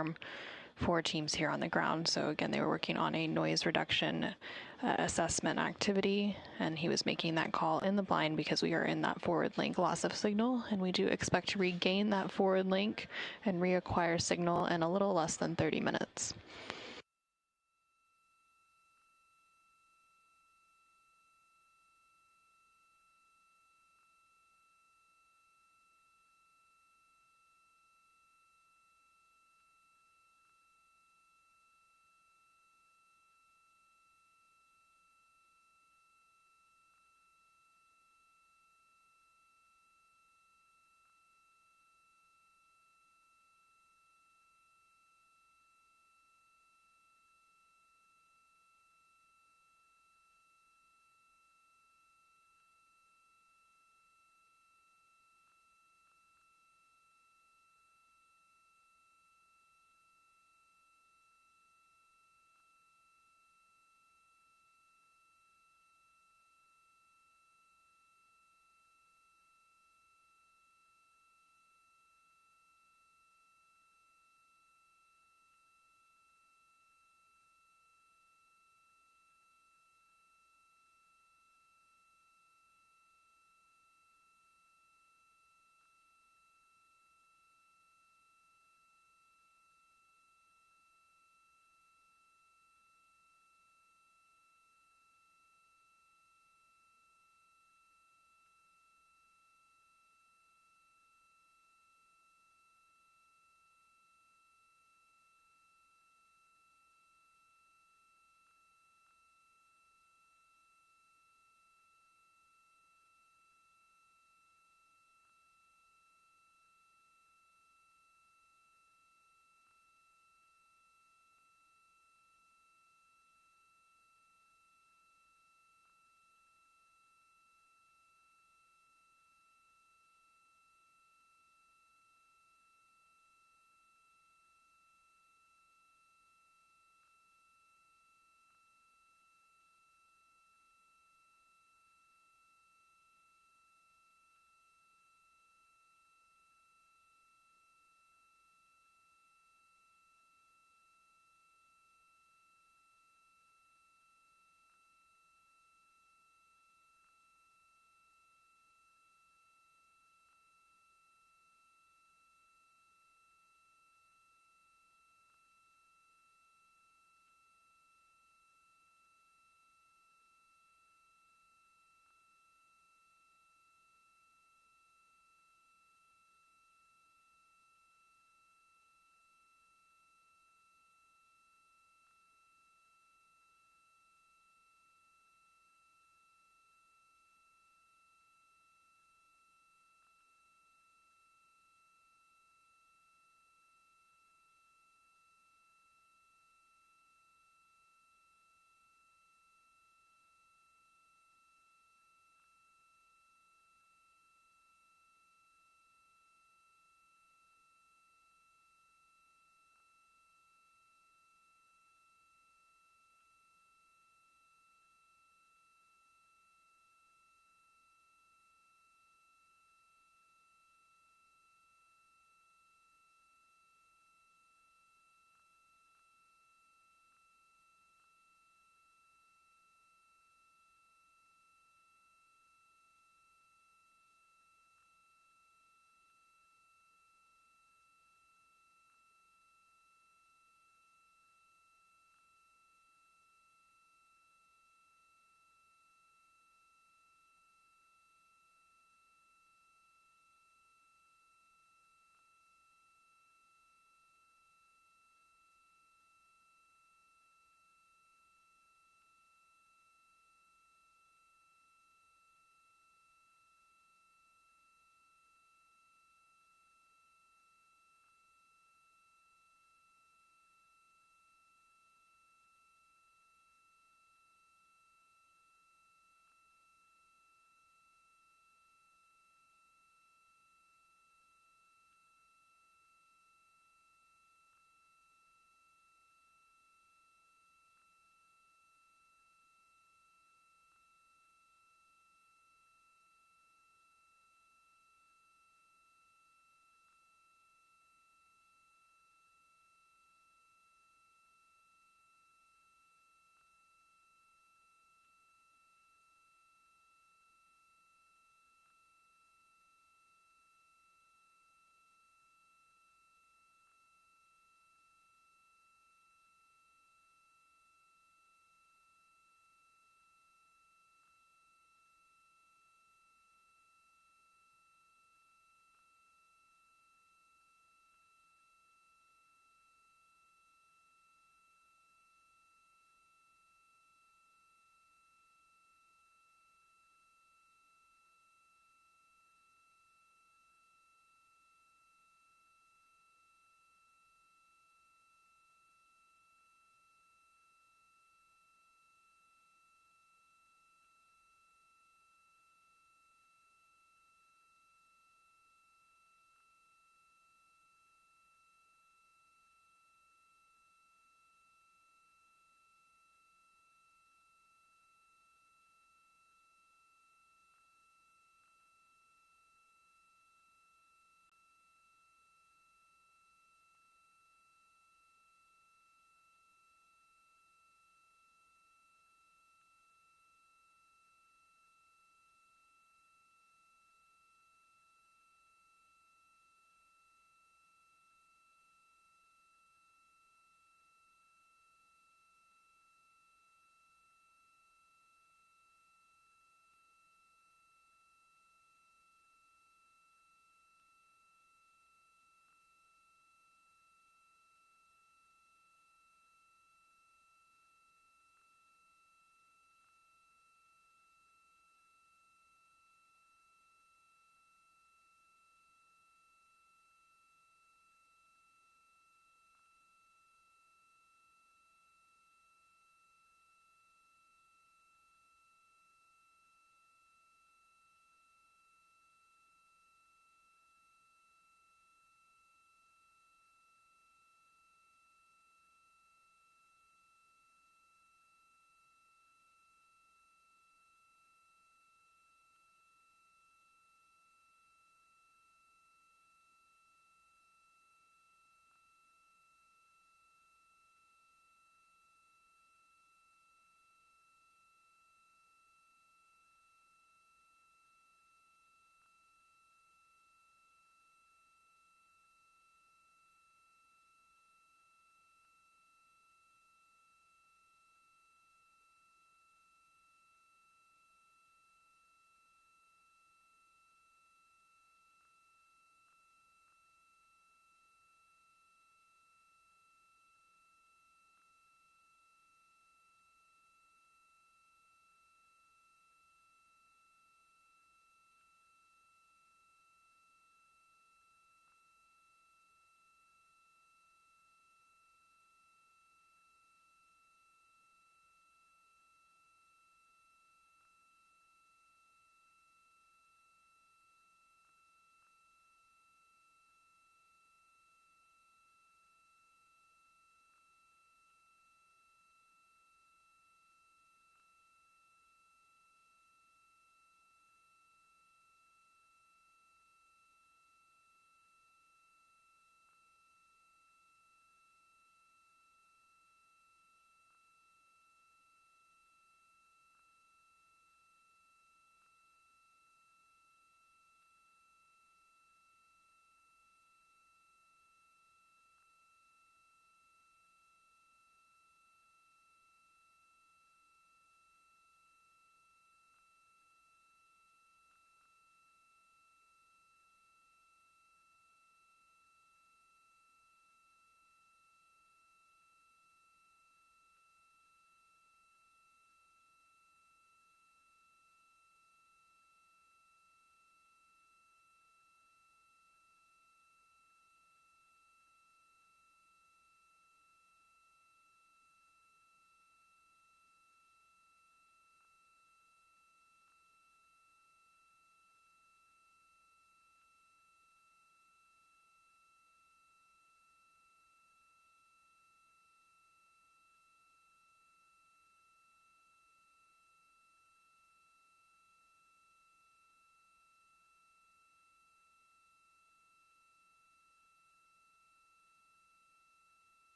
inform 4 teams here on the ground. So again, they were working on a noise reduction assessment activity, and he was making that call in the blind because we are in that forward link loss of signal, and we do expect to regain that forward link and reacquire signal in a little less than 30 minutes.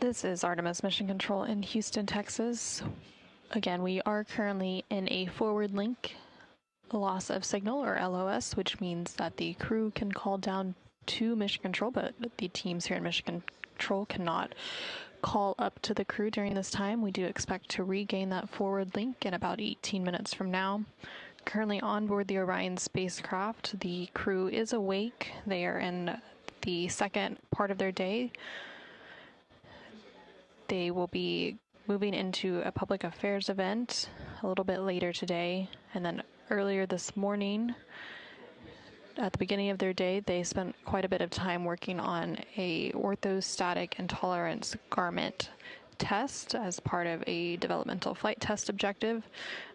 This is Artemis Mission Control in Houston, Texas. Again, we are currently in a forward link loss of signal, or LOS, which means that the crew can call down to Mission Control, but the teams here in Mission Control cannot call up to the crew during this time. We do expect to regain that forward link in about 18 minutes from now. Currently on board the Orion spacecraft, the crew is awake. They are in the second part of their day. They will be moving into a public affairs event a little bit later today. And then earlier this morning, at the beginning of their day, they spent quite a bit of time working on a orthostatic intolerance garment test as part of a developmental flight test objective.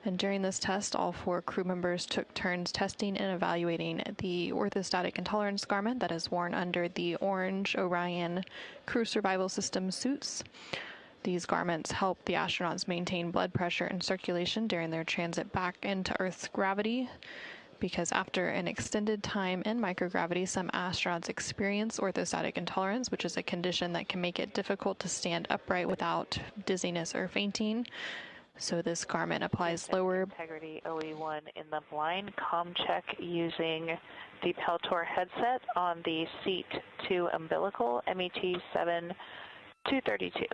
And during this test, all 4 crew members took turns testing and evaluating the orthostatic intolerance garment that is worn under the orange Orion crew survival system suits. These garments help the astronauts maintain blood pressure and circulation during their transit back into Earth's gravity, because after an extended time in microgravity, some astronauts experience orthostatic intolerance, which is a condition that can make it difficult to stand upright without dizziness or fainting. So this garment applies lower integrity OE1 in the blind comm check using the Peltor headset on the seat 2 umbilical MET 7232.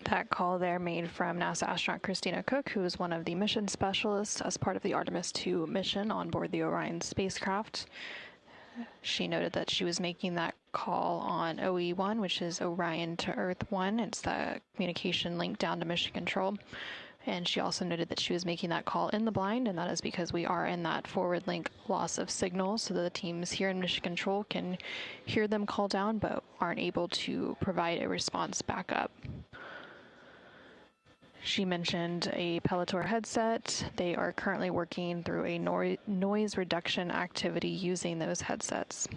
That call there made from NASA astronaut Christina Cook, who is one of the mission specialists as part of the Artemis II mission on board the Orion spacecraft. She noted that she was making that call on OE1, which is Orion to Earth 1. It's the communication link down to Mission Control. And she also noted that she was making that call in the blind, and that is because we are in that forward link loss of signal, so that the teams here in Mission Control can hear them call down but aren't able to provide a response back up. She mentioned a Peltor headset. They are currently working through a noise reduction activity using those headsets.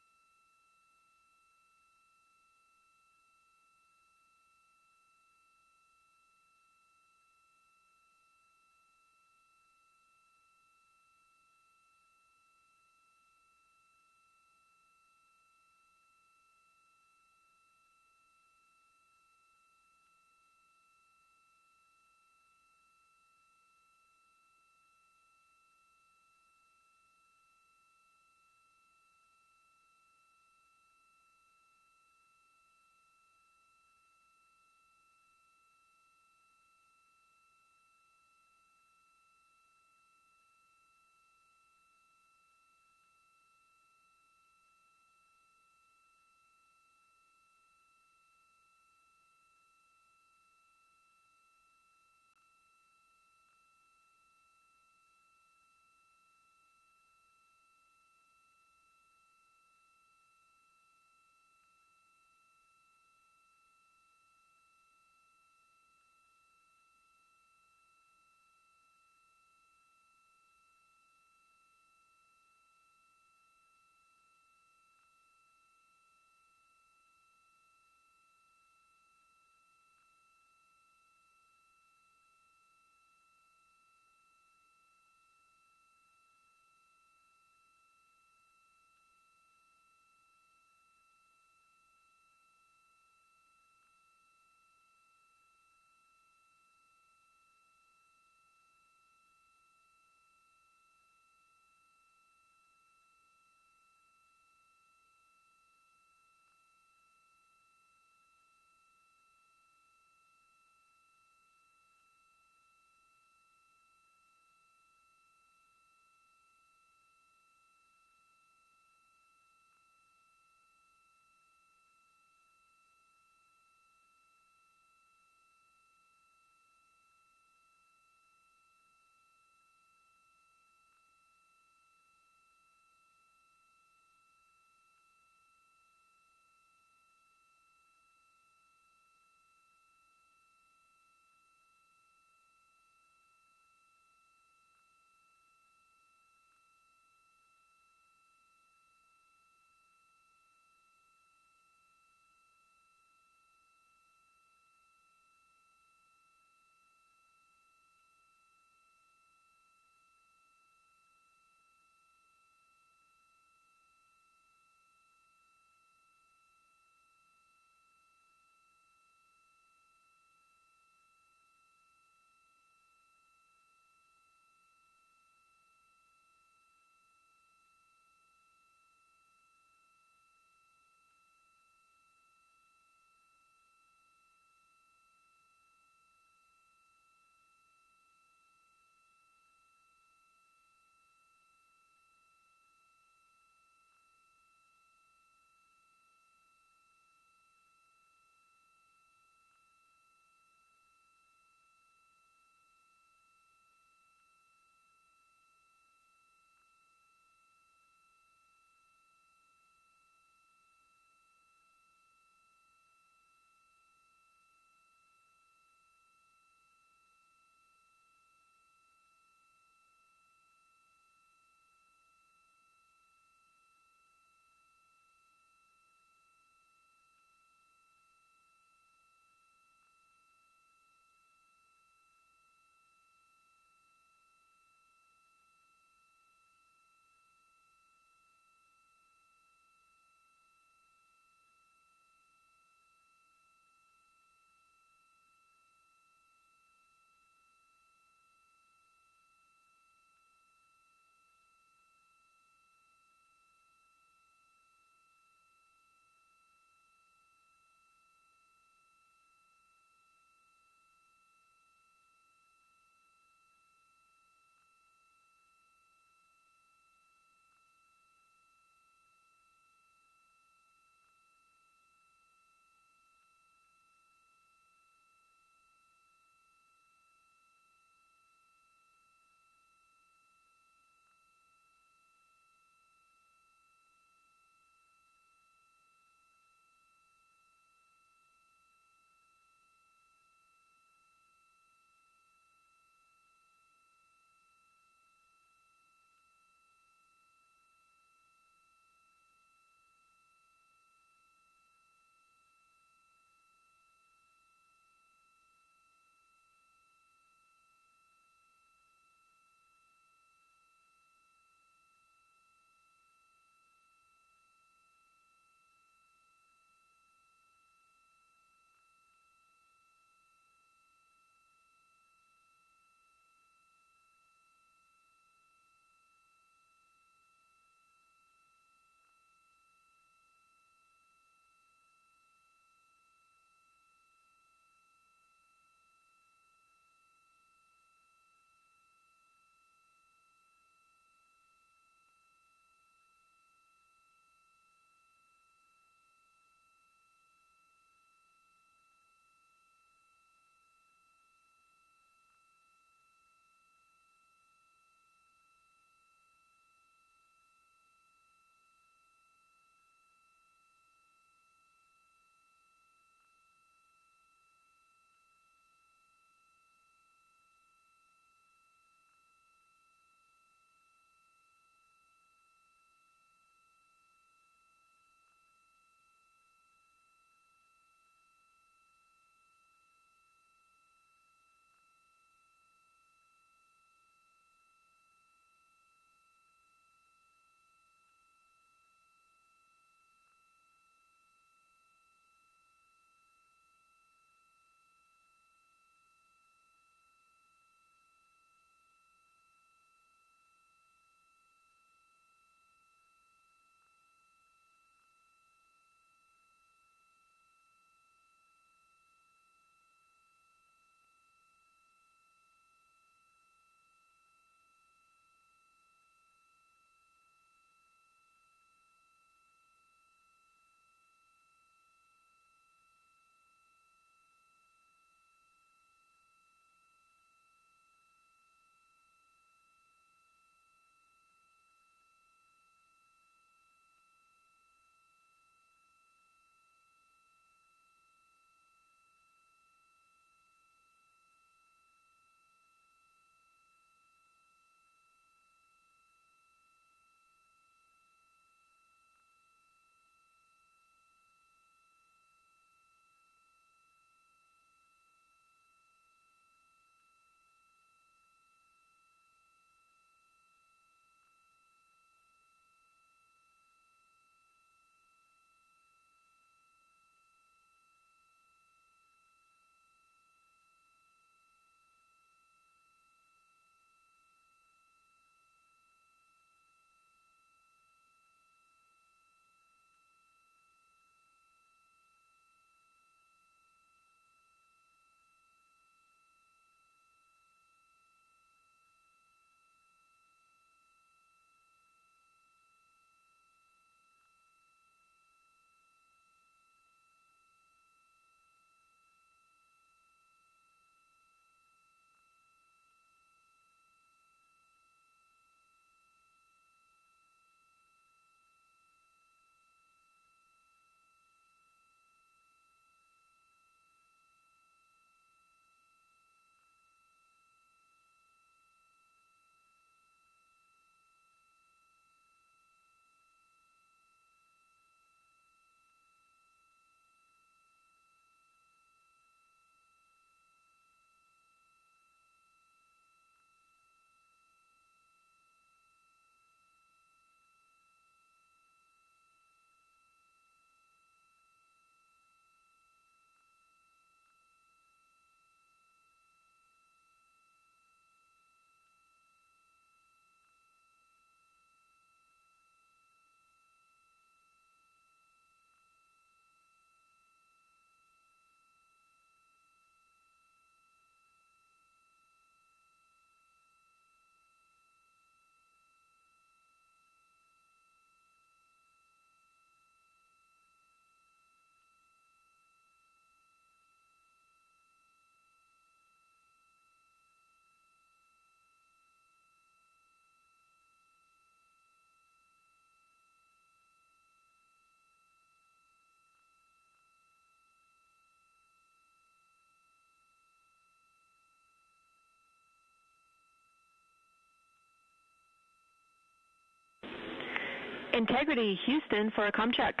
Integrity, Houston, for a comm check.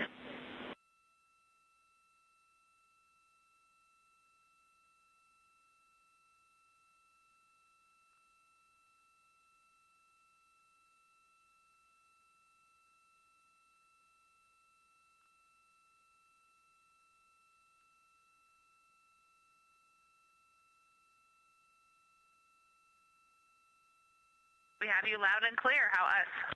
We have you loud and clear. How us?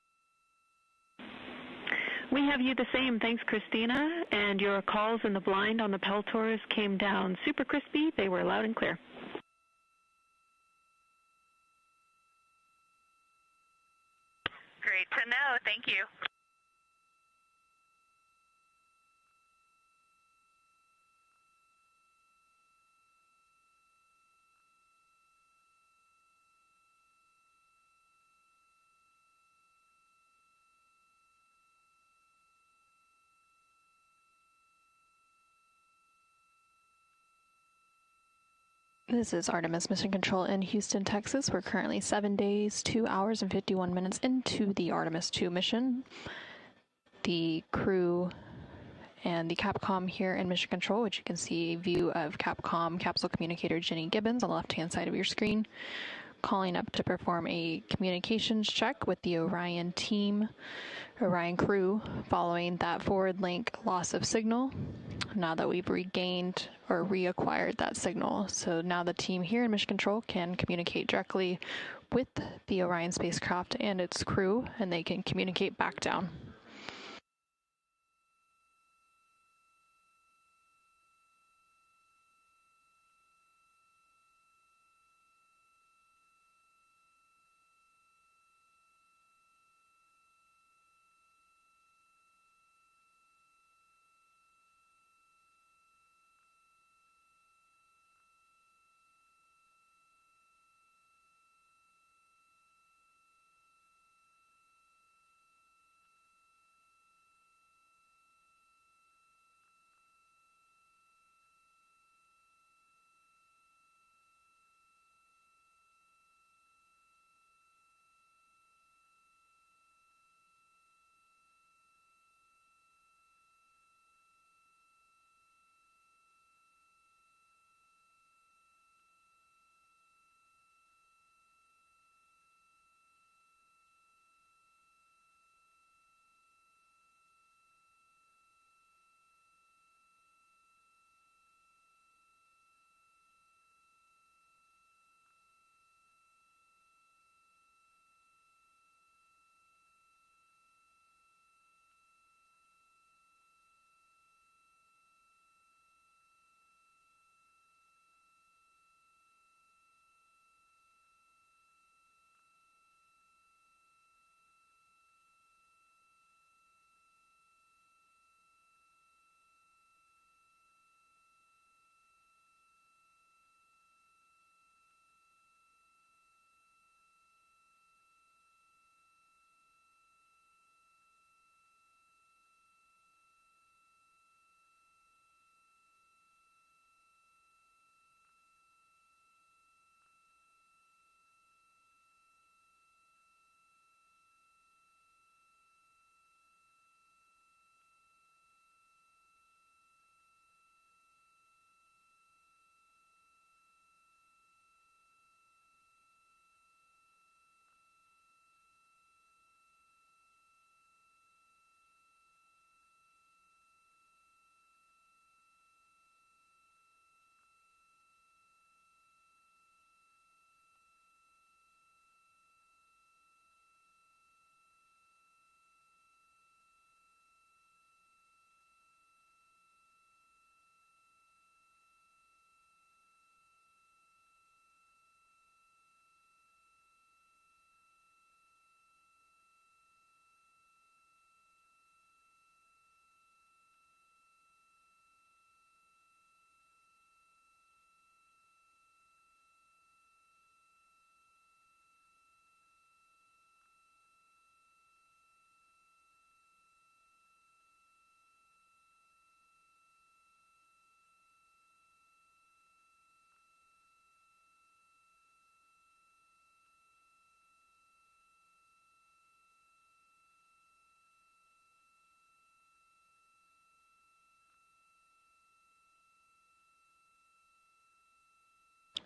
We have you the same. Thanks, Christina. And your calls in the blind on the Peltors came down super crispy. They were loud and clear. Great to know. Thank you. This is Artemis Mission Control in Houston, Texas. We're currently 7 days, 2 hours, and 51 minutes into the Artemis 2 mission. The crew and the Capcom here in Mission Control, which you can see a view of Capcom capsule communicator Jenny Gibbons on the left-hand side of your screen, calling up to perform a communications check with the Orion team, Orion crew, following that forward link loss of signal. Now that we've regained or reacquired that signal. So now the team here in Mission Control can communicate directly with the Orion spacecraft and its crew, and they can communicate back down.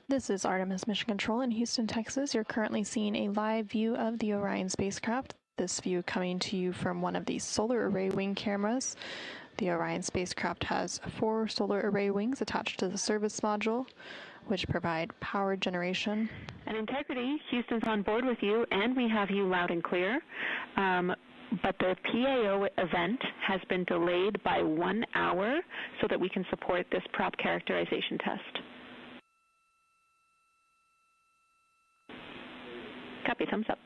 This is Artemis Mission Control in Houston, Texas. You're currently seeing a live view of the Orion spacecraft. This view coming to you from one of the solar array wing cameras. The Orion spacecraft has 4 solar array wings attached to the service module, which provide power generation. And Integrity, Houston's on board with you, and we have you loud and clear. But the PAO event has been delayed by 1 hour so that we can support this prop characterization test. Copy, thumbs up.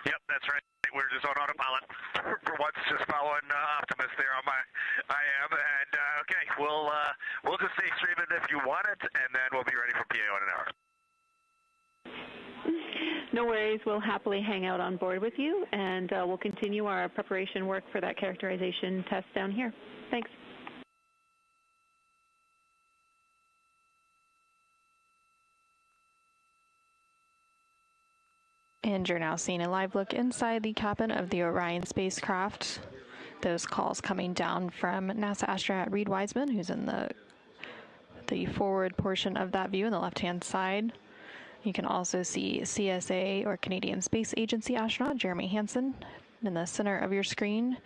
Yep, that's right. We're just on autopilot for once, just following Optimus there on my IM. And okay, we'll just stay streaming if you want it, and then we'll be ready for PAO in an hour. No worries. We'll happily hang out on board with you, and we'll continue our preparation work for that characterization test down here. Thanks. And you're now seeing a live look inside the cabin of the Orion spacecraft. Those calls coming down from NASA astronaut Reed Wiseman, who's in the forward portion of that view on the left-hand side. You can also see CSA, or Canadian Space Agency astronaut Jeremy Hansen, in the center of your screen.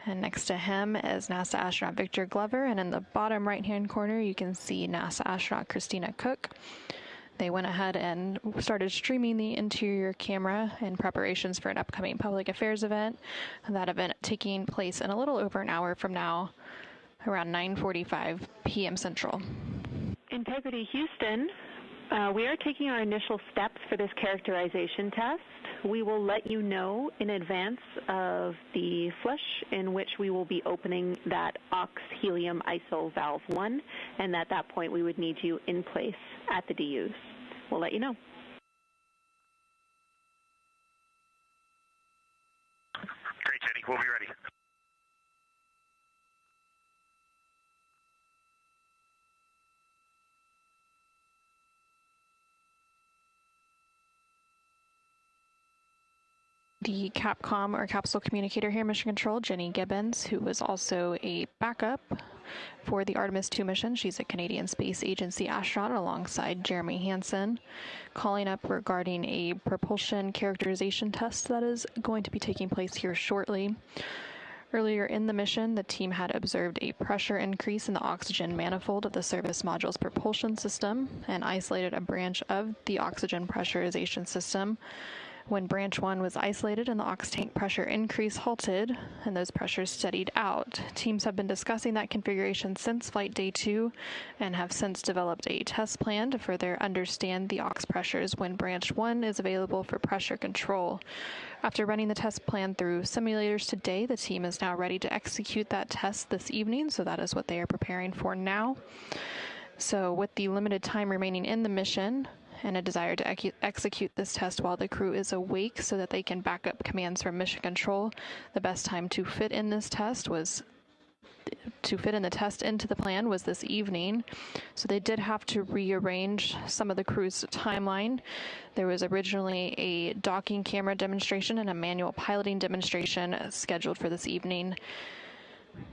And next to him is NASA astronaut Victor Glover. And in the bottom right-hand corner, you can see NASA astronaut Christina Cook. They went ahead and started streaming the interior camera in preparations for an upcoming public affairs event. And that event taking place in a little over an hour from now, around 9:45 p.m. Central. Integrity Houston, we are taking our initial steps for this characterization test. We will let you know in advance of the flush in which we will be opening that ox-helium ISO valve 1, and at that point we would need you in place at the DUs. We'll let you know. Great, Jenny. We'll be ready. The Capcom, or capsule communicator here, Mission Control, Jenny Gibbons, who was also a backup for the Artemis 2 mission. She's a Canadian Space Agency astronaut alongside Jeremy Hansen, calling up regarding a propulsion characterization test that is going to be taking place here shortly. Earlier in the mission, the team had observed a pressure increase in the oxygen manifold of the service module's propulsion system and isolated a branch of the oxygen pressurization system. When branch 1 was isolated and the ox tank pressure increase halted and those pressures steadied out. Teams have been discussing that configuration since flight day 2 and have since developed a test plan to further understand the ox pressures when branch 1 is available for pressure control. After running the test plan through simulators today, the team is now ready to execute that test this evening, so that is what they are preparing for now. So with the limited time remaining in the mission, and a desire to execute this test while the crew is awake so that they can back up commands from Mission Control, the best time to fit in this test was into the plan was this evening. So they did have to rearrange some of the crew's timeline. There was originally a docking camera demonstration and a manual piloting demonstration scheduled for this evening.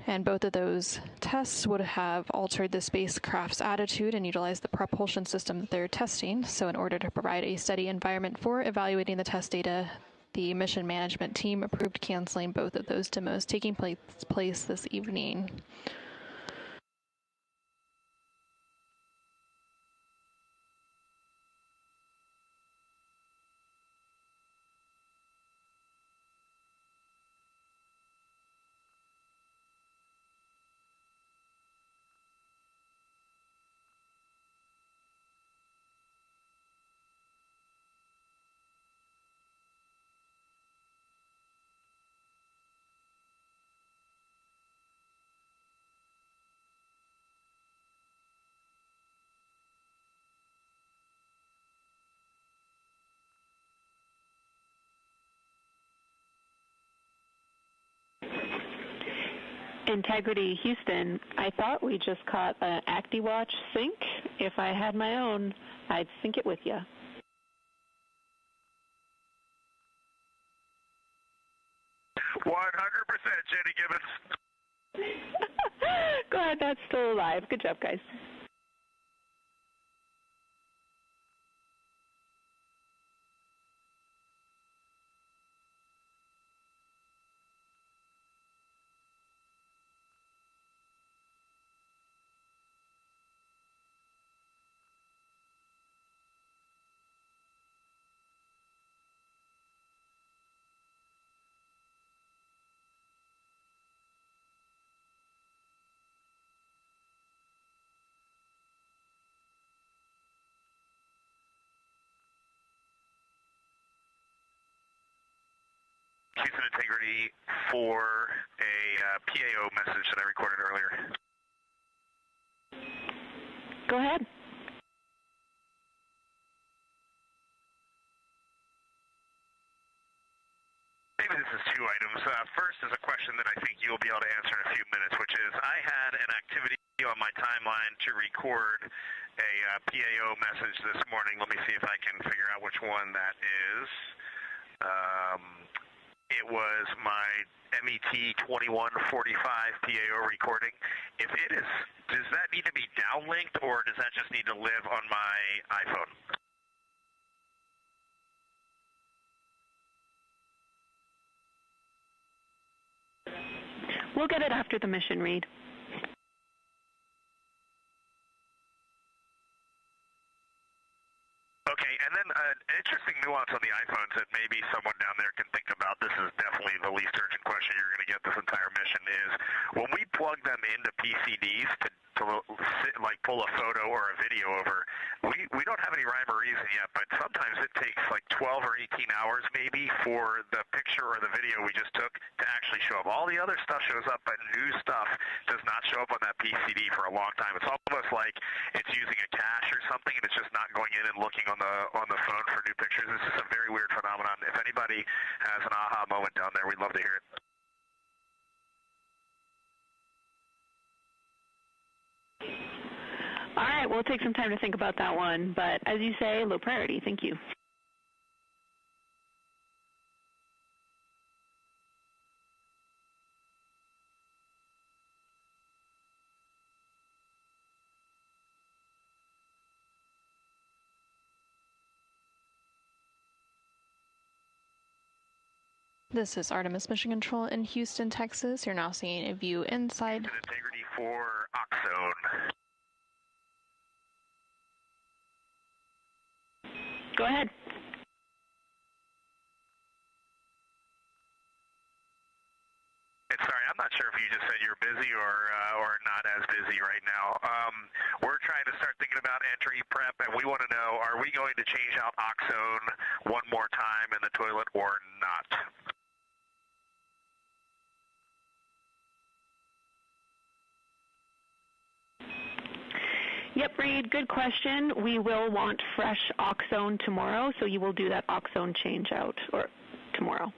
And both of those tests would have altered the spacecraft's attitude and utilized the propulsion system that they're testing. So in order to provide a steady environment for evaluating the test data, the mission management team approved canceling both of those demos taking place this evening. Integrity Houston, I thought we just caught an ActiWatch sync. If I had my own, I'd sync it with you. 100%, Jenny Gibbons. Glad that's still alive. Good job, guys. Houston Integrity for a PAO message that I recorded earlier. Go ahead. Maybe this is two items. First is a question that I think you'll be able to answer in a few minutes, which is I had an activity on my timeline to record a PAO message this morning. Let me see if I can figure out which one that is. It was my MET 2145 PAO recording. If it is, does that need to be downlinked or does that just need to live on my iPhone? We'll get it after the mission read. Okay, and then an interesting nuance on the iPhones that maybe someone down there can think about, this is definitely the least urgent question you're going to get this entire mission, is when we plug them into PCDs to like pull a photo or a video over, we don't have any rhyme or reason yet, but sometimes it takes like 12 or 18 hours maybe for the picture or the video we just took to actually show up. All the other stuff shows up, but new stuff does not show up on that PCD for a long time. It's almost like it's using a cache or something, and it's just not going in and looking on the phone for new pictures. It's just a very weird phenomenon. If anybody has an aha moment down there, we'd love to hear it. All right, we'll take some time to think about that one, but as you say, low priority. Thank you. This is Artemis Mission Control in Houston, Texas. You're now seeing a view inside. Houston Integrity for Oxone. Go ahead. Sorry, I'm not sure if you just said you're busy or not as busy right now. We're trying to start thinking about entry prep, and we want to know, are we going to change out Oxone one more time in the toilet or not? Yep, Reed, good question. We will want fresh Oxone tomorrow, so you will do that Oxone change out or tomorrow.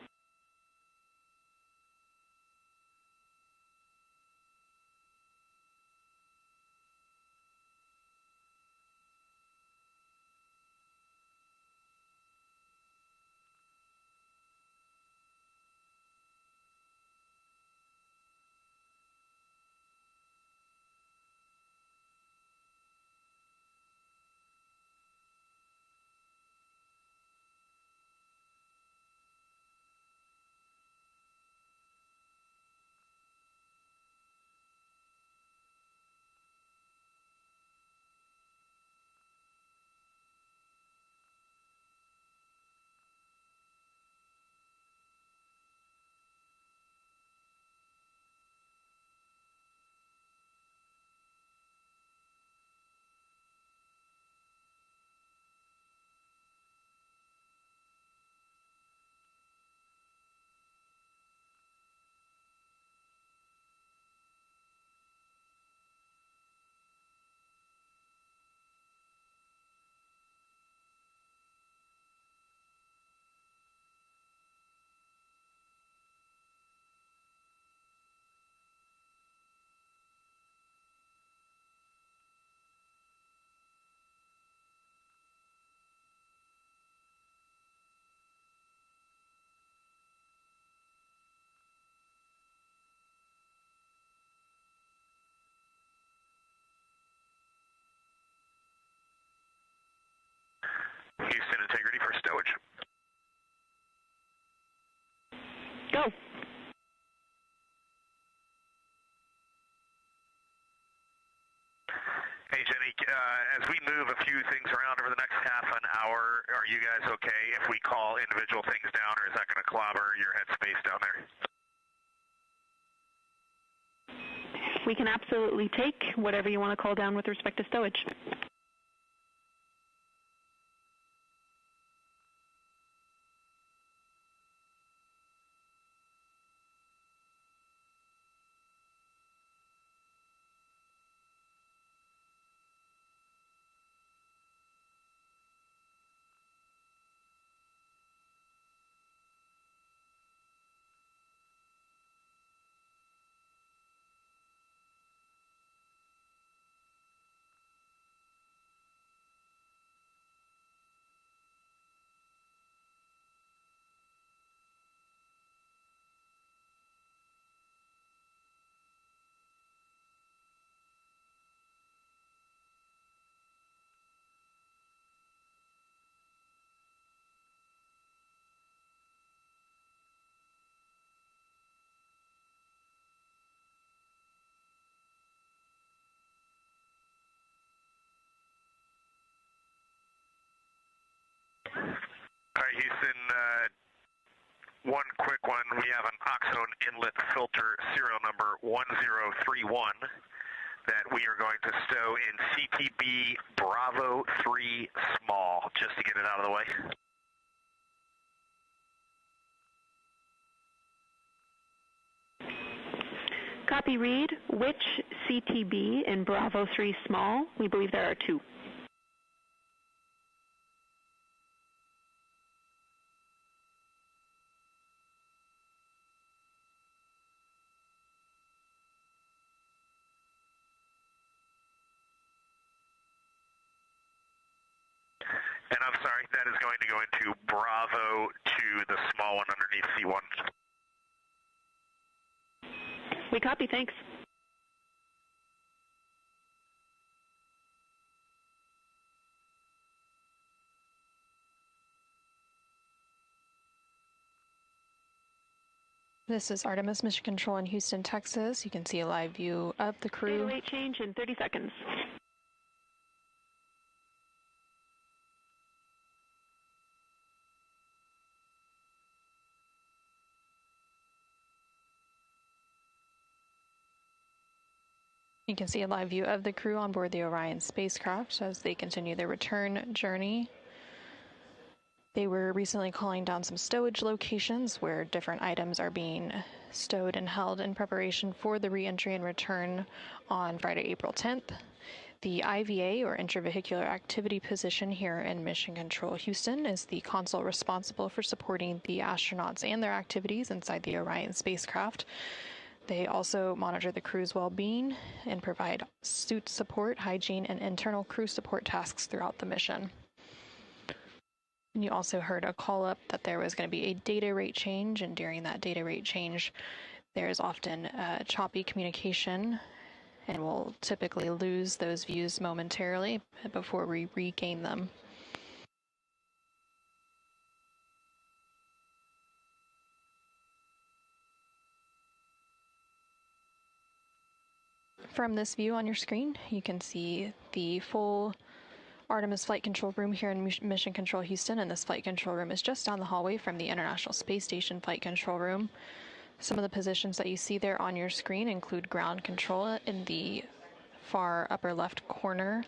Houston Integrity for stowage. Go. Hey, Jenny, as we move a few things around over the next half an hour, are you guys okay if we call individual things down, or is that going to clobber your headspace down there? We can absolutely take whatever you want to call down with respect to stowage. one quick one. We have an oxone inlet filter serial number 1031 that we are going to stow in CTB Bravo 3 small, just to get it out of the way. Copy, Reed. Which CTB in Bravo 3 small? We believe there are two. And I'm sorry, that is going to go into Bravo 2, the small one underneath C1. We copy, thanks. This is Artemis Mission Control in Houston, Texas. You can see a live view of the crew. Data rate change in 30 seconds. You can see a live view of the crew on board the Orion spacecraft as they continue their return journey. They were recently calling down some stowage locations where different items are being stowed and held in preparation for the re-entry and return on Friday, April 10th. The IVA, or Intravehicular Activity Position here in Mission Control Houston, is the console responsible for supporting the astronauts and their activities inside the Orion spacecraft. They also monitor the crew's well-being and provide suit support, hygiene, and internal crew support tasks throughout the mission. And you also heard a call-up that there was going to be a data rate change, and during that data rate change, there is often choppy communication, and we'll typically lose those views momentarily before we regain them. From this view on your screen, you can see the full Artemis Flight Control Room here in Mission Control Houston, and this flight control room is just down the hallway from the International Space Station Flight Control Room. Some of the positions that you see there on your screen include ground control in the far upper left corner,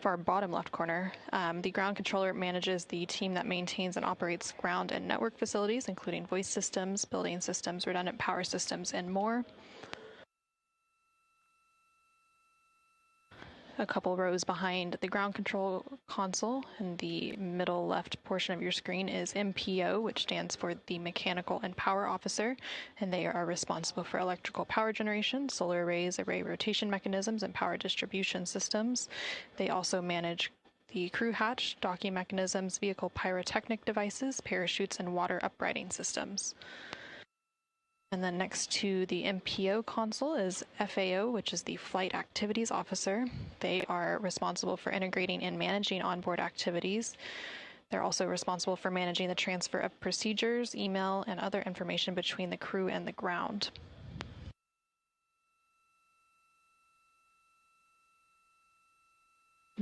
far bottom left corner. The ground controller manages the team that maintains and operates ground and network facilities, including voice systems, building systems, redundant power systems, and more. A couple rows behind the ground control console in the middle left portion of your screen is MPO, which stands for the Mechanical and Power Officer, and they are responsible for electrical power generation, solar arrays, array rotation mechanisms, and power distribution systems. They also manage the crew hatch, docking mechanisms, vehicle pyrotechnic devices, parachutes, and water uprighting systems. And then next to the MPO console is FAO, which is the Flight Activities Officer. They are responsible for integrating and managing onboard activities. They're also responsible for managing the transfer of procedures, email, and other information between the crew and the ground.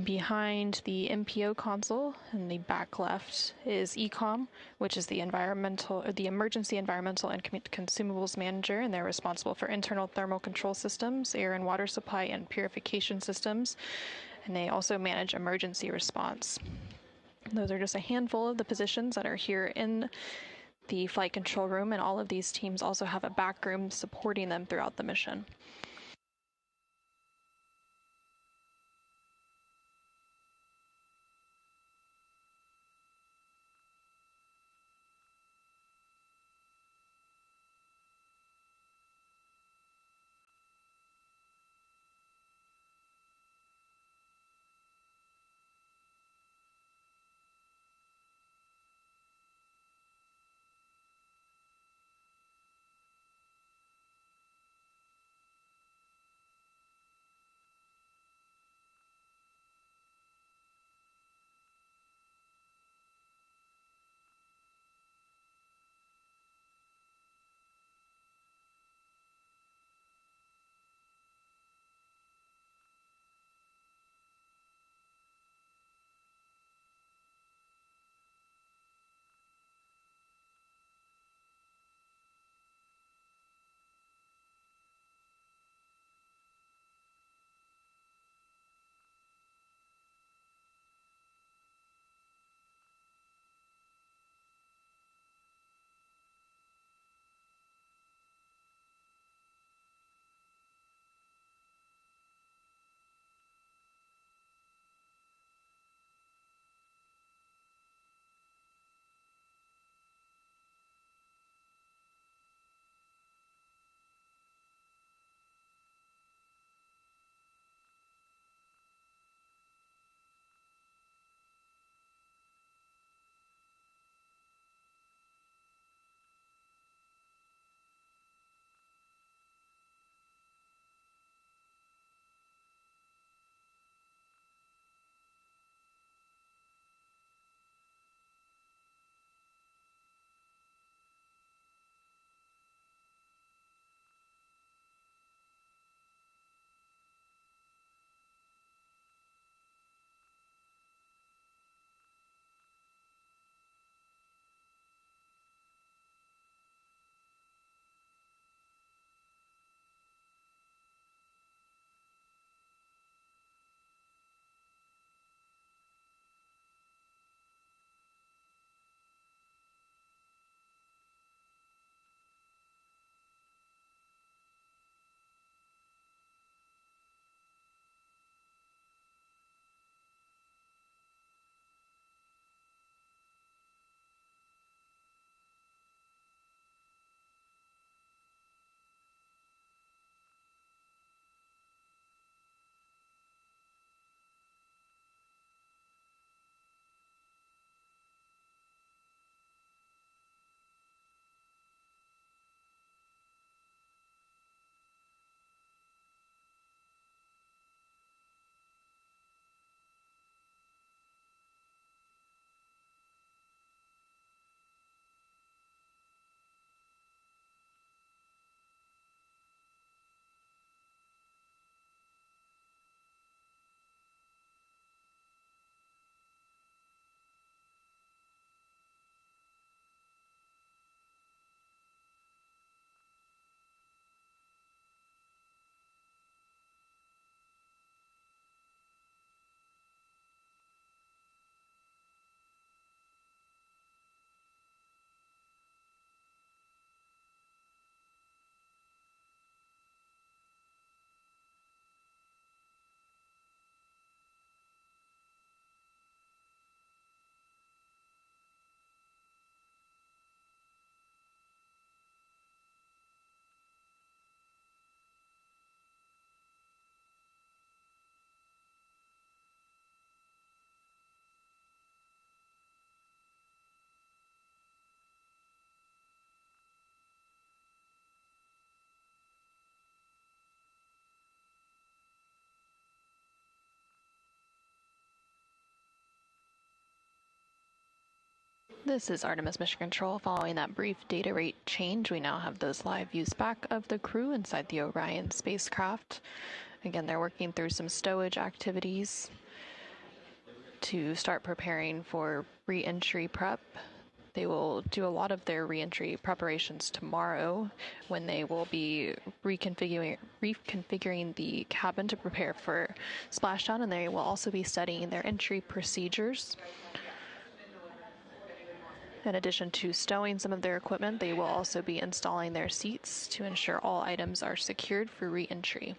Behind the MPO console in the back left is ECOM, which is the Emergency Environmental and Consumables Manager, and they're responsible for internal thermal control systems, air and water supply, and purification systems, and they also manage emergency response. Those are just a handful of the positions that are here in the flight control room, and all of these teams also have a back room supporting them throughout the mission. This is Artemis Mission Control. Following that brief data rate change, we now have those live views back of the crew inside the Orion spacecraft. Again, they're working through some stowage activities to start preparing for re-entry prep. They will do a lot of their re-entry preparations tomorrow when they will be reconfiguring the cabin to prepare for splashdown, and they will also be studying their entry procedures. In addition to stowing some of their equipment, they will also be installing their seats to ensure all items are secured for re-entry.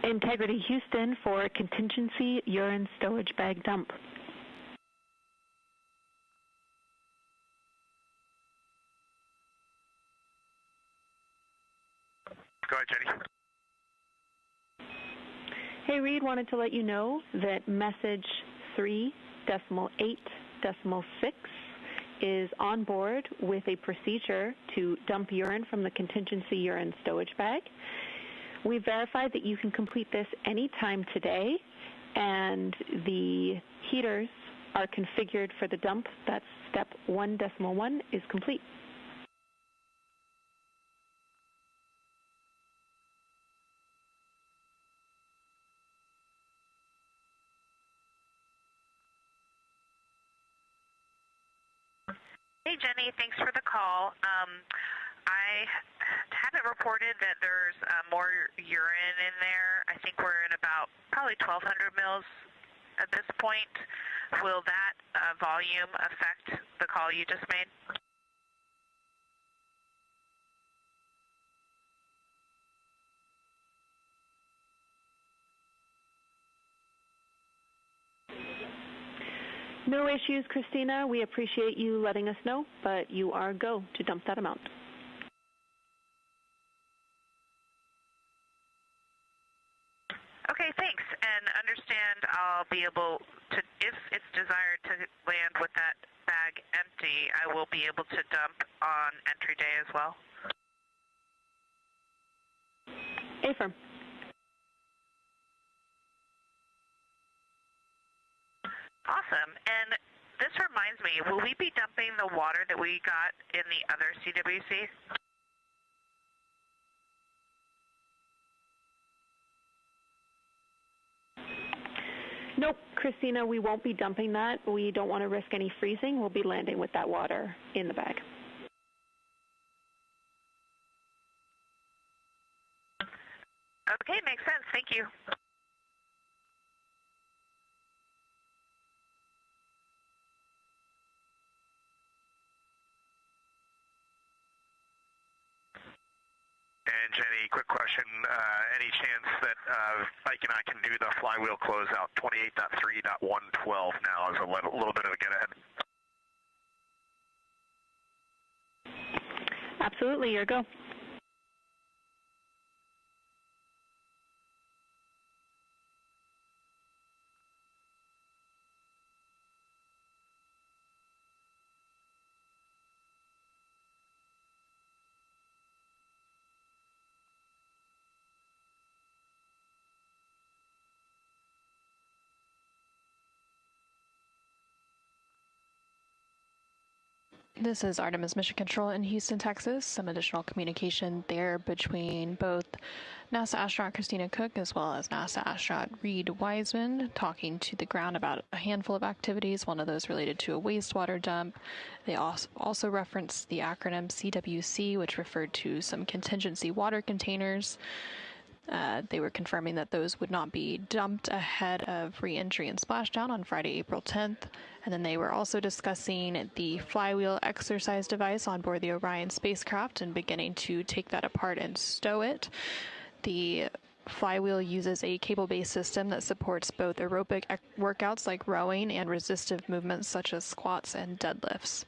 Integrity Houston for contingency urine stowage bag dump. Go ahead, Jenny. Hey, Reed, wanted to let you know that message 3.8.6 is on board with a procedure to dump urine from the contingency urine stowage bag. We verified that you can complete this anytime today, and the heaters are configured for the dump. That's step 1.1 is complete. Hey, Jenny, thanks for the call. I haven't reported that there's more urine in there. I think we're in about probably 1,200 mils at this point. Will that volume affect the call you just made? No issues, Christina. We appreciate you letting us know, but you are go to dump that amount. Okay, thanks. And understand I'll be able to, if it's desired to land with that bag empty, I will be able to dump on entry day as well. Affirm. Awesome. And this reminds me, will we be dumping the water that we got in the other CWC? Nope, Christina, we won't be dumping that. We don't want to risk any freezing. We'll be landing with that water in the bag. Okay, makes sense. Thank you. And Jenny, quick question, any chance that Ike and I can do the flywheel closeout 28.3.112 now as a little bit of a get ahead? Absolutely, your go. This is Artemis Mission Control in Houston, Texas. Some additional communication there between both NASA astronaut Christina Cook as well as NASA astronaut Reed Wiseman talking to the ground about a handful of activities, one of those related to a wastewater dump. They also referenced the acronym CWC, which referred to some contingency water containers. They were confirming that those would not be dumped ahead of re-entry and splashdown on Friday, April 10th. And then they were also discussing the flywheel exercise device on board the Orion spacecraft and beginning to take that apart and stow it. The flywheel uses a cable-based system that supports both aerobic workouts like rowing and resistive movements such as squats and deadlifts.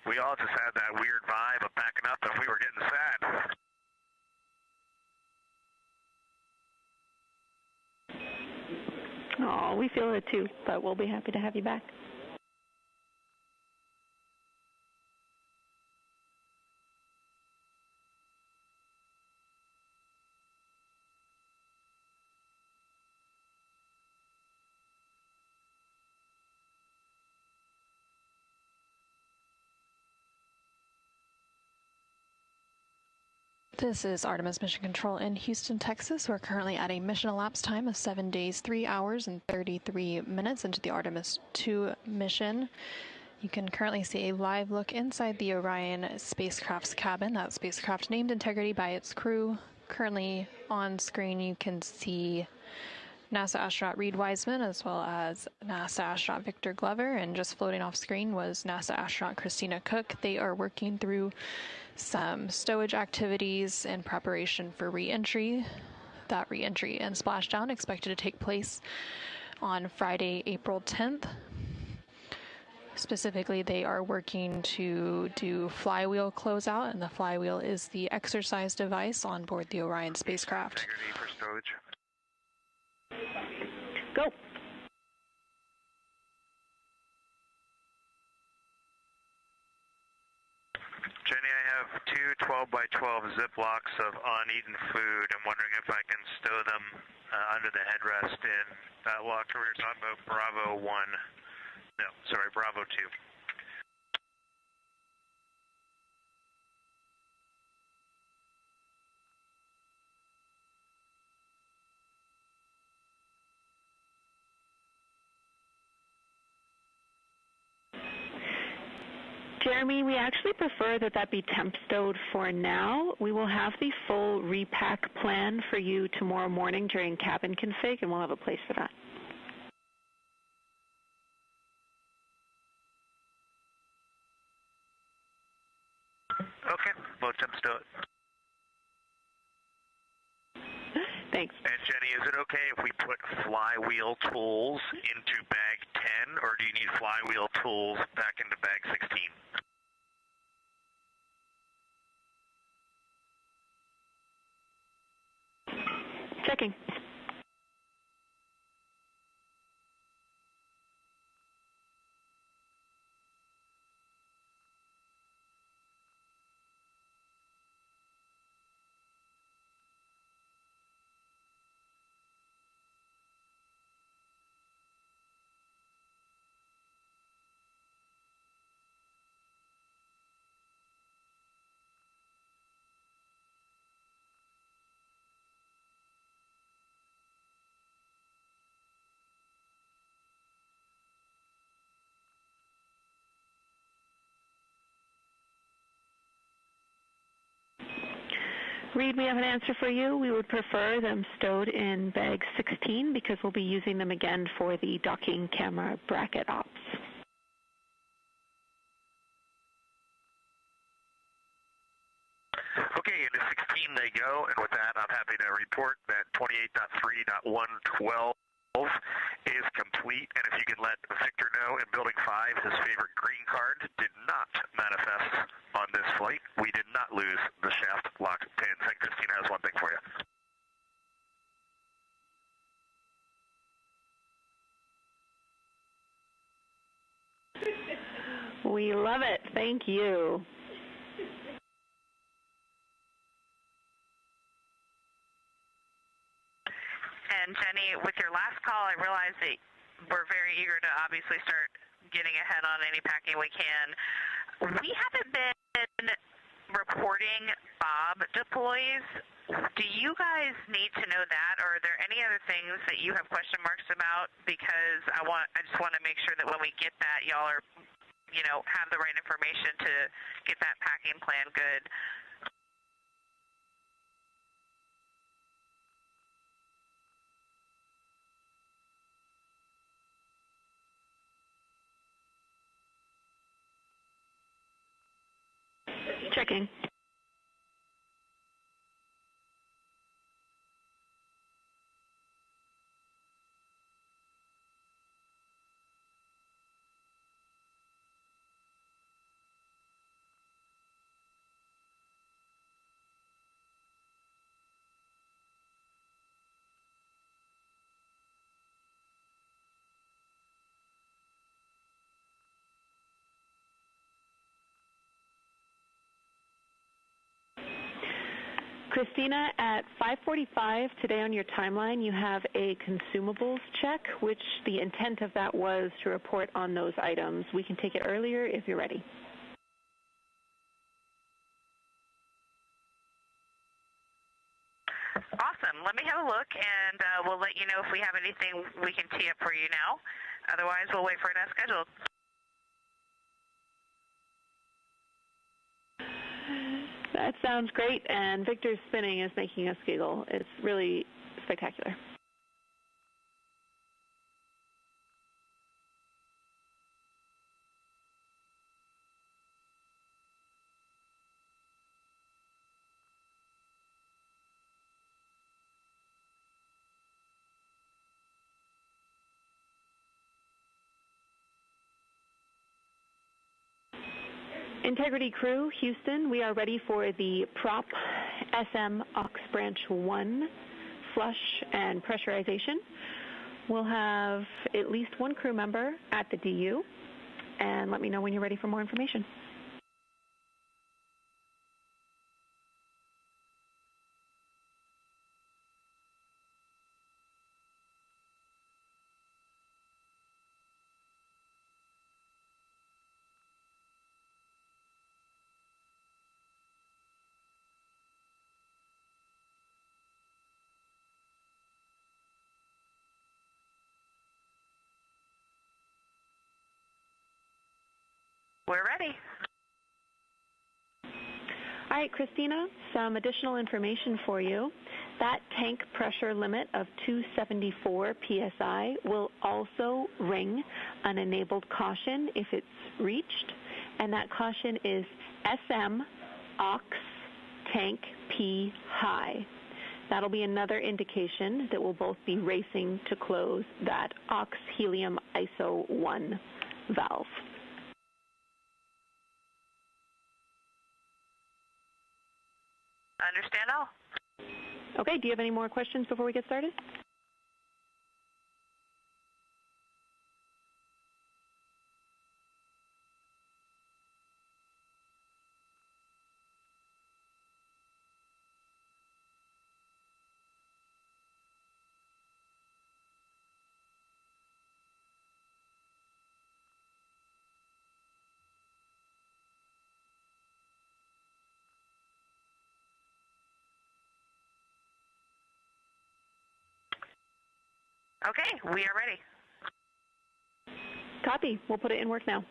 We all just had that weird vibe of backing up and we were getting sad. Oh, we feel it too, but we'll be happy to have you back. This is Artemis Mission Control in Houston, Texas. We're currently at a mission elapsed time of 7 days, 3 hours, and 33 minutes into the Artemis 2 mission. You can currently see a live look inside the Orion spacecraft's cabin. That spacecraft named Integrity by its crew. Currently on screen you can see NASA astronaut Reed Wiseman as well as NASA astronaut Victor Glover, and just floating off screen was NASA astronaut Christina Cook. They are working through some stowage activities in preparation for re-entry. That re-entry and splashdown expected to take place on Friday, April 10th. Specifically, they are working to do flywheel closeout, and the flywheel is the exercise device on board the Orion spacecraft. Integrity for stowage. Go. Jenny, I have two 12 by 12 Ziplocs of uneaten food. I'm wondering if I can stow them under the headrest in that locker we were talking about, Bravo 1. No, sorry, Bravo 2. Jeremy, we actually prefer that be temp stowed for now. We will have the full repack plan for you tomorrow morning during cabin config, and we'll have a place for that. Okay, we'll temp stow it. Thanks. And Jenny, is it okay if we put flywheel tools into bag 10, or do you need flywheel tools back into bag 16? Checking. Reed, we have an answer for you. We would prefer them stowed in bag 16 because we'll be using them again for the docking camera bracket ops. Okay, into 16 they go, and with that, I'm happy to report that 28.3.112 is complete, and if you could let Victor know in Building 5, his favorite green card did not manifest on this flight. We did not lose the shaft lock pins, and Christina has one thing for you. We love it. Thank you. And Jenny, with your last call, I realized that we're very eager to obviously start getting ahead on any packing we can. We haven't been reporting Bob deploys. Do you guys need to know that, or are there any other things that you have question marks about? Because I just want to make sure that when we get that, y'all are, have the right information to get that packing plan good. Checking. Christina, at 5:45 today on your timeline, you have a consumables check, which the intent of that was to report on those items. We can take it earlier if you're ready. Awesome. Let me have a look, and we'll let you know if we have anything we can tee up for you now. Otherwise, we'll wait for it as scheduled. That sounds great, and Victor's spinning is making us giggle. It's really spectacular. Integrity crew, Houston, we are ready for the prop SM aux branch 1 flush and pressurization. We'll have at least one crew member at the DU, and let me know when you're ready for more information. We're ready. All right, Christina, some additional information for you. That tank pressure limit of 274 psi will also ring an enabled caution if it's reached, and that caution is SM aux tank P high. That'll be another indication that we'll both be racing to close that aux helium ISO 1 valve. Understand all. Okay, do you have any more questions before we get started? Okay, we are ready. Copy. We'll put it in work now.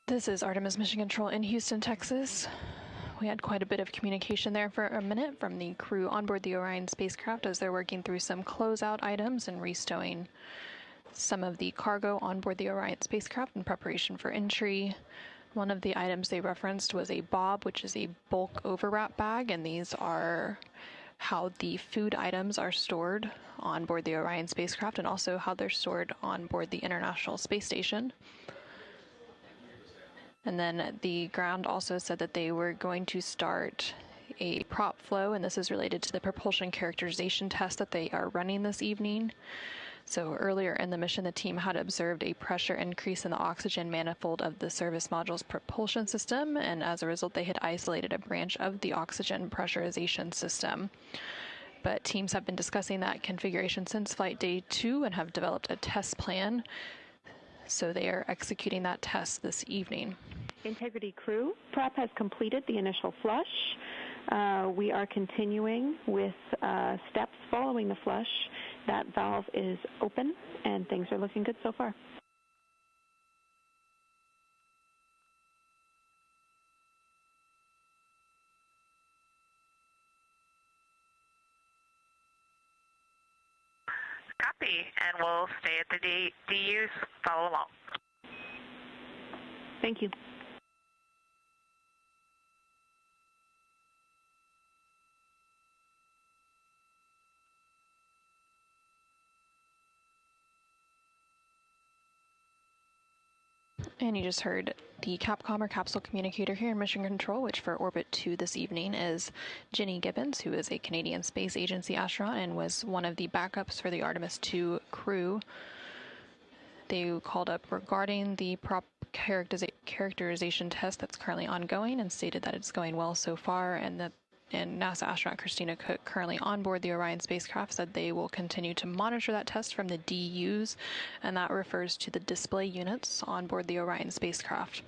This is Artemis Mission Control in Houston, Texas. We had quite a bit of communication there for a minute from the crew on board the Orion spacecraft as they're working through some closeout items and restowing some of the cargo on board the Orion spacecraft in preparation for entry. One of the items they referenced was a bob, which is a bulk overwrap bag, and these are how the food items are stored on board the Orion spacecraft and also how they're stored on board the International Space Station. And then the ground also said that they were going to start a prop flow, and this is related to the propulsion characterization test that they are running this evening. So earlier in the mission, the team had observed a pressure increase in the oxygen manifold of the service module's propulsion system, and as a result, they had isolated a branch of the oxygen pressurization system. But teams have been discussing that configuration since flight day 2 and have developed a test plan. So they are executing that test this evening. Integrity crew, prep has completed the initial flush. We are continuing with steps following the flush. That valve is open, and things are looking good so far. Copy, and we'll stay at the DUs. Follow along. Thank you. And you just heard the Capcom or capsule communicator here in Mission Control, which for Orbit 2 this evening is Ginny Gibbons, who is a Canadian Space Agency astronaut and was one of the backups for the Artemis 2 crew. They called up regarding the prop characterization test that's currently ongoing and stated that it's going well so far, and that NASA astronaut Christina Cook, currently on board the Orion spacecraft, said they will continue to monitor that test from the DUs, and that refers to the display units on board the Orion spacecraft.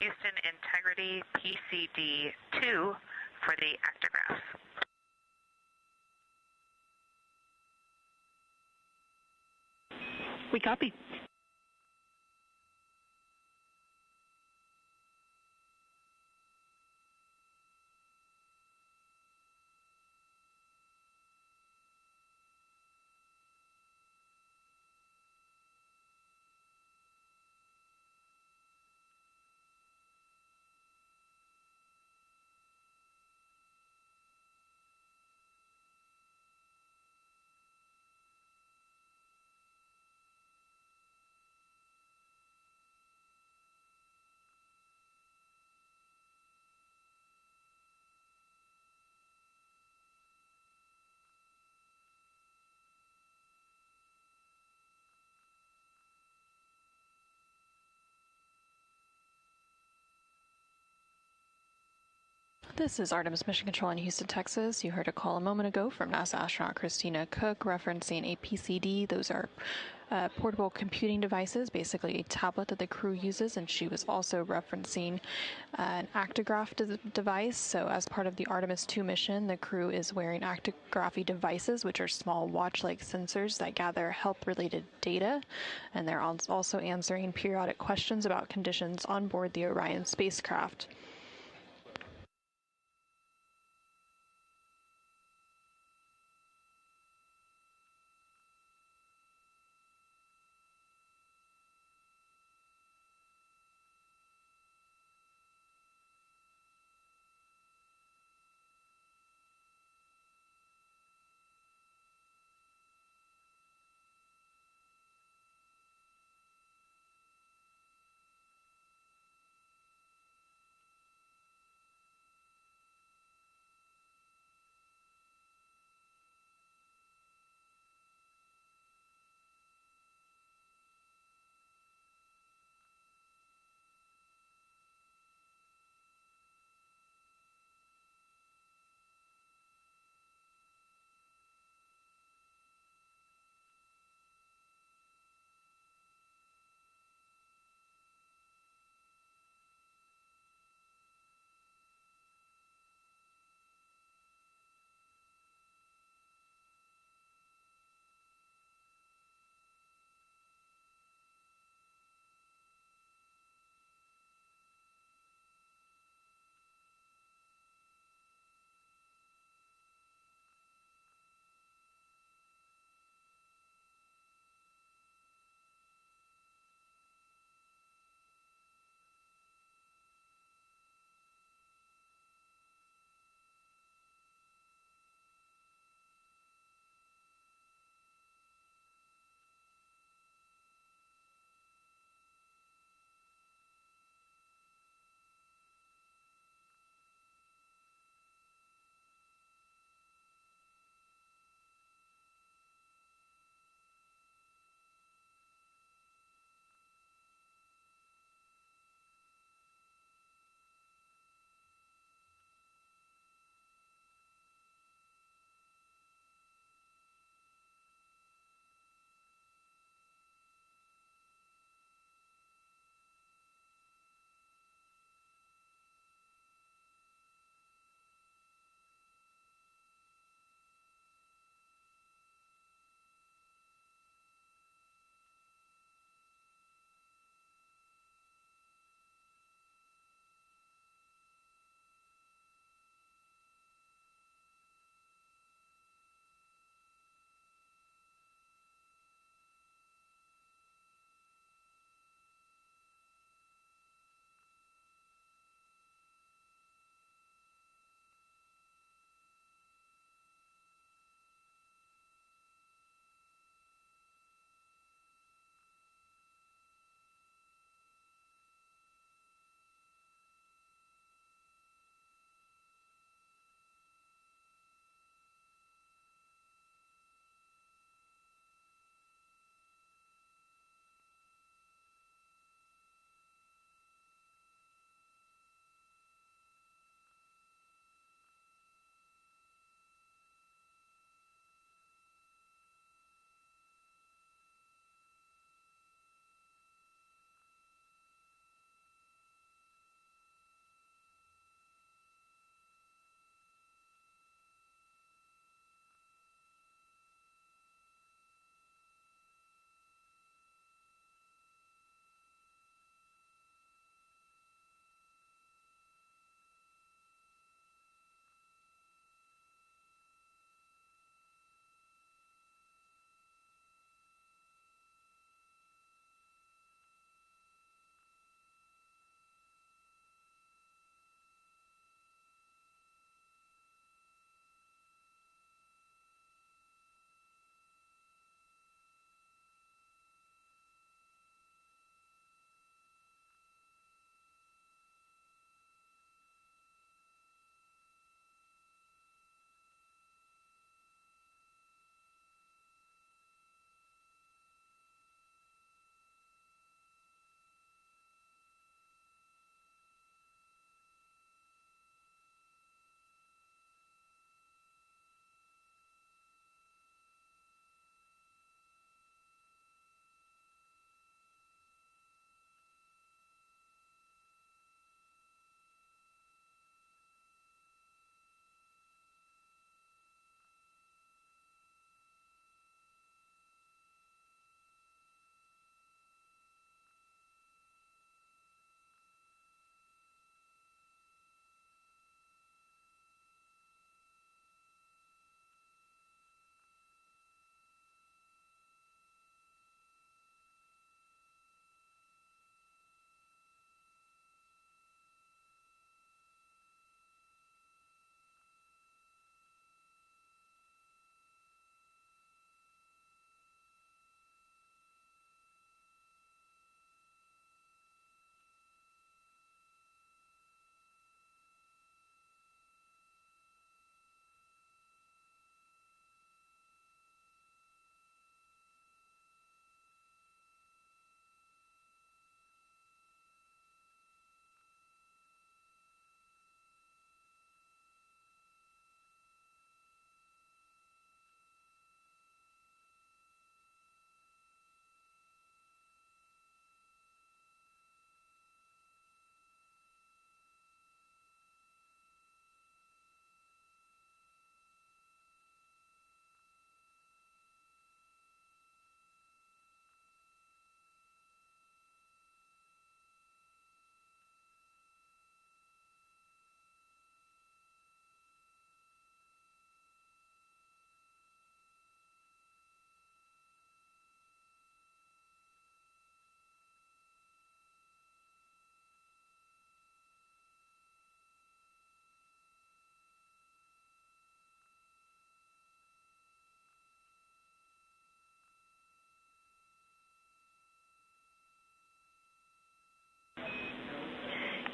Houston Integrity PCD-2 for the actigraphs. We copy. This is Artemis Mission Control in Houston, Texas. You heard a call a moment ago from NASA astronaut Christina Cook referencing a PCD. Those are portable computing devices, basically a tablet that the crew uses, and she was also referencing an actigraph device. So as part of the Artemis 2 mission, the crew is wearing actigraphy devices, which are small watch-like sensors that gather health-related data, and they're also answering periodic questions about conditions on board the Orion spacecraft.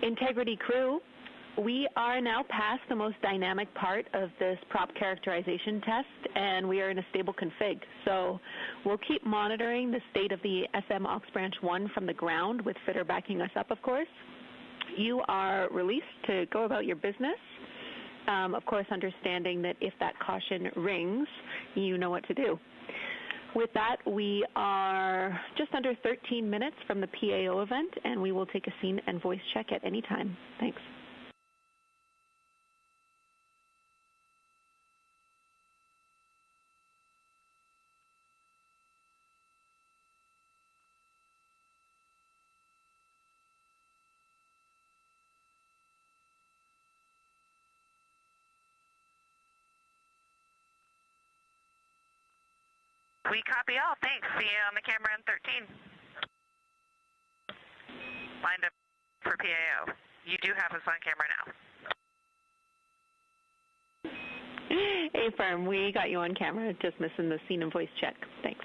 Integrity crew, we are now past the most dynamic part of this prop characterization test, and we are in a stable config. So we'll keep monitoring the state of the SM Aux Branch 1 from the ground, with Fitter backing us up, of course. You are released to go about your business, of course understanding that if that caution rings, you know what to do. With that, we are just under 13 minutes from the PAO event, and we will take a scene and voice check at any time. Thanks. We copy all. Thanks. See you on the camera in 13. Lined up for PAO. You do have us on camera now. Hey, firm, we got you on camera, just missing the scene and voice check. Thanks.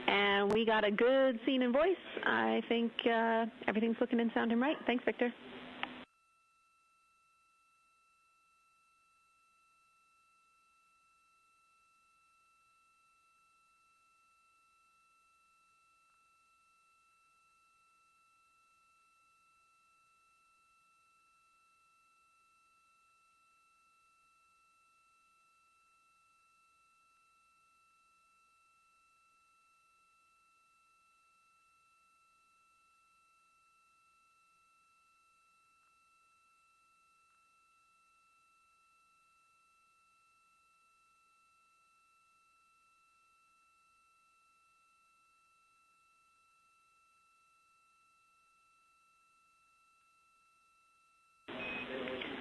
And we got a good scene and voice. I think everything's looking and sounding right. Thanks, Victor.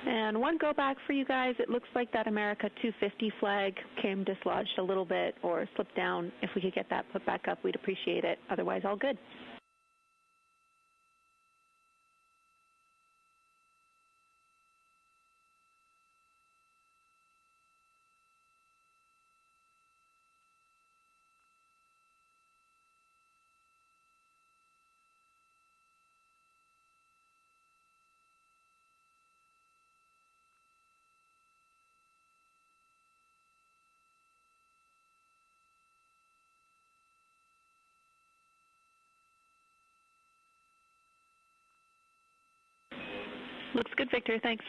And one go back for you guys, it looks like that America 250 flag came dislodged a little bit or slipped down. If we could get that put back up, we'd appreciate it. Otherwise, all good. Looks good, Victor. Thanks.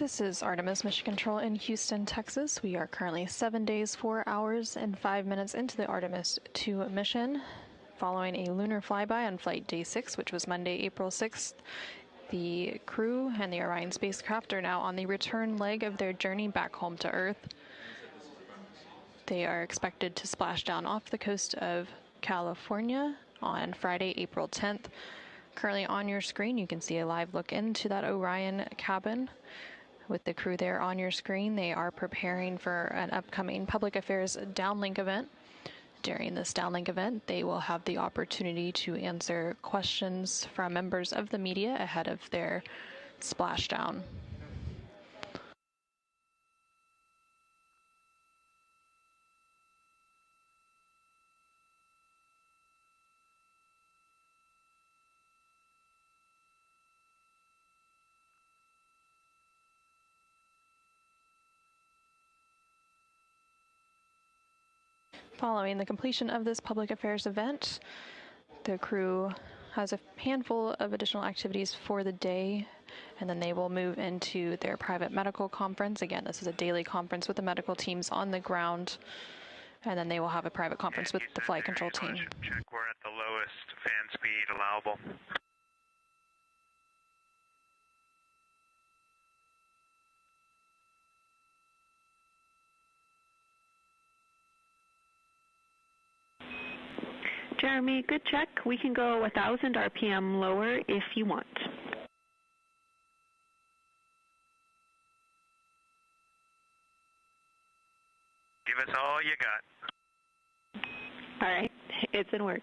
This is Artemis Mission Control in Houston, Texas. We are currently 7 days, 4 hours, and 5 minutes into the Artemis 2 mission. Following a lunar flyby on flight day 6, which was Monday, April 6th, the crew and the Orion spacecraft are now on the return leg of their journey back home to Earth. They are expected to splash down off the coast of California on Friday, April 10th. Currently on your screen, you can see a live look into that Orion cabin. With the crew there on your screen, they are preparing for an upcoming public affairs downlink event. During this downlink event, they will have the opportunity to answer questions from members of the media ahead of their splashdown. Following the completion of this public affairs event, the crew has a handful of additional activities for the day, and then they will move into their private medical conference. Again, this is a daily conference with the medical teams on the ground, and then they will have a private conference with the flight control team. Check, we're at the lowest fan speed allowable. Jeremy, good check. We can go 1,000 RPM lower if you want. Give us all you got. All right, it's in work.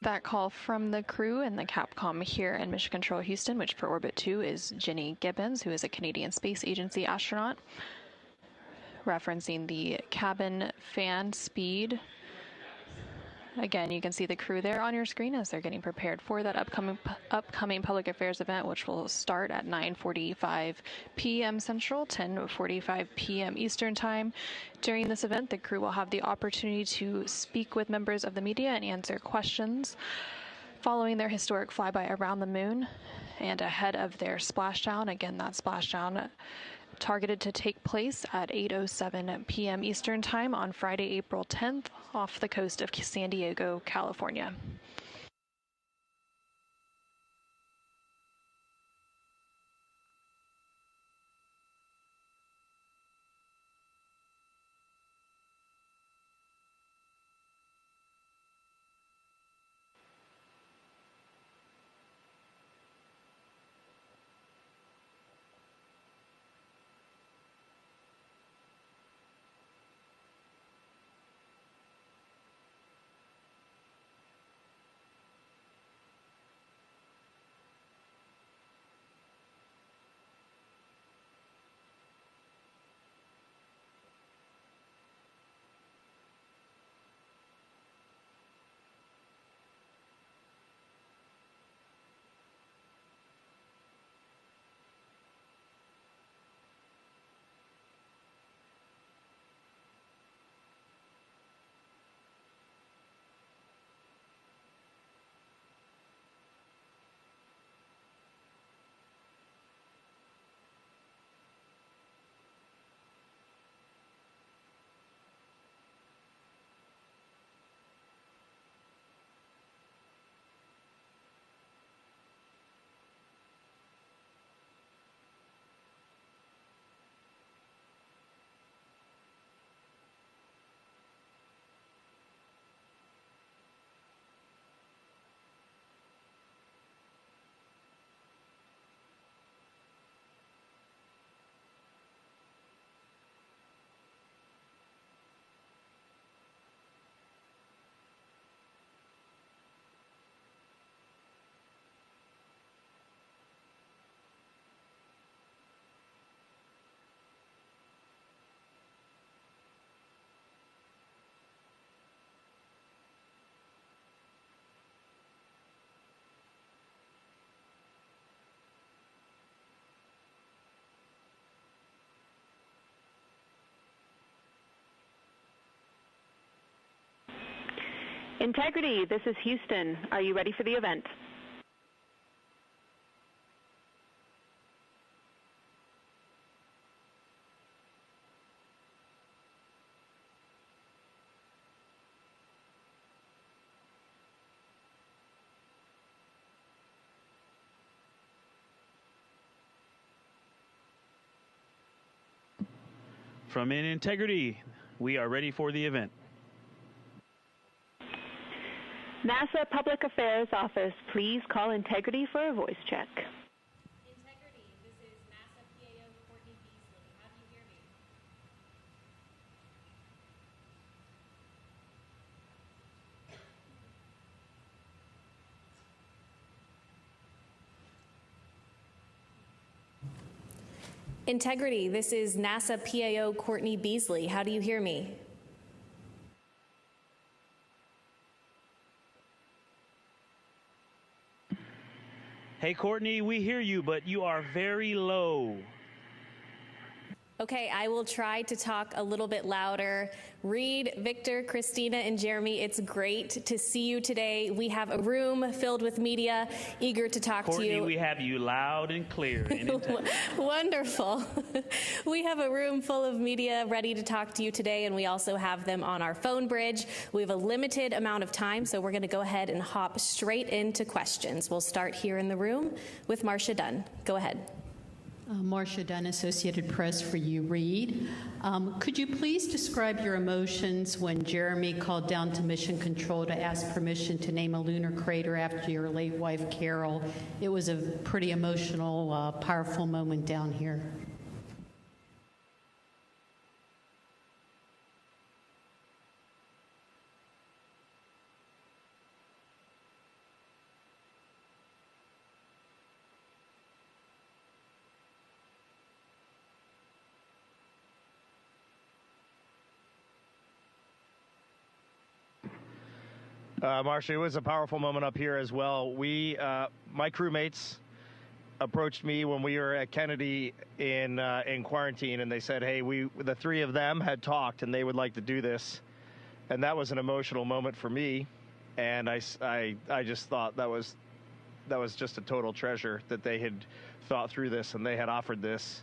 That call from the crew and the Capcom here in Mission Control Houston, which for Orbit 2 is Jenny Gibbons, who is a Canadian Space Agency astronaut, referencing the cabin fan speed. Again, you can see the crew there on your screen as they're getting prepared for that upcoming public affairs event, which will start at 9:45 p.m. Central, 10:45 p.m. Eastern Time. During this event, the crew will have the opportunity to speak with members of the media and answer questions following their historic flyby around the moon and ahead of their splashdown. Again, that splashdown targeted to take place at 8:07 p.m. Eastern Time on Friday, April 10th, off the coast of San Diego, California. Integrity, this is Houston. Are you ready for the event? From In Integrity, we are ready for the event. NASA Public Affairs Office, please call Integrity for a voice check. Integrity, this is NASA PAO Courtney Beasley. How do you hear me? Integrity, this is NASA PAO Courtney Beasley. How do you hear me? Hey, Courtney, we hear you, but you are very low. Okay, I will try to talk a little bit louder. Reed, Victor, Christina, and Jeremy, it's great to see you today. We have a room filled with media eager to talk to you. Courtney, we have you loud and clear. Wonderful. We have a room full of media ready to talk to you today, and we also have them on our phone bridge. We have a limited amount of time, so we're going to go ahead and hop straight into questions. We'll start here in the room with Marcia Dunn. Go ahead. Marcia Dunn, Associated Press for you, Reed. Could you please describe your emotions when Jeremy called down to Mission Control to ask permission to name a lunar crater after your late wife, Carol? It was a pretty emotional, powerful moment down here. Marcia, it was a powerful moment up here as well. My crewmates approached me when we were at Kennedy in quarantine, and they said, hey, the three of them had talked, and they would like to do this. And that was an emotional moment for me, and I just thought that was just a total treasure that they had thought through this, and they had offered this.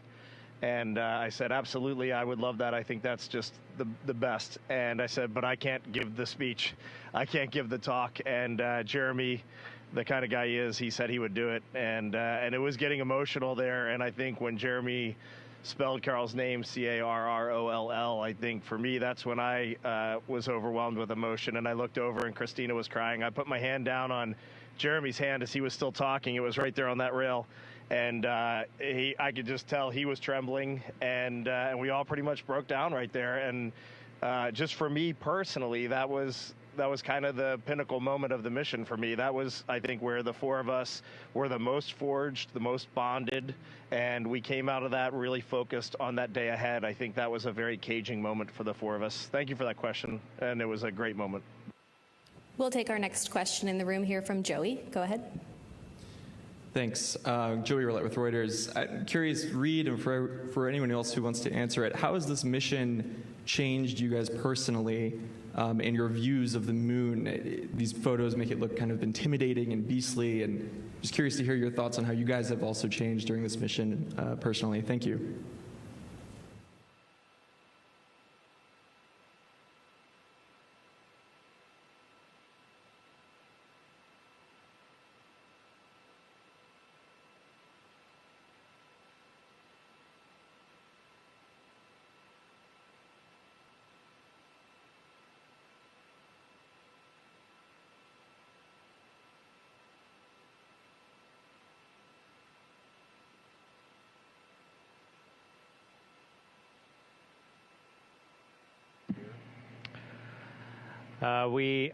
And I said, absolutely, I would love that. I think that's just the best. And I said, but I can't give the speech. I can't give the talk. And Jeremy, the kind of guy he is, he said he would do it. And it was getting emotional there. And I think when Jeremy spelled Carol's name, Carroll, I think for me, that's when I was overwhelmed with emotion. And I looked over and Christina was crying. I put my hand down on Jeremy's hand as he was still talking. It was right there on that rail. And I could just tell he was trembling, and we all pretty much broke down right there. And just for me personally, that was kind of the pinnacle moment of the mission for me. That was, I think, where the four of us were the most forged, the most bonded, and we came out of that really focused on that day ahead. I think that was a very caging moment for the four of us. Thank you for that question, and it was a great moment. We'll take our next question in the room here from Joey. Go ahead. Thanks. Joey Roulette with Reuters. I'm curious, Reed, and for anyone else who wants to answer it, how has this mission changed you guys personally and your views of the moon? These photos make it look kind of intimidating and beastly, and just curious to hear your thoughts on how you guys have also changed during this mission personally. Thank you.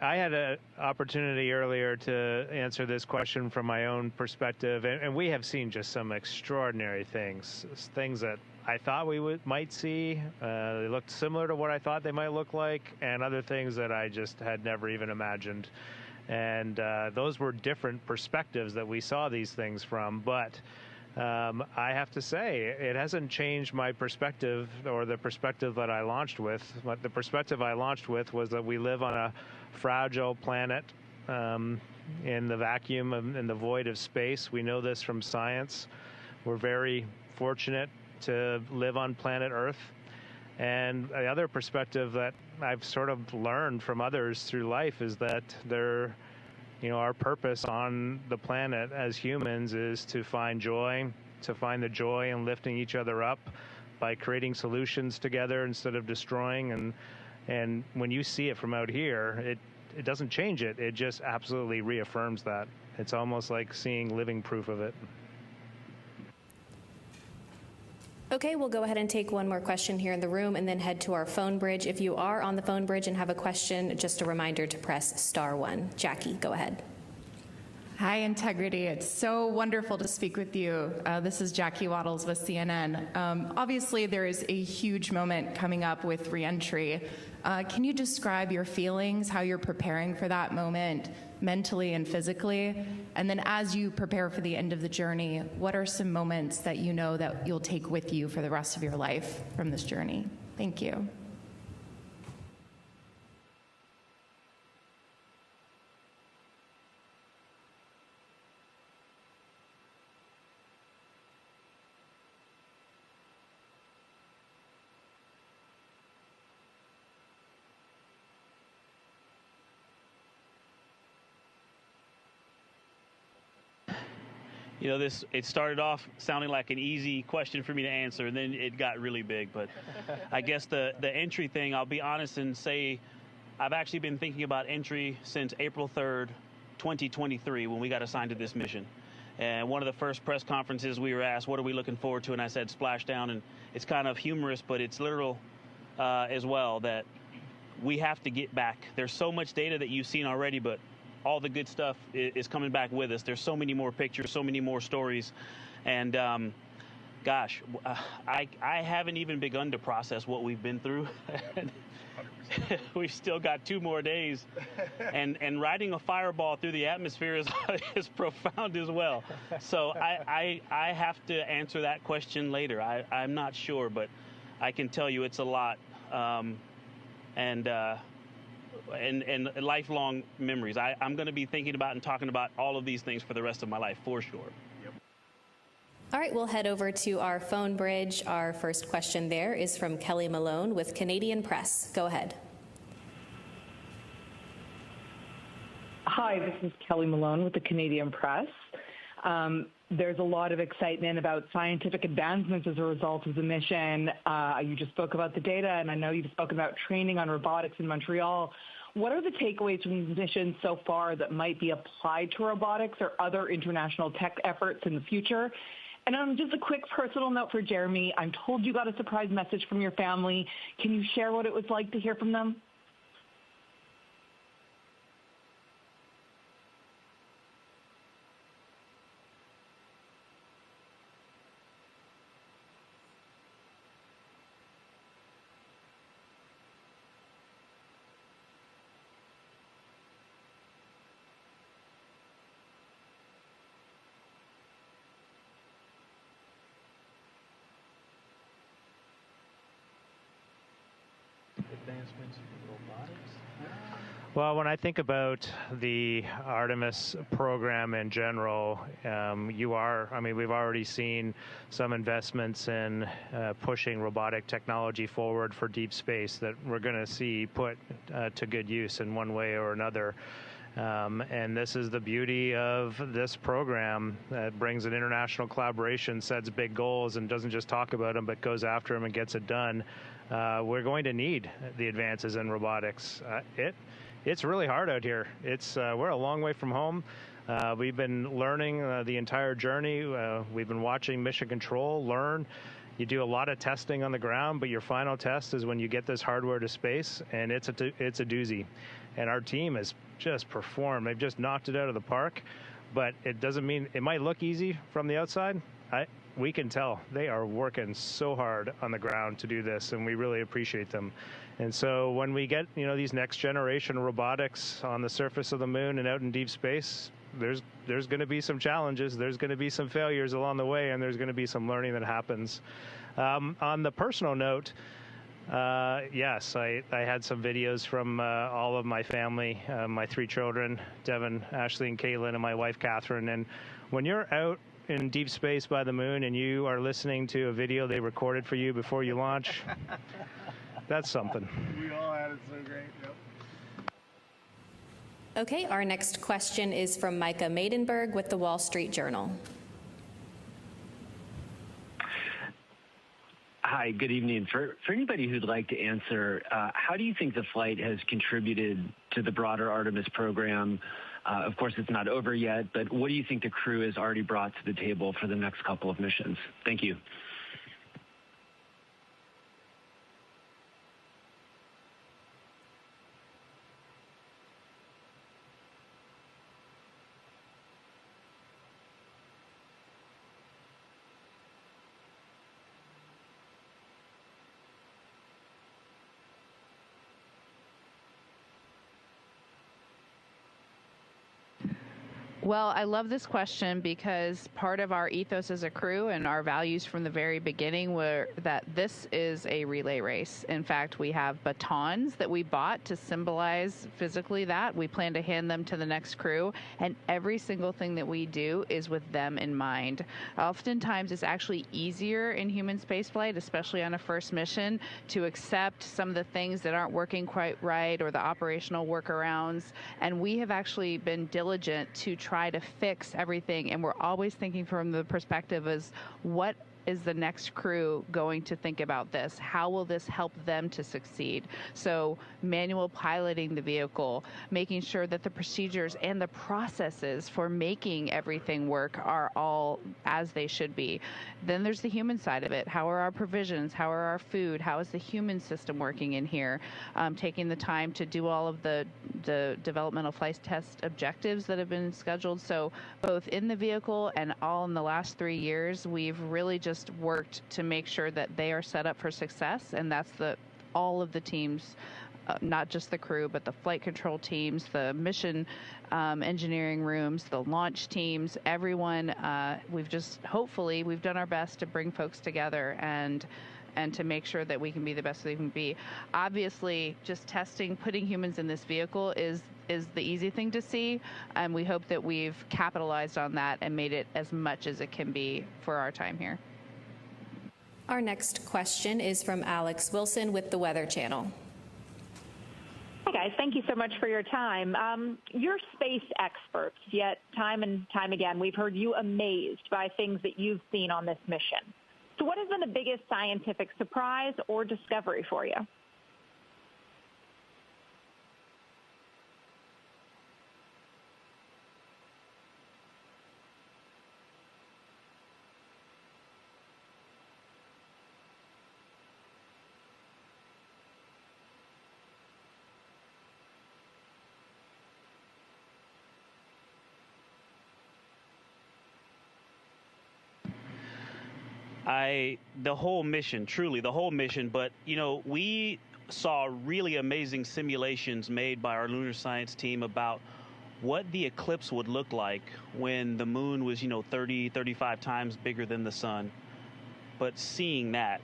I had an opportunity earlier to answer this question from my own perspective, and we have seen just some extraordinary things that I thought we might see. They looked similar to what I thought they might look like, and other things that I just had never even imagined. And those were different perspectives that we saw these things from, but I have to say, it hasn't changed my perspective or the perspective that I launched with. The perspective I launched with was that we live on a fragile planet in the vacuum, in the void of space. We know this from science. We're very fortunate to live on planet Earth. And the other perspective that I've sort of learned from others through life is that our purpose on the planet as humans is to find joy, to find the joy in lifting each other up, by creating solutions together instead of destroying. And when you see it from out here, it doesn't change it. It just absolutely reaffirms that. It's almost like seeing living proof of it. Okay, we'll go ahead and take one more question here in the room and then head to our phone bridge. If you are on the phone bridge and have a question, just a reminder to press *1. Jackie, go ahead. Hi, Integrity. It's so wonderful to speak with you. This is Jackie Waddles with CNN. Obviously, there is a huge moment coming up with reentry. Can you describe your feelings, how you're preparing for that moment mentally and physically? And then as you prepare for the end of the journey, what are some moments that you know that you'll take with you for the rest of your life from this journey? Thank you. You know, it started off sounding like an easy question for me to answer, and then it got really big. But I guess the entry thing, I'll be honest and say I've actually been thinking about entry since April 3rd, 2023, when we got assigned to this mission. And one of the first press conferences we were asked, what are we looking forward to? And I said splashdown, and it's kind of humorous, but it's literal as well, that we have to get back. There's so much data that you've seen already, but all the good stuff is coming back with us. There's so many more pictures, so many more stories. And gosh, I haven't even begun to process what we've been through. We've still got 2 more days. And riding a fireball through the atmosphere is profound as well. So I have to answer that question later. I'm not sure, but I can tell you it's a lot. And lifelong memories. I'm going to be thinking about and talking about all of these things for the rest of my life, for sure. Yep. All right, we'll head over to our phone bridge. Our first question there is from Kelly Malone with Canadian Press. Go ahead. Hi, this is Kelly Malone with the Canadian Press. There's a lot of excitement about scientific advancements as a result of the mission. You just spoke about the data, and I know you've spoken about training on robotics in Montreal. What are the takeaways from the mission so far that might be applied to robotics or other international tech efforts in the future? And just a quick personal note for Jeremy. I'm told you got a surprise message from your family. Can you share what it was like to hear from them? Advancements in robotics? Well, when I think about the Artemis program in general, we've already seen some investments in pushing robotic technology forward for deep space that we're going to see put to good use in one way or another. And this is the beauty of this program that brings an international collaboration, sets big goals, and doesn't just talk about them, but goes after them and gets it done. We're going to need the advances in robotics. It's really hard out here. We're a long way from home. We've been learning the entire journey. We've been watching Mission Control learn. You do a lot of testing on the ground, but your final test is when you get this hardware to space, and it's a doozy. And our team has just performed. They've just knocked it out of the park, but it doesn't mean it might look easy from the outside. We can tell they are working so hard on the ground to do this, and we really appreciate them. And so when we get these next generation robotics on the surface of the moon and out in deep space, there's going to be some challenges, there's going to be some failures along the way, and there's going to be some learning that happens. On the personal note, yes, I had some videos from all of my family, my 3 children, Devin, Ashley, and Caitlin, and my wife, Catherine. And when you're out in deep space by the moon and you are listening to a video they recorded for you before you launch, that's something. We all had it so great. Yep. Okay, our next question is from Micah Maidenberg with the Wall Street Journal. Hi, Hi, good evening. For anybody who'd like to answer, how do you think the flight has contributed to the broader Artemis program? Of course, it's not over yet, but what do you think the crew has already brought to the table for the next couple of missions? Thank you. Well, I love this question because part of our ethos as a crew and our values from the very beginning were that this is a relay race. In fact, we have batons that we bought to symbolize physically that. We plan to hand them to the next crew, and every single thing that we do is with them in mind. Oftentimes, it's actually easier in human spaceflight, especially on a first mission, to accept some of the things that aren't working quite right or the operational workarounds. And we have actually been diligent to try to fix everything, and we're always thinking from the perspective as what is the next crew going to think about this? How will this help them to succeed? So manual piloting the vehicle, making sure that the procedures and the processes for making everything work are all as they should be. Then there's the human side of it. How are our provisions? How are our food? How is the human system working in here? Taking the time to do all of the developmental flight test objectives that have been scheduled. So both in the vehicle and all in the last 3 years, we've really just worked to make sure that they are set up for success, and that's all of the teams, not just the crew, but the flight control teams, the mission engineering rooms, the launch teams, everyone. We've done our best to bring folks together and to make sure that we can be the best we can be. Obviously, just putting humans in this vehicle is the easy thing to see, and we hope that we've capitalized on that and made it as much as it can be for our time here. Our next question is from Alex Wilson with the Weather Channel. Hi, guys. Thank you so much for your time. You're space experts, yet time and time again, we've heard you amazed by things that you've seen on this mission. So what has been the biggest scientific surprise or discovery for you? The whole mission, but we saw really amazing simulations made by our lunar science team about what the eclipse would look like when the moon was 30, 35 times bigger than the sun. But seeing that,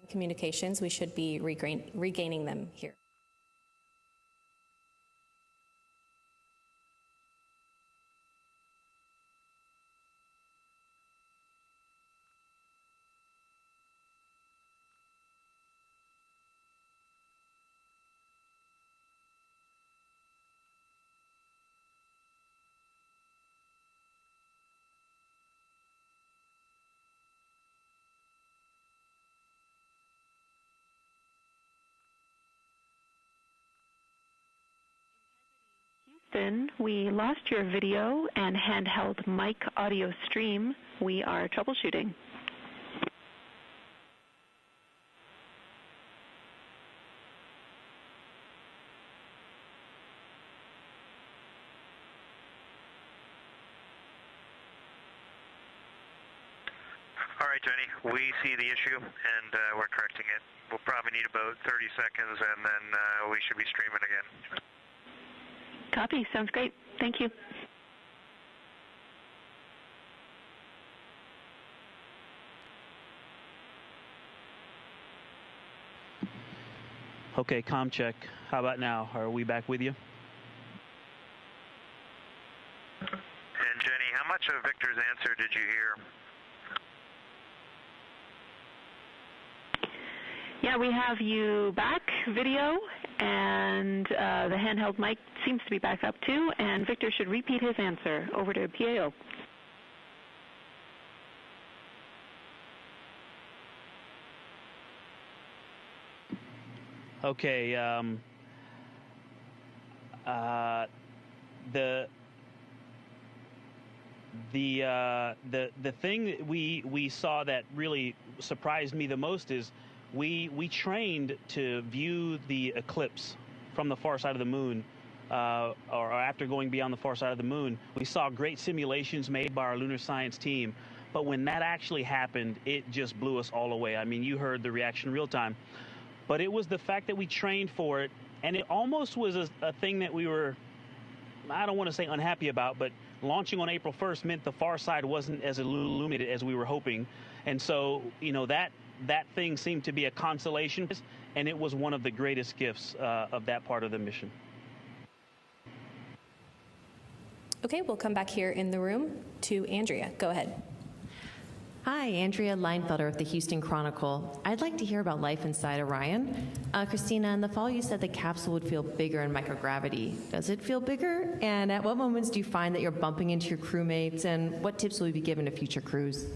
Communications, we should be regaining them here. We lost your video and handheld mic audio stream. We are troubleshooting. All right, Jenny, we see the issue, and we're correcting it. We'll probably need about 30 seconds, and then we should be streaming again. Copy. Sounds great. Thank you. okay, comm check. How about now? Are we back with you? And Jenny, how much of Victor's answer did you hear? Yeah, we have you back, video, and the handheld mic seems to be back up too, and Victor should repeat his answer. Over to PAO. Okay. The thing that we saw that really surprised me the most is we trained to view the eclipse from the far side of the moon, or after going beyond the far side of the moon. We saw great simulations made by our lunar science team, but when that actually happened, it just blew us all away. I mean, you heard the reaction real time, but it was the fact that we trained for it, and it almost was a thing that we were, I don't want to say unhappy about, but launching on April 1st meant the far side wasn't as illuminated as we were hoping. And so, you know, that thing seemed to be a consolation, and it was one of the greatest gifts of that part of the mission. Okay, we'll come back here in the room to Andrea. Go ahead. Hi, Andrea Leinfelder with the Houston Chronicle. I'd like to hear about life inside Orion. Christina, in the fall you said the capsule would feel bigger in microgravity. Does it feel bigger? And at what moments do you find that you're bumping into your crewmates? And what tips will you be given to future crews?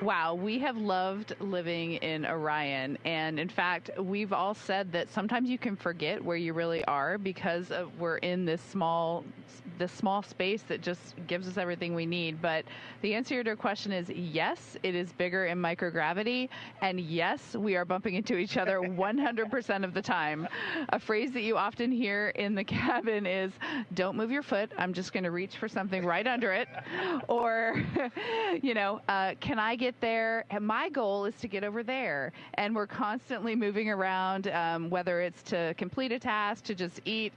Wow, we have loved living in Orion, and in fact, we've all said that sometimes you can forget where you really are because we're in this small space that just gives us everything we need. But the answer to your question is yes, it is bigger in microgravity, and yes, we are bumping into each other 100% of the time. A phrase that you often hear in the cabin is, "Don't move your foot, I'm just going to reach for something right under it," or, you know, "Can I get there? And my goal is to get over there." And we're constantly moving around, whether it's to complete a task, to just eat,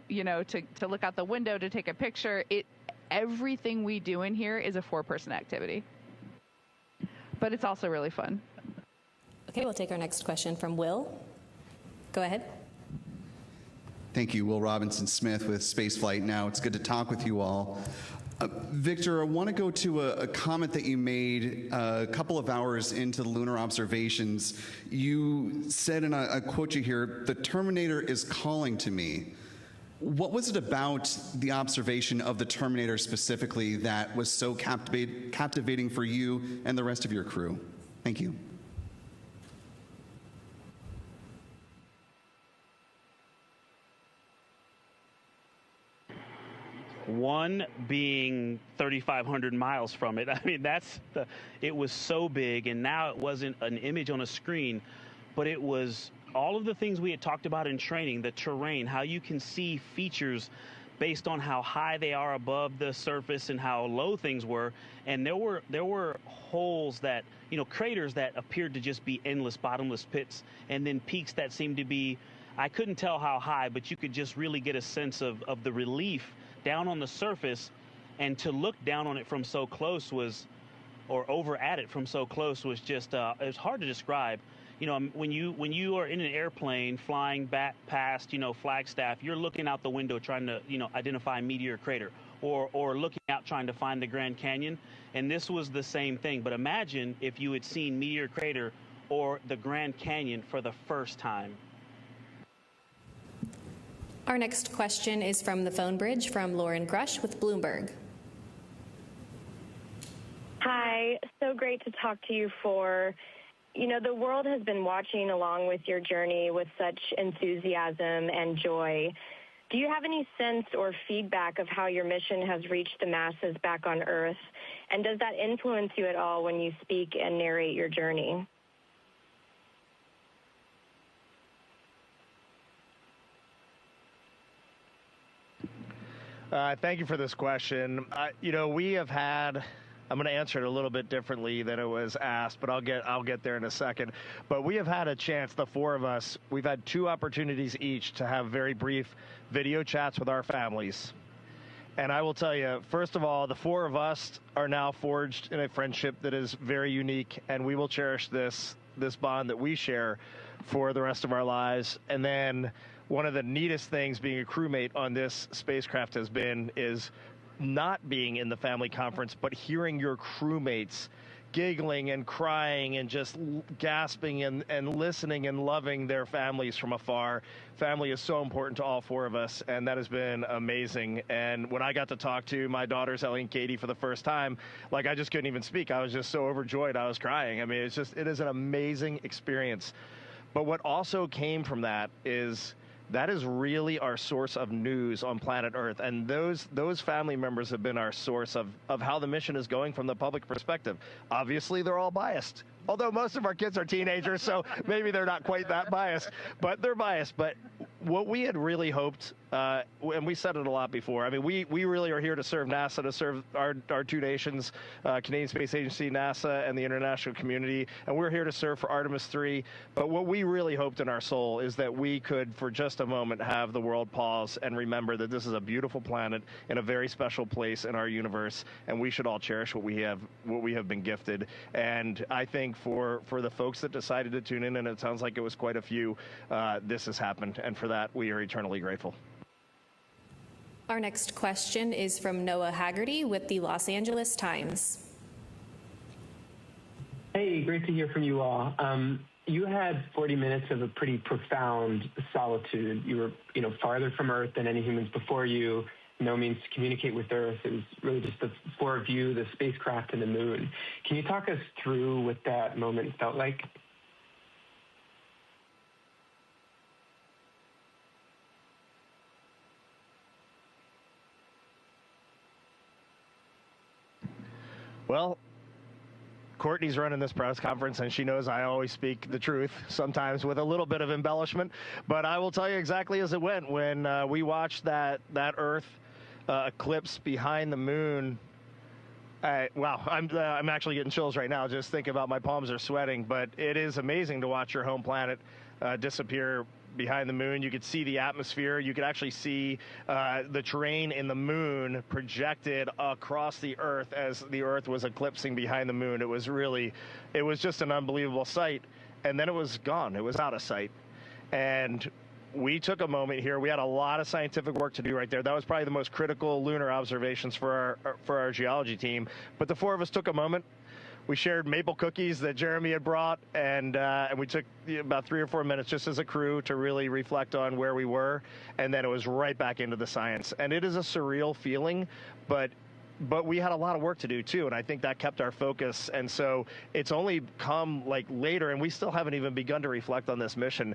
you know, to look out the window, to take a picture. Everything we do in here is a 4-person activity. But it's also really fun. Okay, we'll take our next question from Will. Go ahead. Thank you, Will Robinson Smith with Spaceflight Now. It's good to talk with you all. Victor, I want to go to a comment that you made a couple of hours into the lunar observations. You said, and I quote you here, "The Terminator is calling to me." What was it about the observation of the Terminator specifically that was so captivating for you and the rest of your crew? Thank you. One being 3,500 miles from it. I mean, it was so big, and now it wasn't an image on a screen, but it was all of the things we had talked about in training, the terrain, how you can see features based on how high they are above the surface and how low things were. And there were holes that, you know, craters that appeared to just be endless bottomless pits, and then peaks that seemed to be, I couldn't tell how high, but you could just really get a sense of the relief down on the surface. And to look down on it from so close was, or over at it from so close was just, it was hard to describe. You know, when you are in an airplane flying back past, you know, Flagstaff, you're looking out the window trying to, you know, identify Meteor Crater, or looking out trying to find the Grand Canyon. And this was the same thing. But imagine if you had seen Meteor Crater or the Grand Canyon for the first time. Our next question is from the phone bridge from Lauren Grush with Bloomberg. Hi, so great to talk to you for. You know, the world has been watching along with your journey with such enthusiasm and joy. Do you have any sense or feedback of how your mission has reached the masses back on Earth? And does that influence you at all when you speak and narrate your journey? Thank you for this question. You know, we have had, I'm going to answer it a little bit differently than it was asked, but I'll get there in a second. But we have had a chance, the four of us, we've had 2 opportunities each to have very brief video chats with our families. And I will tell you, first of all, the 4 of us are now forged in a friendship that is very unique, and we will cherish this bond that we share for the rest of our lives. And then one of the neatest things being a crewmate on this spacecraft has been is not being in the family conference, but hearing your crewmates giggling and crying and just gasping and listening and loving their families from afar. Family is so important to all four of us, and that has been amazing. And when I got to talk to my daughters, Ellie and Katie, for the first time, like, I just couldn't even speak. I was just so overjoyed. I was crying. I mean, it is an amazing experience. But what also came from that is really our source of news on planet Earth. And those family members have been our source of how the mission is going from the public perspective. Obviously, they're all biased. Although most of our kids are teenagers, so maybe they're not quite that biased. But they're biased. But what we had really hoped, and we said it a lot before, I mean, we really are here to serve NASA, to serve our two nations, Canadian Space Agency, NASA, and the international community. And we're here to serve for Artemis 3. But what we really hoped in our soul is that we could, for just a moment, have the world pause and remember that this is a beautiful planet in a very special place in our universe, and we should all cherish what we have been gifted. And I think for the folks that decided to tune in, and it sounds like it was quite a few, this has happened. And for that, we are eternally grateful. Our next question is from Noah Haggerty with the Los Angeles Times. Hey, great to hear from you all. You had 40 minutes of a pretty profound solitude. You were, farther from Earth than any humans before you. No means to communicate with Earth. It was really just the four of you, the spacecraft, and the moon. Can you talk us through what that moment felt like? Well, Courtney's running this press conference, and she knows I always speak the truth, sometimes with a little bit of embellishment. But I will tell you exactly as it went. When we watched that Earth eclipse behind the moon, wow, I'm actually getting chills right now just thinking about. My palms are sweating. But it is amazing to watch your home planet disappear behind the moon. You could see the atmosphere. You could actually see the terrain in the moon projected across the Earth as the Earth was eclipsing behind the moon. It was just an unbelievable sight. And then it was gone. It was out of sight. And we took a moment here. We had a lot of scientific work to do right there. That was probably the most critical lunar observations for our geology team. But the four of us took a moment. We shared maple cookies that Jeremy had brought, and we took about 3 or 4 minutes just as a crew to really reflect on where we were, and then it was right back into the science. And it is a surreal feeling, but we had a lot of work to do too, and I think that kept our focus. And so it's only come later, and we still haven't even begun to reflect on this mission.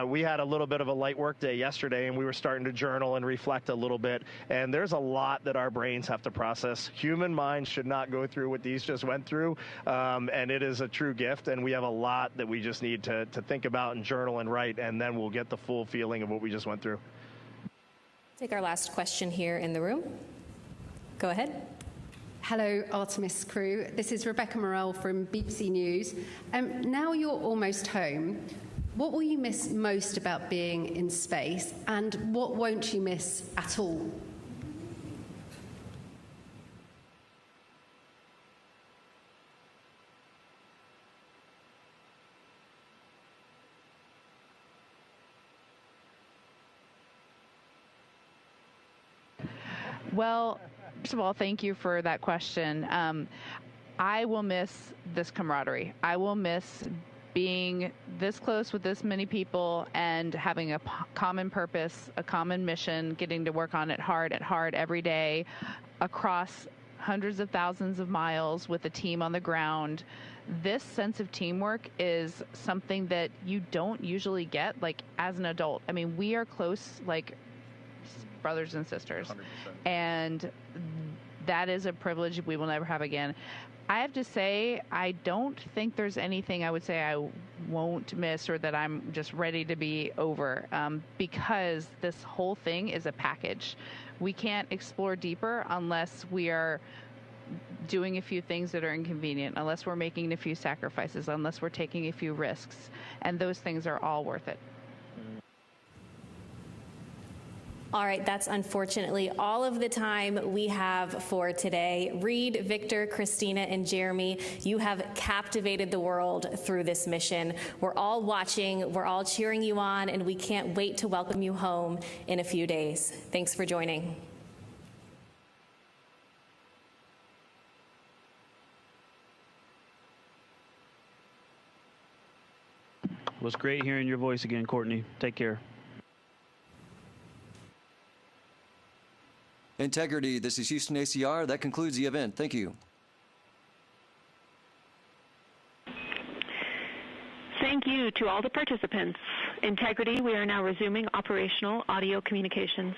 We had a little bit of a light work day yesterday, and we were starting to journal and reflect a little bit. And there's a lot that our brains have to process. Human minds should not go through what these just went through, and it is a true gift. And we have a lot that we just need to think about and journal and write, and then we'll get the full feeling of what we just went through. Take our last question here in the room. Go ahead. Hello, Artemis crew. This is Rebecca Morell from BBC News. Now you're almost home. What will you miss most about being in space, and what won't you miss at all? Well, first of all, thank you for that question. I will miss this camaraderie. I will miss being this close with this many people and having a common purpose, a common mission, getting to work on it hard every day across hundreds of thousands of miles with a team on the ground. This sense of teamwork is something that you don't usually get as an adult. I mean, we are close brothers and sisters. 100%. And that is a privilege we will never have again. I have to say, I don't think there's anything I would say I won't miss or that I'm just ready to be over, because this whole thing is a package. We can't explore deeper unless we are doing a few things that are inconvenient, unless we're making a few sacrifices, unless we're taking a few risks. And those things are all worth it. All right, that's unfortunately all of the time we have for today. Reed, Victor, Christina, and Jeremy, you have captivated the world through this mission. We're all watching, we're all cheering you on, and we can't wait to welcome you home in a few days. Thanks for joining. It was great hearing your voice again, Courtney. Take care. Integrity, this is Houston ACR. That concludes the event. Thank you. Thank you to all the participants. Integrity, we are now resuming operational audio communications.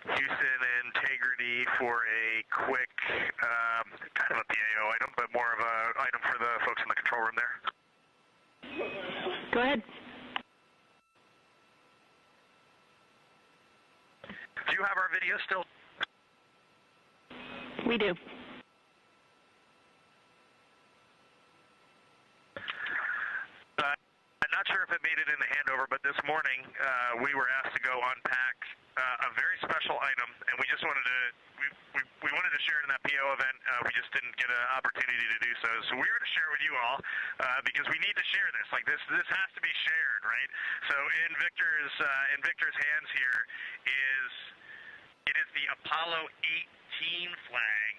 Houston Integrity for a quick kind of a PAO item, but more of a item for the folks in the control room there. Go ahead. Do you have our video still? We do. I'm not sure if it made it in the handover, but this morning we were asked to go unpack a very special item, and we just wanted to we wanted to share it in that PO event. We just didn't get an opportunity to do so. So we're going to share with you all because we need to share this. Like this has to be shared, right? So in Victor's hands here is the Apollo 18 flag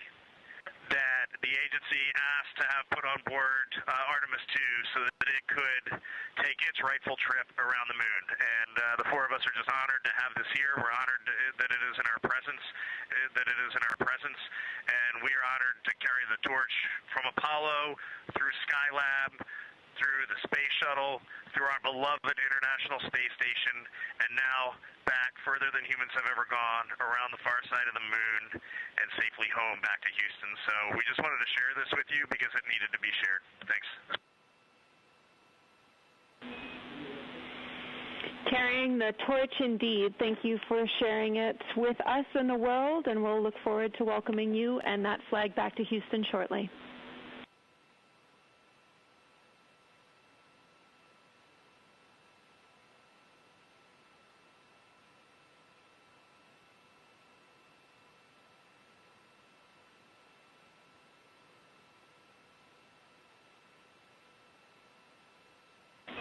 that the agency asked to have put on board Artemis 2 so that it could take its rightful trip around the moon. And the four of us are just honored to have this here. We're honored that it is in our presence, and we are honored to carry the torch from Apollo through Skylab, through the space shuttle, through our beloved International Space Station, and now back further than humans have ever gone, around the far side of the moon, and safely home back to Houston. So we just wanted to share this with you because it needed to be shared. Thanks. Carrying the torch indeed. Thank you for sharing it with us and the world, and we'll look forward to welcoming you and that flag back to Houston shortly.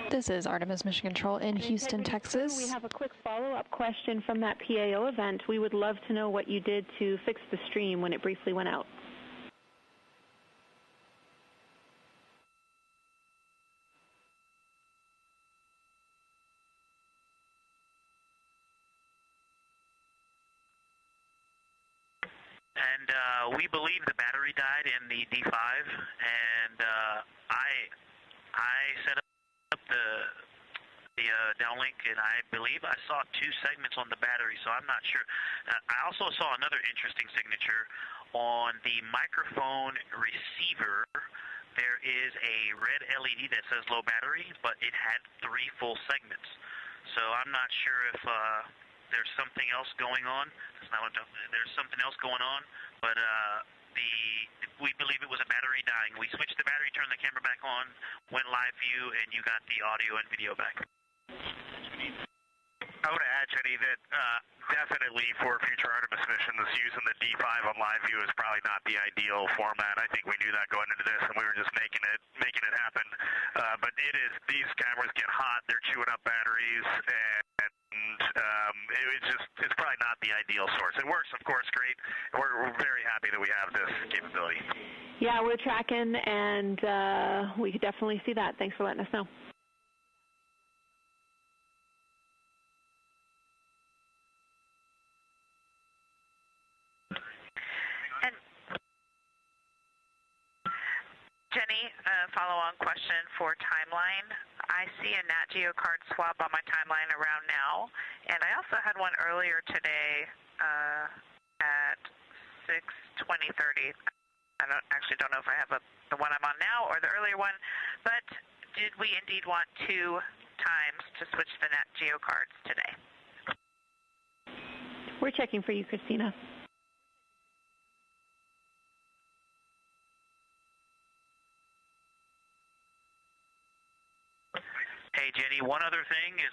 This is Artemis Mission Control in Houston, Texas. We have a quick follow-up question from that PAO event. We would love to know what you did to fix the stream when it briefly went out. And we believe the battery died in the D5, and I set up the downlink, and I believe I saw 2 segments on the battery, so I'm not sure. I also saw another interesting signature on the microphone receiver. There is a red LED that says low battery, but it had 3 full segments. So I'm not sure if there's something else going on. There's something else going on, but we believe it was a battery dying. We switched the battery, turned the camera back on, went live view, and you got the audio and video back. I would add, Jenny, that definitely for future Artemis missions, using the D5 on live view is probably not the ideal format. I think we knew that going into this, and we were just making it happen. But these cameras get hot; they're chewing up batteries, and it's probably not the ideal source. It works, of course, great. We're very happy that we have this capability. Yeah, we're tracking, and we could definitely see that. Thanks for letting us know. Jenny, follow-on question for timeline. I see a Nat Geo card swap on my timeline around now, and I also had one earlier today at 6:20:30. I don't know if I have the one I'm on now or the earlier one, but did we indeed want 2 times to switch the Nat Geo cards today. We're checking for you, Christina. Hey, Jenny, one other thing is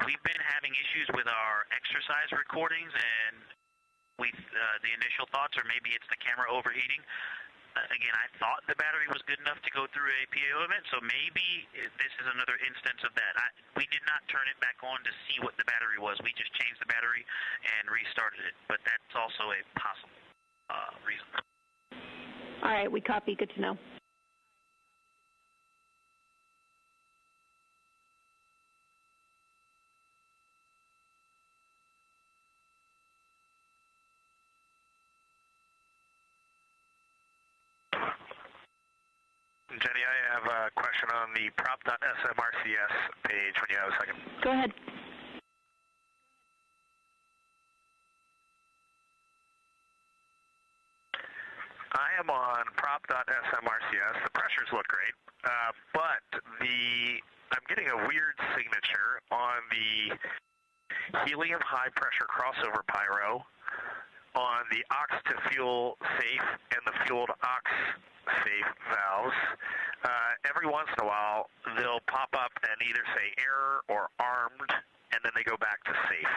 we've been having issues with our exercise recordings, and the initial thoughts are maybe it's the camera overheating. Again, I thought the battery was good enough to go through a PAO event, so maybe this is another instance of that. We did not turn it back on to see what the battery was. We just changed the battery and restarted it, but that's also a possible reason. All right, we copy. Good to know. Jenny, I have a question on the prop.smrcs page when you have a second. Go ahead. I am on prop.smrcs. The pressures look great, but I'm getting a weird signature on the helium high pressure crossover pyro, on the ox to fuel safe and the fuel to ox safe valves. Every once in a while, they'll pop up and either say error or armed, and then they go back to safe.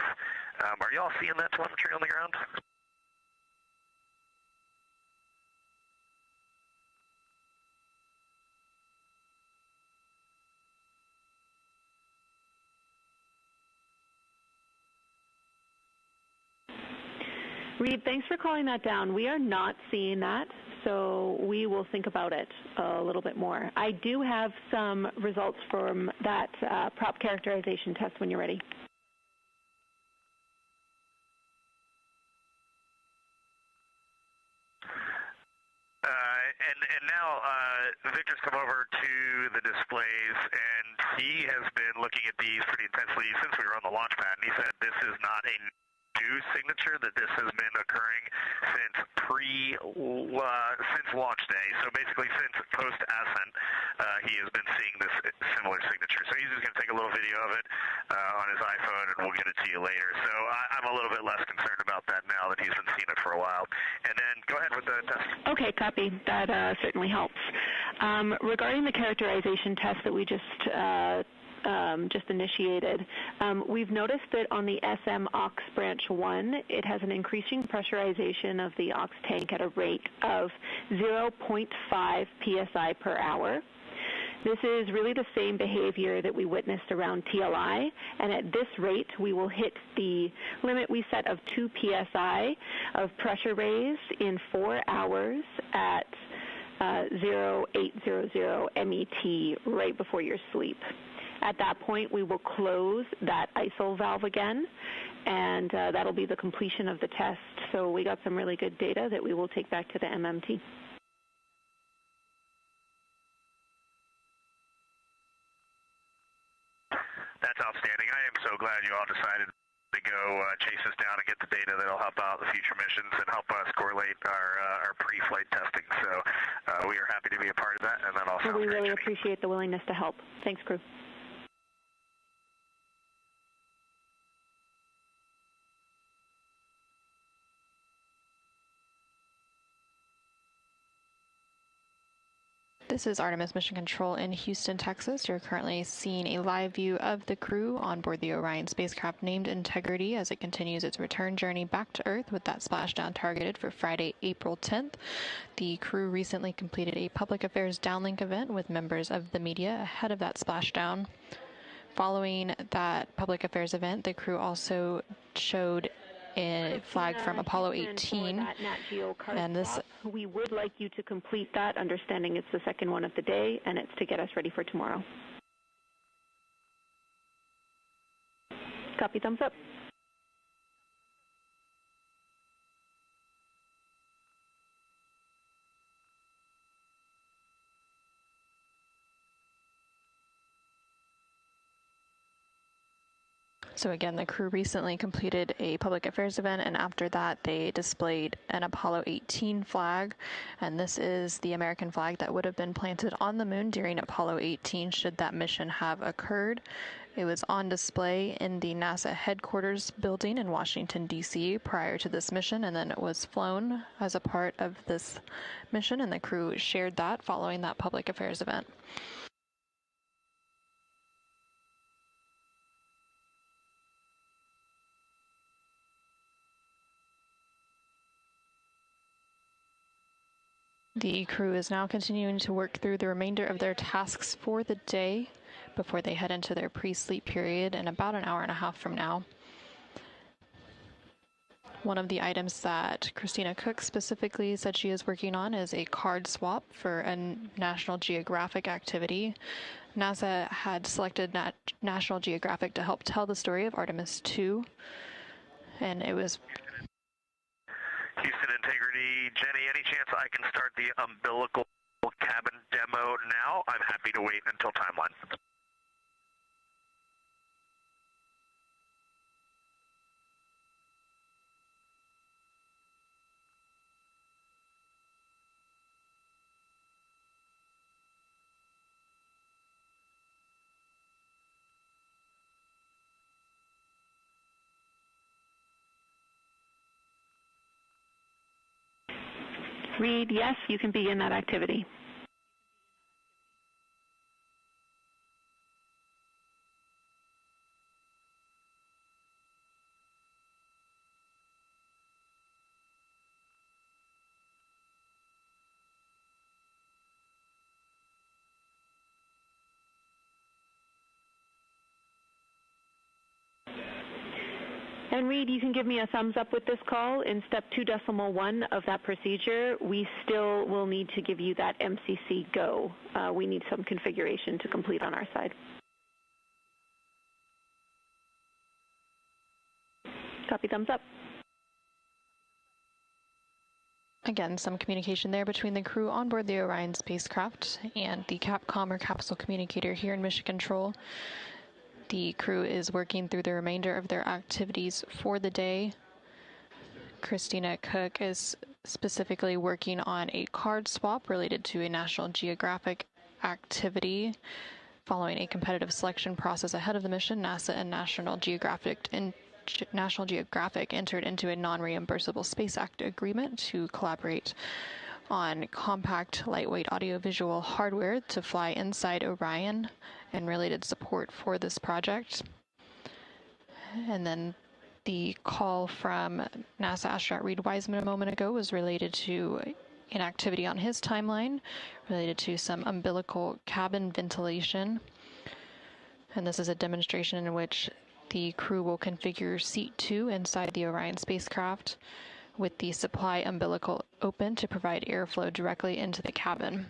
Are y'all seeing that telemetry on the ground? Reed, thanks for calling that down. We are not seeing that, so we will think about it a little bit more. I do have some results from that prop characterization test when you're ready. And now Victor's come over to the displays, and he has been looking at these pretty intensely since we were on the launch pad, and he said this is not a new signature, that this has been occurring since since launch day. So basically since post-ascent, he has been seeing this similar signature. So he's just going to take a little video of it on his iPhone, and we'll get it to you later. So I'm a little bit less concerned about that now that he's been seeing it for a while. And then go ahead with the test. Okay, copy. That certainly helps. Regarding the characterization test that we just initiated, we've noticed that on the SM aux branch 1, it has an increasing pressurization of the aux tank at a rate of 0.5 psi per hour. This is really the same behavior that we witnessed around TLI, and at this rate, we will hit the limit we set of 2 psi of pressure raise in 4 hours at 0800 MET right before your sleep. At that point, we will close that ISOL valve again, and that'll be the completion of the test. So we got some really good data that we will take back to the MMT. That's outstanding. I am so glad you all decided to go chase us down and get the data that'll help out the future missions and help us correlate our pre-flight testing. So we are happy to be a part of that, and that all sounds We great. really appreciate the willingness to help. Thanks, crew. This is Artemis Mission Control in Houston, Texas. You're currently seeing a live view of the crew on board the Orion spacecraft named Integrity as it continues its return journey back to Earth with that splashdown targeted for Friday, April 10th. The crew recently completed a public affairs downlink event with members of the media ahead of that splashdown. Following that public affairs event, the crew also showed a flag from Apollo 18, and this we would like you to complete that, understanding it's the second one of the day, and it's to get us ready for tomorrow. Copy, thumbs up. So again, the crew recently completed a public affairs event, and after that they displayed an Apollo 18 flag, and this is the American flag that would have been planted on the moon during Apollo 18 should that mission have occurred. It was on display in the NASA headquarters building in Washington, D.C. prior to this mission, and then it was flown as a part of this mission, and the crew shared that following that public affairs event. The crew is now continuing to work through the remainder of their tasks for the day before they head into their pre-sleep period in about an hour and a half from now. One of the items that Christina Cook specifically said she is working on is a card swap for a National Geographic activity. NASA had selected National Geographic to help tell the story of Artemis 2, and it was... Houston Integrity, Jenny, any chance I can start the umbilical cabin demo now? I'm happy to wait until timeline. Reed, yes, you can begin that activity. And Reed, you can give me a thumbs up with this call. In step 2.1 of that procedure, we still will need to give you that MCC go. We need some configuration to complete on our side. Copy, thumbs up. Again, some communication there between the crew on board the Orion spacecraft and the Capcom or capsule communicator here in Mission Control. The crew is working through the remainder of their activities for the day. Christina Cook is specifically working on a card swap related to a National Geographic activity. Following a competitive selection process ahead of the mission, NASA and National Geographic entered into a non-reimbursable Space Act agreement to collaborate on compact, lightweight audiovisual hardware to fly inside Orion and related support for this project. And then the call from NASA astronaut Reed Wiseman a moment ago was related to an activity on his timeline related to some umbilical cabin ventilation. And this is a demonstration in which the crew will configure seat 2 inside the Orion spacecraft with the supply umbilical open to provide airflow directly into the cabin.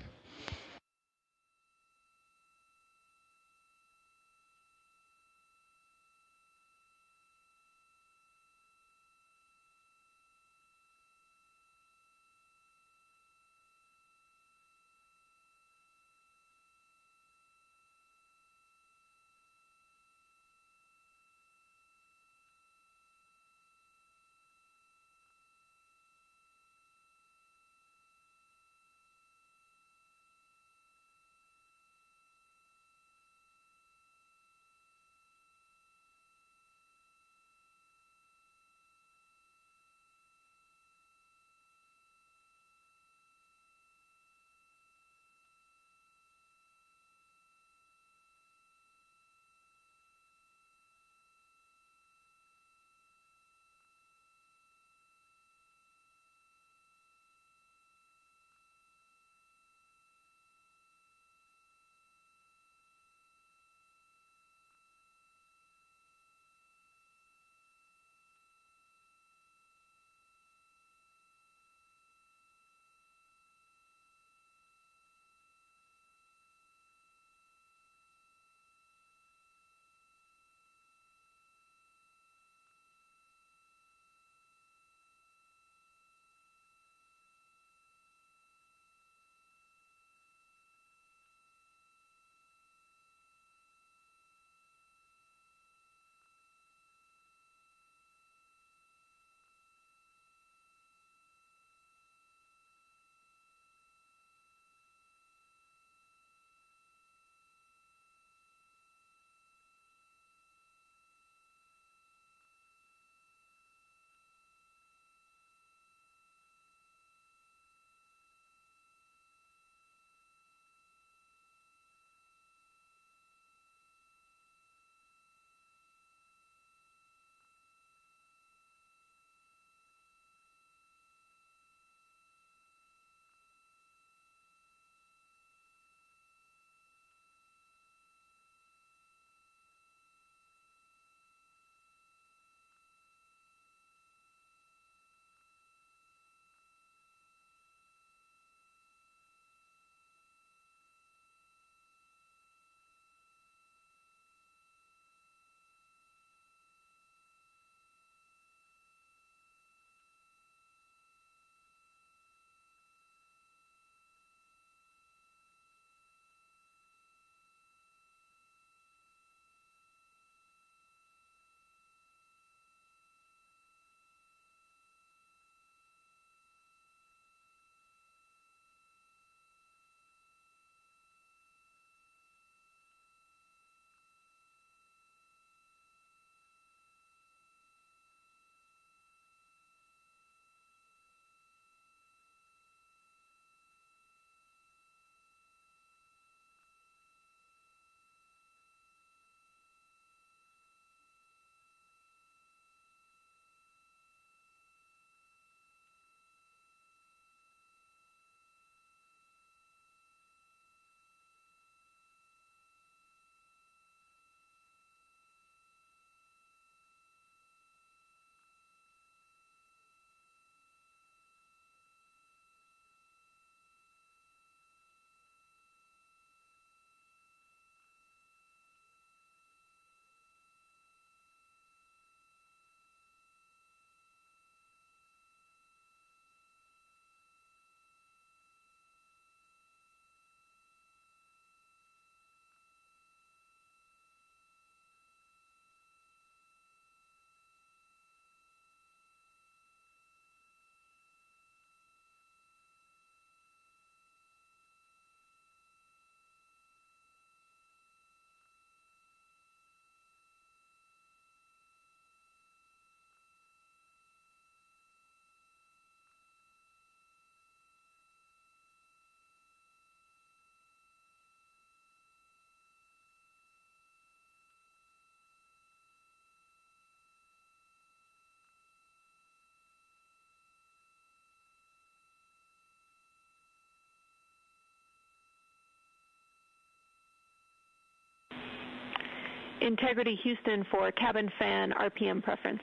Integrity Houston for cabin fan RPM preference.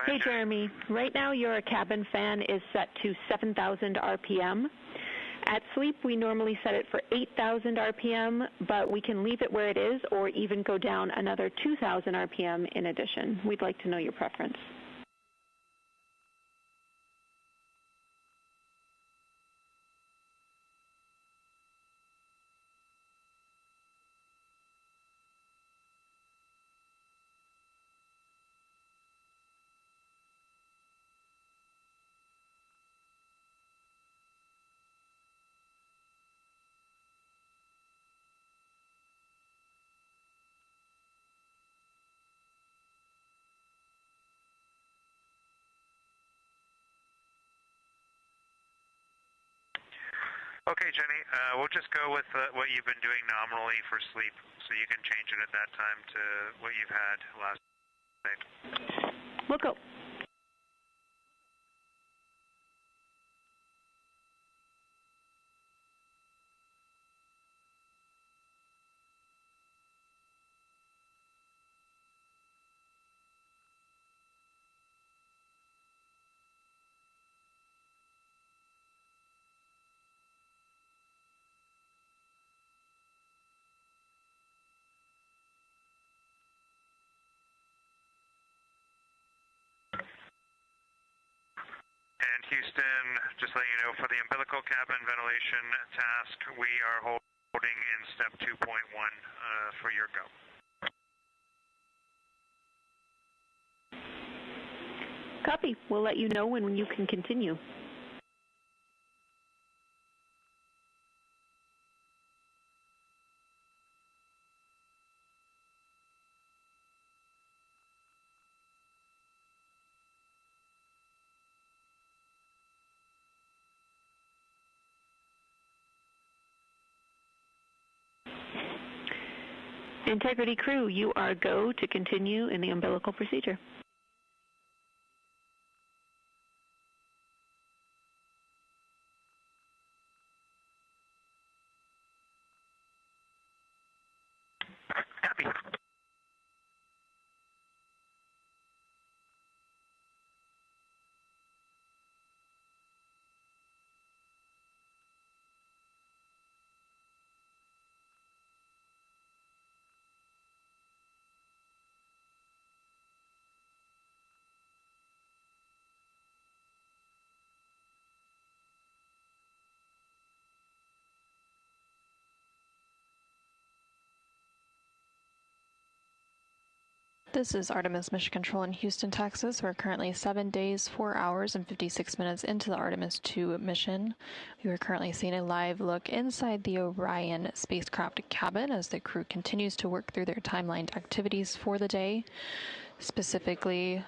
Hey, Jeremy. Right now, your cabin fan is set to 7,000 RPM. At sleep, we normally set it for 8,000 RPM, but we can leave it where it is or even go down another 2,000 RPM in addition. We'd like to know your preference. Okay, Jenny, we'll just go with what you've been doing nominally for sleep, so you can change it at that time to what you've had last night. We'll go. And Houston, just let you know, for the umbilical cabin ventilation task, we are holding in step 2.1 for your go. Copy. We'll let you know when you can continue. Integrity crew, you are go to continue in the umbilical procedure. This is Artemis Mission Control in Houston, Texas. We're currently 7 days, 4 hours, and 56 minutes into the Artemis 2 mission. We are currently seeing a live look inside the Orion spacecraft cabin as the crew continues to work through their timelined activities for the day. Specifically,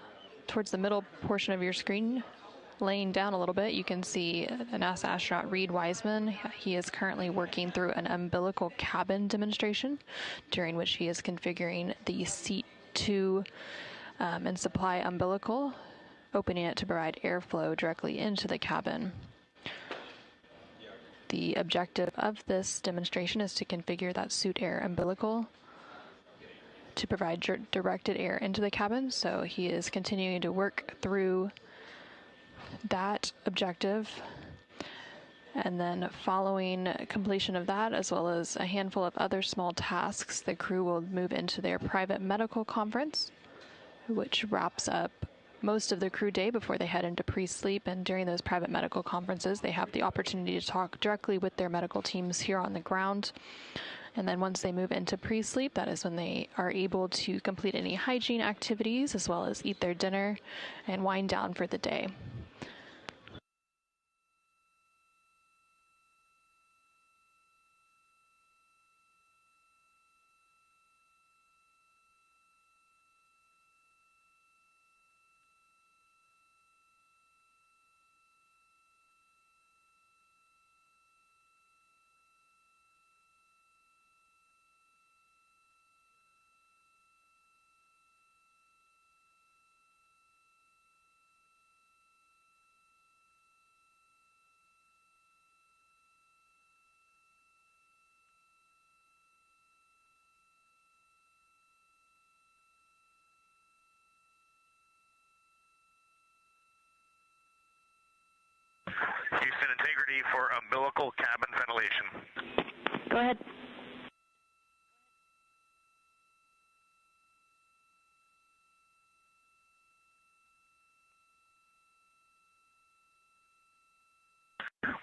towards the middle portion of your screen, laying down a little bit, you can see a NASA astronaut Reed Wiseman. He is currently working through an umbilical cabin demonstration, during which he is configuring the seat 2 and supply umbilical, opening it to provide airflow directly into the cabin. The objective of this demonstration is to configure that suit air umbilical to provide directed air into the cabin, so he is continuing to work through that objective. And then following completion of that, as well as a handful of other small tasks, the crew will move into their private medical conference, which wraps up most of the crew day before they head into pre-sleep. And during those private medical conferences, they have the opportunity to talk directly with their medical teams here on the ground. And then once they move into pre-sleep, that is when they are able to complete any hygiene activities, as well as eat their dinner and wind down for the day. Houston, integrity for umbilical cabin ventilation. Go ahead.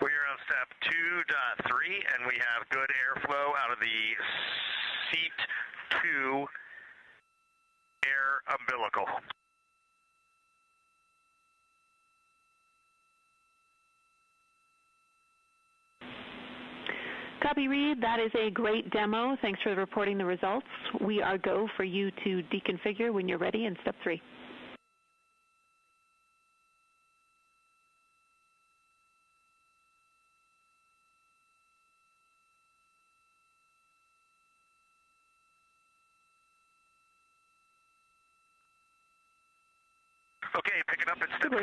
We are on step 2.3, and we have good airflow out of the seat 2 air umbilical. Copy, Reed. That is a great demo. Thanks for reporting the results. We are go for you to deconfigure when you're ready in step 3. Okay, picking up at step 3.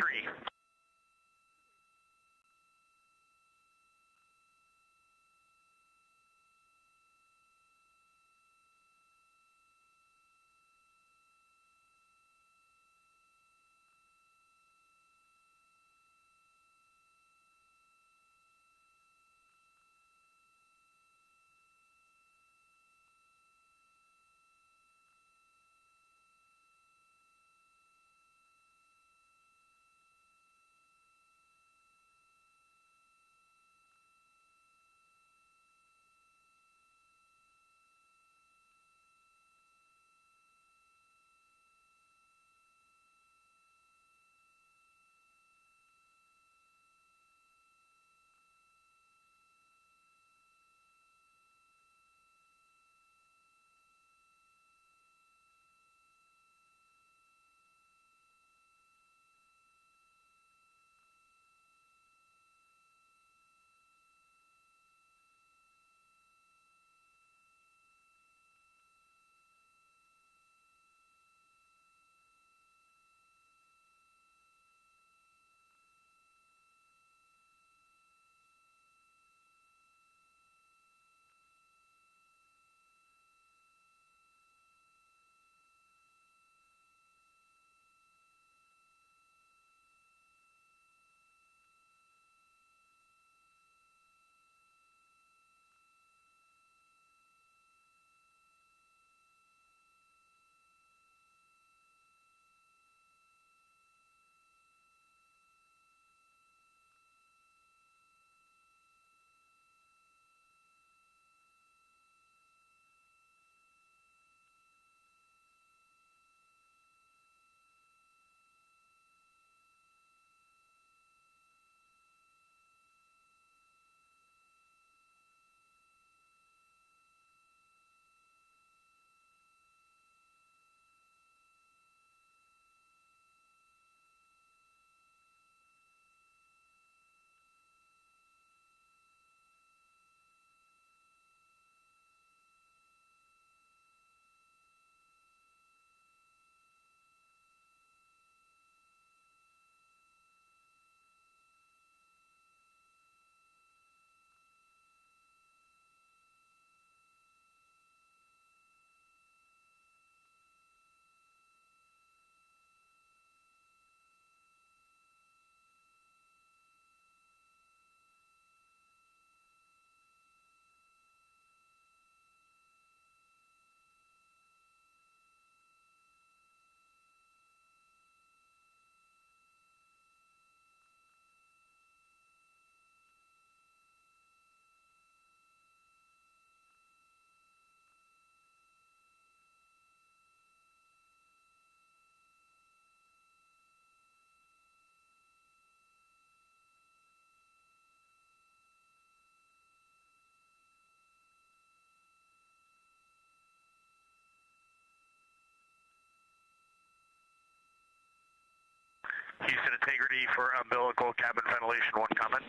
Houston, integrity for umbilical cabin ventilation, 1 comment.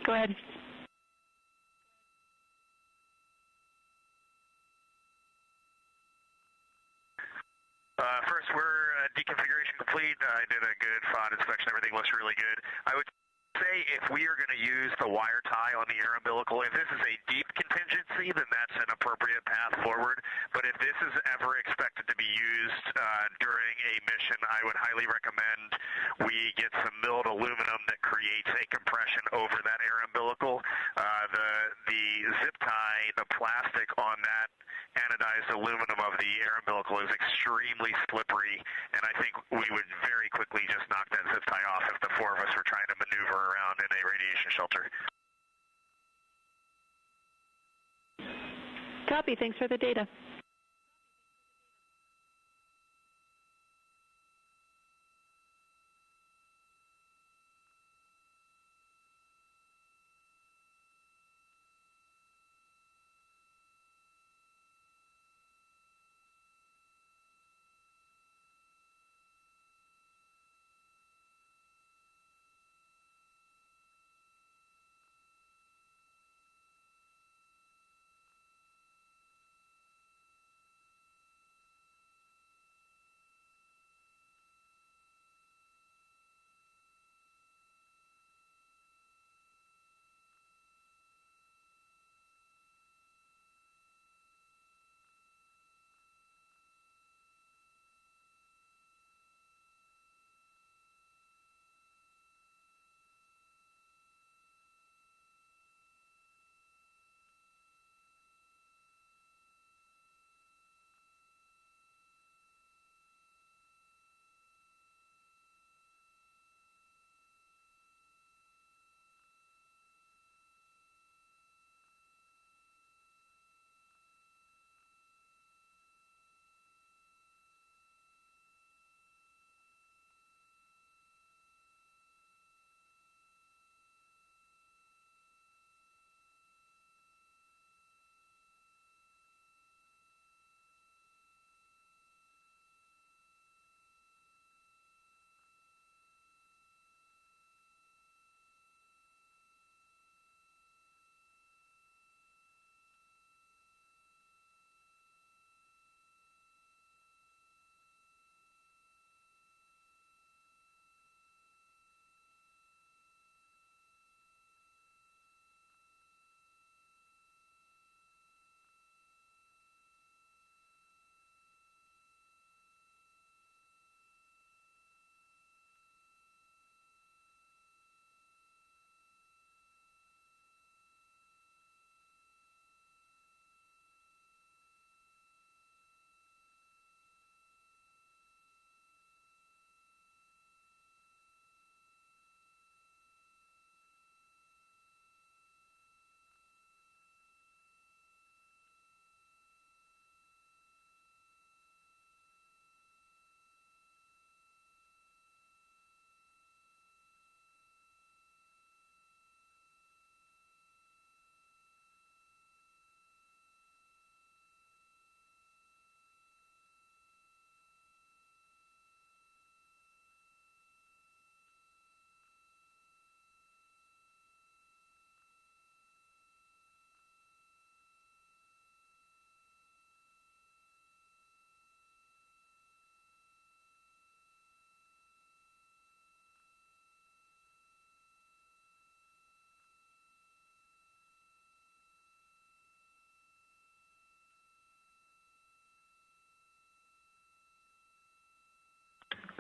Go ahead. First, we're deconfiguration complete. I did a good FOD inspection. Everything looks really good. I would say if we are going to use the wire tie on the air umbilical, if this is a deep contingency, then that's an appropriate path forward. But if this is ever expected to be used during a mission, I would highly recommend we get some milled aluminum that creates a compression the air umbilical is extremely slippery, and I think we would very quickly just knock that zip tie off if the four of us were trying to maneuver around in a radiation shelter. Copy. Thanks for the data.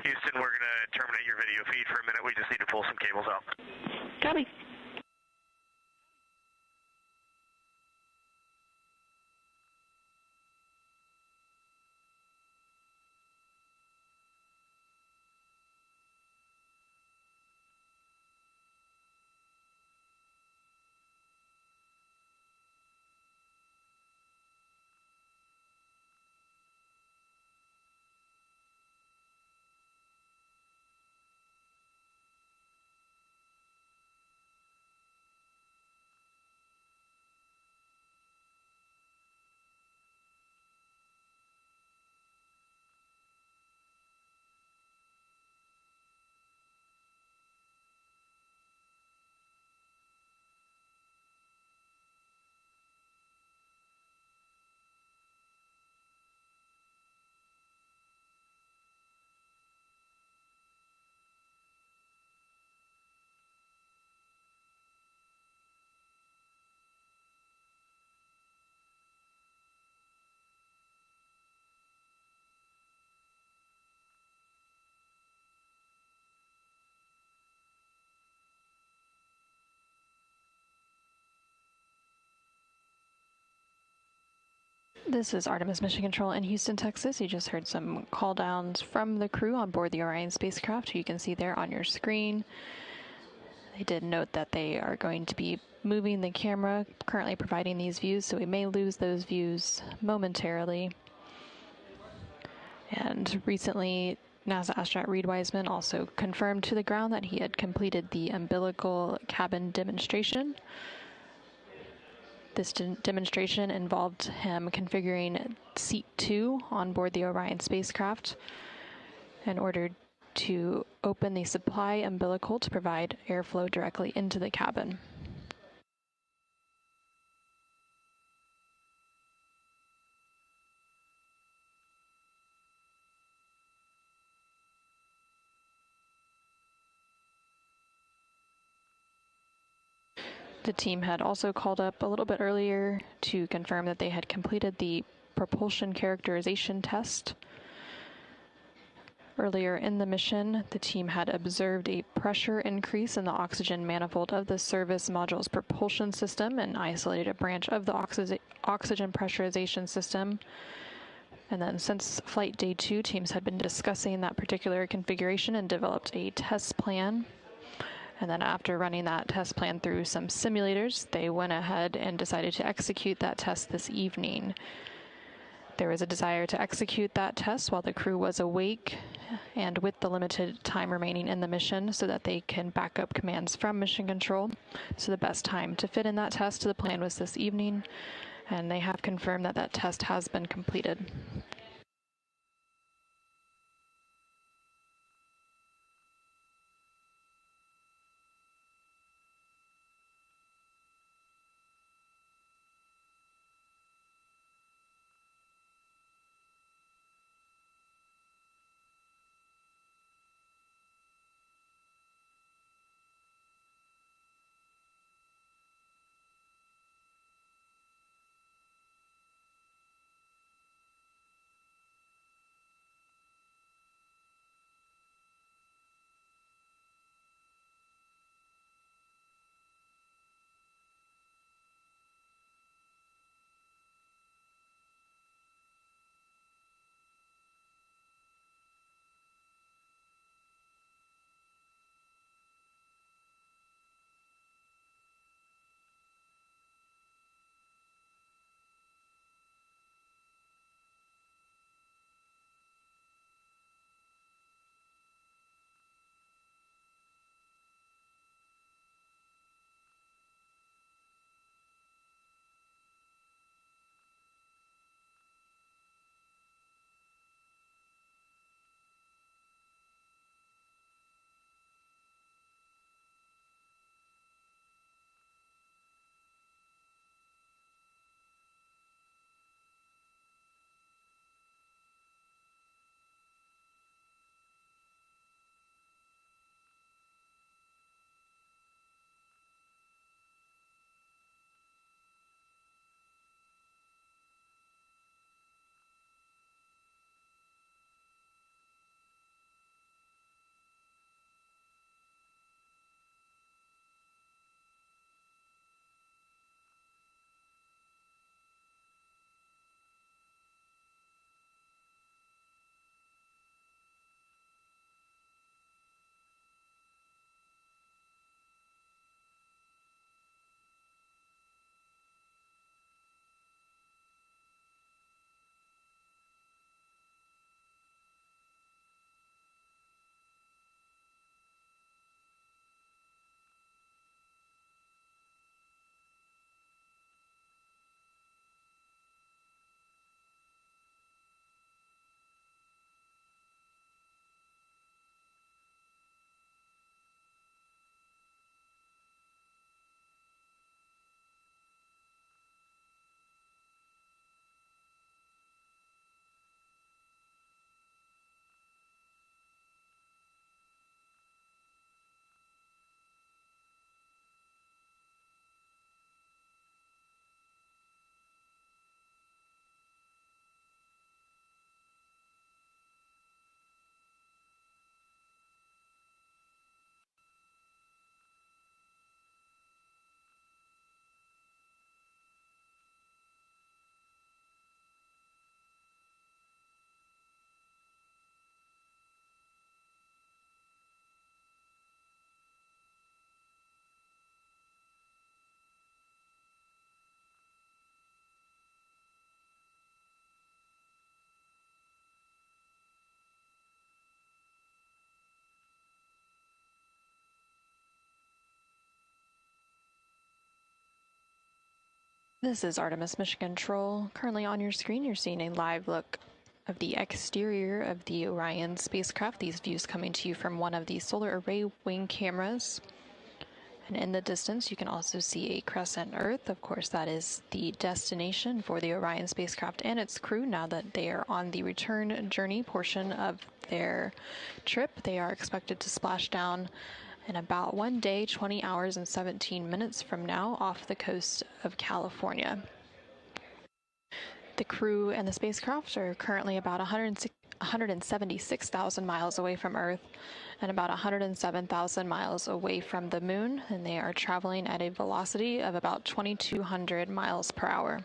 Houston, we're going to terminate your video feed for a minute. We just need to pull some cables out. Copy. This is Artemis Mission Control in Houston, Texas. You just heard some call downs from the crew on board the Orion spacecraft, who you can see there on your screen. They did note that they are going to be moving the camera, currently providing these views, so we may lose those views momentarily. And recently, NASA astronaut Reed Wiseman also confirmed to the ground that he had completed the umbilical cabin demonstration. This demonstration involved him configuring seat 2 on board the Orion spacecraft in order to open the supply umbilical to provide airflow directly into the cabin. The team had also called up a little bit earlier to confirm that they had completed the propulsion characterization test. Earlier in the mission, the team had observed a pressure increase in the oxygen manifold of the service module's propulsion system and isolated a branch of the oxygen pressurization system. And then since flight day 2, teams had been discussing that particular configuration and developed a test plan. And then after running that test plan through some simulators, they went ahead and decided to execute that test this evening. There was a desire to execute that test while the crew was awake and with the limited time remaining in the mission so that they can back up commands from Mission Control. So the best time to fit in that test to the plan was this evening, and they have confirmed that that test has been completed. This is Artemis Mission Control. Currently on your screen, you're seeing a live look of the exterior of the Orion spacecraft. These views coming to you from one of the solar array wing cameras. And in the distance, you can also see a crescent Earth. Of course, that is the destination for the Orion spacecraft and its crew now that they are on the return journey portion of their trip. They are expected to splash down in about 1 day, 20 hours, and 17 minutes from now off the coast of California. The crew and the spacecraft are currently about 176,000 miles away from Earth and about 107,000 miles away from the moon, and they are traveling at a velocity of about 2,200 miles per hour.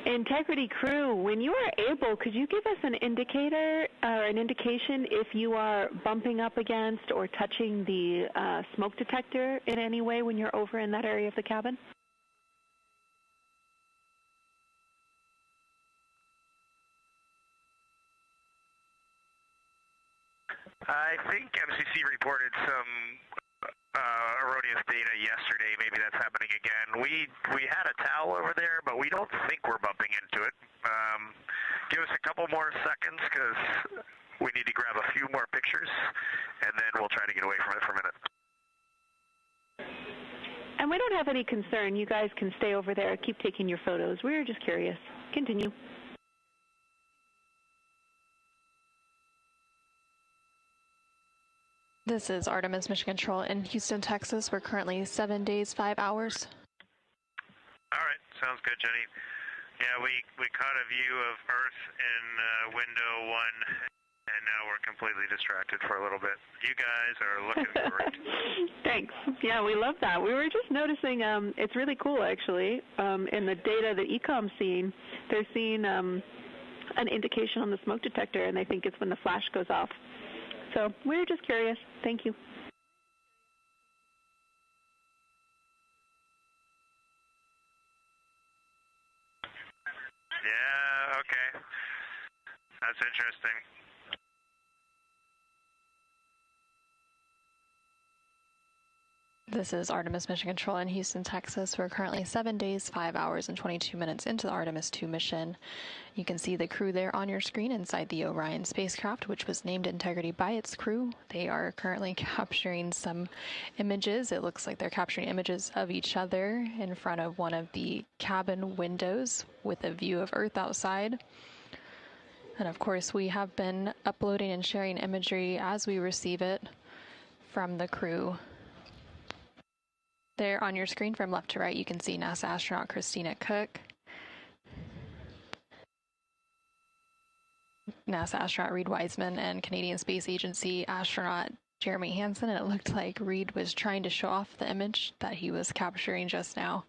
Integrity crew, when you are able, could you give us an indicator or an indication if you are bumping up against or touching the smoke detector in any way when you're over in that area of the cabin? I think MCC reported some erroneous data yesterday. Maybe that's happening again. We had a towel over there, but we don't think we're bumping into it. Give us a couple more seconds because we need to grab a few more pictures, and then we'll try to get away from it for a minute. And we don't have any concern. You guys can stay over there, keep taking your photos. We were just curious. Continue. This is Artemis Mission Control in Houston, Texas. We're currently 7 days, 5 hours. All right, sounds good, Jenny. Yeah, we caught a view of Earth in window 1, and now we're completely distracted for a little bit. You guys are looking great. Thanks. Yeah, we love that. We were just noticing it's really cool, actually. In the data that ECOM's seeing, they're seeing an indication on the smoke detector, and they think it's when the flash goes off. So we were just curious. Thank you. Yeah, okay. That's interesting. This is Artemis Mission Control in Houston, Texas. We're currently 7 days, 5 hours, and 22 minutes into the Artemis 2 mission. You can see the crew there on your screen inside the Orion spacecraft, which was named Integrity by its crew. They are currently capturing some images. It looks like they're capturing images of each other in front of one of the cabin windows with a view of Earth outside. And of course, we have been uploading and sharing imagery as we receive it from the crew. There on your screen from left to right, you can see NASA astronaut Christina Cook, NASA astronaut Reed Wiseman, and Canadian Space Agency astronaut Jeremy Hansen. And it looked like Reed was trying to show off the image that he was capturing just now.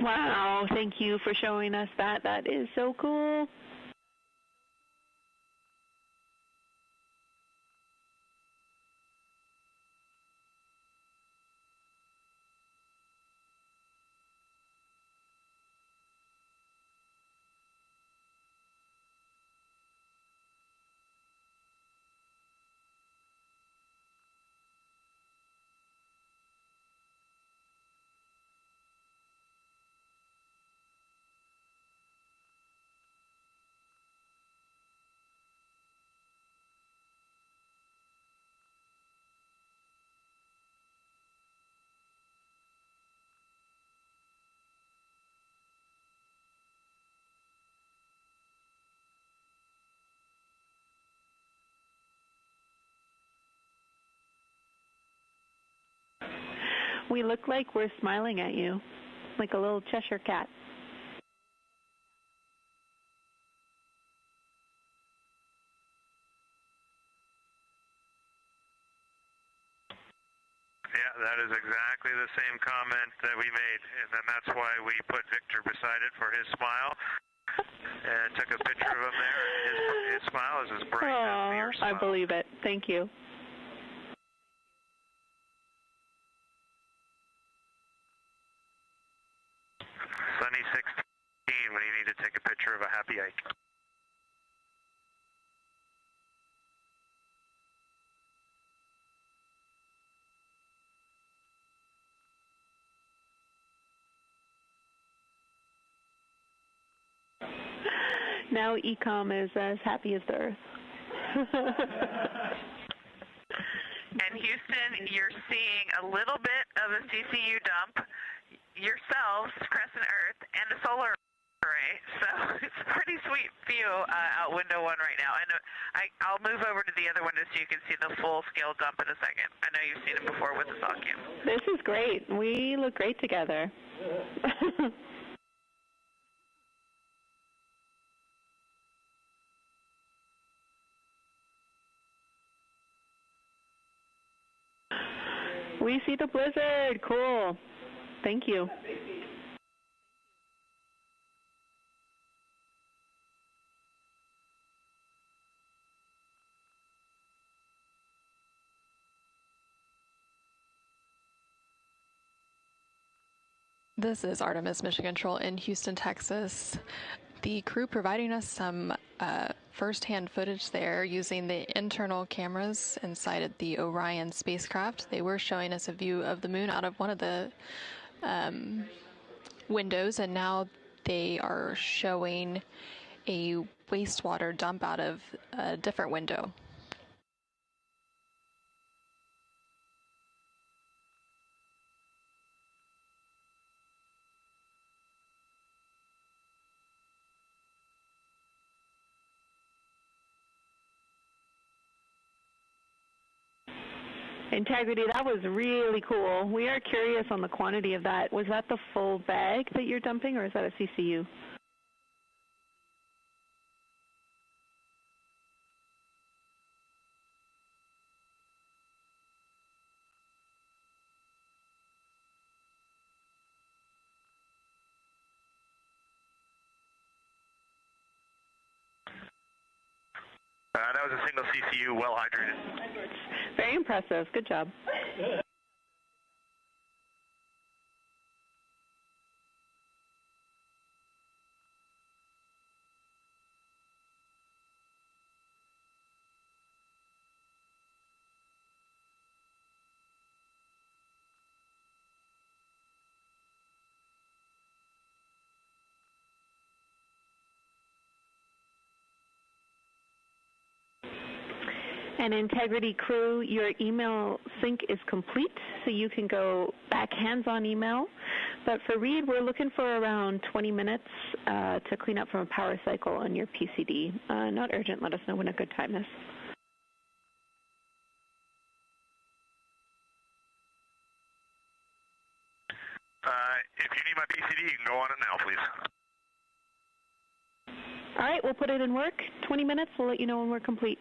Wow, thank you for showing us that. That is so cool. We look like we're smiling at you, like a little Cheshire cat. Yeah, that is exactly the same comment that we made, and then that's why we put Victor beside it for his smile, and took a picture of him there. His smile is as bright as your smile. I believe it. Thank you. Sunny 16 when you need to take a picture of a happy hike. Now Ecom is as happy as the Earth. And Houston, you're seeing a little bit of a CCU dump yourselves, Crescent Earth, and a solar array. So it's a pretty sweet view out window one right now. And I'll move over to the other window so you can see the full-scale dump in a second. I know you've seen it before with the saw cam. This is great. We look great together. We see the blizzard. Cool. Thank you. This is Artemis Mission Control in Houston, Texas. The crew providing us some first-hand footage there using the internal cameras inside of the Orion spacecraft. They were showing us a view of the moon out of one of the windows, and now they are showing a wastewater dump out of a different window. Integrity, that was really cool. We are curious on the quantity of that. Was that the full bag that you're dumping, or is that a CCU? That was a single CCU, well hydrated. Very impressive. Good job. And Integrity crew, your email sync is complete, so you can go back hands-on email. But for Reed, we're looking for around 20 minutes to clean up from a power cycle on your PCD. Not urgent. Let us know when a good time is. If you need my PCD, you can go on it now, please. All right, we'll put it in work. 20 minutes. We'll let you know when we're complete.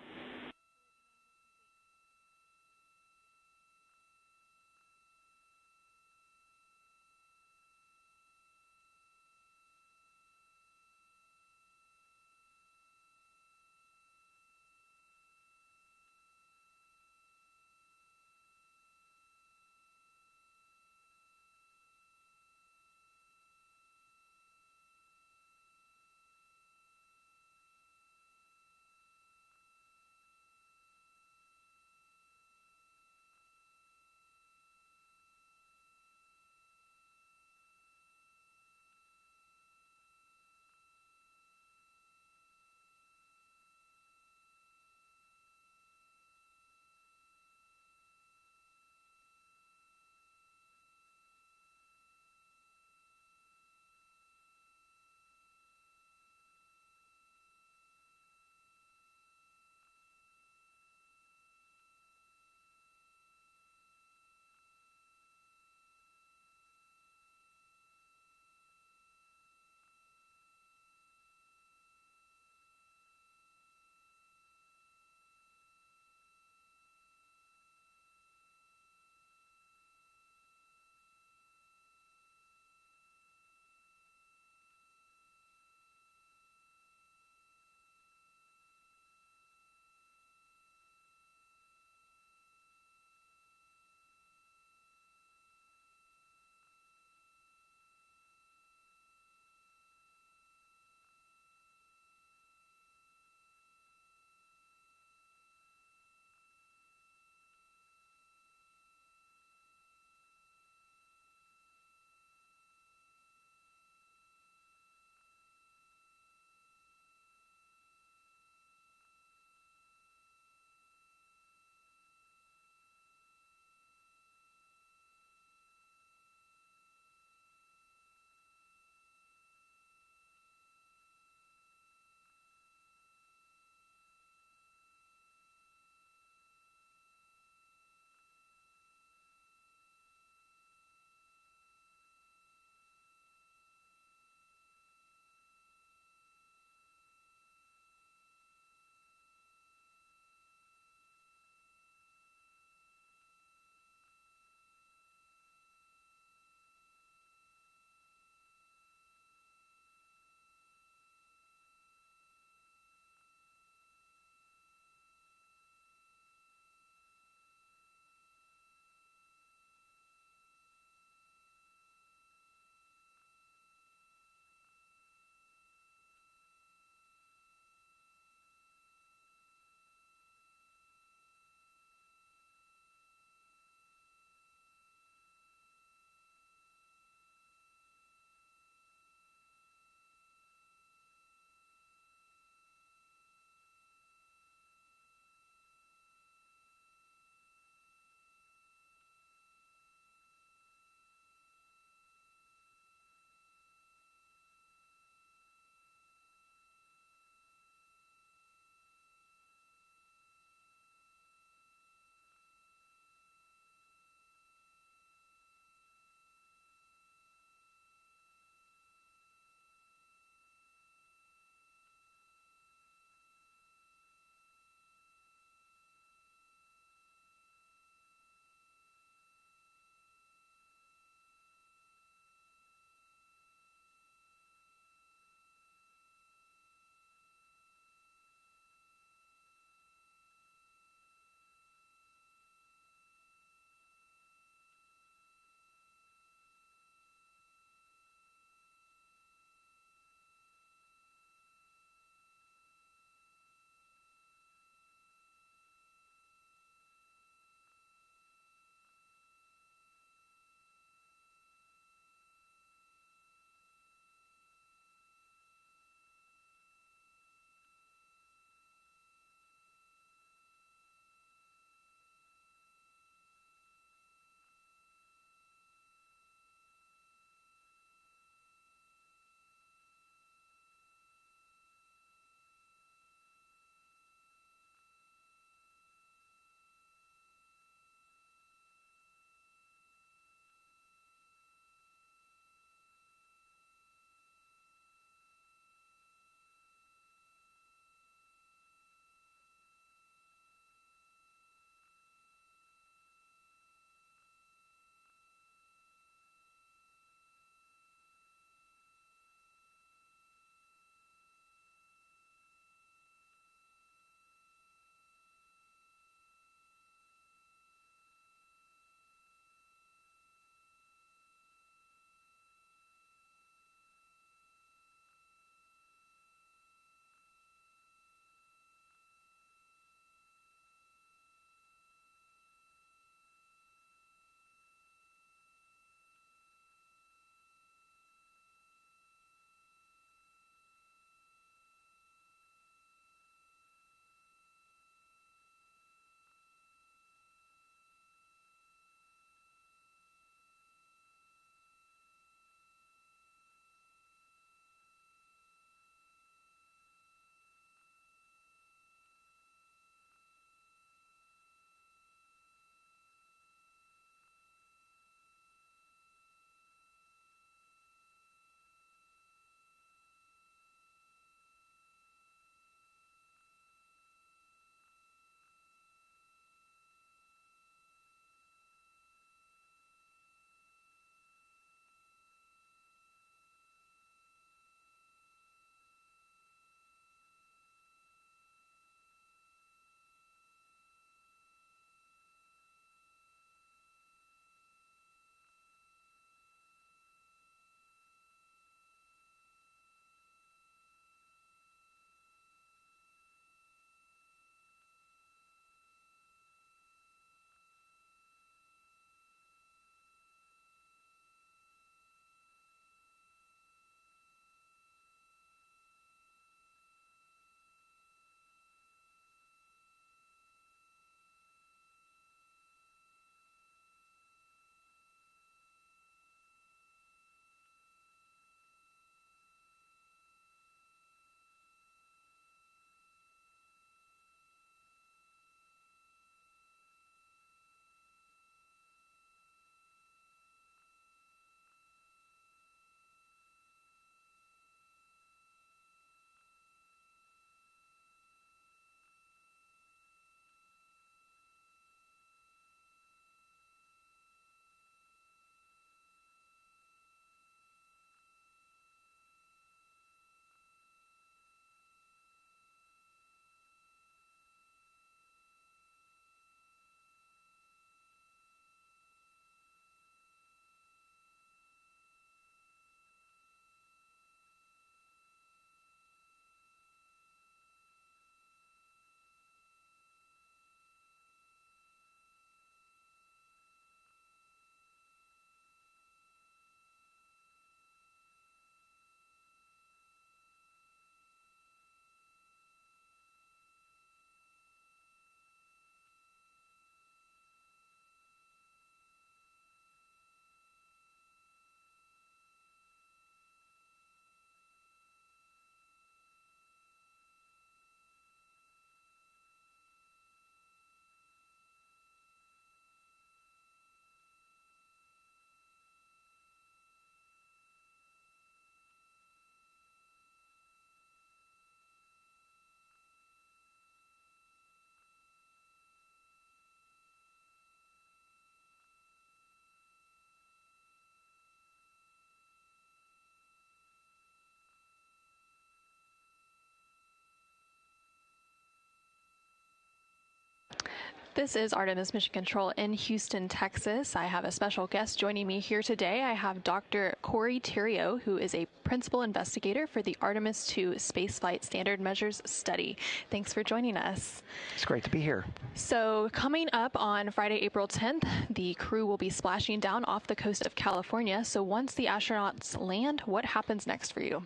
This is Artemis Mission Control in Houston, Texas. I have a special guest joining me here today. I have Dr. Corey Theriault, who is a principal investigator for the Artemis II Spaceflight Standard Measures Study. Thanks for joining us. It's great to be here. So coming up on Friday, April 10th, the crew will be splashing down off the coast of California. So once the astronauts land, what happens next for you?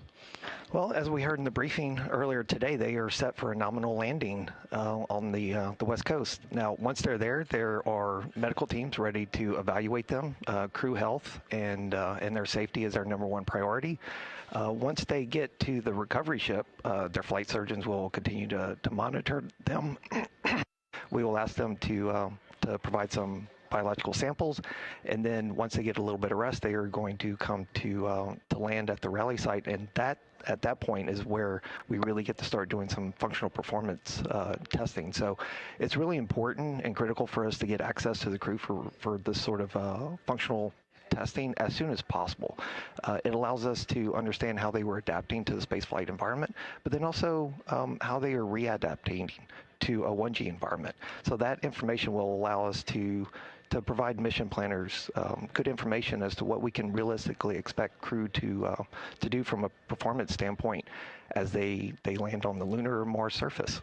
Well, as we heard in the briefing earlier today, they are set for a nominal landing on the West Coast. Now, once they're there are medical teams ready to evaluate them. Crew health and their safety is our #1 priority. Once they get to the recovery ship, their flight surgeons will continue to monitor them. We will ask them to provide some biological samples, and then once they get a little bit of rest, they are going to come to land at the rally site, and at that point is where we really get to start doing some functional performance testing. So it's really important and critical for us to get access to the crew for this sort of functional testing as soon as possible. It allows us to understand how they were adapting to the spaceflight environment, but then also how they are readapting to a 1G environment. So that information will allow us to provide mission planners good information as to what we can realistically expect crew to do from a performance standpoint as they land on the lunar or Mars surface.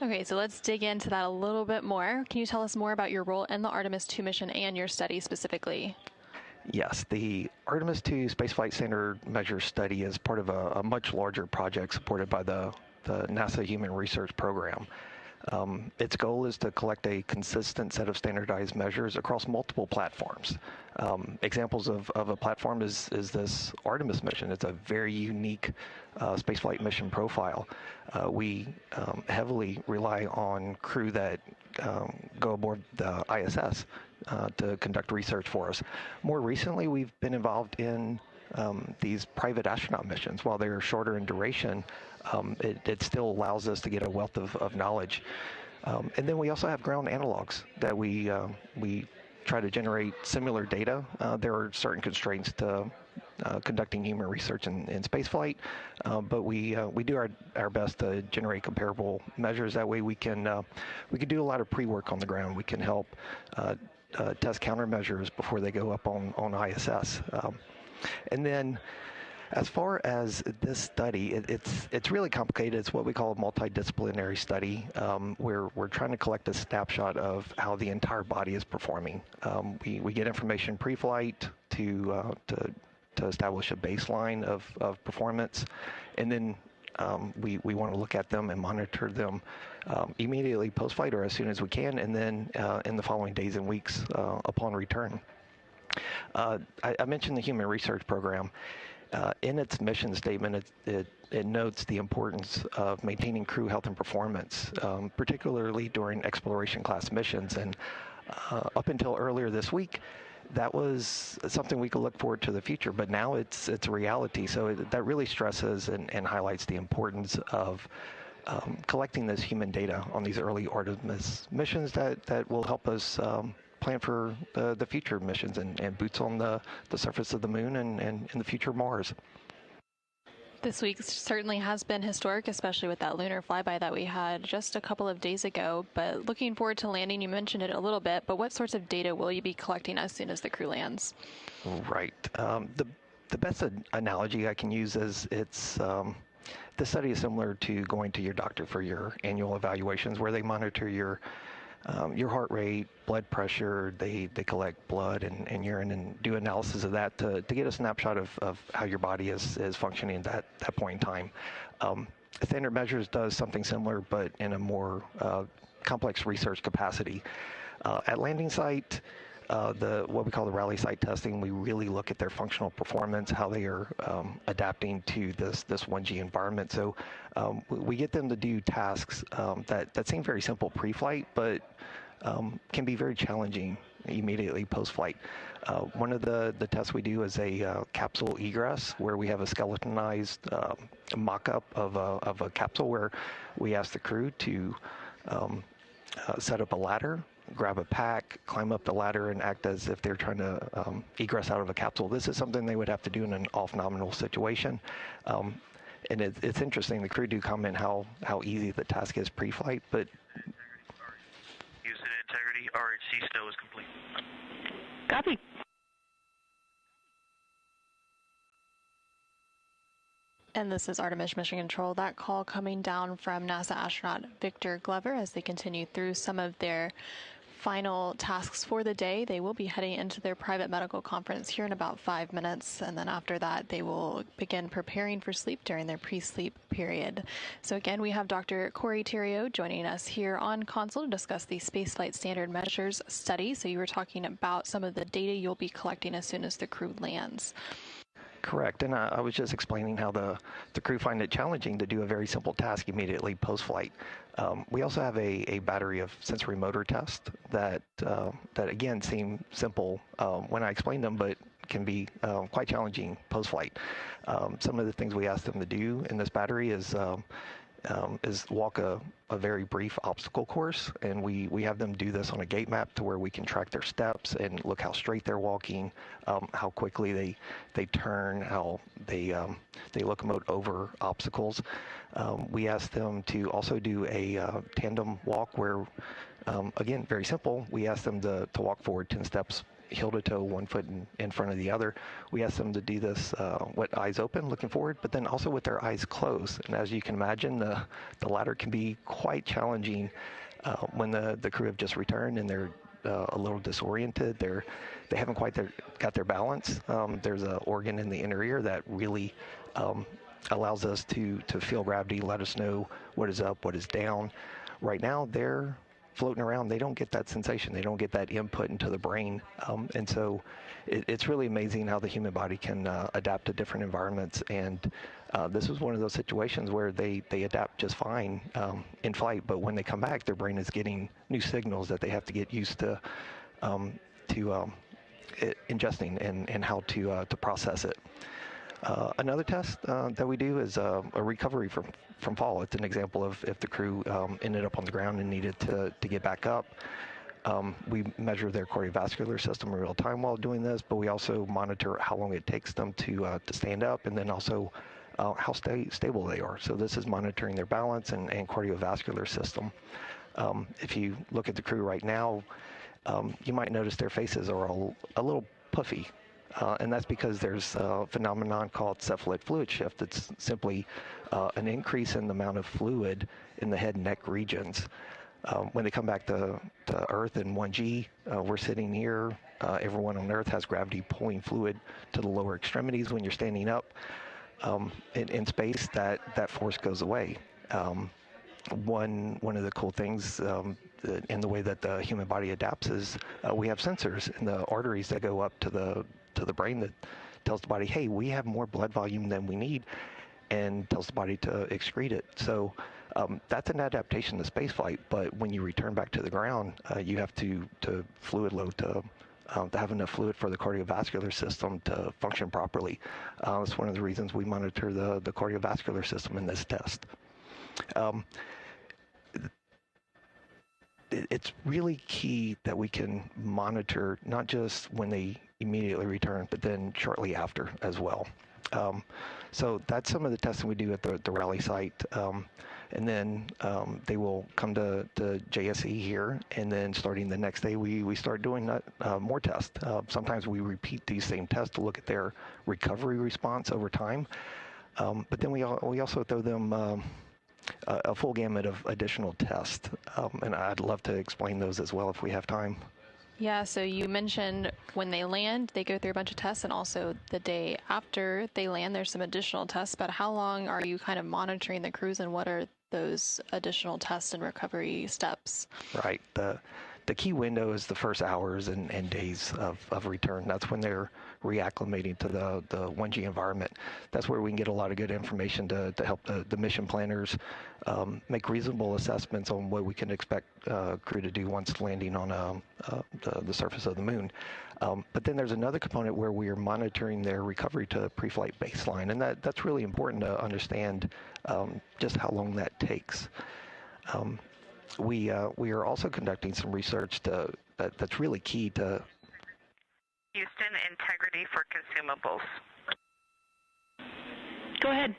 Okay, so let's dig into that a little bit more. Can you tell us more about your role in the Artemis II mission and your study specifically? Yes, the Artemis II Spaceflight Standard Measures study is part of a much larger project supported by the NASA Human Research Program. Its goal is to collect a consistent set of standardized measures across multiple platforms. Examples of a platform is this Artemis mission. It's a very unique spaceflight mission profile. We heavily rely on crew that go aboard the ISS to conduct research for us. More recently, we've been involved in these private astronaut missions. While they're shorter in duration, it still allows us to get a wealth of knowledge. And then we also have ground analogs that we try to generate similar data. There are certain constraints to conducting human research in spaceflight, but we do our best to generate comparable measures. That way we can do a lot of pre-work on the ground. We can help test countermeasures before they go up on ISS. And then as far as this study, it's really complicated. It's what we call a multidisciplinary study, where we're trying to collect a snapshot of how the entire body is performing. We get information pre-flight to establish a baseline of performance, and then we want to look at them and monitor them immediately post-flight or as soon as we can, and then in the following days and weeks upon return. I mentioned the Human Research Program. In its mission statement, it notes the importance of maintaining crew health and performance, particularly during exploration class missions. And up until earlier this week, that was something we could look forward to the future, but now it's a reality. So that really stresses and highlights the importance of collecting this human data on these early Artemis missions that will help us plan for the future missions and boots on the surface of the moon and in the future Mars. This week certainly has been historic, especially with that lunar flyby that we had just a couple of days ago. But looking forward to landing, you mentioned it a little bit, but what sorts of data will you be collecting as soon as the crew lands? Right. The best analogy I can use is this study is similar to going to your doctor for your annual evaluations, where they monitor your heart rate, blood pressure. They collect blood and urine and do analysis of that to get a snapshot of how your body is functioning at that point in time. Standard Measures does something similar, but in a more complex research capacity. At landing site, what we call the rally site testing, we really look at their functional performance, how they are adapting to this 1G environment. So we get them to do tasks that seem very simple pre-flight, but can be very challenging immediately post-flight. One of the tests we do is a capsule egress, where we have a skeletonized mock-up of a capsule, where we ask the crew to set up a ladder, grab a pack, climb up the ladder, and act as if they're trying to egress out of a capsule. This is something they would have to do in an off-nominal situation. And it's interesting, the crew do comment how easy the task is pre-flight, but... Use stow is complete. Copy. And this is Artemis Mission Control. That call coming down from NASA astronaut Victor Glover as they continue through some of their final tasks for the day. They will be heading into their private medical conference here in about 5 minutes, and then after that they will begin preparing for sleep during their pre-sleep period. So again, we have Dr. Corey Theriault joining us here on console to discuss the Spaceflight Standard Measures study. So you were talking about some of the data you'll be collecting as soon as the crew lands. Correct, and I was just explaining how the crew find it challenging to do a very simple task immediately post-flight. We also have a battery of sensory motor tests that again seem simple when I explain them, but can be quite challenging post-flight. Some of the things we ask them to do in this battery is walk a very brief obstacle course, and we have them do this on a gate map to where we can track their steps and look how straight they're walking, how quickly they turn, how they locomote over obstacles. We ask them to also do a tandem walk where, again, very simple. We ask them to walk forward 10 steps heel to toe, 1 foot in front of the other. We ask them to do this with eyes open, looking forward, but then also with their eyes closed. And as you can imagine, the latter can be quite challenging when the crew have just returned and they're a little disoriented. They haven't quite got their balance. There's an organ in the inner ear that really allows us to feel gravity, let us know what is up, what is down. Right now, they're floating around. They don't get that sensation. They don't get that input into the brain. And so it's really amazing how the human body can adapt to different environments. And this was one of those situations where they adapt just fine in flight, but when they come back, their brain is getting new signals that they have to get used to ingesting and how to process it. Another test that we do is a recovery from fall. It's an example of if the crew ended up on the ground and needed to get back up. We measure their cardiovascular system in real time while doing this, but we also monitor how long it takes them to stand up, and then also how stable they are. So this is monitoring their balance and cardiovascular system. If you look at the crew right now, you might notice their faces are all a little puffy. And that's because there's a phenomenon called cephalid fluid shift. It's simply an increase in the amount of fluid in the head and neck regions. When they come back to Earth in 1G, we're sitting here. Everyone on Earth has gravity pulling fluid to the lower extremities when you're standing up. In space, that force goes away. One of the cool things in the way that the human body adapts is we have sensors in the arteries that go up to the brain that tells the body, hey, we have more blood volume than we need, and tells the body to excrete it. So that's an adaptation to spaceflight, but when you return back to the ground, you have to fluid load to have enough fluid for the cardiovascular system to function properly. That's one of the reasons we monitor the cardiovascular system in this test. It's really key that we can monitor not just when they immediately return, but then shortly after as well. So that's some of the testing we do at the rally site. And then they will come to JSE here, and then starting the next day, we start doing more tests. Sometimes we repeat these same tests to look at their recovery response over time. But then we also throw them a full gamut of additional tests, and I'd love to explain those as well if we have time. Yeah, so you mentioned when they land, they go through a bunch of tests, and also the day after they land, there's some additional tests. But how long are you kind of monitoring the crews, and what are those additional tests and recovery steps? Right. The key window is the first hours and days of return. That's when they're reacclimating to the 1G environment. That's where we can get a lot of good information to help the mission planners make reasonable assessments on what we can expect crew to do once landing on the surface of the moon. But then there's another component where we are monitoring their recovery to pre-flight baseline, and that's really important to understand just how long that takes. We are also conducting some research that's really key to Houston, integrity for consumables. Go ahead.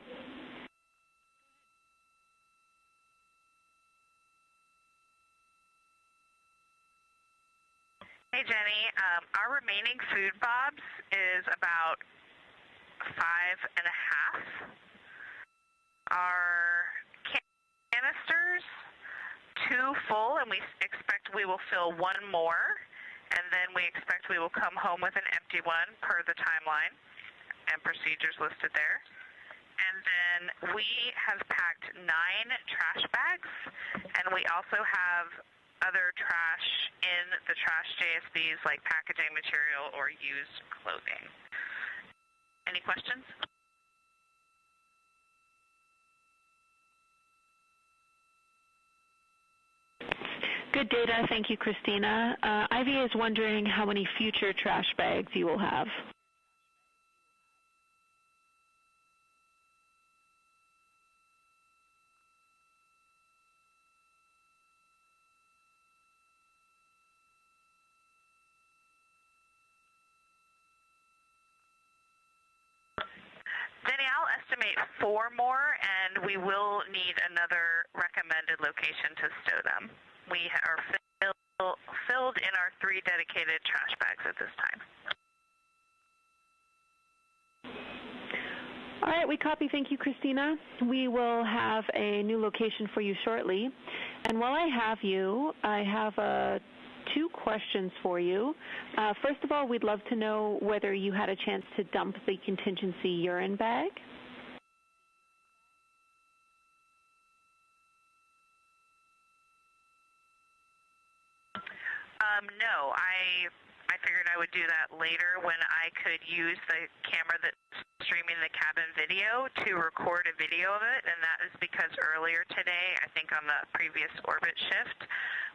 Hey, Jenny. Our remaining food bobs is about 5.5. Our canisters, 2 full, and we expect we will fill 1 more, and then we expect we will come home with an empty one per the timeline and procedures listed there. And then we have packed 9 trash bags, and we also have other trash in the trash JSBs like packaging material or used clothing. Any questions? Good data. Thank you, Christina. Ivy is wondering how many future trash bags you will have. Denny, I'll estimate 4 more, and we will need another recommended location to stow them. We are filled in our 3 dedicated trash bags at this time. All right, we copy. Thank you, Christina. We will have a new location for you shortly. And while I have you, I have 2 questions for you. First of all, we'd love to know whether you had a chance to dump the contingency urine bag. No, I figured I would do that later when I could use the camera that's streaming the cabin video to record a video of it, and that is because earlier today, I think on the previous orbit shift,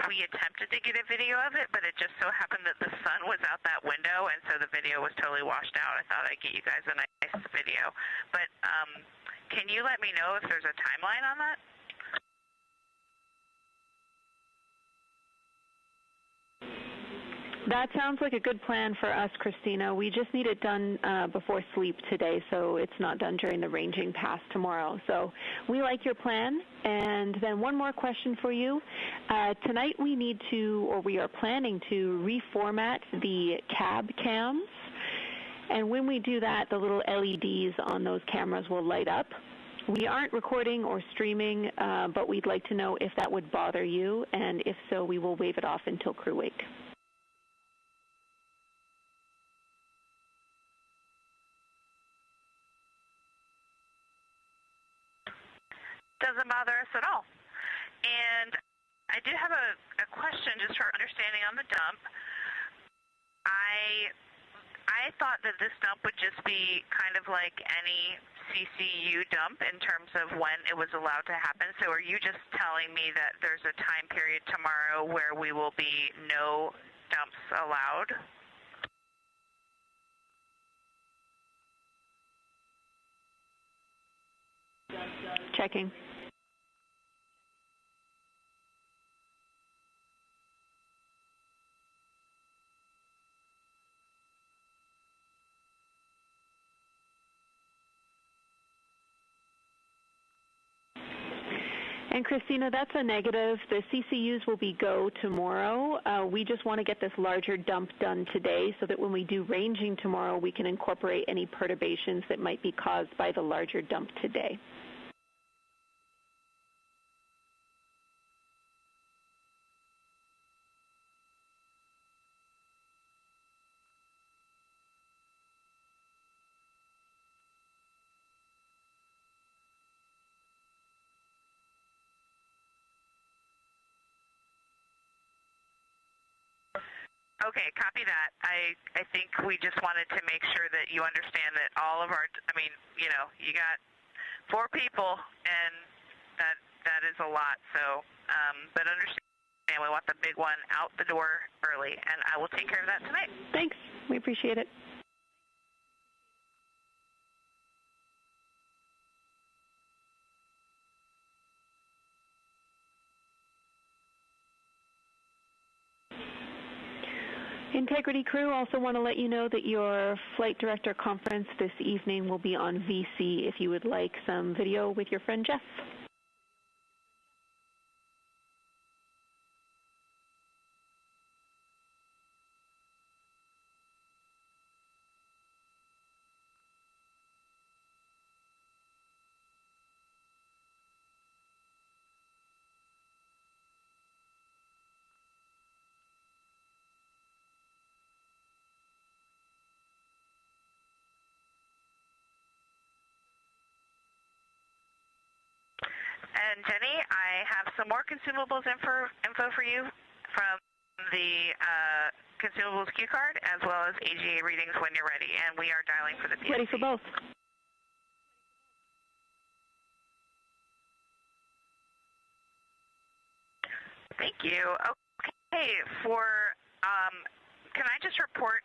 we attempted to get a video of it, but it just so happened that the sun was out that window, and so the video was totally washed out. I thought I'd get you guys a nice video. But can you let me know if there's a timeline on that? That sounds like a good plan for us, Christina. We just need it done before sleep today, so it's not done during the ranging pass tomorrow. So we like your plan. And then one more question for you. Tonight we need to, or we are planning to, reformat the cab cams. And when we do that, the little LEDs on those cameras will light up. We aren't recording or streaming, but we'd like to know if that would bother you, and if so, we will waive it off until crew wake. Doesn't bother us at all. And I do have a question just for understanding on the dump. I thought that this dump would just be kind of like any CCU dump in terms of when it was allowed to happen. So are you just telling me that there's a time period tomorrow where we will be no dumps allowed? Checking. And Christina, that's a negative. The CCUs will be go tomorrow. We just want to get this larger dump done today so that when we do ranging tomorrow, we can incorporate any perturbations that might be caused by the larger dump today. Okay, copy that. I think we just wanted to make sure that you understand that all of our, I mean, you know, you got 4 people, and that is a lot. So, but understand, we want the big one out the door early, and I will take care of that tonight. Thanks. We appreciate it. Integrity crew, also want to let you know that your flight director conference this evening will be on VC if you would like some video with your friend Jeff. And Jenny, I have some more consumables info for you from the consumables cue card, as well as AGA readings when you're ready. And we are dialing for the PSC. Ready for both. Thank you. Okay, can I just report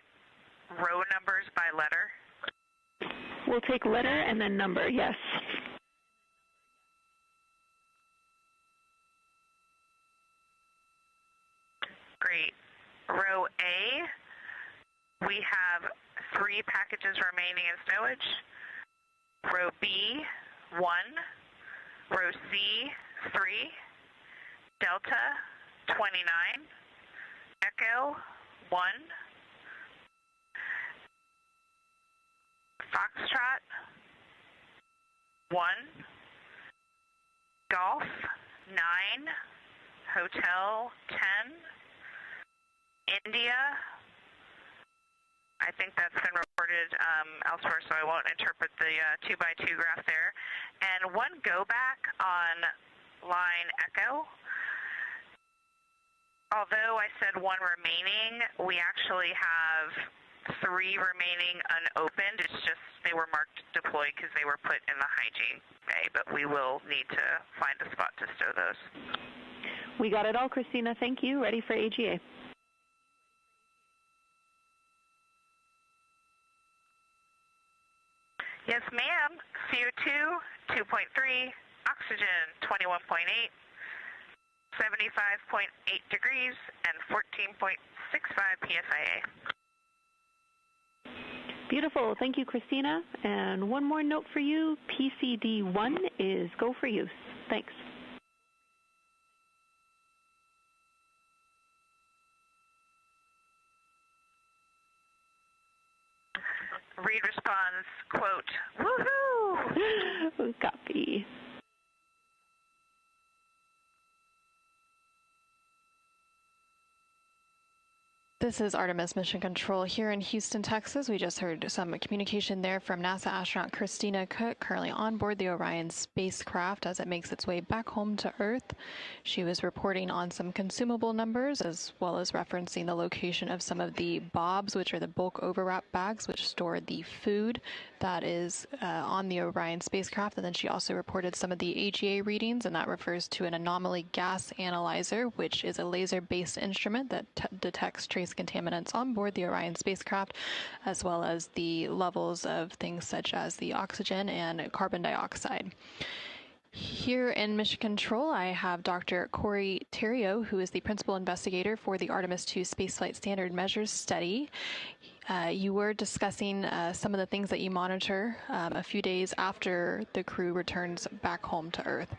row numbers by letter? We'll take letter and then number, yes. Great. Row A, we have 3 packages remaining in stowage. Row B, 1. Row C, 3. Delta, 29. Echo, 1. Foxtrot, 1. Golf, 9. Hotel, 10. India, I think that's been reported elsewhere, so I won't interpret the 2x2 graph there. And 1 go back on line Echo. Although I said 1 remaining, we actually have 3 remaining unopened. It's just they were marked deployed because they were put in the hygiene bay, but we will need to find a spot to stow those. We got it all, Christina. Thank you. Ready for AGA. Yes, ma'am. CO2, 2.3. Oxygen, 21.8. 75.8 degrees and 14.65 PSIA. Beautiful. Thank you, Christina. And one more note for you. PCD1 is go for use. Thanks. Reed responds, quote, woohoo! Copy. This is Artemis Mission Control here in Houston, Texas. We just heard some communication there from NASA astronaut Christina Cook, currently on board the Orion spacecraft as it makes its way back home to Earth. She was reporting on some consumable numbers, as well as referencing the location of some of the bobs, which are the bulk overwrap bags, which store the food that is on the Orion spacecraft. And then she also reported some of the AGA readings, and that refers to an anomaly gas analyzer, which is a laser-based instrument that detects trace contaminants on board the Orion spacecraft, as well as the levels of things such as the oxygen and carbon dioxide. Here in Mission Control, I have Dr. Corey Terrio, who is the principal investigator for the Artemis II Spaceflight Standard Measures study. You were discussing some of the things that you monitor a few days after the crew returns back home to Earth.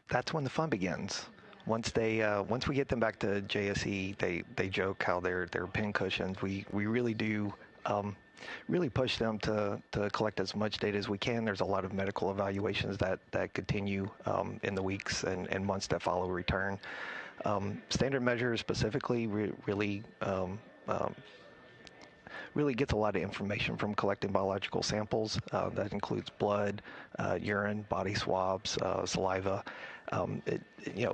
That's when the fun begins. Once we get them back to JSE, they joke how they're pin cushions. We really do really push them to collect as much data as we can. There's a lot of medical evaluations that continue in the weeks and months that follow return. Standard measures specifically really gets a lot of information from collecting biological samples. That includes blood, urine, body swabs, saliva.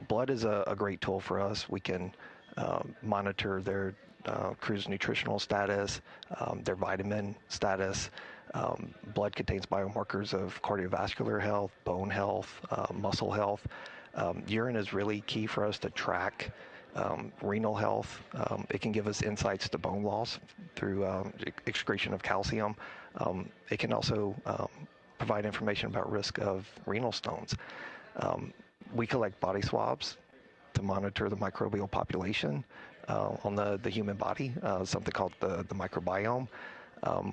Blood is a great tool for us. We can monitor their crew's nutritional status, their vitamin status. Blood contains biomarkers of cardiovascular health, bone health, muscle health. Urine is really key for us to track renal health. It can give us insights to bone loss through excretion of calcium. It can also provide information about risk of renal stones. We collect body swabs to monitor the microbial population on the human body, something called the microbiome.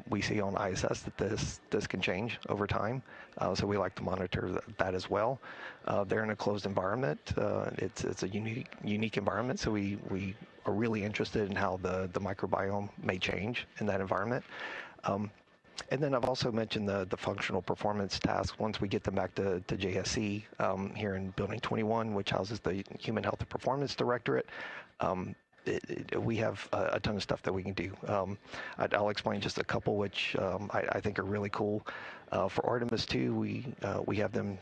We see on ISS that this can change over time, so we like to monitor that as well. They're in a closed environment. It's a unique environment, so we are really interested in how the microbiome may change in that environment. And then I've also mentioned the functional performance tasks once we get them back to JSC here in Building 21, which houses the Human Health and Performance Directorate. we have a ton of stuff that we can do. I'll explain just a couple which I think are really cool. For Artemis 2, we have them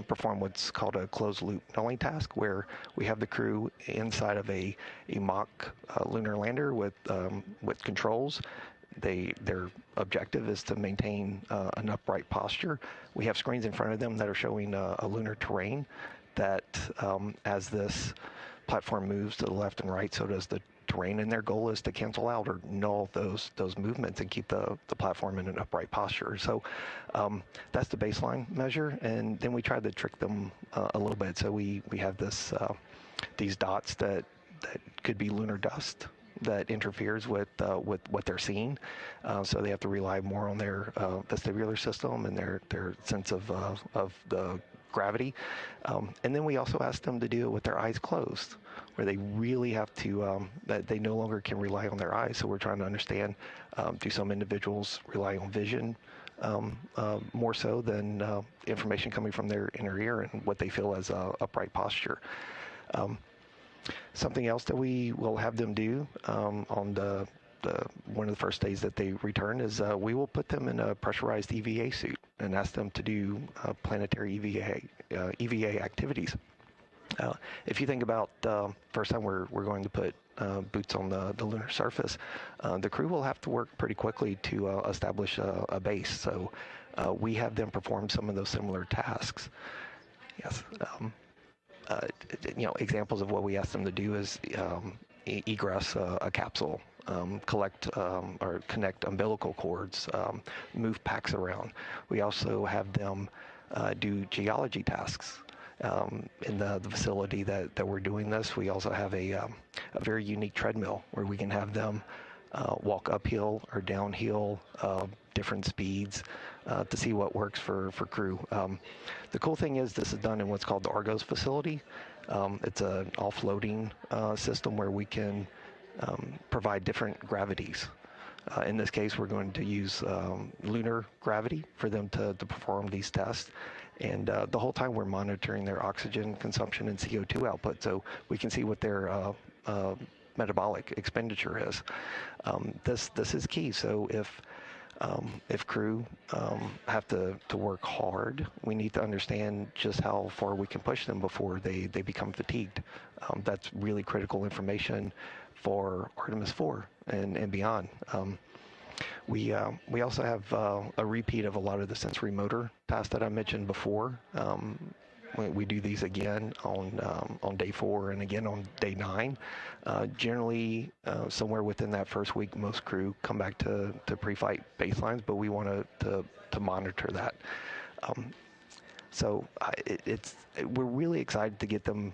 perform what's called a closed loop nulling task, where we have the crew inside of a mock lunar lander with controls. Their objective is to maintain an upright posture. We have screens in front of them that are showing a lunar terrain that as this platform moves to the left and right, so does the terrain, and their goal is to cancel out or null those movements and keep the platform in an upright posture. So that's the baseline measure, and then we try to trick them a little bit. So we have these dots that could be lunar dust that interferes with what they're seeing. So they have to rely more on their vestibular system and their sense of the gravity. And then we also ask them to do it with their eyes closed, where they really have to, that they no longer can rely on their eyes. So we're trying to understand, do some individuals rely on vision more so than information coming from their inner ear and what they feel as upright posture. Something else that we will have them do on one of the first days that they return is we will put them in a pressurized EVA suit and ask them to do planetary EVA activities. If you think about first time we're going to put boots on the lunar surface, the crew will have to work pretty quickly to establish a base. So we have them perform some of those similar tasks. Yes. Examples of what we ask them to do is egress a capsule, collect or connect umbilical cords, move packs around. We also have them do geology tasks. In the facility that we're doing this, we also have a very unique treadmill where we can have them walk uphill or downhill, different speeds, to see what works for crew. The cool thing is this is done in what's called the Argos facility. It's an all-floating system where we can provide different gravities. In this case, we're going to use lunar gravity for them to perform these tests. And the whole time we're monitoring their oxygen consumption and CO2 output, so we can see what their metabolic expenditure is. This is key. So if crew have to work hard, we need to understand just how far we can push them before they become fatigued. That's really critical information for Artemis 4 and beyond. We also have a repeat of a lot of the sensory motor tasks that I mentioned before. We do these again on day 4 and again on day 9. Generally, somewhere within that first week, most crew come back to pre-flight baselines, but we want to monitor that. So we're really excited to get them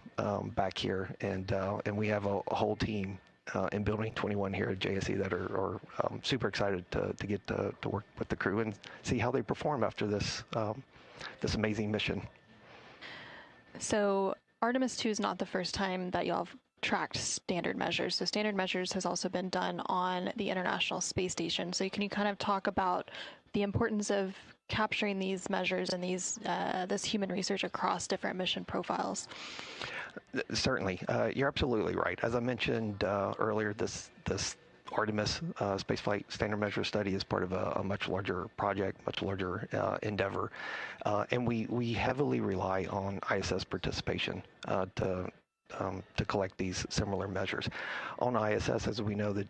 back here, and we have a whole team in Building 21 here at JSC that are super excited to get to work with the crew and see how they perform after this amazing mission. So Artemis 2 is not the first time that y'all have tracked standard measures. So standard measures has also been done on the International Space Station. So can you kind of talk about the importance of capturing these measures and this human research across different mission profiles? Certainly. You're absolutely right. As I mentioned earlier, this Artemis spaceflight standard measure study is part of a much larger project, much larger endeavor. And we heavily rely on ISS participation to collect these similar measures. On ISS, as we know, the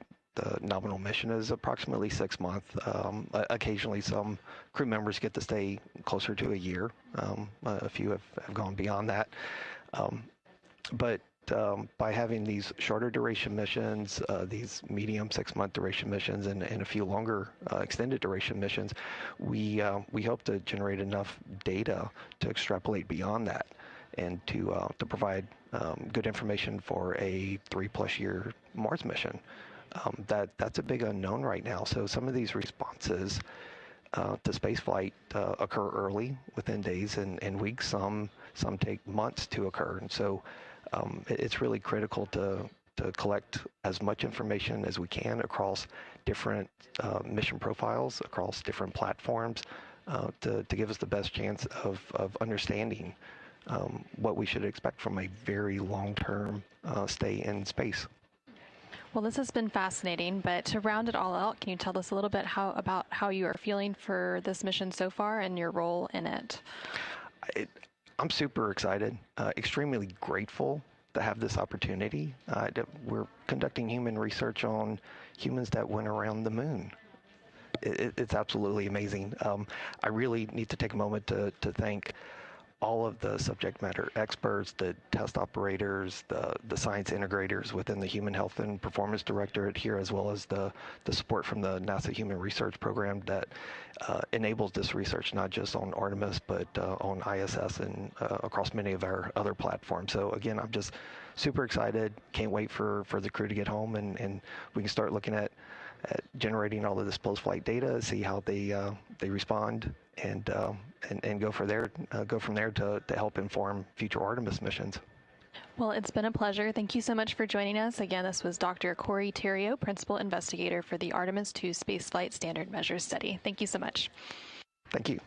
nominal mission is approximately 6 months. Occasionally, some crew members get to stay closer to a year. A few have gone beyond that. But by having these shorter duration missions, these medium 6-month duration missions, and a few longer extended duration missions, we hope to generate enough data to extrapolate beyond that and to provide good information for a 3+ year Mars mission. That's a big unknown right now. So some of these responses to spaceflight occur early, within days and weeks. Some take months to occur, and so it's really critical to collect as much information as we can across different mission profiles, across different platforms, to give us the best chance of understanding what we should expect from a very long-term stay in space. Well, this has been fascinating, but to round it all out, can you tell us a little bit about how you are feeling for this mission so far and your role in it? I'm super excited, extremely grateful to have this opportunity. We're conducting human research on humans that went around the moon. It's absolutely amazing. I really need to take a moment to thank all of the subject matter experts, the test operators, the science integrators within the Human Health and Performance Directorate here, as well as the support from the NASA Human Research Program that enables this research not just on Artemis, but on ISS and across many of our other platforms. So again, I'm just super excited. Can't wait for the crew to get home and we can start looking at generating all of this post-flight data, see how they respond, and go from there to help inform future Artemis missions. Well, it's been a pleasure. Thank you so much for joining us. Again, this was Dr. Corey Theriault, Principal Investigator for the Artemis II Spaceflight Standard Measures Study. Thank you so much. Thank you.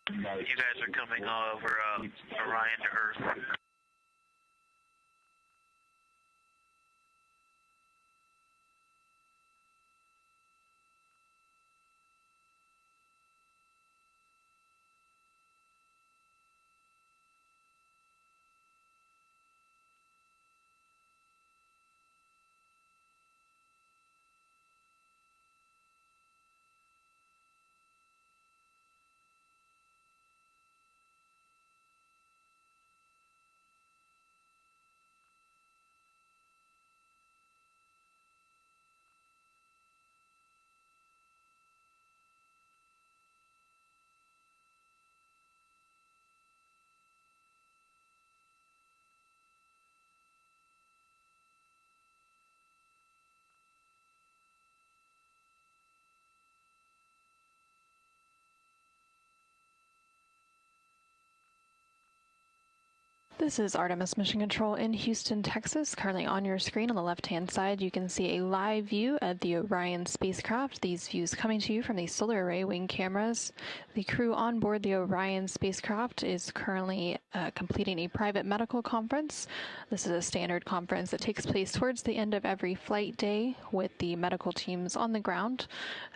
You guys are coming over Orion to Earth. This is Artemis Mission Control in Houston, Texas. Currently on your screen on the left-hand side, you can see a live view of the Orion spacecraft. These views coming to you from the solar array wing cameras. The crew on board the Orion spacecraft is currently completing a private medical conference. This is a standard conference that takes place towards the end of every flight day with the medical teams on the ground.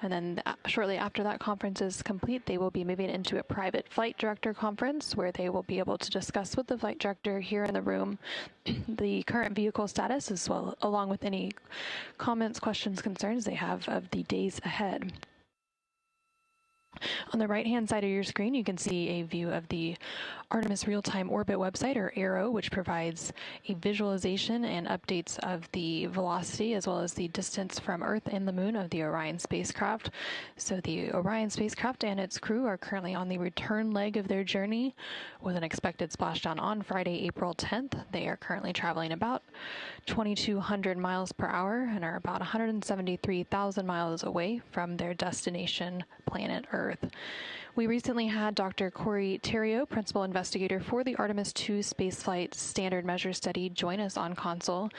And then shortly after that conference is complete, they will be moving into a private flight director conference where they will be able to discuss with the flight director here in the room the current vehicle status, as well along with any comments, questions, concerns they have of the days ahead. On the right-hand side of your screen, you can see a view of the Artemis Real-Time Orbit website, or ARO, which provides a visualization and updates of the velocity as well as the distance from Earth and the Moon of the Orion spacecraft. So the Orion spacecraft and its crew are currently on the return leg of their journey with an expected splashdown on Friday, April 10th. They are currently traveling about 2,200 miles per hour and are about 173,000 miles away from their destination, planet Earth. We recently had Dr. Corey Theriault, Principal Investigator for the Artemis II Spaceflight Standard Measure Study, join us on console.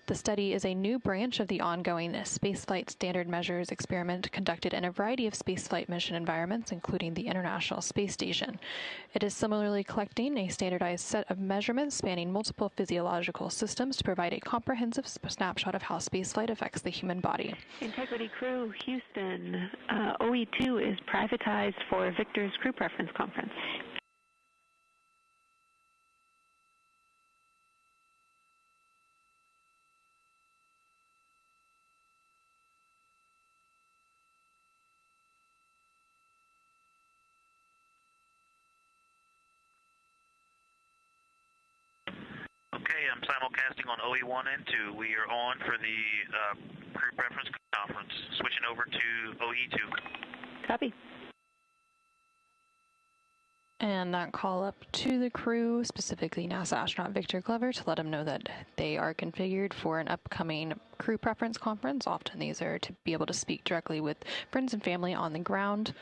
The study is a new branch of the ongoing Spaceflight Standard Measures experiment conducted in a variety of spaceflight mission environments, including the International Space Station. It is similarly collecting a standardized set of measurements spanning multiple physiological systems to provide a comprehensive snapshot of how spaceflight affects the human body. Integrity Crew, Houston. OE2 is privatized for Victor's Crew Preference Conference. Okay, I'm simulcasting on OE1 and 2. We are on for the Crew Preference Conference. Switching over to OE2. Copy. And that call up to the crew, specifically NASA astronaut Victor Glover, to let him know that they are configured for an upcoming crew preference conference. Often these are to be able to speak directly with friends and family on the ground.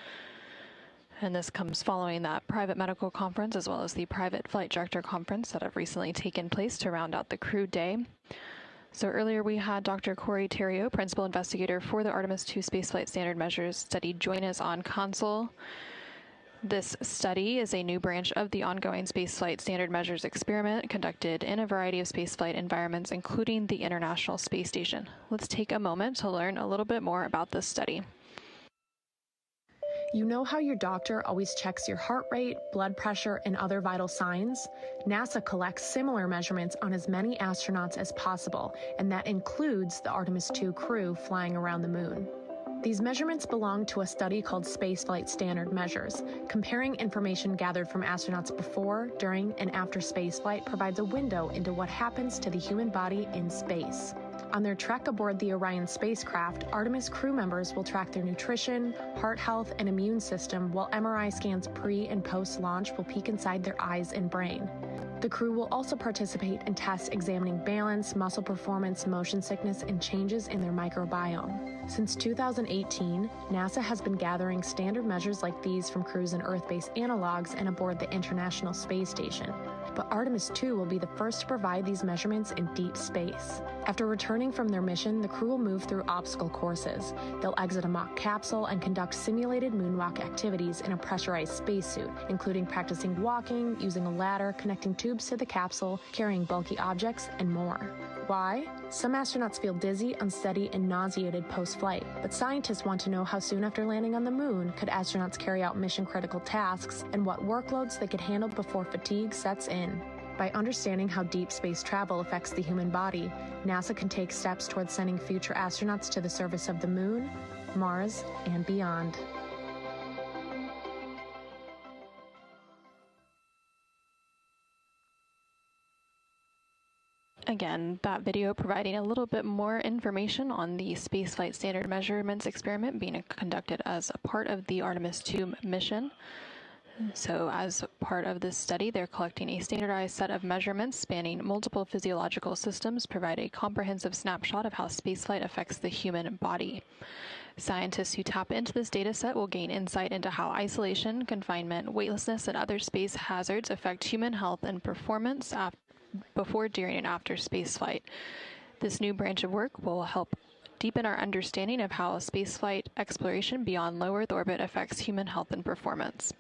And this comes following that private medical conference as well as the private flight director conference that have recently taken place to round out the crew day. So earlier we had Dr. Corey Theriault, Principal Investigator for the Artemis II Spaceflight Standard Measures Study, join us on console. This study is a new branch of the ongoing Spaceflight Standard Measures experiment conducted in a variety of spaceflight environments, including the International Space Station. Let's take a moment to learn a little bit more about this study. You know how your doctor always checks your heart rate, blood pressure, and other vital signs? NASA collects similar measurements on as many astronauts as possible, and that includes the Artemis II crew flying around the moon. These measurements belong to a study called Spaceflight Standard Measures. Comparing information gathered from astronauts before, during, and after spaceflight provides a window into what happens to the human body in space. On their trek aboard the Orion spacecraft, Artemis crew members will track their nutrition, heart health, and immune system, while MRI scans pre- and post-launch will peek inside their eyes and brain. The crew will also participate in tests examining balance, muscle performance, motion sickness, and changes in their microbiome. Since 2018, NASA has been gathering standard measures like these from crews in Earth-based analogs and aboard the International Space Station. but Artemis 2 will be the first to provide these measurements in deep space. After returning from their mission, the crew will move through obstacle courses. They'll exit a mock capsule and conduct simulated moonwalk activities in a pressurized spacesuit, including practicing walking, using a ladder, connecting tubes to the capsule, carrying bulky objects, and more. Why? Some astronauts feel dizzy, unsteady, and nauseated post-flight, but scientists want to know how soon after landing on the moon could astronauts carry out mission-critical tasks and what workloads they could handle before fatigue sets in. By understanding how deep space travel affects the human body, NASA can take steps towards sending future astronauts to the surface of the moon, Mars, and beyond. Again, that video providing a little bit more information on the spaceflight standard measurements experiment being conducted as a part of the Artemis 2 mission. So as part of this study, they're collecting a standardized set of measurements spanning multiple physiological systems, provide a comprehensive snapshot of how spaceflight affects the human body. Scientists who tap into this data set will gain insight into how isolation, confinement, weightlessness, and other space hazards affect human health and performance before, during, and after spaceflight. This new branch of work will help deepen our understanding of how spaceflight exploration beyond low Earth orbit affects human health and performance.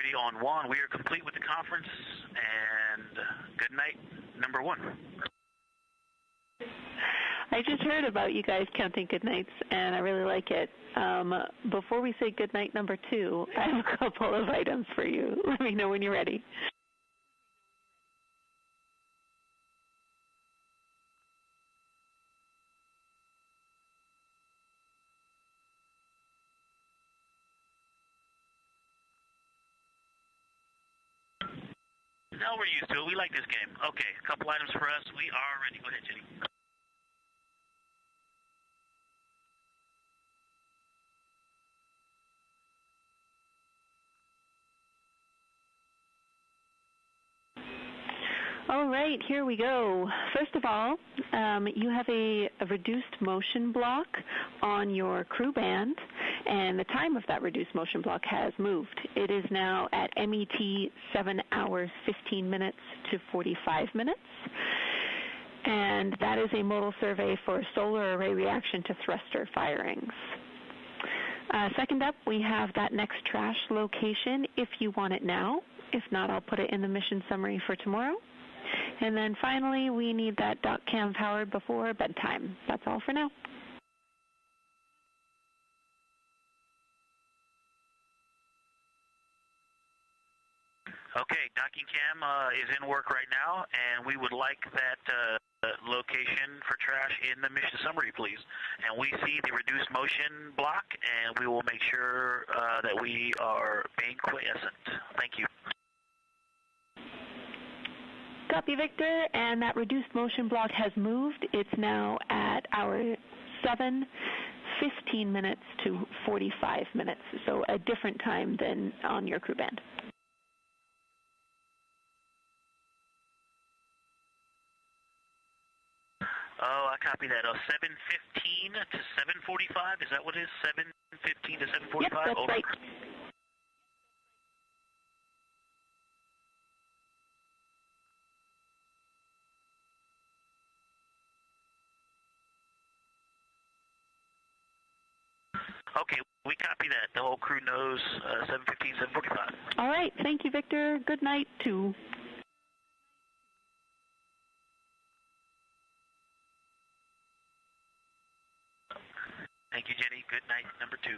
everybody on one. We are complete with the conference, and good night, number one. I just heard about you guys counting good nights, and I really like it. Before we say good night number two, I have a couple of items for you. Let me know when you're ready. No, we're used to it. We like this game. Okay, a couple items for us. We are ready. Go ahead, Jenny. All right, here we go. First of all, you have a reduced motion block on your crew band, and the time of that reduced motion block has moved. It is now at MET 7 hours 15 minutes to 45 minutes, and that is a modal survey for solar array reaction to thruster firings. Second up, we have that next trash location if you want it now. If not, I'll put it in the mission summary for tomorrow. And then finally, we need that dock cam powered before bedtime. That's all for now. Okay, docking cam is in work right now, and we would like that location for trash in the mission summary, please. And we see the reduced motion block, and we will make sure that we are being quiescent. Thank you. Copy, Victor, and that reduced motion block has moved. It's now at hour 7, 15 minutes to 45 minutes, so a different time than on your crew band. Oh, I copy that. 7:15 to 7:45. Is that what it is? 7:15 to 7:45. Yep, that's Over. right. Okay, we copy that. The whole crew knows 7:15, 7:45. All right, thank you, Victor. Good night, too. Thank you, Jenny. Good night, number two.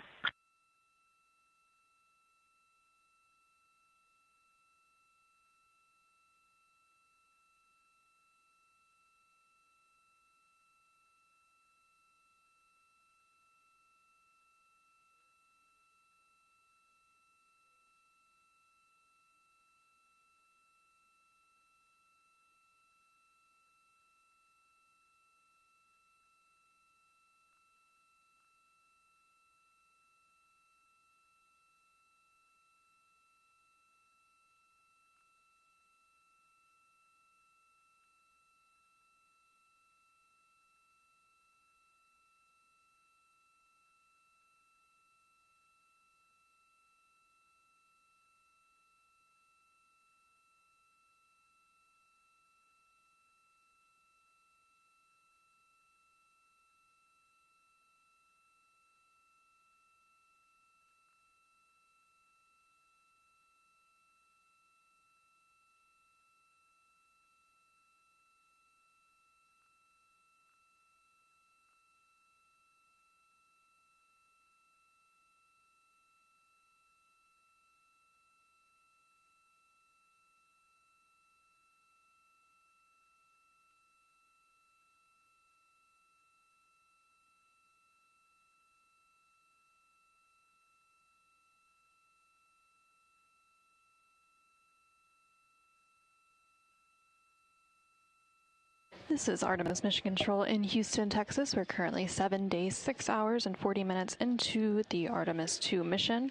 This is Artemis Mission Control in Houston, Texas. We're currently 7 days, 6 hours, and 40 minutes into the Artemis 2 mission.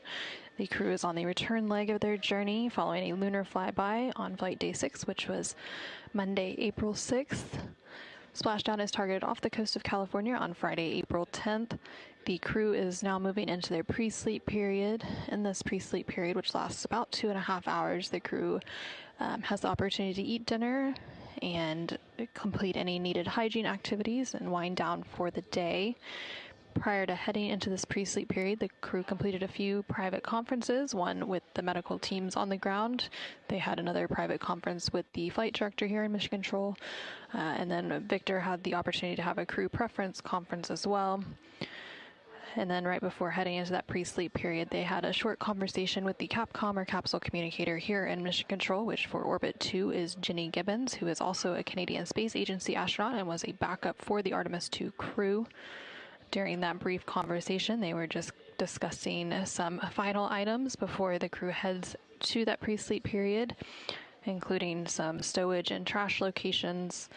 The crew is on the return leg of their journey following a lunar flyby on flight day 6, which was Monday, April 6th. Splashdown is targeted off the coast of California on Friday, April 10th. The crew is now moving into their pre-sleep period. In this pre-sleep period, which lasts about 2.5 hours, the crew has the opportunity to eat dinner and complete any needed hygiene activities and wind down for the day. Prior to heading into this pre-sleep period, the crew completed a few private conferences, one with the medical teams on the ground. They had another private conference with the flight director here in Mission Control. And then Victor had the opportunity to have a crew preference conference as well. And then right before heading into that pre-sleep period, they had a short conversation with the Capcom or capsule communicator here in Mission Control, which for Orbit 2 is Ginny Gibbons, who is also a Canadian Space Agency astronaut and was a backup for the Artemis 2 crew. During that brief conversation, they were just discussing some final items before the crew heads to that pre-sleep period, including some stowage and trash locations,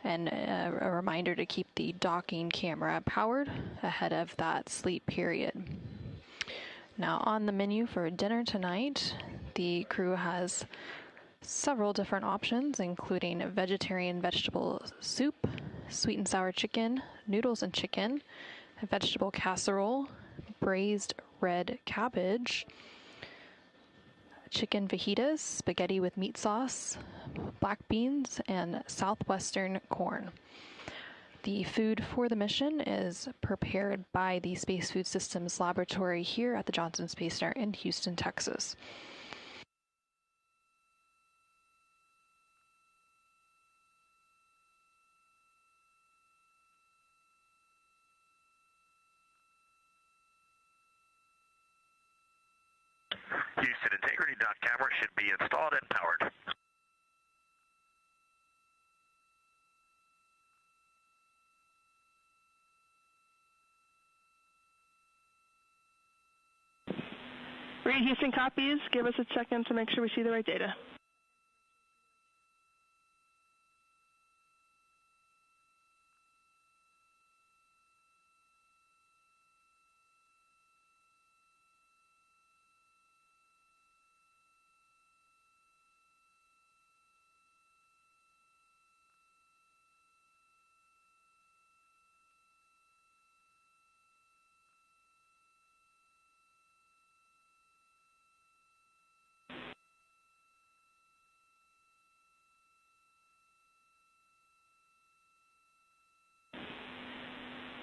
and a reminder to keep the docking camera powered ahead of that sleep period. Now, on the menu for dinner tonight, the crew has several different options, including vegetarian vegetable soup, sweet and sour chicken, noodles and chicken, a vegetable casserole, braised red cabbage, chicken fajitas, spaghetti with meat sauce, black beans, and southwestern corn. The food for the mission is prepared by the Space Food Systems Laboratory here at the Johnson Space Center in Houston, Texas. Houston Integrity Dock camera should be installed and powered. Read Houston copies. Give us a second to make sure we see the right data.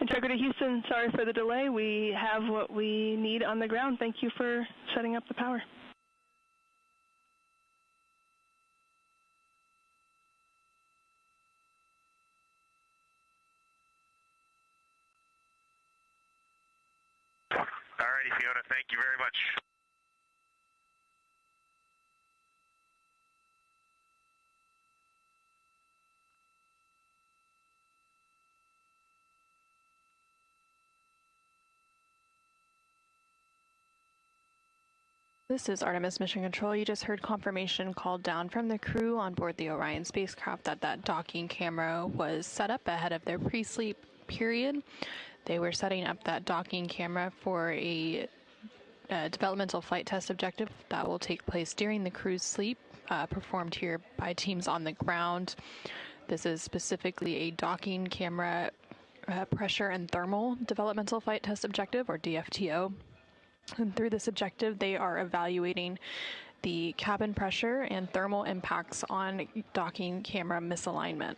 Integrity Houston, sorry for the delay. We have what we need on the ground. Thank you for setting up the power. All righty, Fiona, thank you very much. This is Artemis Mission Control. You just heard confirmation called down from the crew on board the Orion spacecraft that docking camera was set up ahead of their pre-sleep period. They were setting up that docking camera for a developmental flight test objective that will take place during the crew's sleep, performed here by teams on the ground. This is specifically a docking camera pressure and thermal developmental flight test objective, or DFTO. And through this objective, they are evaluating the cabin pressure and thermal impacts on docking camera misalignment.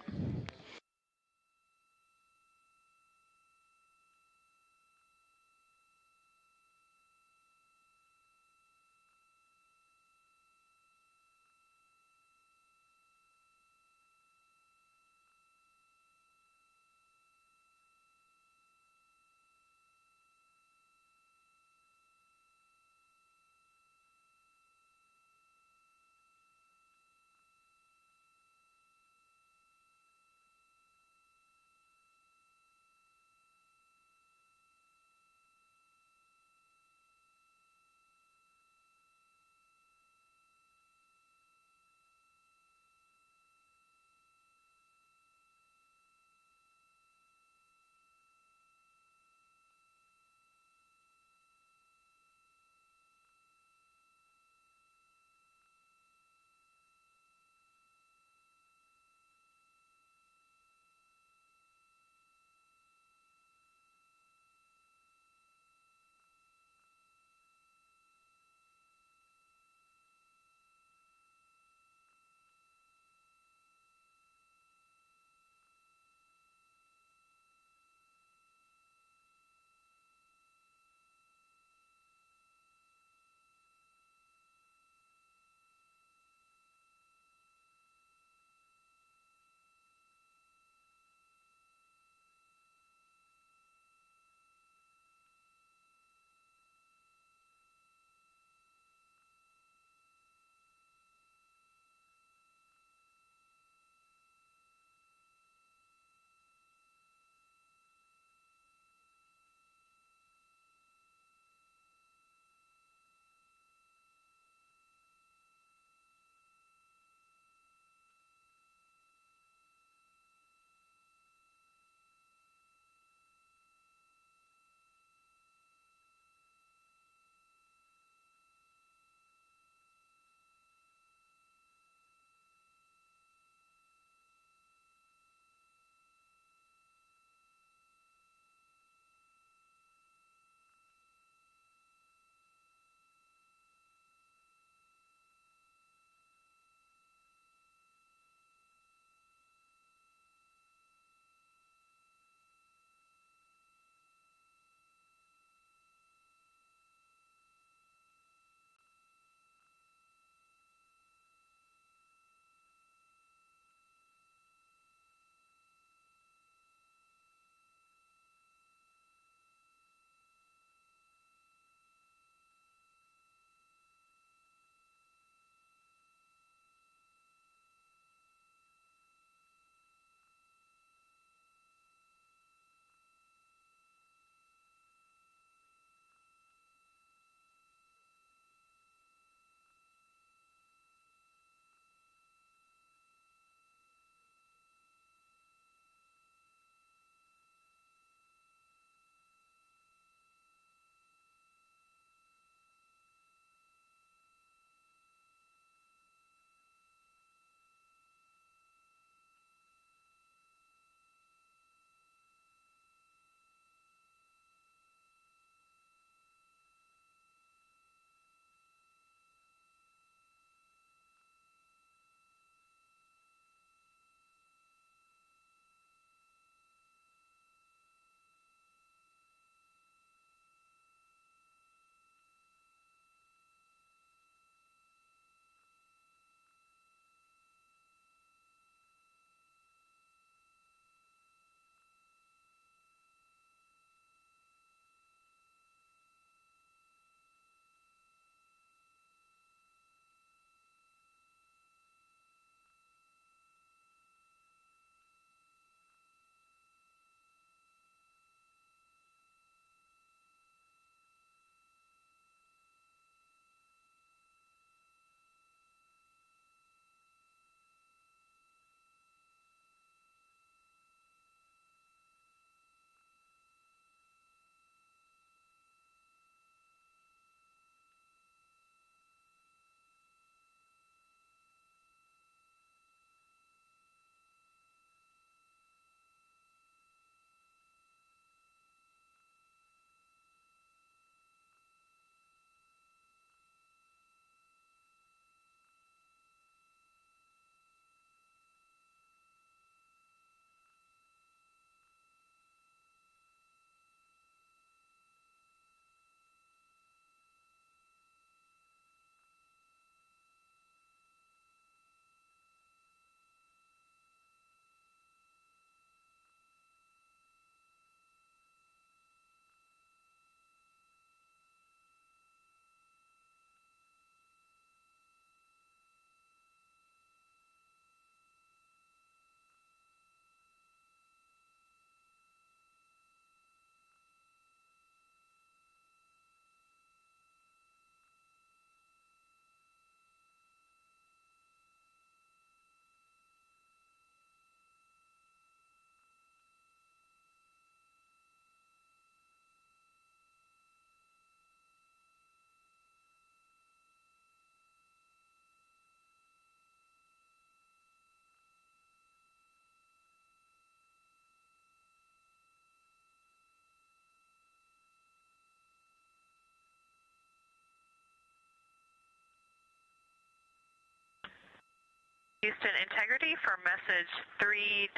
Houston, integrity for message 3.8.6.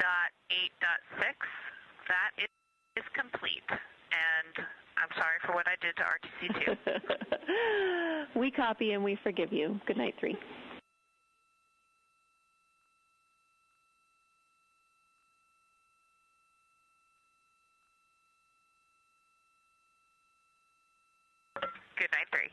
That is complete. And I'm sorry for what I did to RTC2. We copy and we forgive you. Good night, 3. Good night, 3.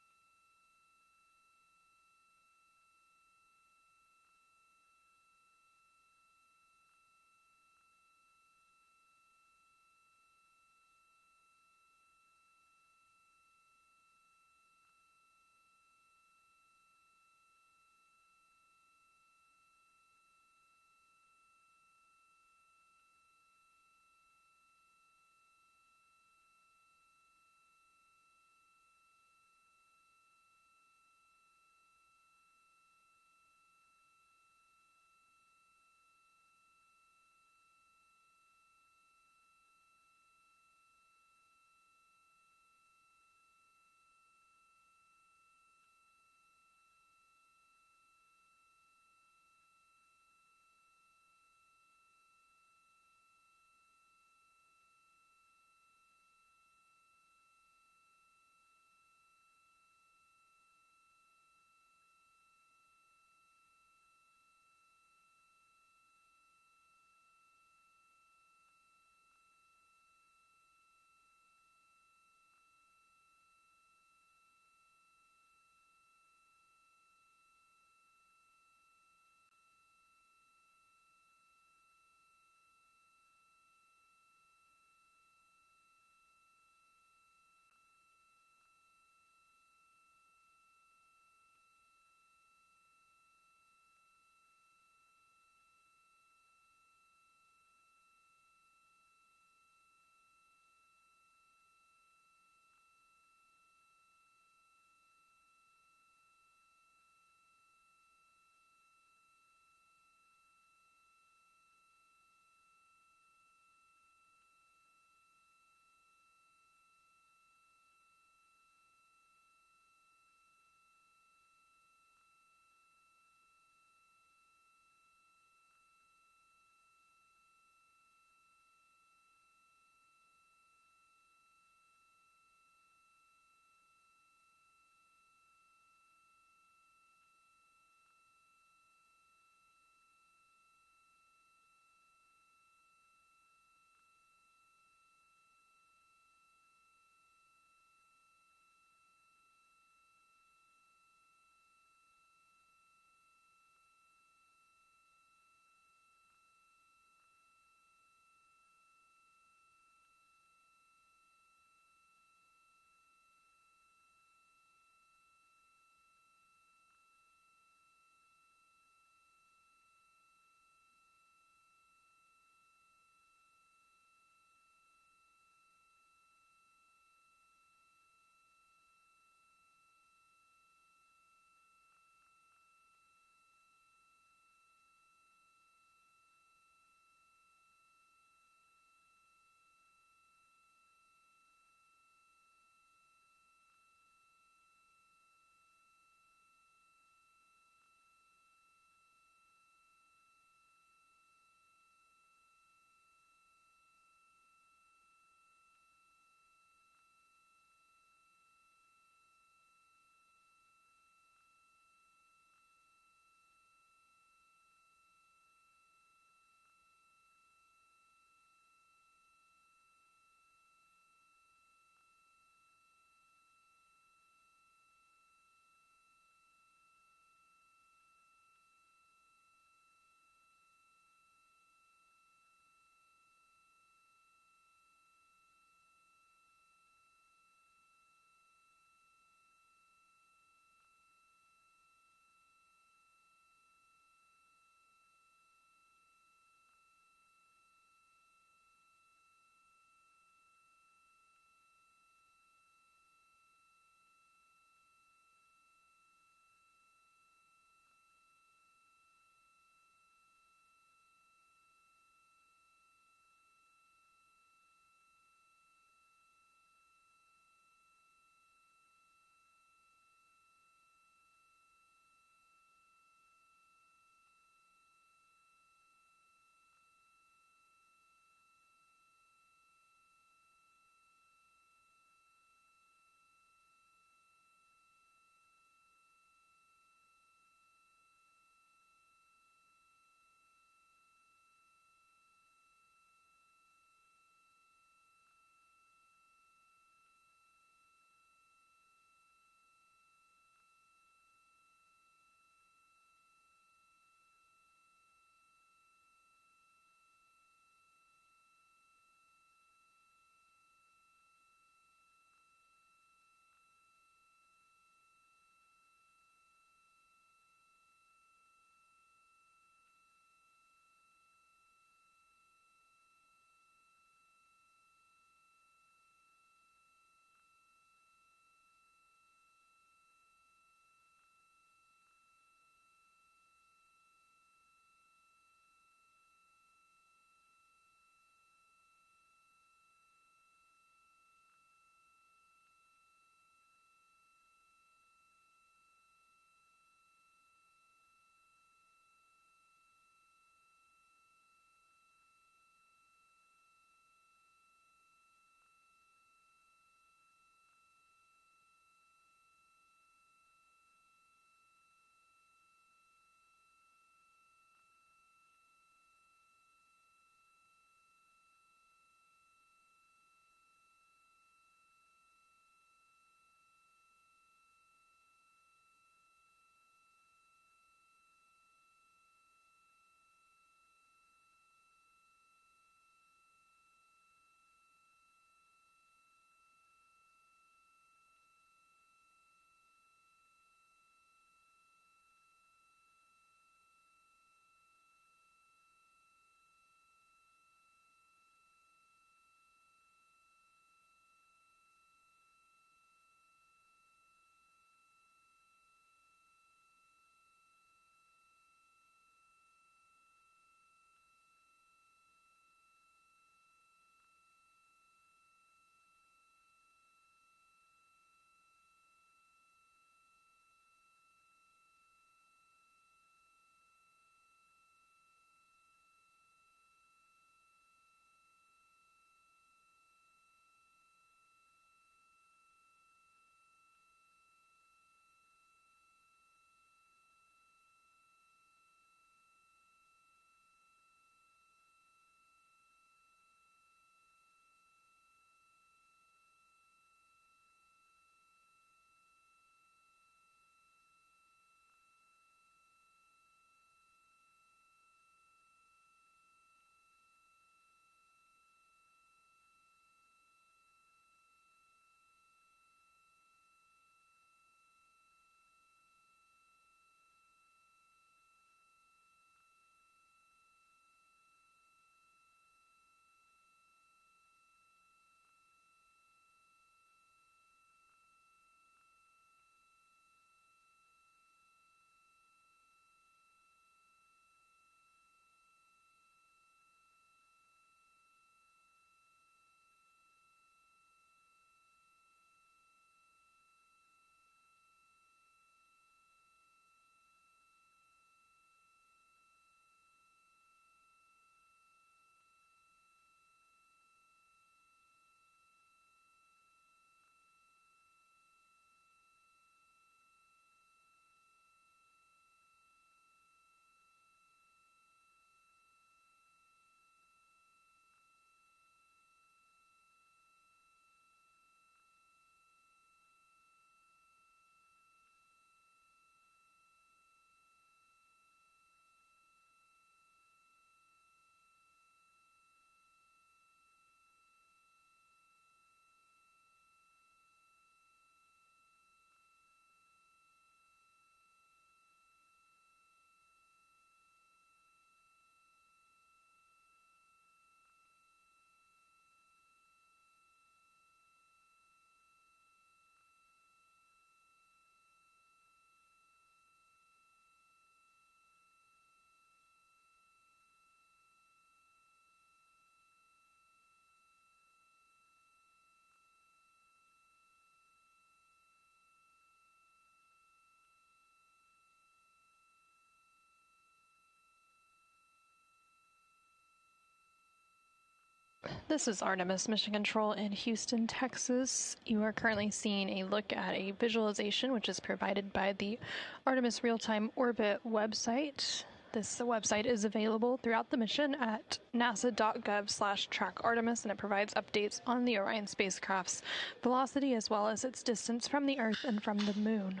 This is Artemis Mission Control in Houston, Texas. You are currently seeing a look at a visualization which is provided by the Artemis Real-Time Orbit website. This website is available throughout the mission at nasa.gov/trackartemis, and it provides updates on the Orion spacecraft's velocity as well as its distance from the Earth and from the Moon.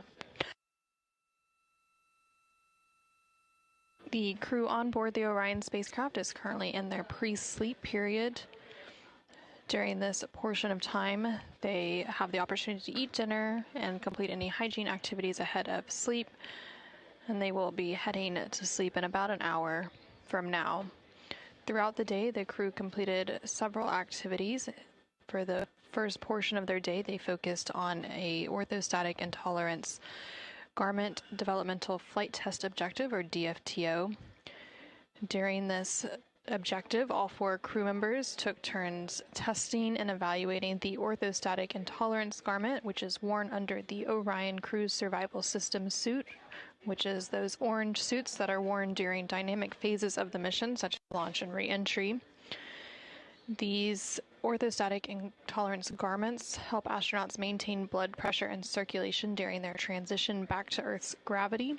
The crew on board the Orion spacecraft is currently in their pre-sleep period. During this portion of time, they have the opportunity to eat dinner and complete any hygiene activities ahead of sleep, and they will be heading to sleep in about an hour from now. Throughout the day, the crew completed several activities. For the first portion of their day, they focused on a orthostatic intolerance garment developmental flight test objective, or DFTO. During this objective, all 4 crew members took turns testing and evaluating the orthostatic intolerance garment, which is worn under the Orion Cruise Survival System suit, which is those orange suits that are worn during dynamic phases of the mission, such as launch and re-entry. These orthostatic intolerance garments help astronauts maintain blood pressure and circulation during their transition back to Earth's gravity.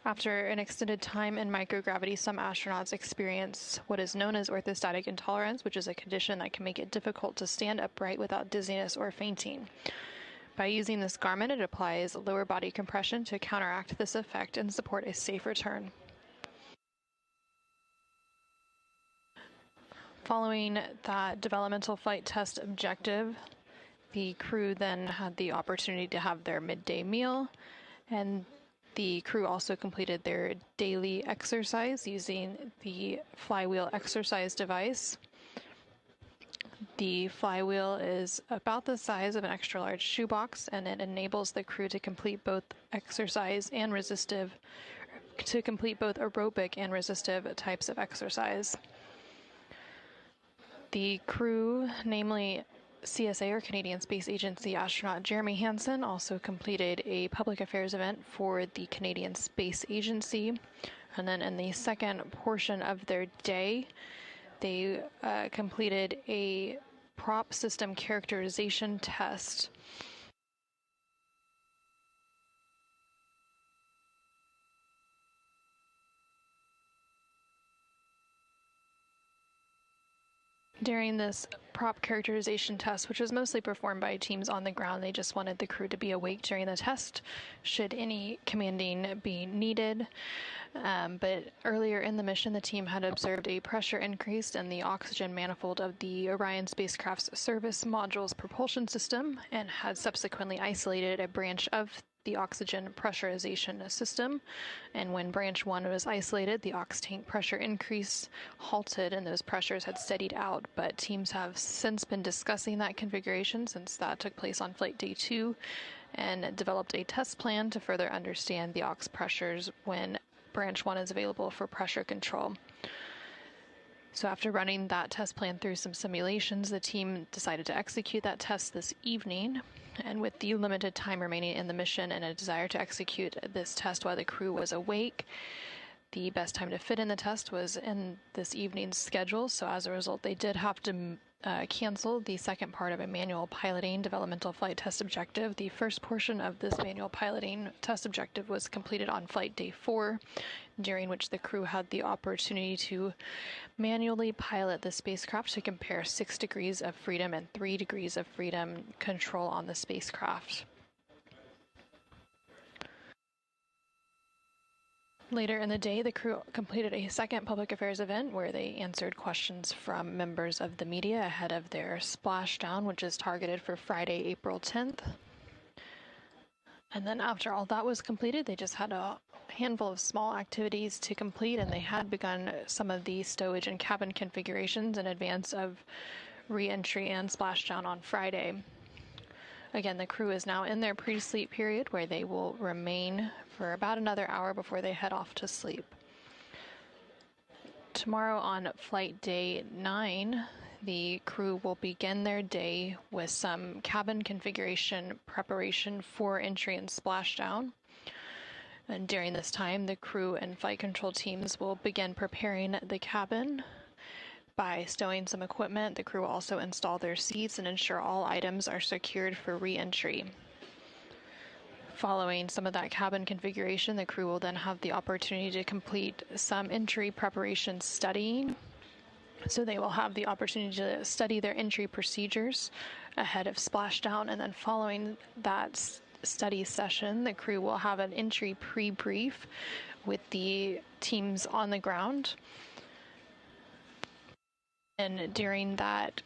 After an extended time in microgravity, some astronauts experience what is known as orthostatic intolerance, which is a condition that can make it difficult to stand upright without dizziness or fainting. By using this garment, it applies lower body compression to counteract this effect and support a safe return. Following that developmental flight test objective, the crew then had the opportunity to have their midday meal, and the crew also completed their daily exercise using the flywheel exercise device. The flywheel is about the size of an extra large shoebox, and it enables the crew to complete both aerobic and resistive types of exercise. The crew, namely CSA, or Canadian Space Agency astronaut Jeremy Hansen, also completed a public affairs event for the Canadian Space Agency. And then in the second portion of their day, they completed a prop system characterization test. During this prop characterization test, which was mostly performed by teams on the ground, they just wanted the crew to be awake during the test should any commanding be needed. But earlier in the mission, the team had observed a pressure increase in the oxygen manifold of the Orion spacecraft's service module's propulsion system and had subsequently isolated a branch of the oxygen pressurization system. And when branch 1 was isolated, the ox tank pressure increase halted and those pressures had steadied out. But teams have since been discussing that configuration, since that took place on flight day 2, and developed a test plan to further understand the ox pressures when branch 1 is available for pressure control. So after running that test plan through some simulations, the team decided to execute that test this evening. And with the limited time remaining in the mission and a desire to execute this test while the crew was awake, the best time to fit in the test was in this evening's schedule. So as a result, they did have to cancel the second part of a manual piloting developmental flight test objective. The first portion of this manual piloting test objective was completed on flight day 4, during which the crew had the opportunity to manually pilot the spacecraft to compare 6 degrees of freedom and 3 degrees of freedom control on the spacecraft. Later in the day, the crew completed a second public affairs event where they answered questions from members of the media ahead of their splashdown, which is targeted for Friday, April 10th. And then after all that was completed, they just had a handful of small activities to complete, and they had begun some of the stowage and cabin configurations in advance of re-entry and splashdown on Friday. Again, the crew is now in their pre-sleep period, where they will remain for about another hour before they head off to sleep. Tomorrow on flight day 9, the crew will begin their day with some cabin configuration preparation for entry and splashdown. And during this time, the crew and flight control teams will begin preparing the cabin, By stowing some equipment, the crew will also install their seats and ensure all items are secured for re-entry. Following some of that cabin configuration, the crew will then have the opportunity to complete some entry preparation studying. So they will have the opportunity to study their entry procedures ahead of splashdown, and then following that study session, the crew will have an entry pre-brief with the teams on the ground. And during that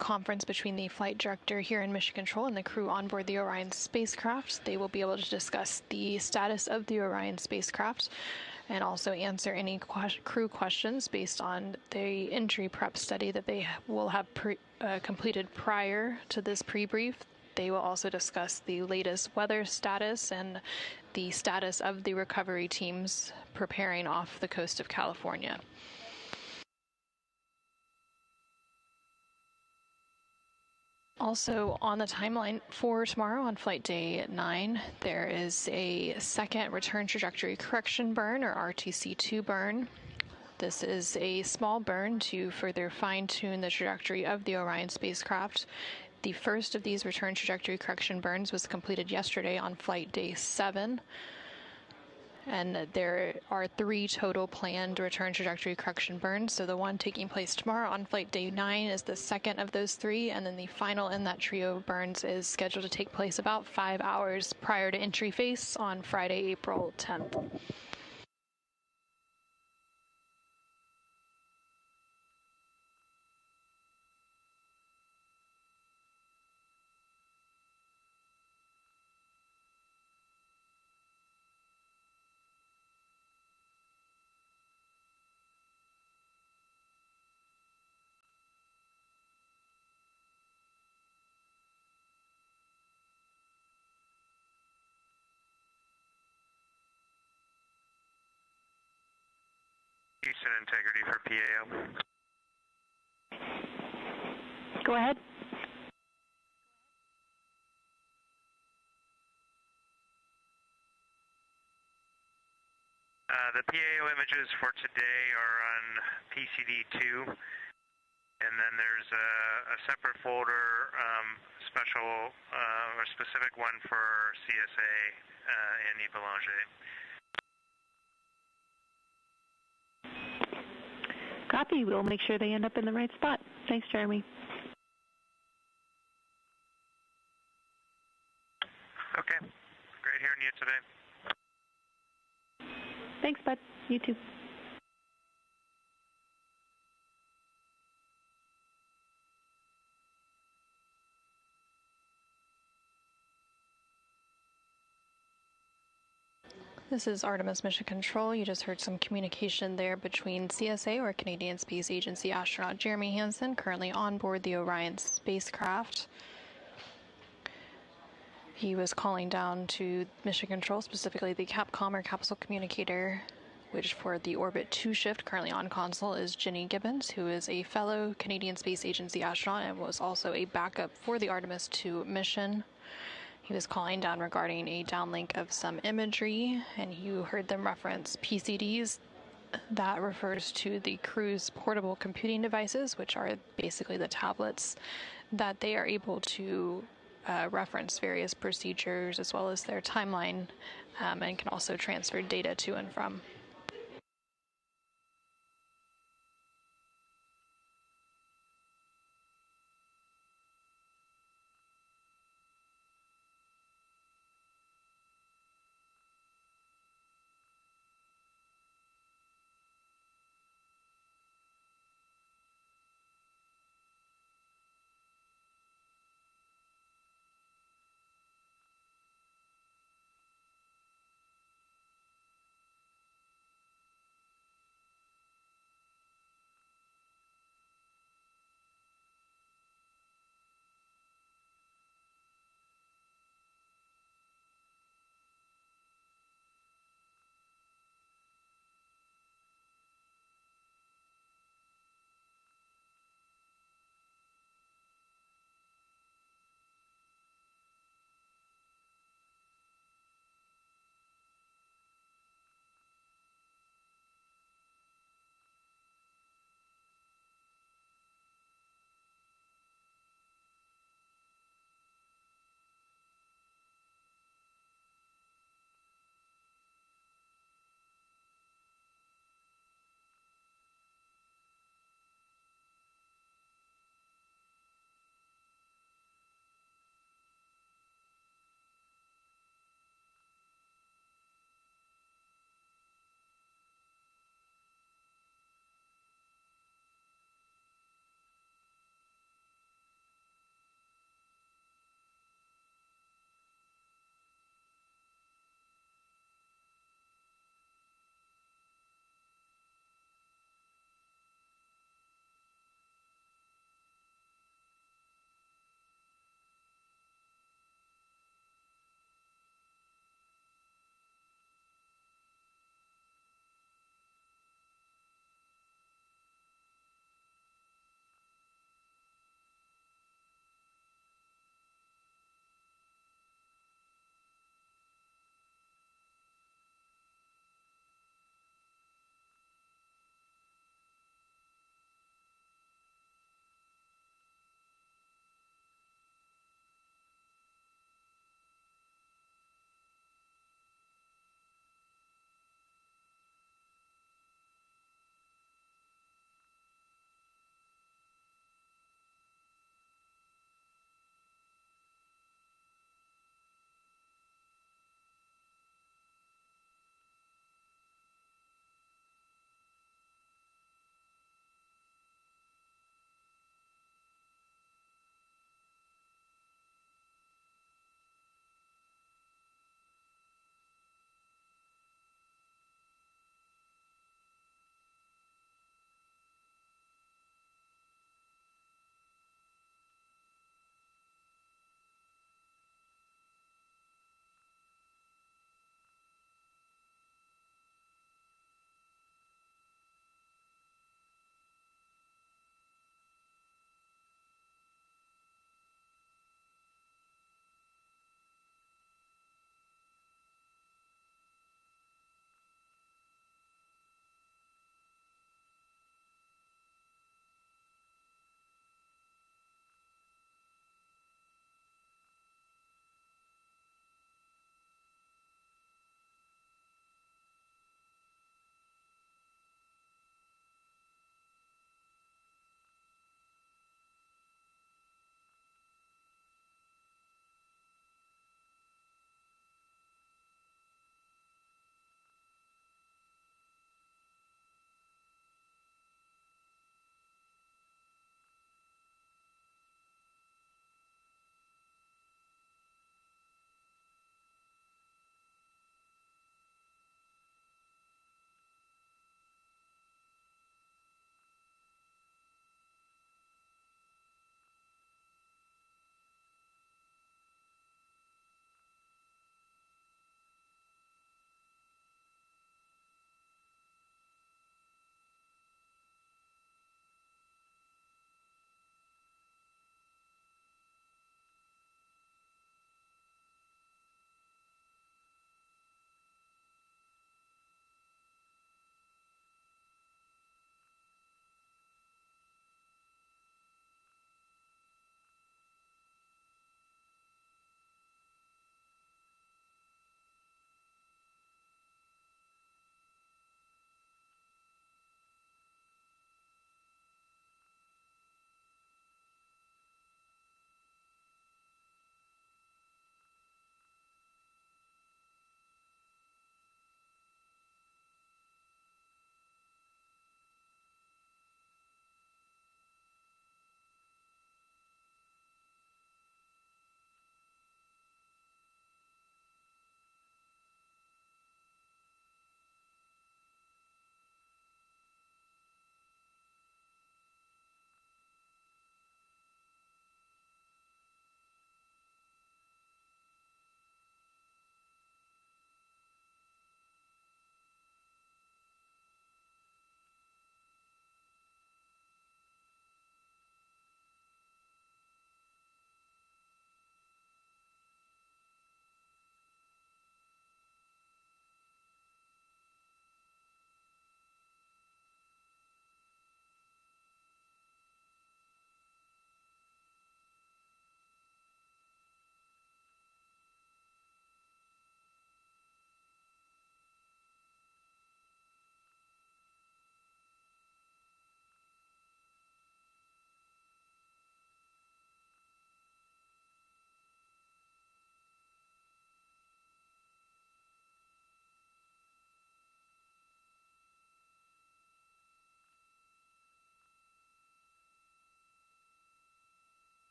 conference between the flight director here in Mission Control and the crew on board the Orion spacecraft, they will be able to discuss the status of the Orion spacecraft and also answer any crew questions based on the entry prep study that they will have completed prior to this pre-brief. They will also discuss the latest weather status and the status of the recovery teams preparing off the coast of California. Also on the timeline for tomorrow on flight day 9, there is a second return trajectory correction burn, or RTC-2 burn. This is a small burn to further fine-tune the trajectory of the Orion spacecraft. The first of these return trajectory correction burns was completed yesterday on flight day 7. And there are 3 total planned return trajectory correction burns. So the one taking place tomorrow on flight day 9 is the second of those 3, and then the final in that trio of burns is scheduled to take place about 5 hours prior to entry face on Friday, April 10th. Houston integrity for PAO. Go ahead. The PAO images for today are on PCD2, and then there's a separate folder, special or specific one for CSA and Belanger. Copy. We'll make sure they end up in the right spot. Thanks, Jeremy. Okay. Great hearing you today. Thanks, bud. You too. This is Artemis Mission Control. You just heard some communication there between CSA, or Canadian Space Agency astronaut Jeremy Hansen, currently on board the Orion spacecraft. He was calling down to Mission Control, specifically the Capcom or capsule communicator, which for the Orbit 2 shift currently on console is Jenny Gibbons, who is a fellow Canadian Space Agency astronaut and was also a backup for the Artemis 2 mission. He was calling down regarding a downlink of some imagery, and you heard them reference PCDs. That refers to the crew's portable computing devices, which are basically the tablets that they are able to reference various procedures as well as their timeline, and can also transfer data to and from.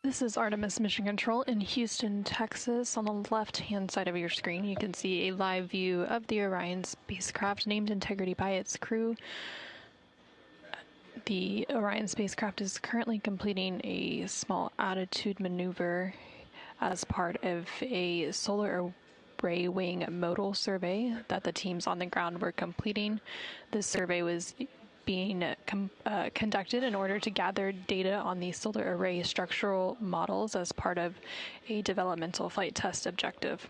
This is Artemis Mission Control in Houston, Texas. On the left-hand side of your screen, you can see a live view of the Orion spacecraft named Integrity by its crew. The Orion spacecraft is currently completing a small attitude maneuver as part of a solar array wing modal survey that the teams on the ground were completing. This survey was being conducted in order to gather data on the solar array structural models as part of a developmental flight test objective.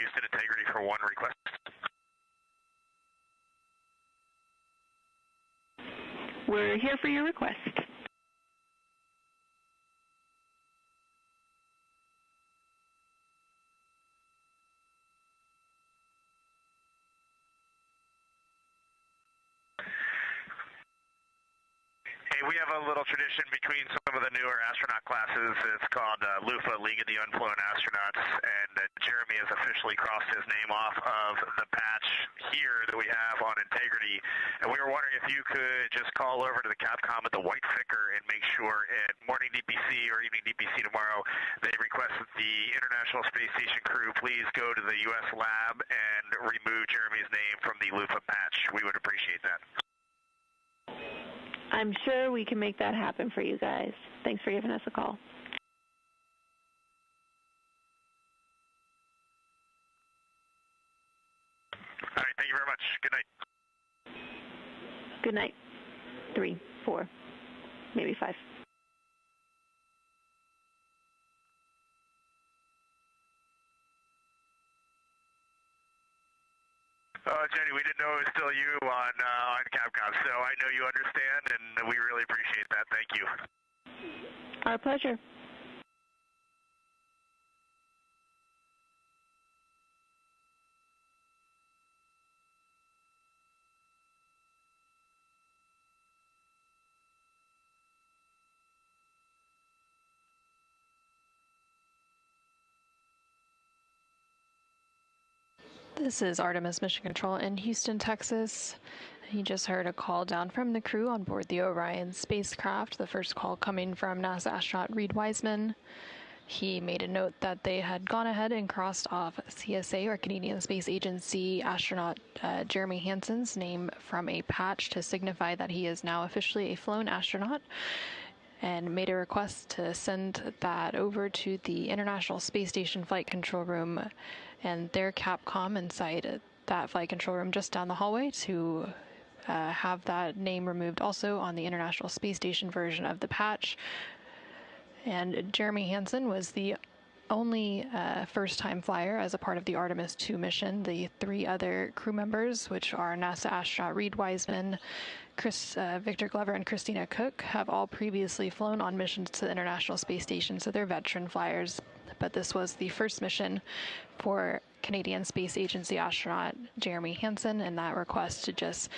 Houston Integrity for one request. We're here for your request. Hey, we have a little tradition between some of the newer astronaut classes. It's called LUFA, League of the Unflown Astronauts, and Jeremy has officially crossed his name off of the patch here that we have on Integrity. And we were wondering if you could just call over to the Capcom at the White Vicar and make sure at morning DPC or evening DPC tomorrow, they request that the International Space Station crew please go to the U.S. lab and remove Jeremy's name from the LUFA patch. We would appreciate that. I'm sure we can make that happen for you guys. Thanks for giving us a call. All right, thank you very much. Good night. Good night. 3, 4, maybe 5. Jenny, we didn't know it was still you on Capcom, so I know you understand, and we really appreciate that. Thank you. Our pleasure. This is Artemis Mission Control in Houston, Texas. You just heard a call down from the crew on board the Orion spacecraft, the first call coming from NASA astronaut Reed Wiseman. He made a note that they had gone ahead and crossed off CSA, or Canadian Space Agency astronaut Jeremy Hansen's name from a patch to signify that he is now officially a flown astronaut, and made a request to send that over to the International Space Station Flight Control Room and their Capcom inside that flight control room just down the hallway to have that name removed also on the International Space Station version of the patch. And Jeremy Hansen was the only first-time flyer as a part of the Artemis 2 mission. The 3 other crew members, which are NASA astronaut Reed Wiseman, Victor Glover, and Christina Cook, have all previously flown on missions to the International Space Station, so they're veteran flyers. But this was the first mission for Canadian Space Agency astronaut Jeremy Hansen, and that request to just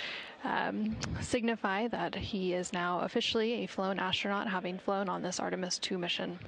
signify that he is now officially a flown astronaut, having flown on this Artemis 2 mission.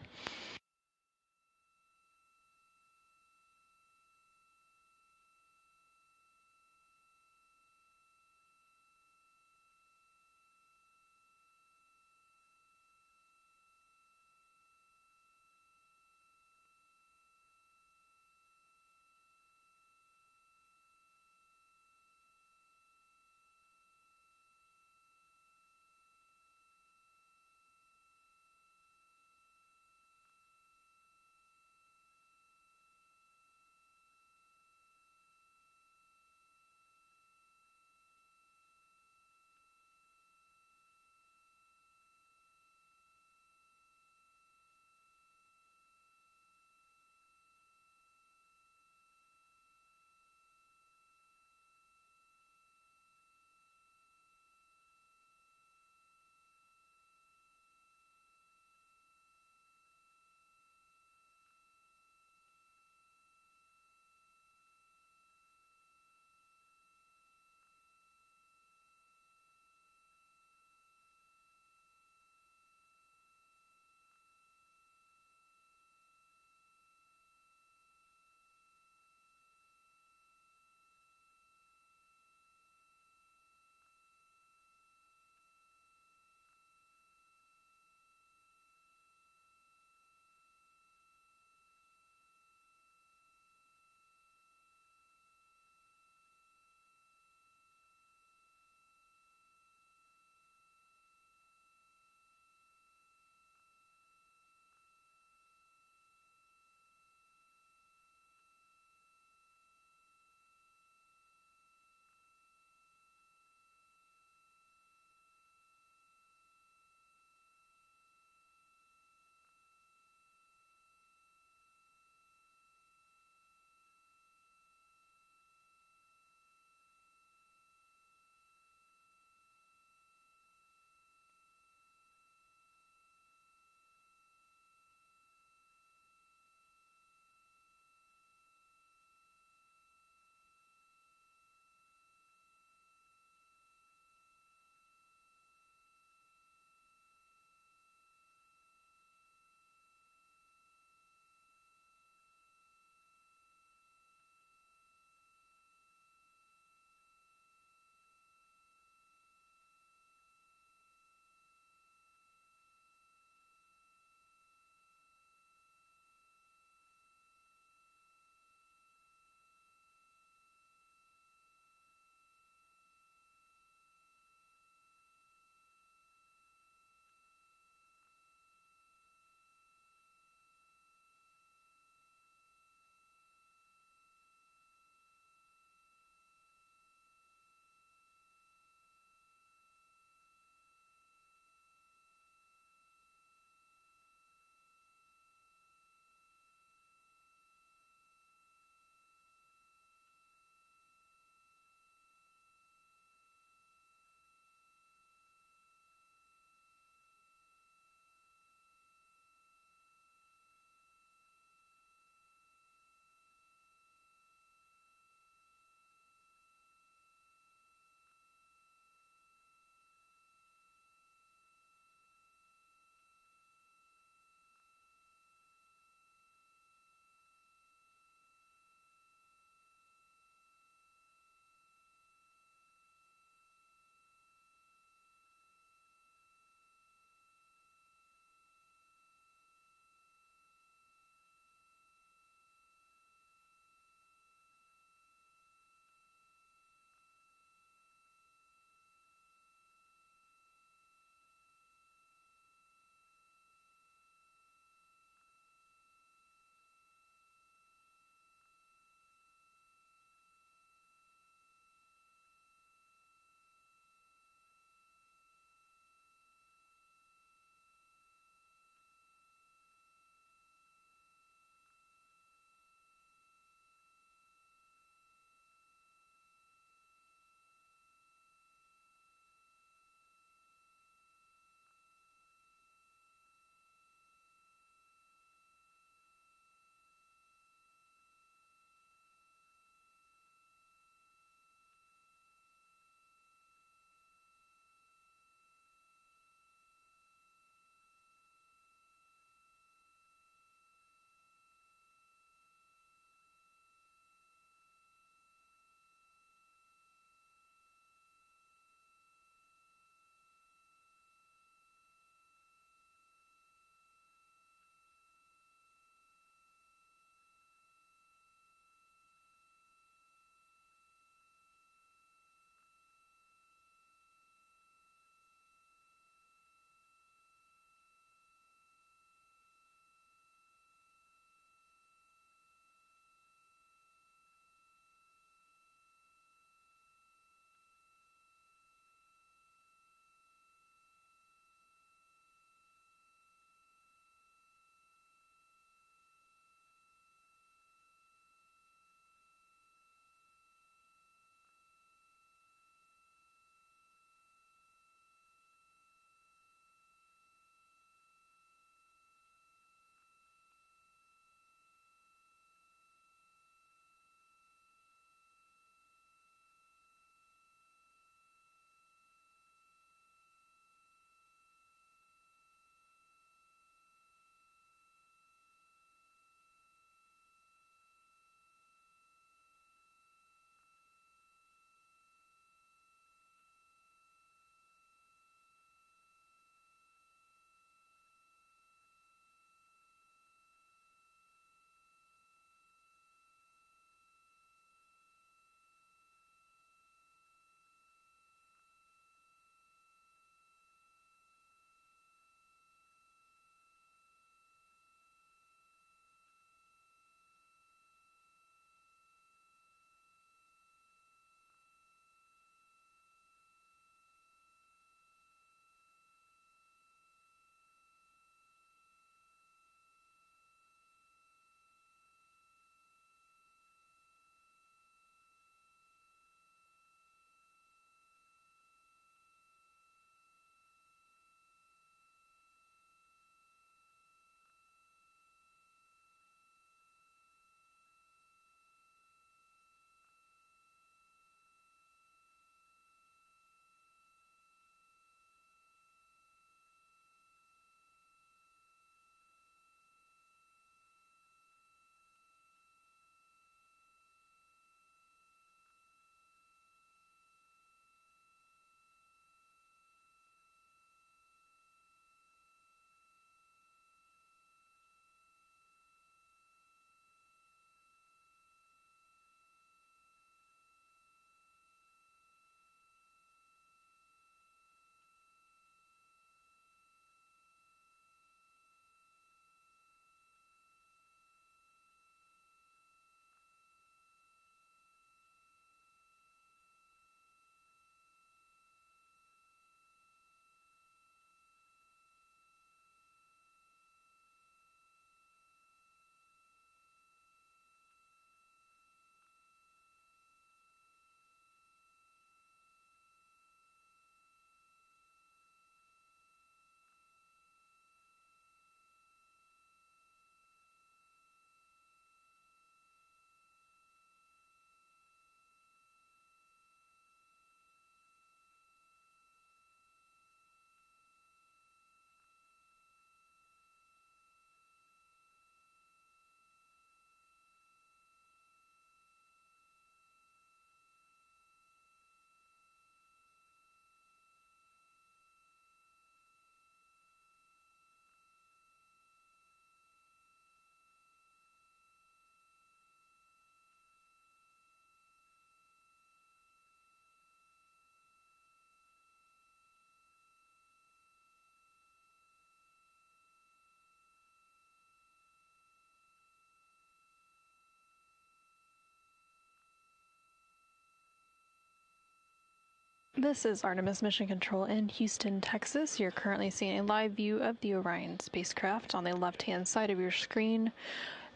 This is Artemis Mission Control in Houston, Texas. You're currently seeing a live view of the Orion spacecraft on the left-hand side of your screen.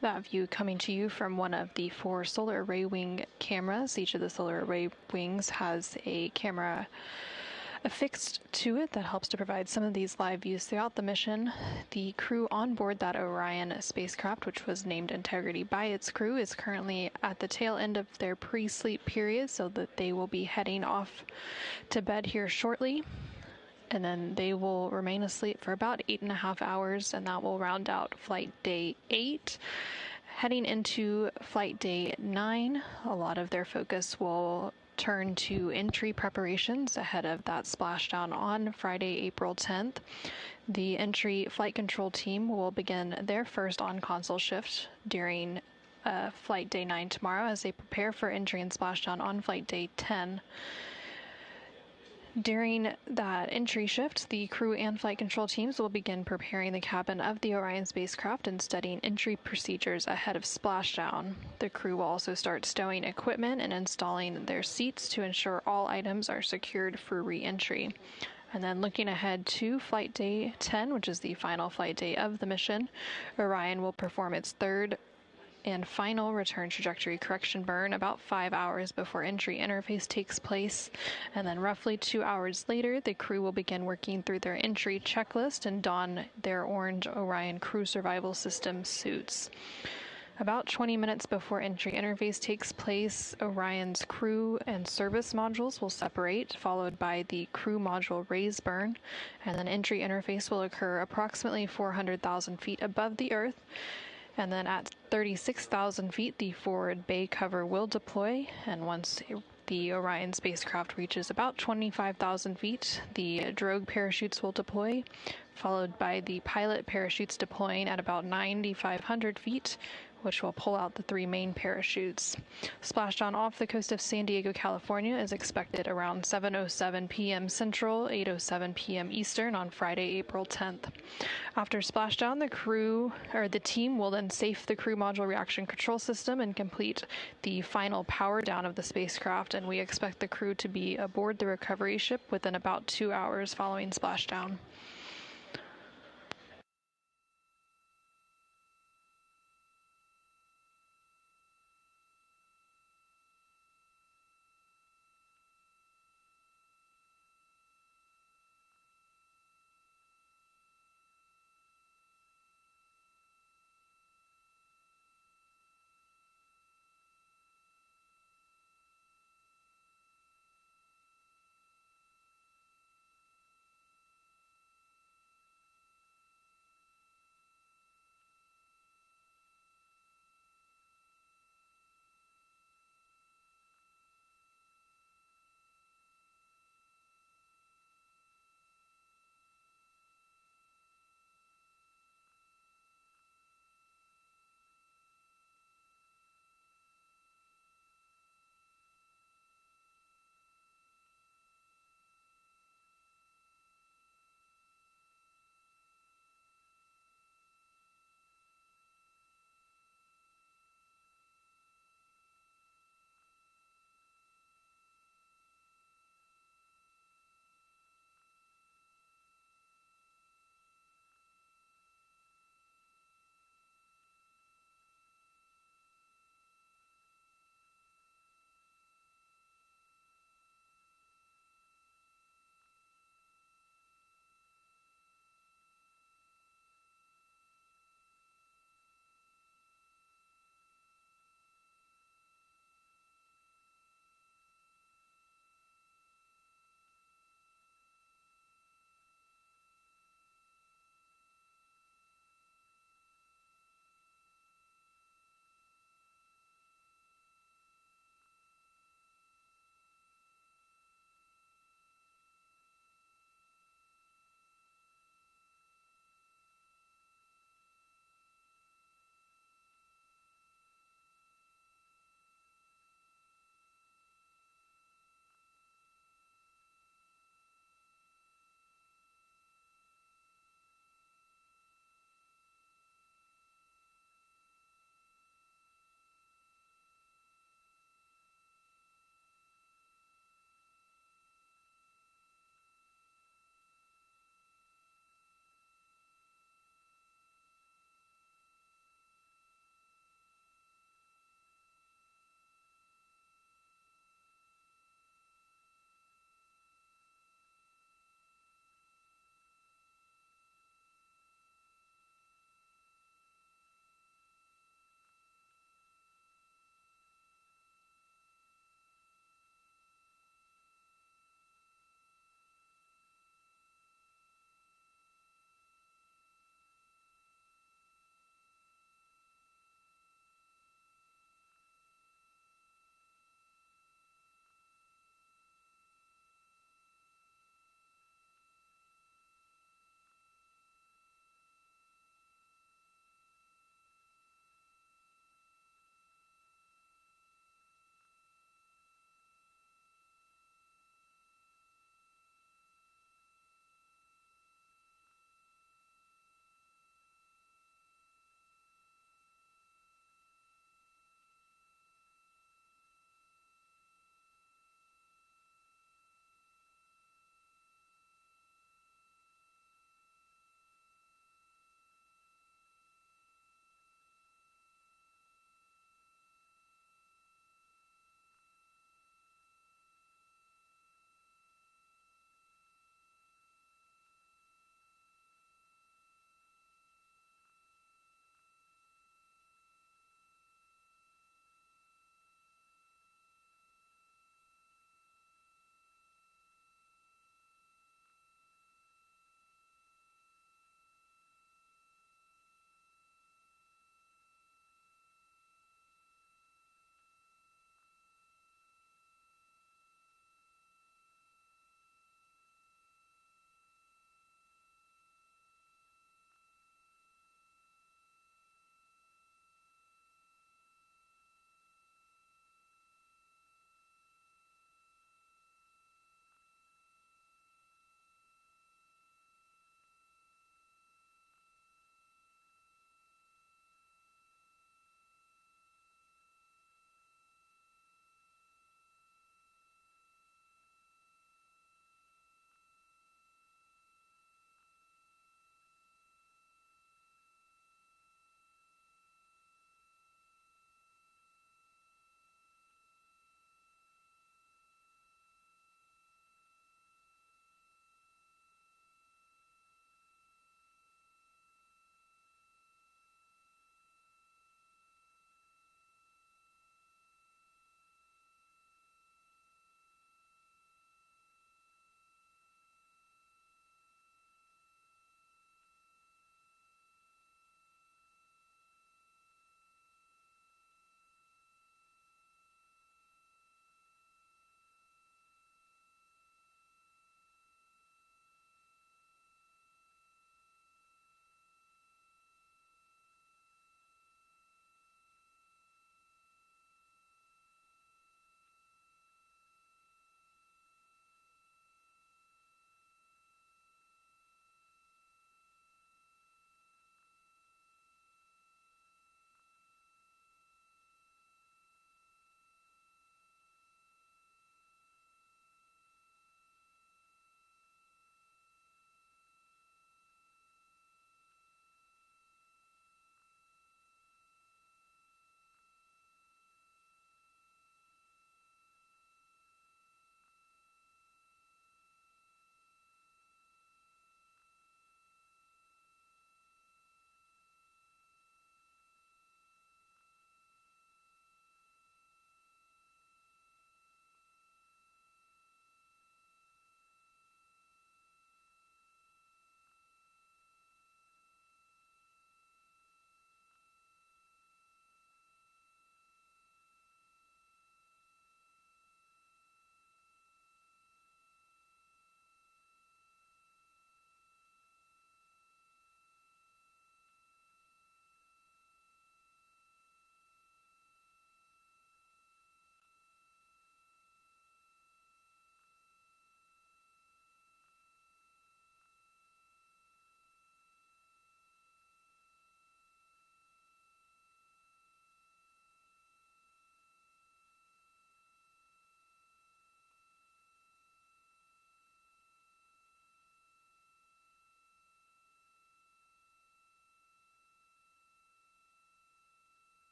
That view coming to you from one of the 4 solar array wing cameras. Each of the solar array wings has a camera affixed to it that helps to provide some of these live views throughout the mission. The crew on board that Orion spacecraft, which was named Integrity by its crew, is currently at the tail end of their pre-sleep period, so that they will be heading off to bed here shortly. And then they will remain asleep for about 8.5 hours, and that will round out flight day 8. Heading into flight day 9, a lot of their focus will turn to entry preparations ahead of that splashdown on Friday, April 10th. The entry flight control team will begin their first on-console shift during flight day 9 tomorrow as they prepare for entry and splashdown on flight day 10. During that entry shift, the crew and flight control teams will begin preparing the cabin of the Orion spacecraft and studying entry procedures ahead of splashdown. The crew will also start stowing equipment and installing their seats to ensure all items are secured for re-entry. And then looking ahead to flight day 10, which is the final flight day of the mission, Orion will perform its third and final return trajectory correction burn about 5 hours before entry interface takes place. And then roughly 2 hours later, the crew will begin working through their entry checklist and don their orange Orion crew survival system suits. About 20 minutes before entry interface takes place, Orion's crew and service modules will separate, followed by the crew module raise burn, and then entry interface will occur approximately 400,000 feet above the Earth. And then at 36,000 feet, the forward bay cover will deploy. And once the Orion spacecraft reaches about 25,000 feet, the drogue parachutes will deploy, followed by the pilot parachutes deploying at about 9,500 feet, which will pull out the 3 main parachutes. Splashdown off the coast of San Diego, California is expected around 7:07 p.m. Central, 8:07 p.m. Eastern on Friday, April 10th. After splashdown, the team will then safe the crew module reaction control system and complete the final power down of the spacecraft, and we expect the crew to be aboard the recovery ship within about 2 hours following splashdown.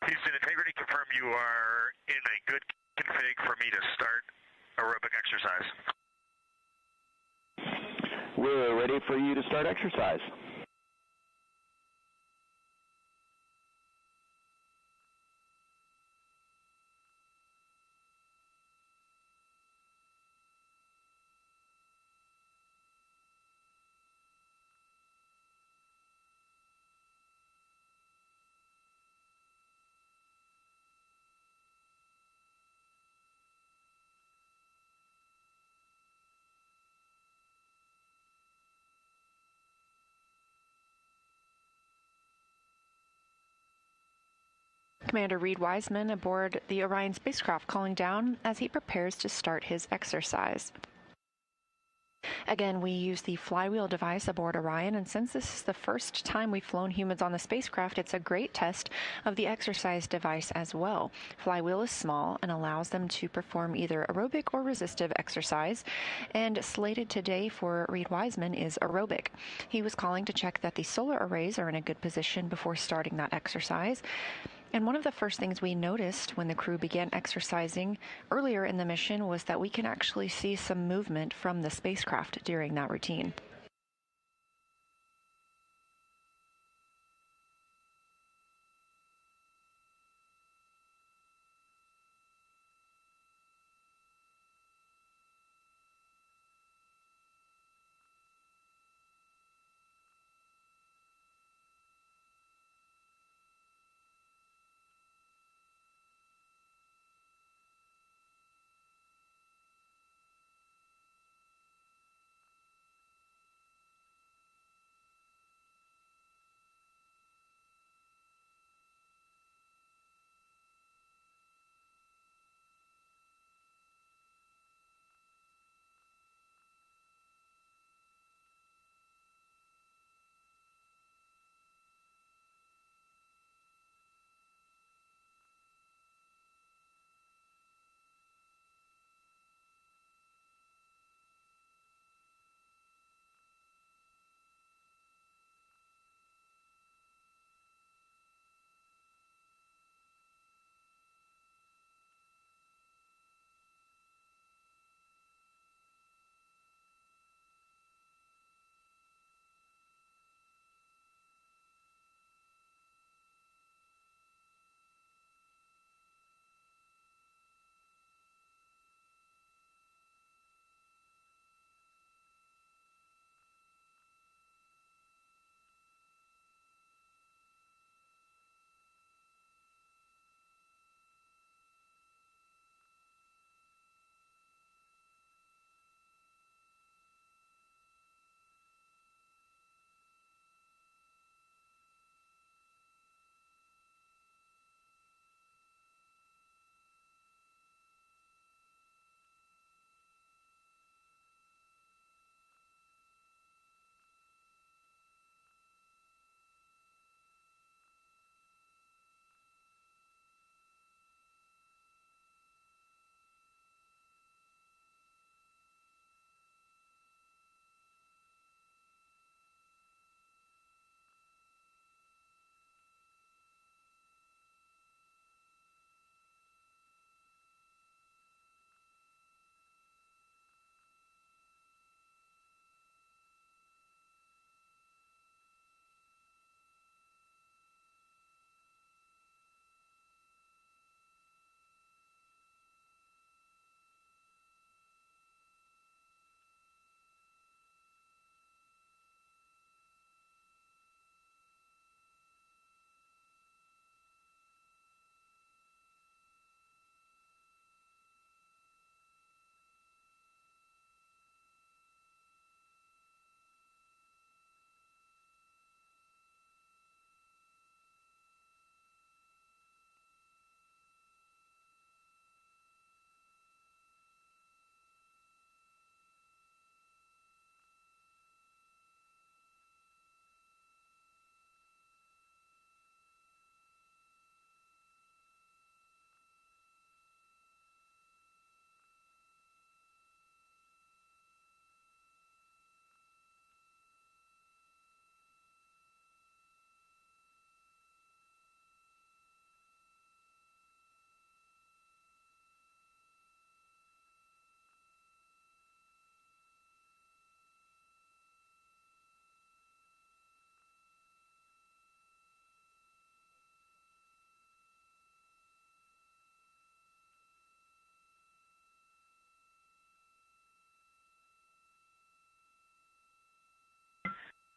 Houston, Integrity, confirm you are in a good config for me to start aerobic exercise. We're ready for you to start exercise. Commander Reed Wiseman aboard the Orion spacecraft calling down as he prepares to start his exercise. Again, we use the flywheel device aboard Orion, and since this is the first time we've flown humans on the spacecraft, it's a great test of the exercise device as well. Flywheel is small and allows them to perform either aerobic or resistive exercise, and slated today for Reed Wiseman is aerobic. He was calling to check that the solar arrays are in a good position before starting that exercise. And one of the first things we noticed when the crew began exercising earlier in the mission was that we can actually see some movement from the spacecraft during that routine.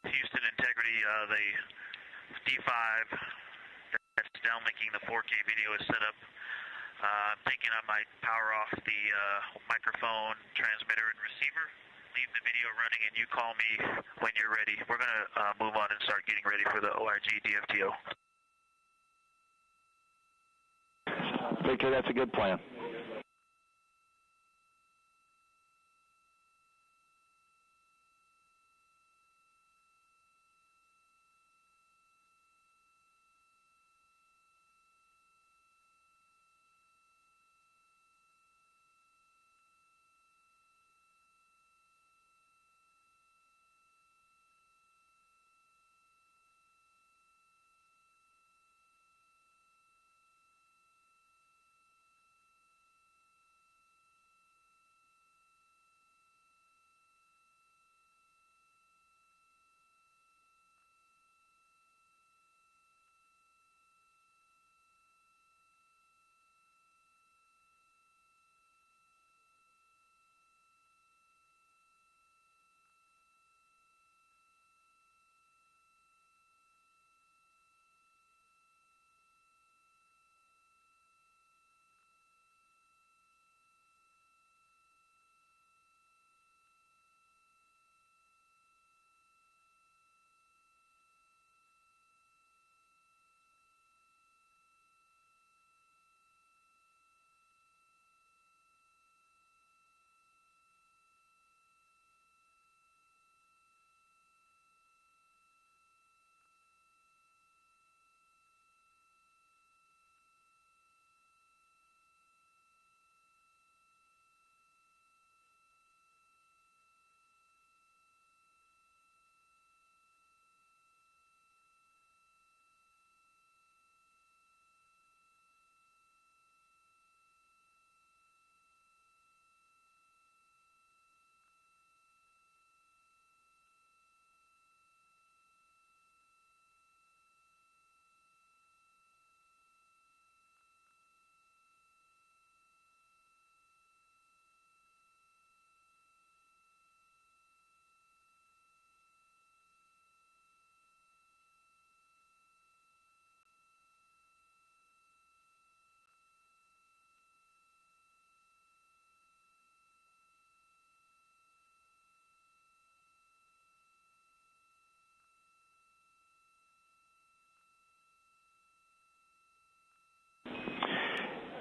Houston integrity. The D5 that's downlinking the 4K video is set up. I'm thinking I might power off the microphone, transmitter, and receiver. Leave the video running, and you call me when you're ready. We're going to move on and start getting ready for the OIG DFTO. Victor, that's a good plan.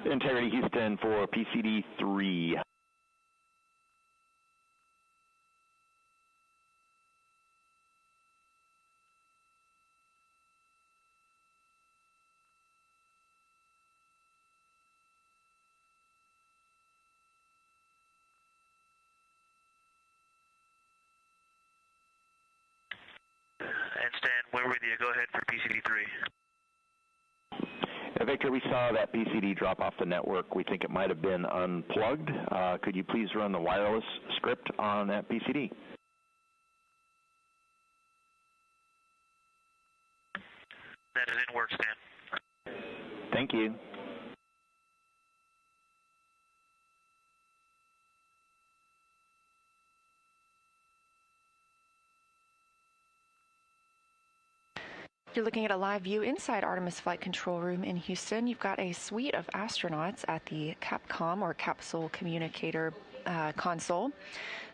Integrity Houston for PCD 3. And Stan, we're with you. Go ahead for PCD 3. Victor, we saw that PCD drop off the network. We think it might have been unplugged. Could you please run the wireless script on that PCD? That is in work, Stan. Thank you. You're looking at a live view inside Artemis Flight Control Room in Houston. You've got a suite of astronauts at the CAPCOM, or Capsule Communicator console.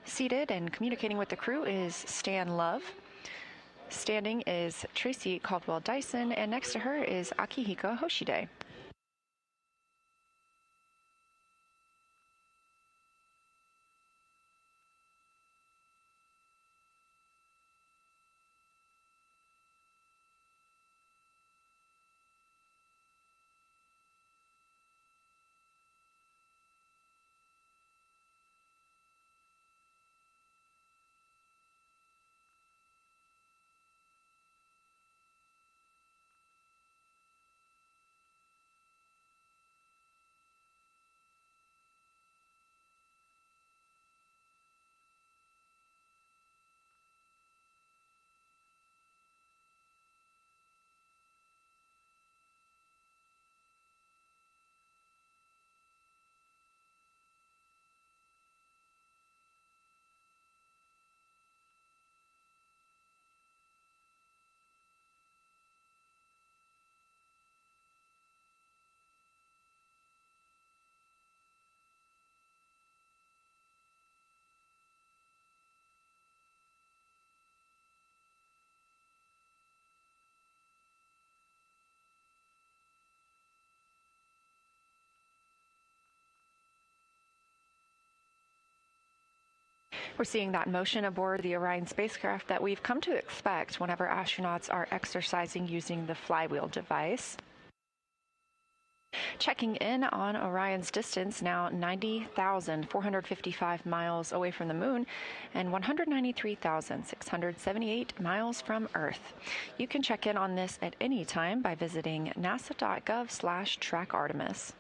Seated and communicating with the crew is Stan Love. Standing is Tracy Caldwell Dyson, and next to her is Akihiko Hoshide. We're seeing that motion aboard the Orion spacecraft that we've come to expect whenever astronauts are exercising using the flywheel device. Checking in on Orion's distance, now 90,455 miles away from the moon and 193,678 miles from Earth. You can check in on this at any time by visiting nasa.gov/track-Artemis.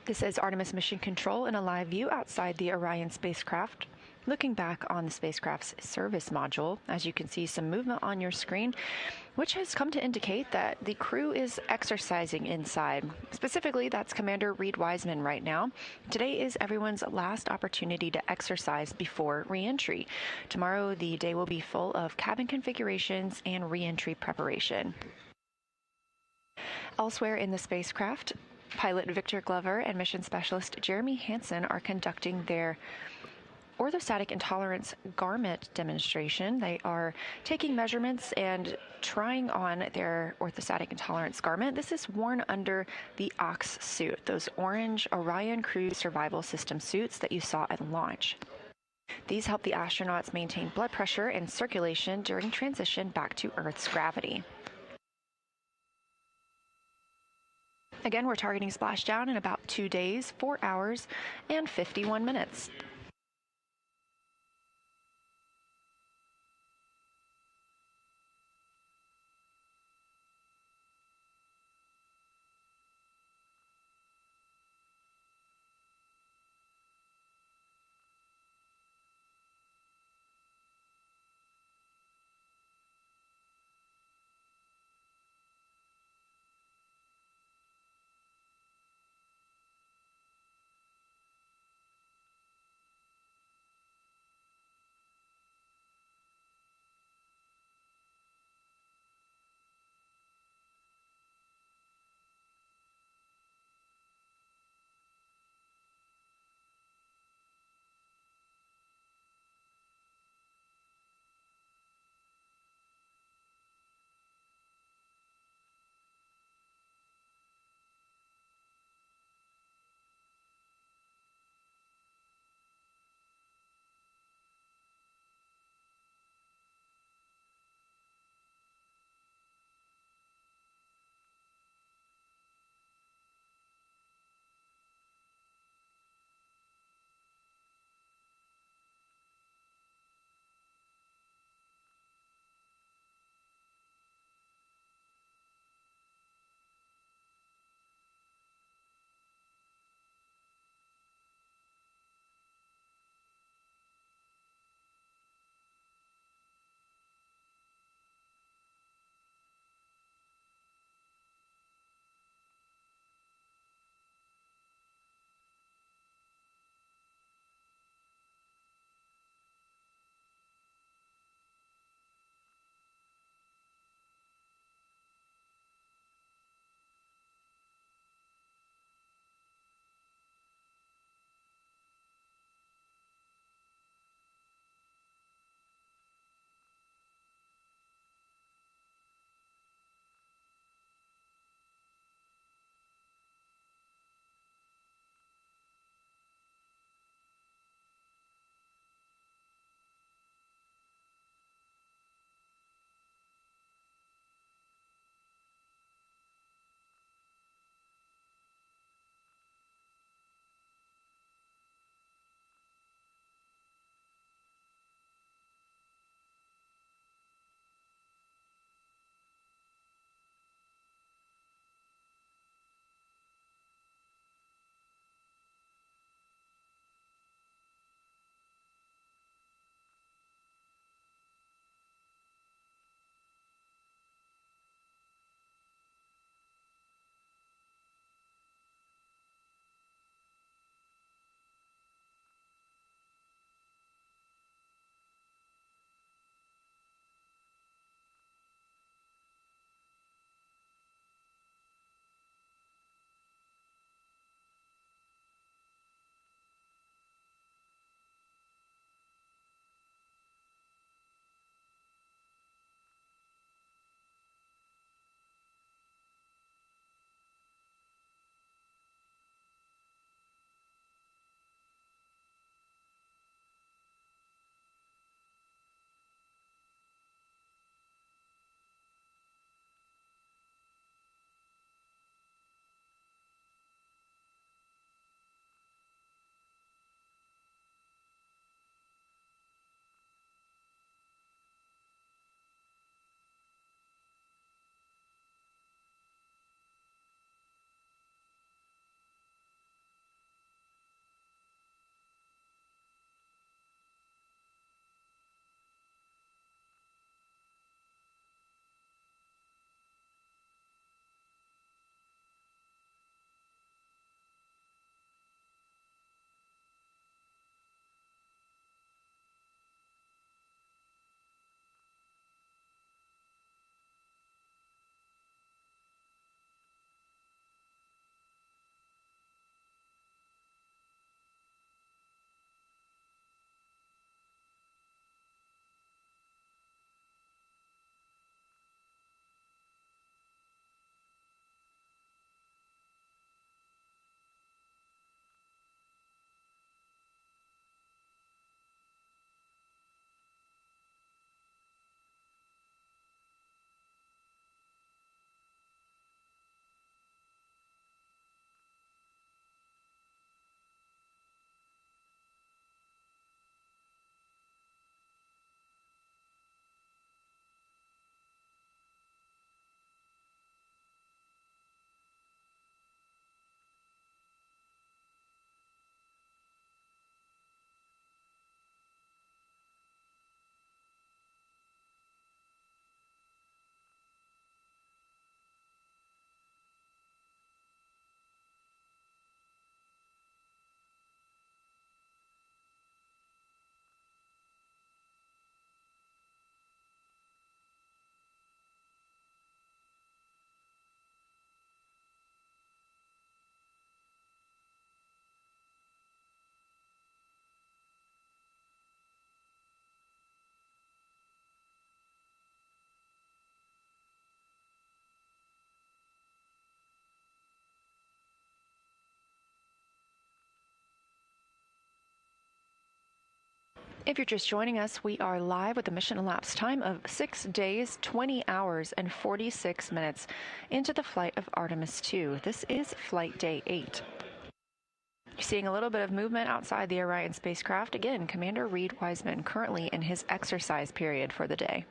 This is Artemis Mission Control in a live view outside the Orion spacecraft. Looking back on the spacecraft's service module, as you can see some movement on your screen, which has come to indicate that the crew is exercising inside. Specifically, that's Commander Reed Wiseman right now. Today is everyone's last opportunity to exercise before re-entry. Tomorrow, the day will be full of cabin configurations and re-entry preparation. Elsewhere in the spacecraft, pilot Victor Glover and mission specialist Jeremy Hansen are conducting their orthostatic intolerance garment demonstration. They are taking measurements and trying on their orthostatic intolerance garment. This is worn under the Ox suit, those orange Orion crew survival system suits that you saw at launch. These help the astronauts maintain blood pressure and circulation during transition back to Earth's gravity. Again, we're targeting splashdown in about 2 days, 4 hours, and 51 minutes. If you're just joining us, we are live with a mission elapsed time of 6 days, 20 hours, and 46 minutes into the flight of Artemis 2. This is flight day 8. You're seeing a little bit of movement outside the Orion spacecraft. Again, Commander Reed Wiseman currently in his exercise period for the day.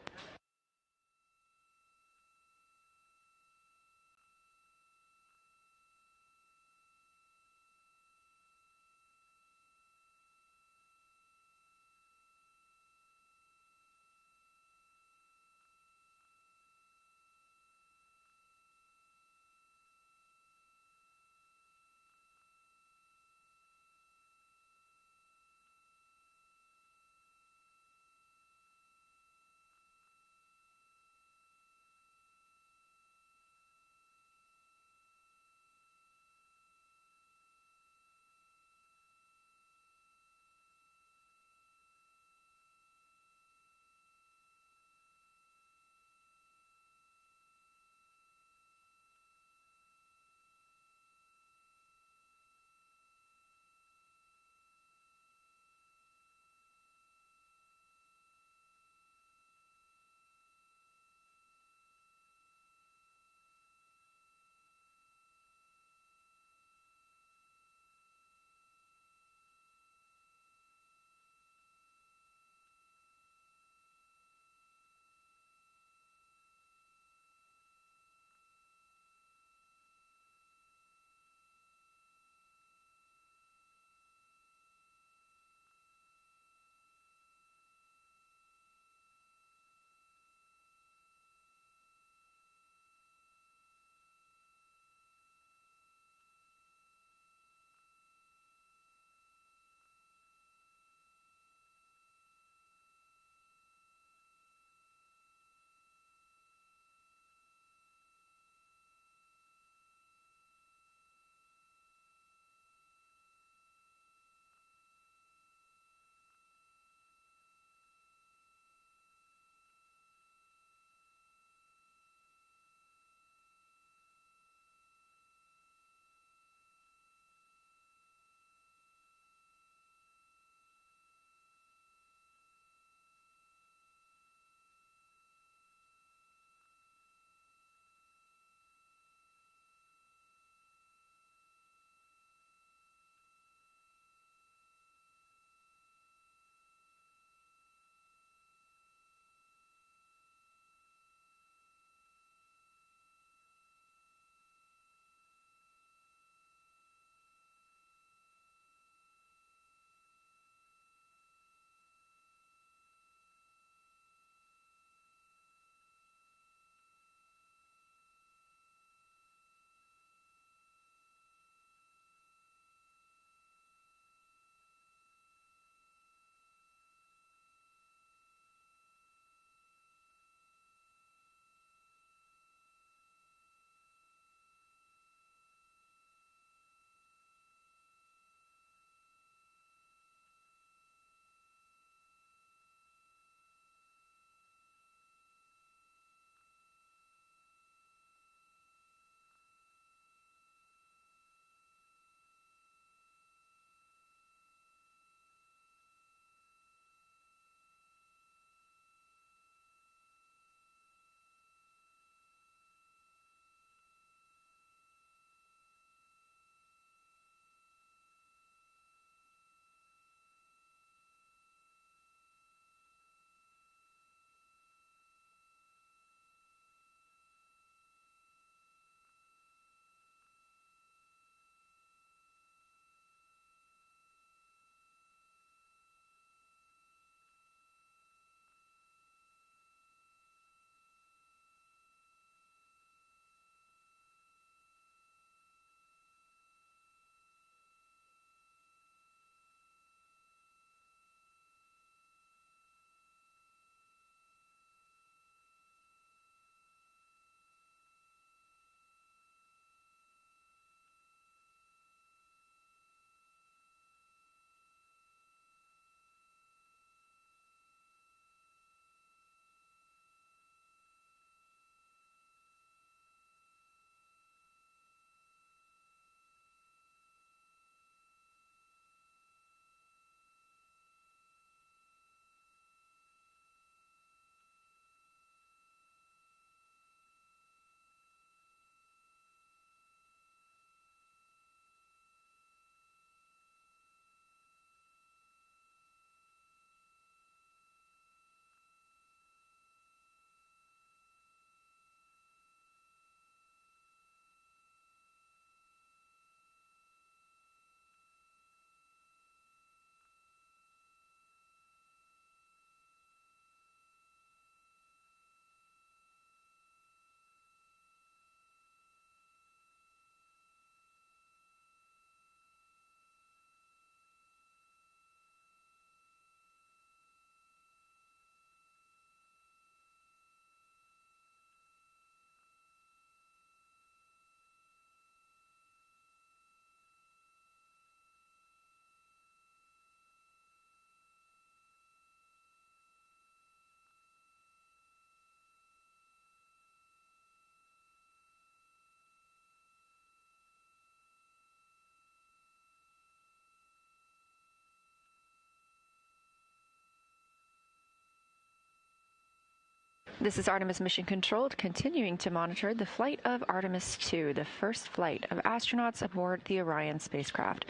This is Artemis Mission Control continuing to monitor the flight of Artemis 2, the first flight of astronauts aboard the Orion spacecraft.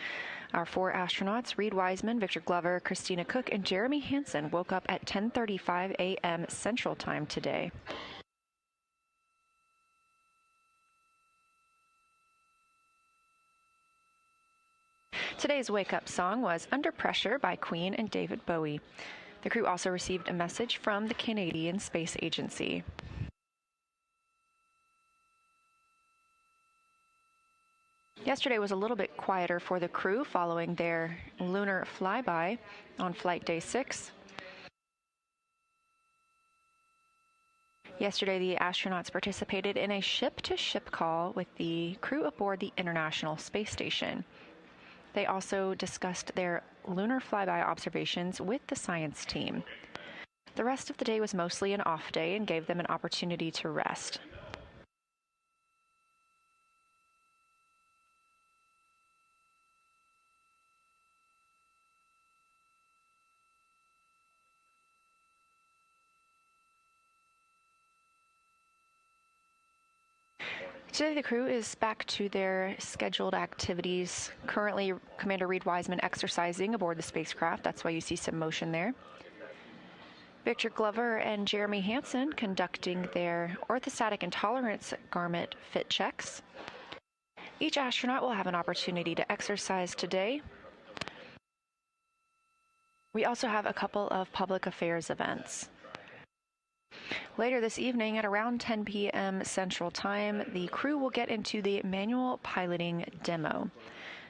Our 4 astronauts, Reed Wiseman, Victor Glover, Christina Cook, and Jeremy Hansen, woke up at 10:35 a.m. Central Time today. Today's wake-up song was Under Pressure by Queen and David Bowie. The crew also received a message from the Canadian Space Agency. Yesterday was a little bit quieter for the crew following their lunar flyby on flight day 6. Yesterday, the astronauts participated in a ship-to-ship call with the crew aboard the International Space Station. They also discussed their lunar flyby observations with the science team. The rest of the day was mostly an off day and gave them an opportunity to rest. Today, the crew is back to their scheduled activities. Currently, Commander Reed Wiseman exercising aboard the spacecraft. That's why you see some motion there. Victor Glover and Jeremy Hansen conducting their orthostatic intolerance garment fit checks. Each astronaut will have an opportunity to exercise today. We also have a couple of public affairs events. Later this evening at around 10 p.m. Central Time, the crew will get into the manual piloting demo.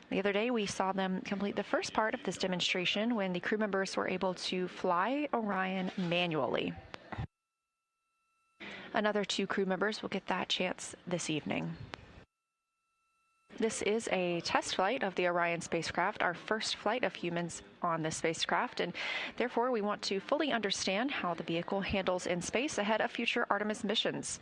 The other day, we saw them complete the first part of this demonstration when the crew members were able to fly Orion manually. Another 2 crew members will get that chance this evening. This is a test flight of the Orion spacecraft, our first flight of humans on this spacecraft, and therefore we want to fully understand how the vehicle handles in space ahead of future Artemis missions.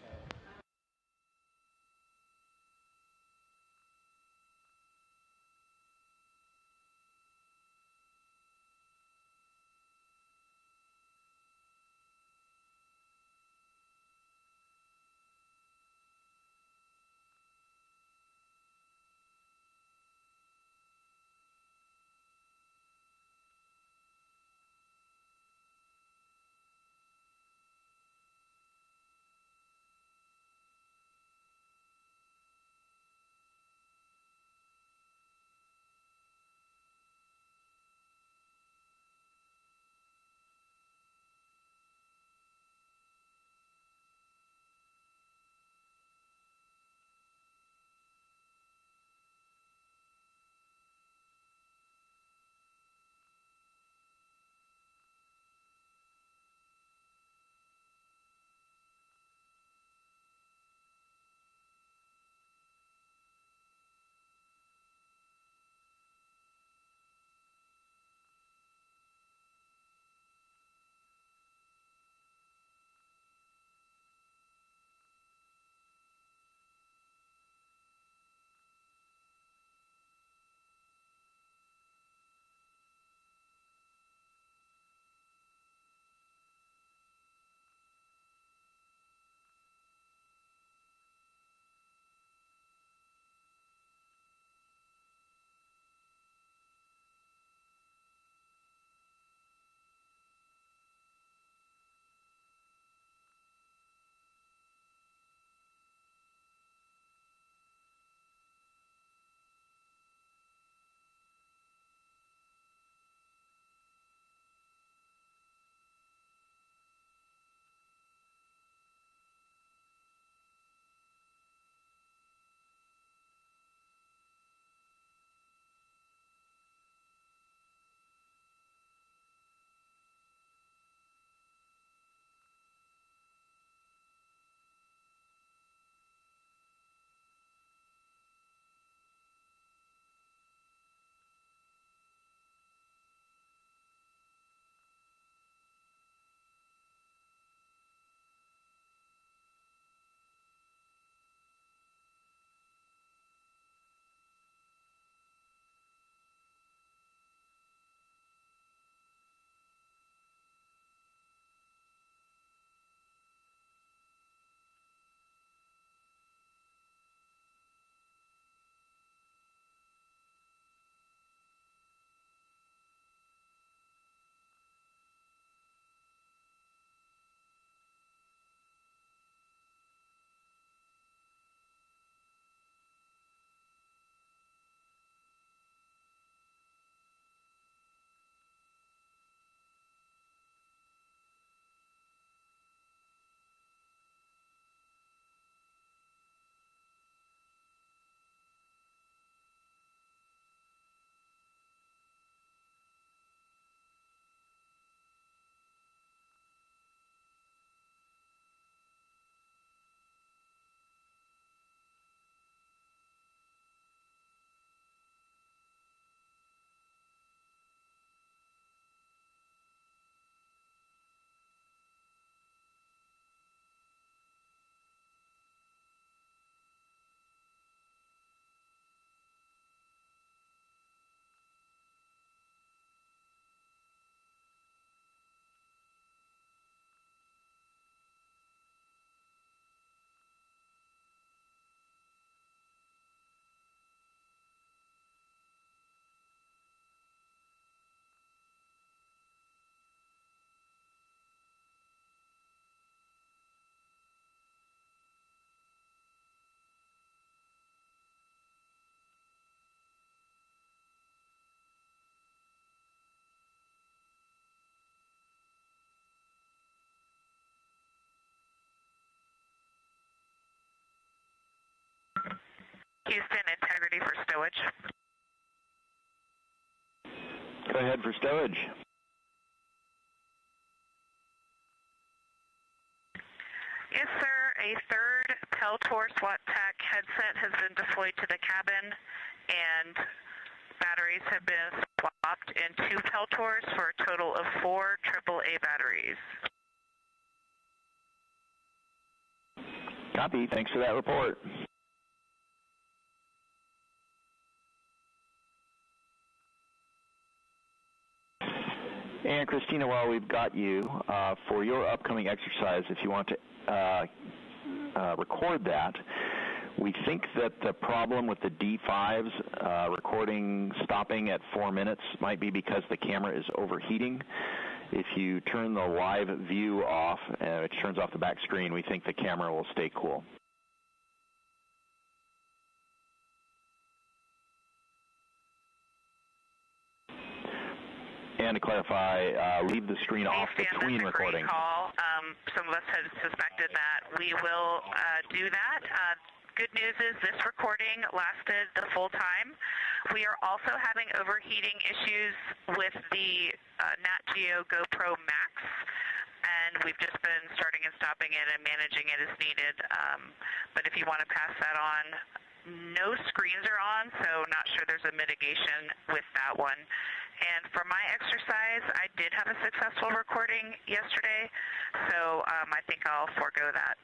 Houston, integrity for stowage. Go ahead for stowage. Yes, sir. A third Peltor SWAT TAC headset has been deployed to the cabin, and batteries have been swapped in 2 Peltors for a total of 4 AAA batteries. Copy. Thanks for that report. And Christina, while we've got you, for your upcoming exercise, if you want to record that, we think that the problem with the D5's recording stopping at 4 minutes might be because the camera is overheating. If you turn the live view off, which turns off the back screen, we think the camera will stay cool. And to clarify, leave the screen off between recordings. Some of us had suspected that. We will do that. Good news is this recording lasted the full time. We are also having overheating issues with the Nat Geo GoPro Max, and we've just been starting and stopping it and managing it as needed. But if you want to pass that on, no screens are on, so not sure there's a mitigation with that one. And for my exercise, I did have a successful recording yesterday, so I think I'll forego that.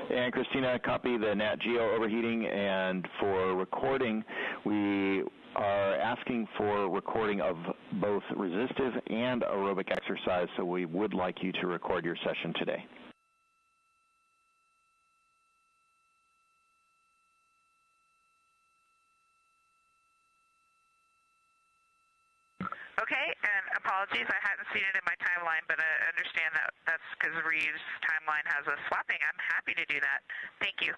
And Christina, copy the Nat Geo overheating, and for recording, we are asking for recording of both resistive and aerobic exercise, so we would like you to record your session today. Okay, and apologies, I hadn't seen it in my timeline, but I understand that that's because Reeves' timeline has a swapping. I'm happy to do that. Thank you.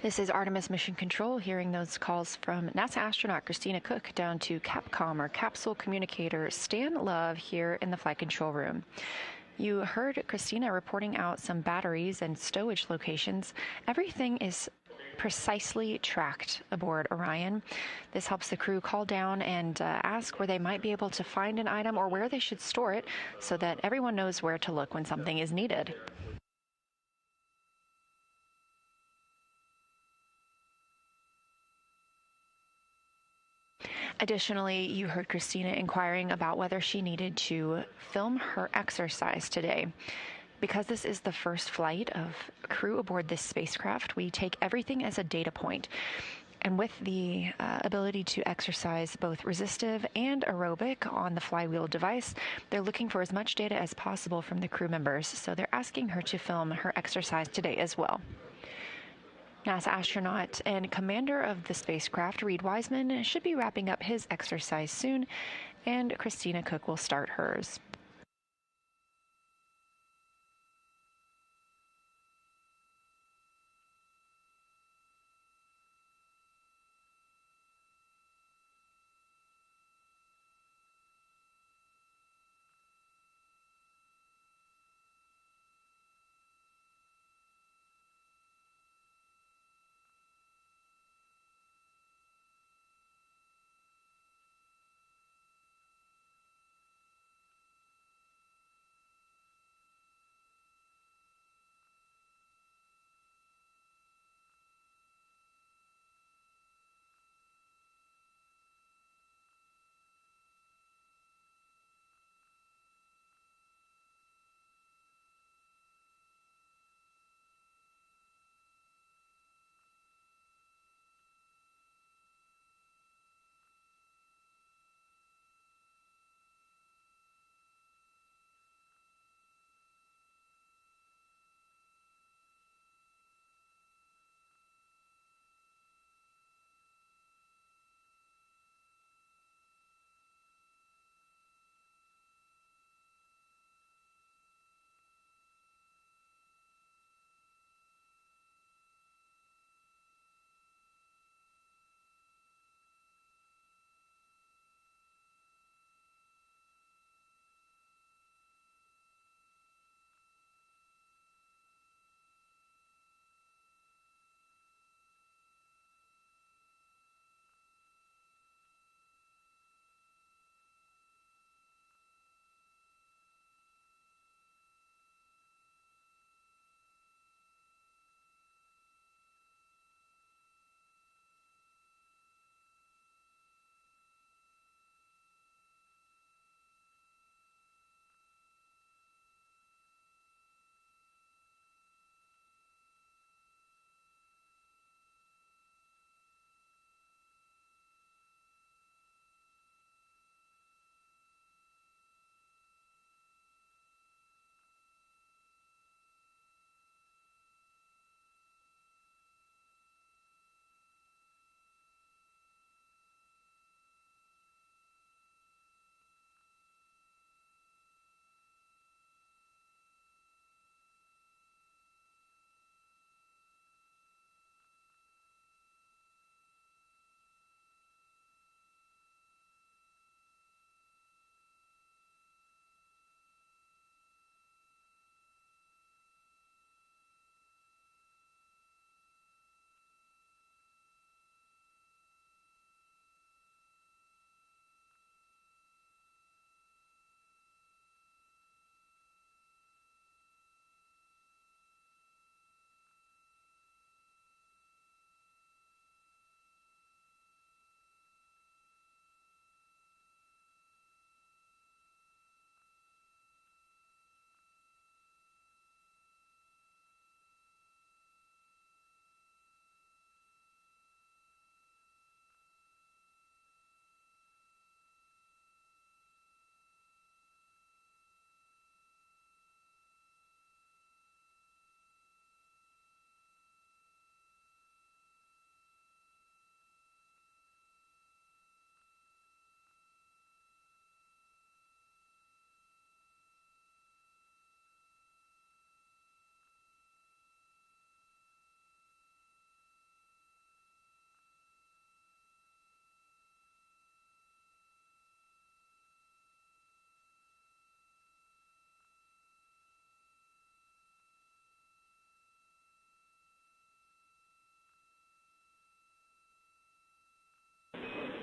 This is Artemis Mission Control, hearing those calls from NASA astronaut Christina Cook down to Capcom, or Capsule Communicator Stan Love, here in the flight control room. You heard Christina reporting out some batteries and stowage locations. Everything is precisely tracked aboard Orion. This helps the crew call down and ask where they might be able to find an item or where they should store it, so that everyone knows where to look when something is needed. Additionally, you heard Christina inquiring about whether she needed to film her exercise today. Because this is the first flight of crew aboard this spacecraft, we take everything as a data point. And with the ability to exercise both resistive and aerobic on the flywheel device, they're looking for as much data as possible from the crew members. So they're asking her to film her exercise today as well. NASA astronaut and commander of the spacecraft, Reed Wiseman, should be wrapping up his exercise soon, and Christina Cook will start hers.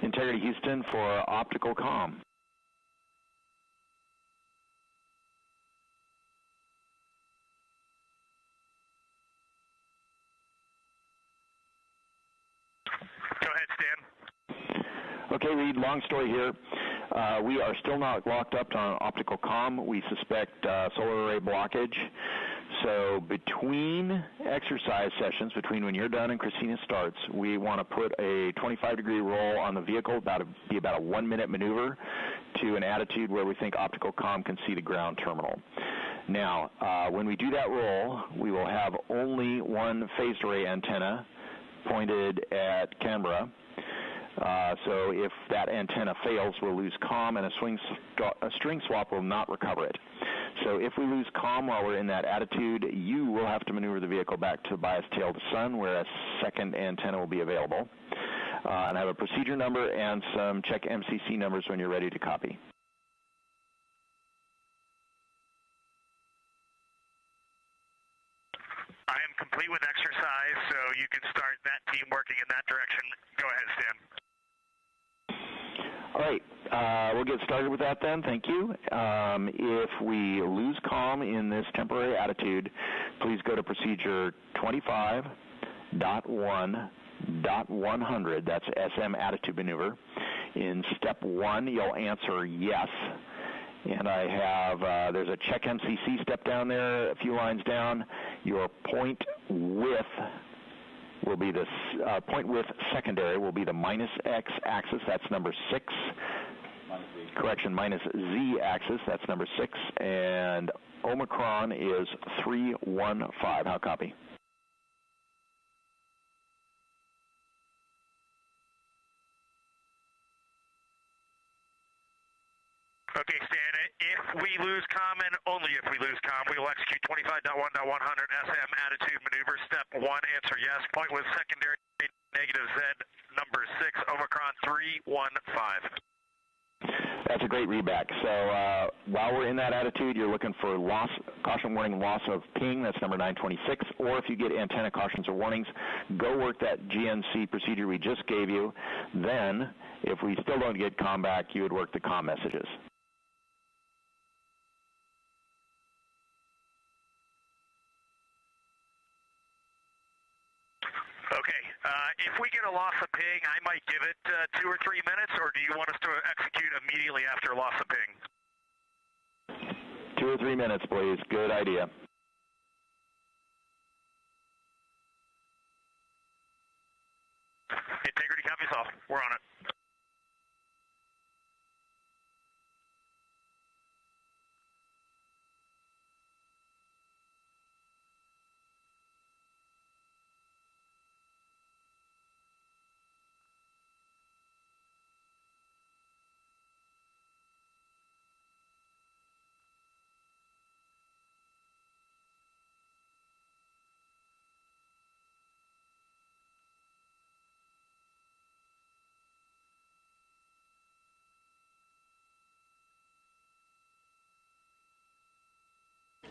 Integrity Houston for optical comm. Go ahead, Stan. Okay, Reed, long story here. We are still not locked up on optical comm. We suspect solar array blockage. So between exercise sessions, between when you're done and Christina starts, we want to put a 25-degree roll on the vehicle, about a 1-minute maneuver to an attitude where we think optical comm can see the ground terminal. Now, when we do that roll, we will have only one phased array antenna pointed at Canberra. So if that antenna fails, we'll lose comm, and a string swap will not recover it. So if we lose comm while we're in that attitude, you will have to maneuver the vehicle back to bias tail to sun, where a second antenna will be available. And I have a procedure number and some check MCC numbers when you're ready to copy. I am complete with exercise, so you can start that team working in that direction. Go ahead, Stan. All right, we'll get started with that then. Thank you. If we lose comm in this temporary attitude, please go to procedure 25.1.100. That's SM attitude maneuver. In step 1, you'll answer yes. And I have, there's a check MCC step down there, a few lines down. Your point width will be the point width secondary will be the minus X axis, that's number 6. Correction, minus Z axis, that's number 6. And Omicron is 315. How copy? Okay, Stan, if we lose comm, and only if we lose comm, we will execute 25.1.100 SM attitude maneuver. Step 1, answer yes. Point with secondary negative Z, number 6, Omicron 315. That's a great readback. So while we're in that attitude, you're looking for loss, caution warning, loss of ping. That's number 926. Or if you get antenna cautions or warnings, go work that GNC procedure we just gave you. Then, if we still don't get comm back, you would work the comm messages. Okay, if we get a loss of ping, I might give it 2 or 3 minutes, or do you want us to execute immediately after loss of ping? 2 or 3 minutes, please. Good idea. Integrity copies all. We're on it.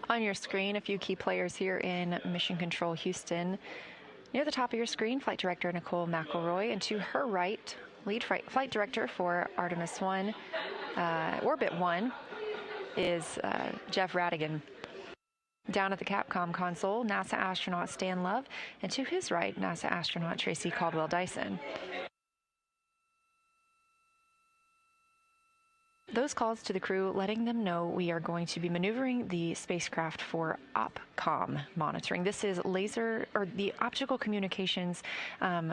On your screen, a few key players here in Mission Control Houston. Near the top of your screen, Flight Director Nicole McElroy, and to her right, Lead Flight Director for Artemis 1, Orbit 1, is Jeff Radigan. Down at the Capcom console, NASA astronaut Stan Love, and to his right, NASA astronaut Tracy Caldwell-Dyson. Those calls to the crew letting them know we are going to be maneuvering the spacecraft for OPCOM monitoring. This is the optical communications,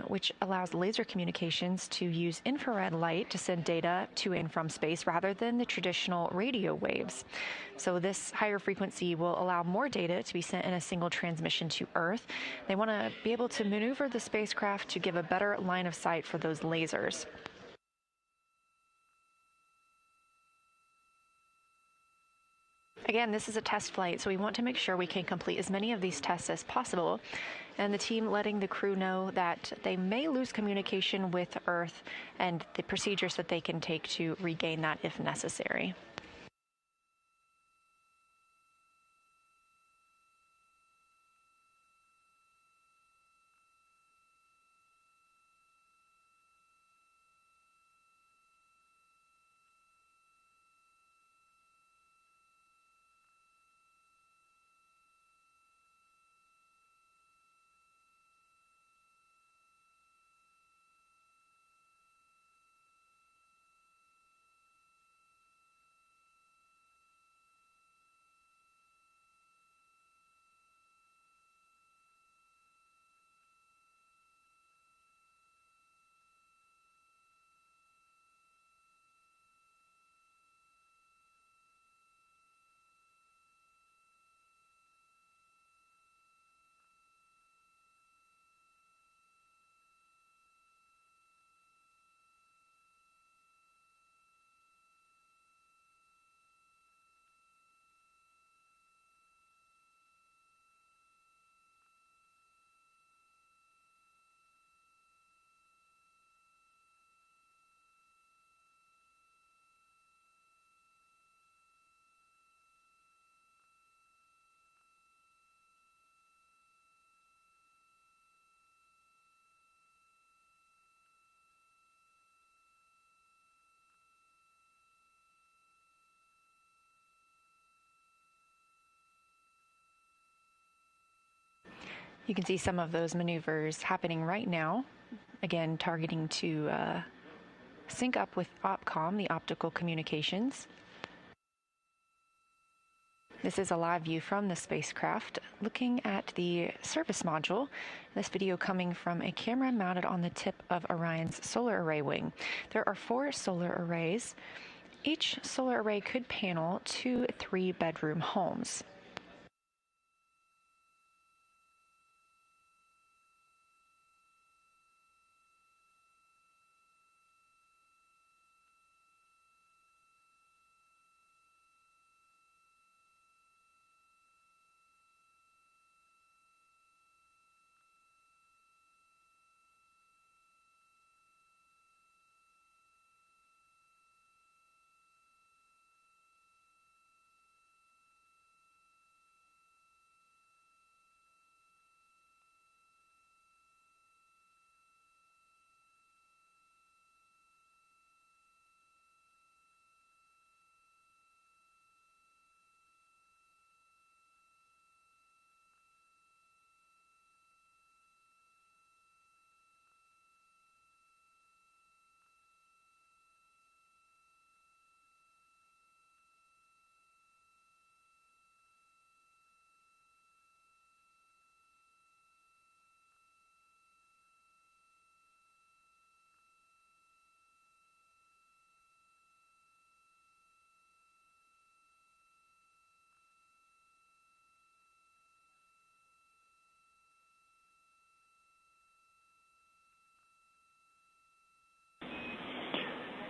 which allows laser communications to use infrared light to send data to and from space rather than the traditional radio waves. So this higher frequency will allow more data to be sent in a single transmission to Earth. They want to be able to maneuver the spacecraft to give a better line of sight for those lasers. Again, this is a test flight, so we want to make sure we can complete as many of these tests as possible. And the team letting the crew know that they may lose communication with Earth and the procedures that they can take to regain that if necessary. You can see some of those maneuvers happening right now. Again, targeting to sync up with OPCOM, the optical communications. This is a live view from the spacecraft looking at the service module. This video coming from a camera mounted on the tip of Orion's solar array wing. There are 4 solar arrays. Each solar array could panel 2 3-bedroom homes.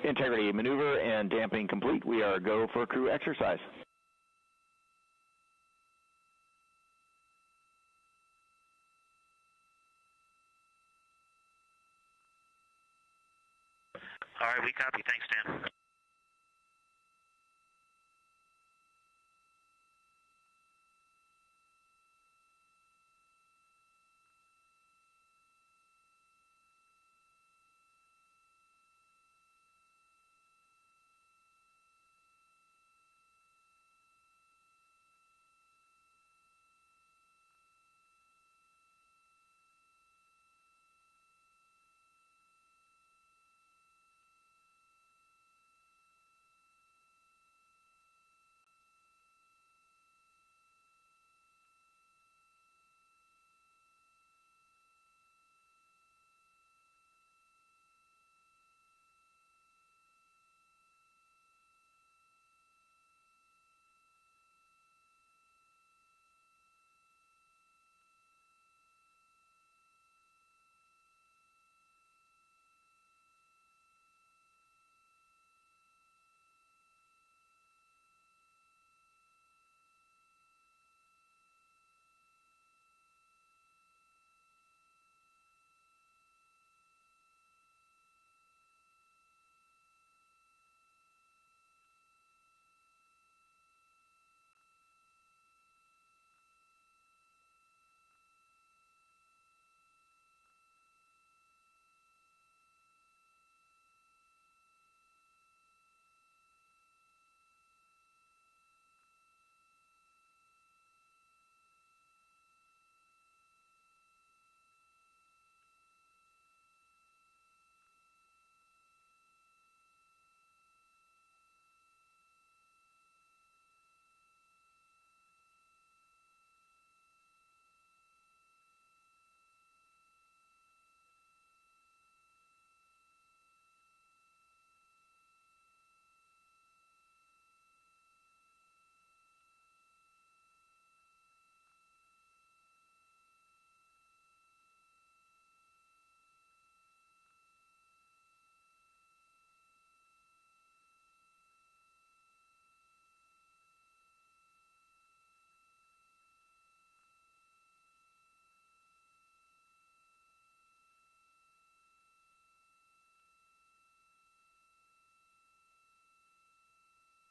Integrity maneuver and damping complete. We are go for crew exercise. All right, we copy. Thanks, Dan.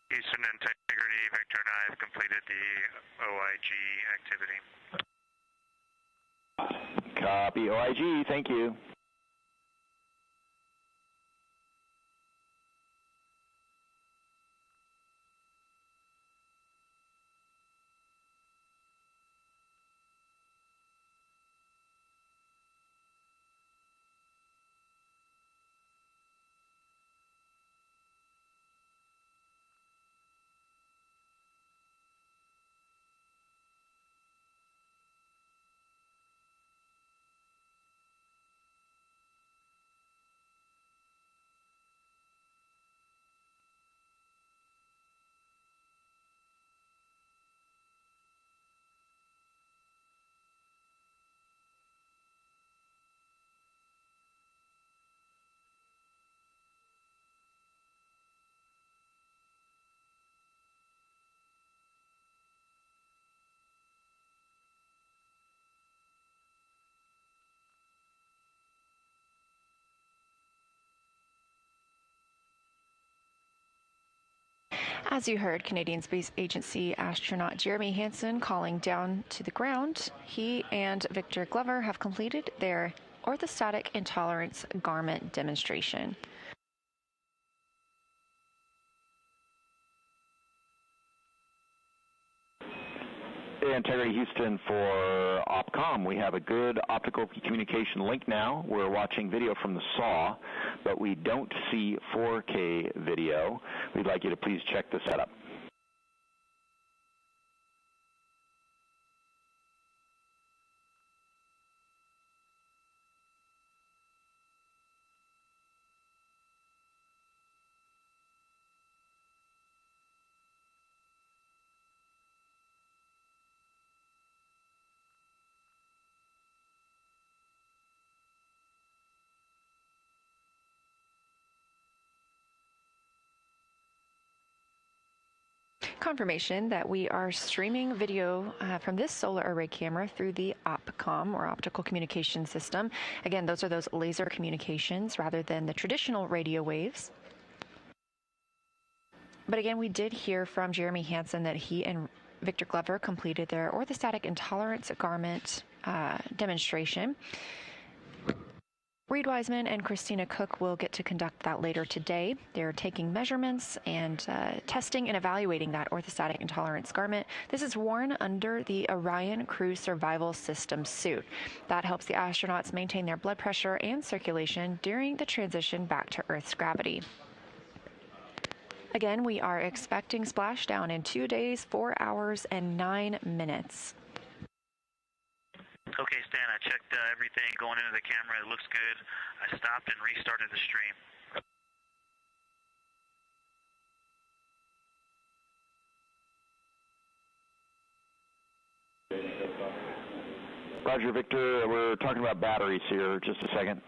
Houston Integrity, Victor and I have completed the OIG activity. Copy OIG. Thank you. As you heard, Canadian Space Agency astronaut Jeremy Hansen calling down to the ground. He and Victor Glover have completed their orthostatic intolerance garment demonstration. Integrity Houston for OPCOM. We have a good optical communication link now. We're watching video from the SAW, but we don't see 4K video. We'd like you to please check the setup. Confirmation that we are streaming video from this solar array camera through the OPCOM, or optical communication system. Again, those are those laser communications rather than the traditional radio waves. But again, we did hear from Jeremy Hansen that he and Victor Glover completed their orthostatic intolerance garment demonstration. Reed Wiseman and Christina Cook will get to conduct that later today. They're taking measurements and testing and evaluating that orthostatic intolerance garment. This is worn under the Orion Crew Survival System suit. That helps the astronauts maintain their blood pressure and circulation during the transition back to Earth's gravity. Again, we are expecting splashdown in 2 days, 4 hours, and 9 minutes. Okay, Stan, I checked everything going into the camera. It looks good. I stopped and restarted the stream. Roger, Victor. We're talking about batteries here. Just a second.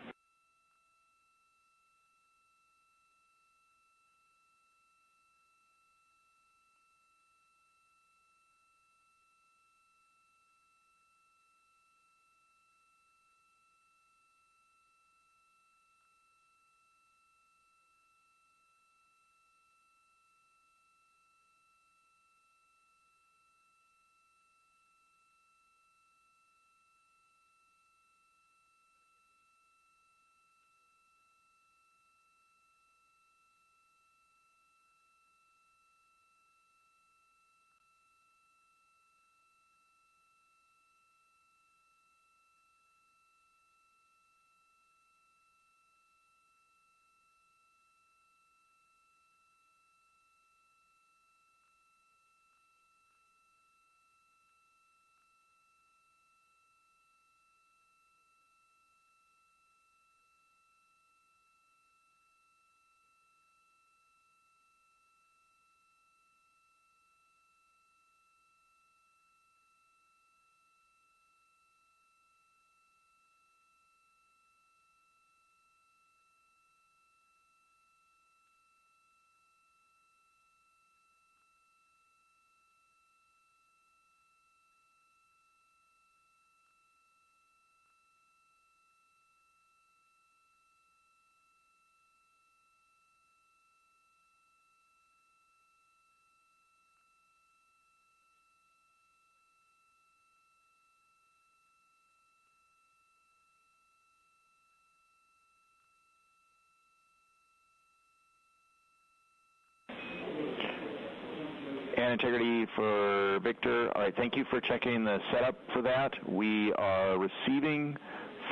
And integrity for Victor. All right, thank you for checking the setup for that. We are receiving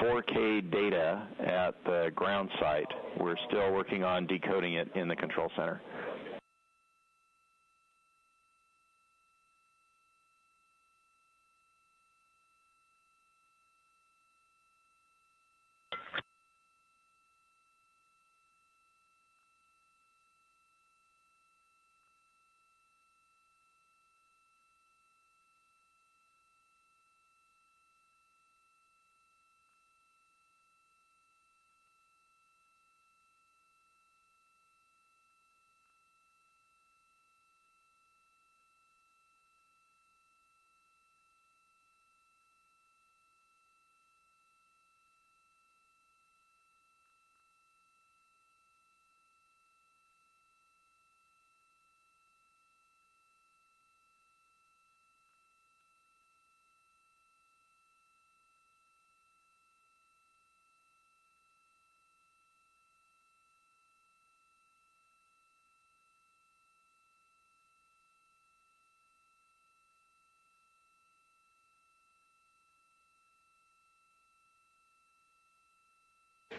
4K data at the ground site. We're still working on decoding it in the control center.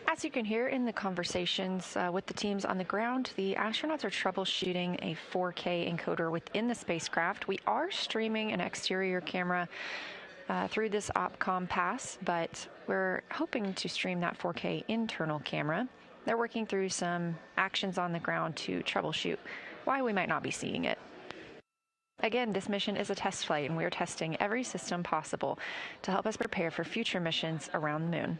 As you can hear in the conversations with the teams on the ground, the astronauts are troubleshooting a 4K encoder within the spacecraft. We are streaming an exterior camera through this OPCOM pass, but we're hoping to stream that 4K internal camera. They're working through some actions on the ground to troubleshoot why we might not be seeing it. Again, this mission is a test flight, and we are testing every system possible to help us prepare for future missions around the moon.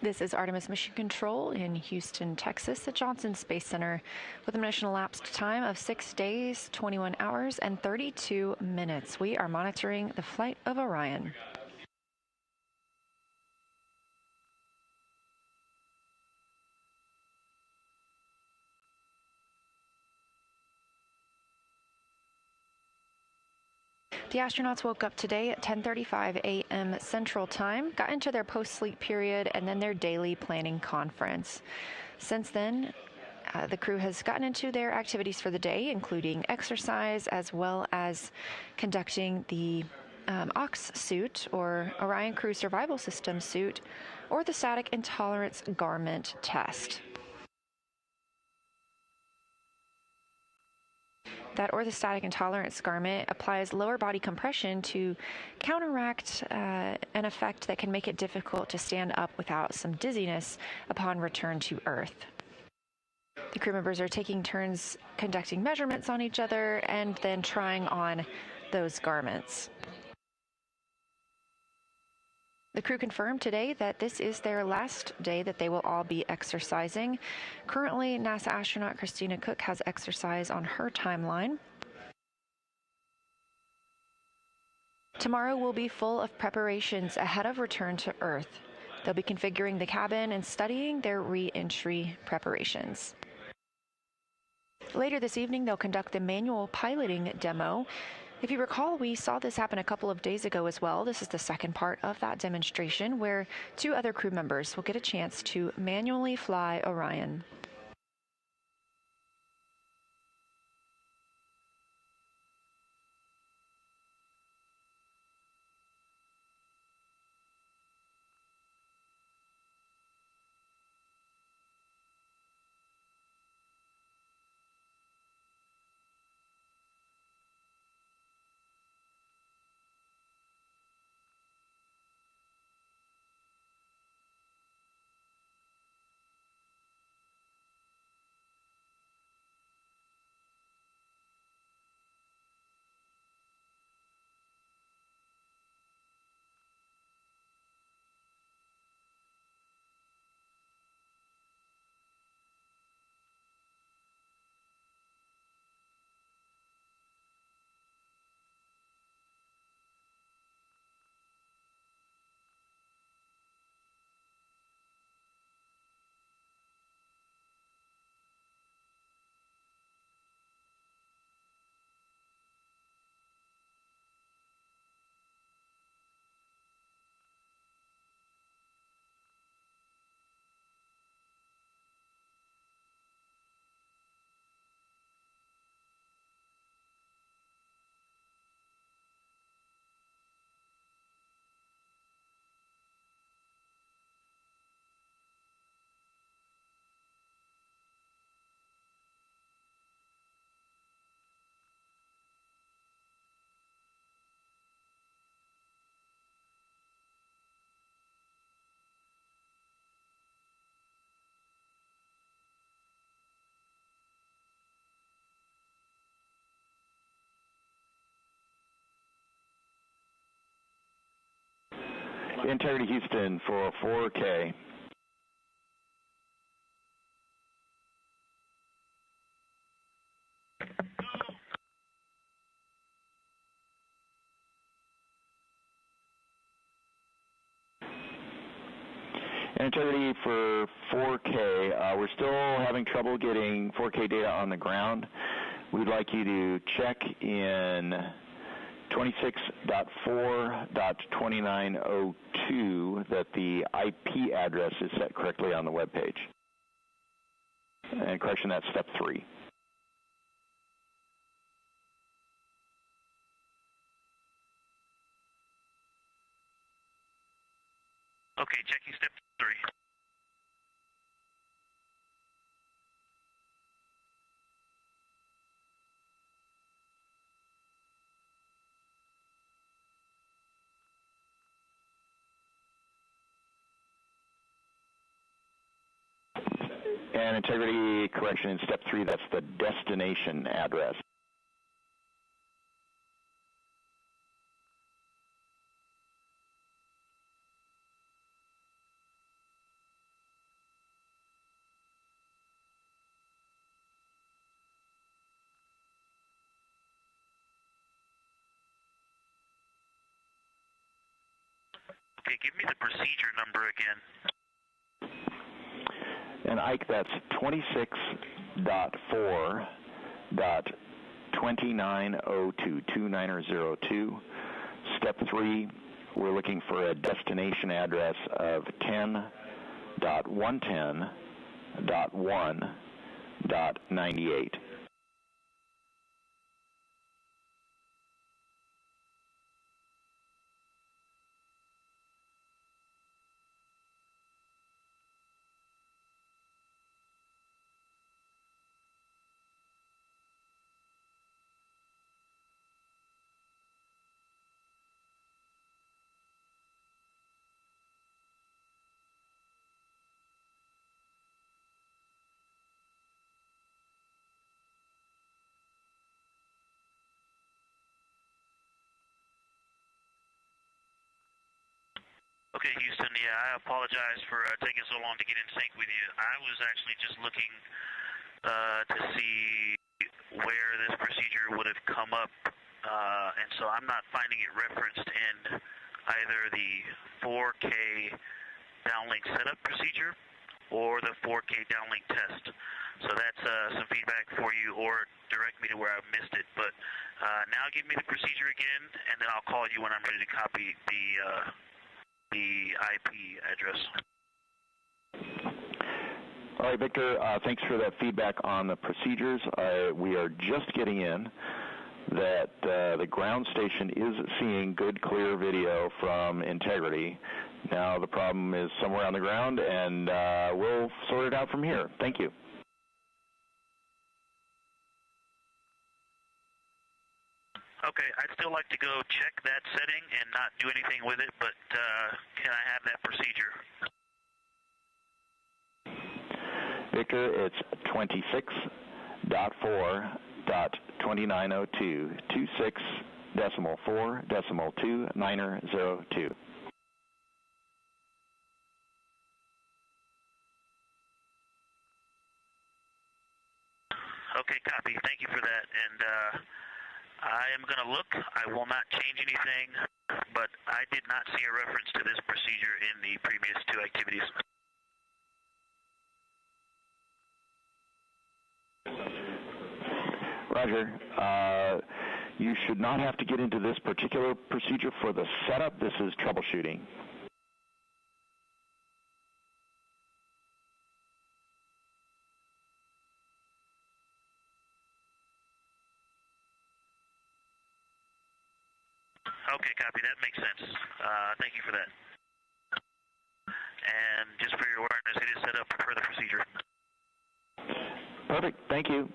This is Artemis Mission Control in Houston, Texas, at Johnson Space Center, with a mission elapsed time of 6 days, 21 hours, and 32 minutes. We are monitoring the flight of Orion. The astronauts woke up today at 10:35 a.m. Central Time, got into their post-sleep period, and then their daily planning conference. Since then, the crew has gotten into their activities for the day, including exercise, as well as conducting the OX suit, or Orion Crew Survival System suit, or the static intolerance garment test. That orthostatic intolerance garment applies lower body compression to counteract an effect that can make it difficult to stand up without some dizziness upon return to Earth. The crew members are taking turns conducting measurements on each other and then trying on those garments. The crew confirmed today that this is their last day that they will all be exercising. Currently, NASA astronaut Christina Cook has exercise on her timeline. Tomorrow will be full of preparations ahead of return to Earth. They'll be configuring the cabin and studying their re-entry preparations. Later this evening, they'll conduct the manual piloting demo. If you recall, we saw this happen a couple of days ago as well. This is the second part of that demonstration, where 2 other crew members will get a chance to manually fly Orion. Integrity Houston for 4K. Integrity for 4K. We're still having trouble getting 4K data on the ground. We'd like you to check in 26.4.2902 that the IP address is set correctly on the web page. And correction, that's step 3. Okay, checking step 3. And integrity correction in step 3, that's the destination address. Okay, give me the procedure number again. And Ike, that's 26.4.2902, Step 3, we're looking for a destination address of 10.110.1.98. Okay, Houston, yeah, I apologize for taking so long to get in sync with you. I was actually just looking to see where this procedure would have come up, and so I'm not finding it referenced in either the 4K downlink setup procedure or the 4K downlink test. So that's some feedback for you, or direct me to where I missed it. But now give me the procedure again, and then I'll call you when I'm ready to copy the IP address. All right, Victor, thanks for that feedback on the procedures. We are just getting in that the ground station is seeing good, clear video from Integrity. Now the problem is somewhere on the ground, and we'll sort it out from here. Thank you. Okay, I'd still like to go check that setting and not do anything with it, but can I have that procedure? Victor, it's 26.4.2902, 26.4.2902. Okay, copy. Thank you for that. And I am going to look. I will not change anything, but I did not see a reference to this procedure in the previous two activities. Roger. You should not have to get into this particular procedure for the setup. This is troubleshooting. Okay, copy. That makes sense. Thank you for that. And just for your awareness, it is set up per the procedure. Perfect. Thank you.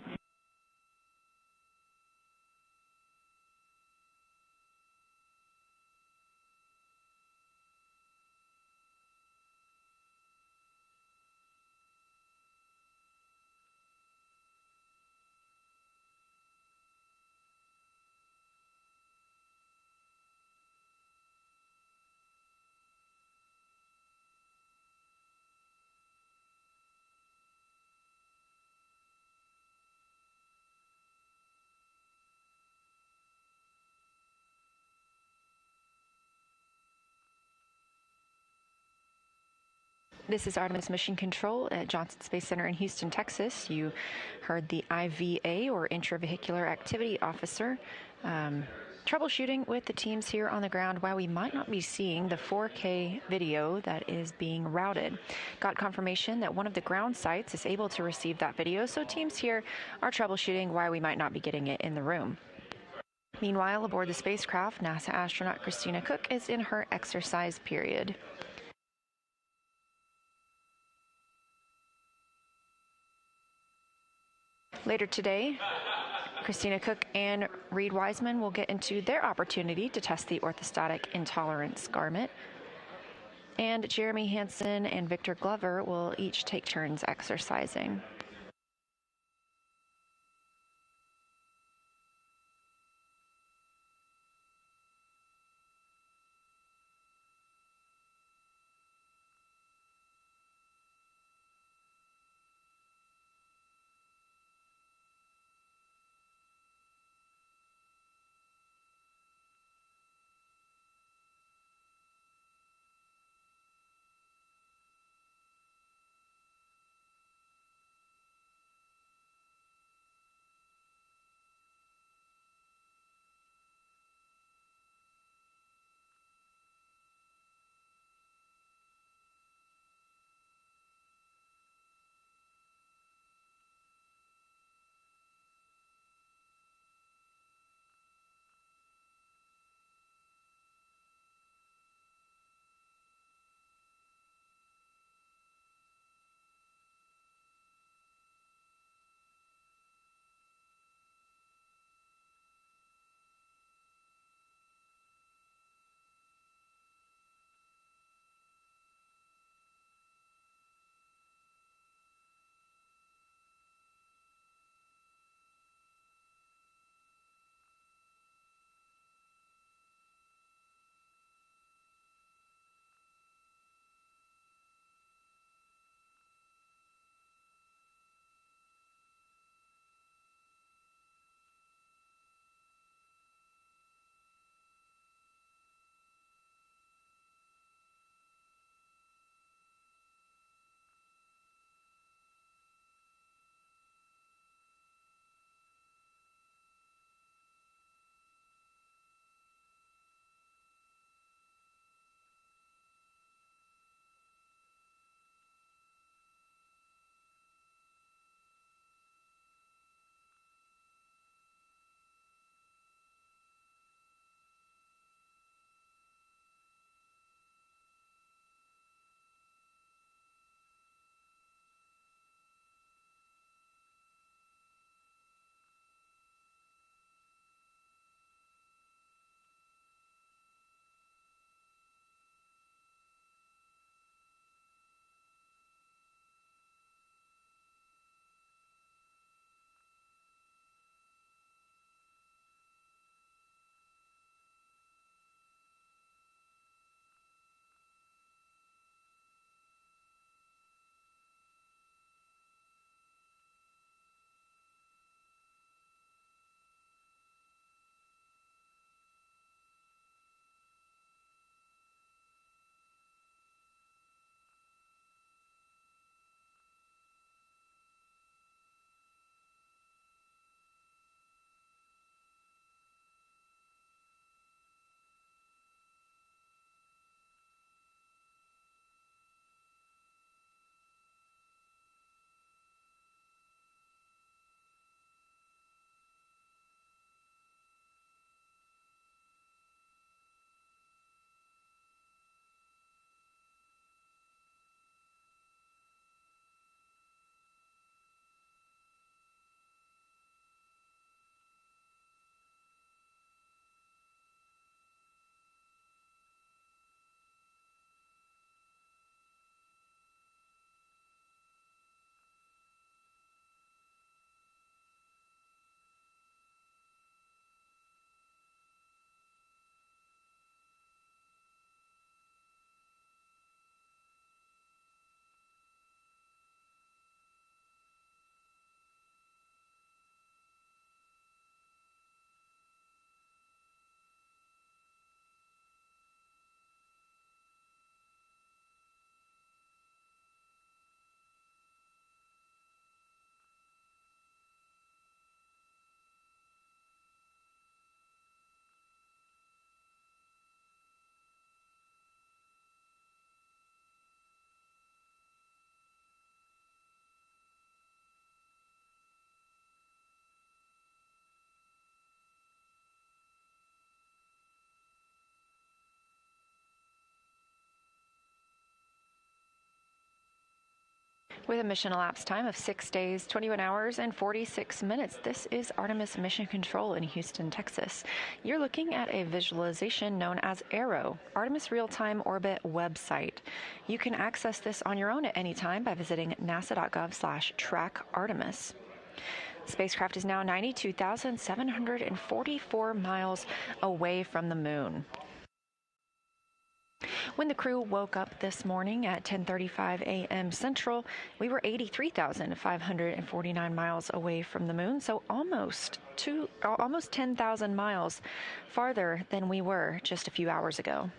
This is Artemis Mission Control at Johnson Space Center in Houston, Texas. You heard the IVA, or Intravehicular Activity Officer, troubleshooting with the teams here on the ground why we might not be seeing the 4K video that is being routed. Got confirmation that one of the ground sites is able to receive that video, so teams here are troubleshooting why we might not be getting it in the room. Meanwhile, aboard the spacecraft, NASA astronaut Christina Cook is in her exercise period. Later today, Christina Cook and Reed Wiseman will get into their opportunity to test the orthostatic intolerance garment. And Jeremy Hansen and Victor Glover will each take turns exercising. With a mission elapsed time of 6 days, 21 hours, and 46 minutes, this is Artemis Mission Control in Houston, Texas. You're looking at a visualization known as ARROW, Artemis Real-Time Orbit website. You can access this on your own at any time by visiting nasa.gov/track-Artemis. The spacecraft is now 92,744 miles away from the moon. When the crew woke up this morning at 10:35 a.m. Central, we were 83,549 miles away from the moon, so almost 10,000 miles farther than we were just a few hours ago.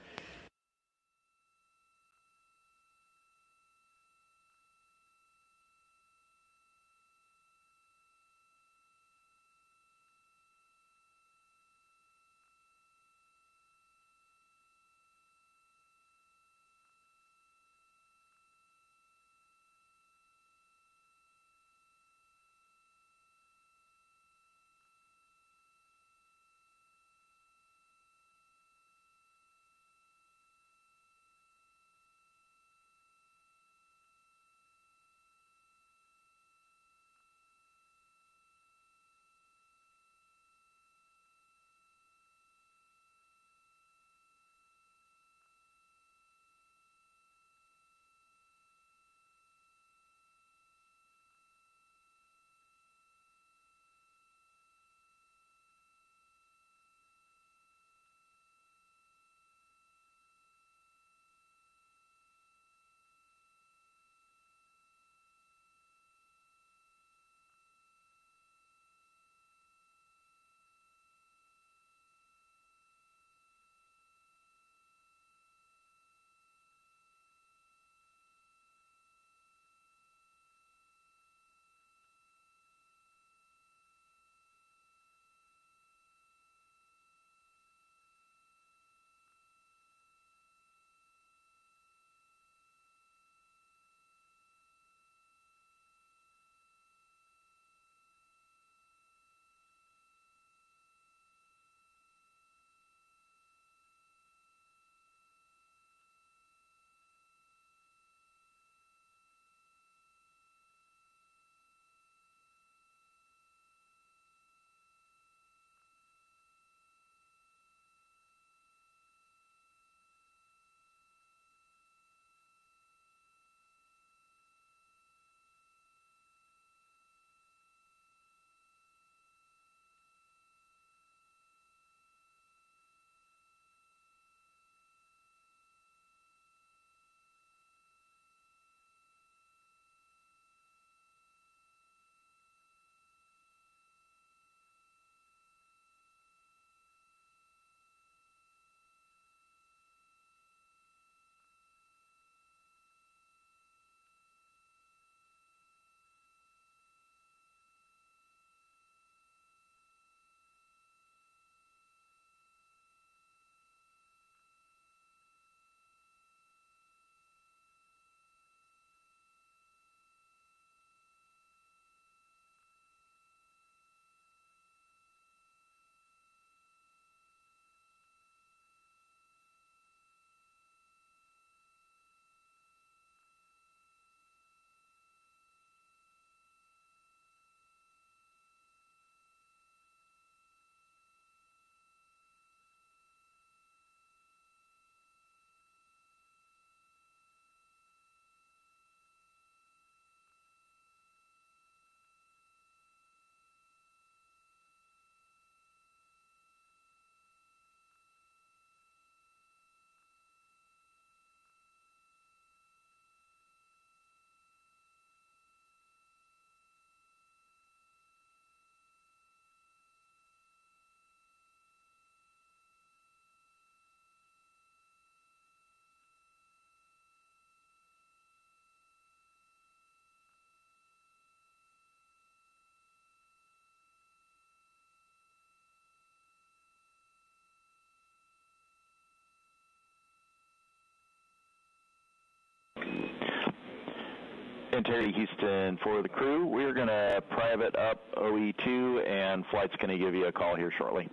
Integrity Houston for the crew. We're going to private up OE2, and flight's going to give you a call here shortly.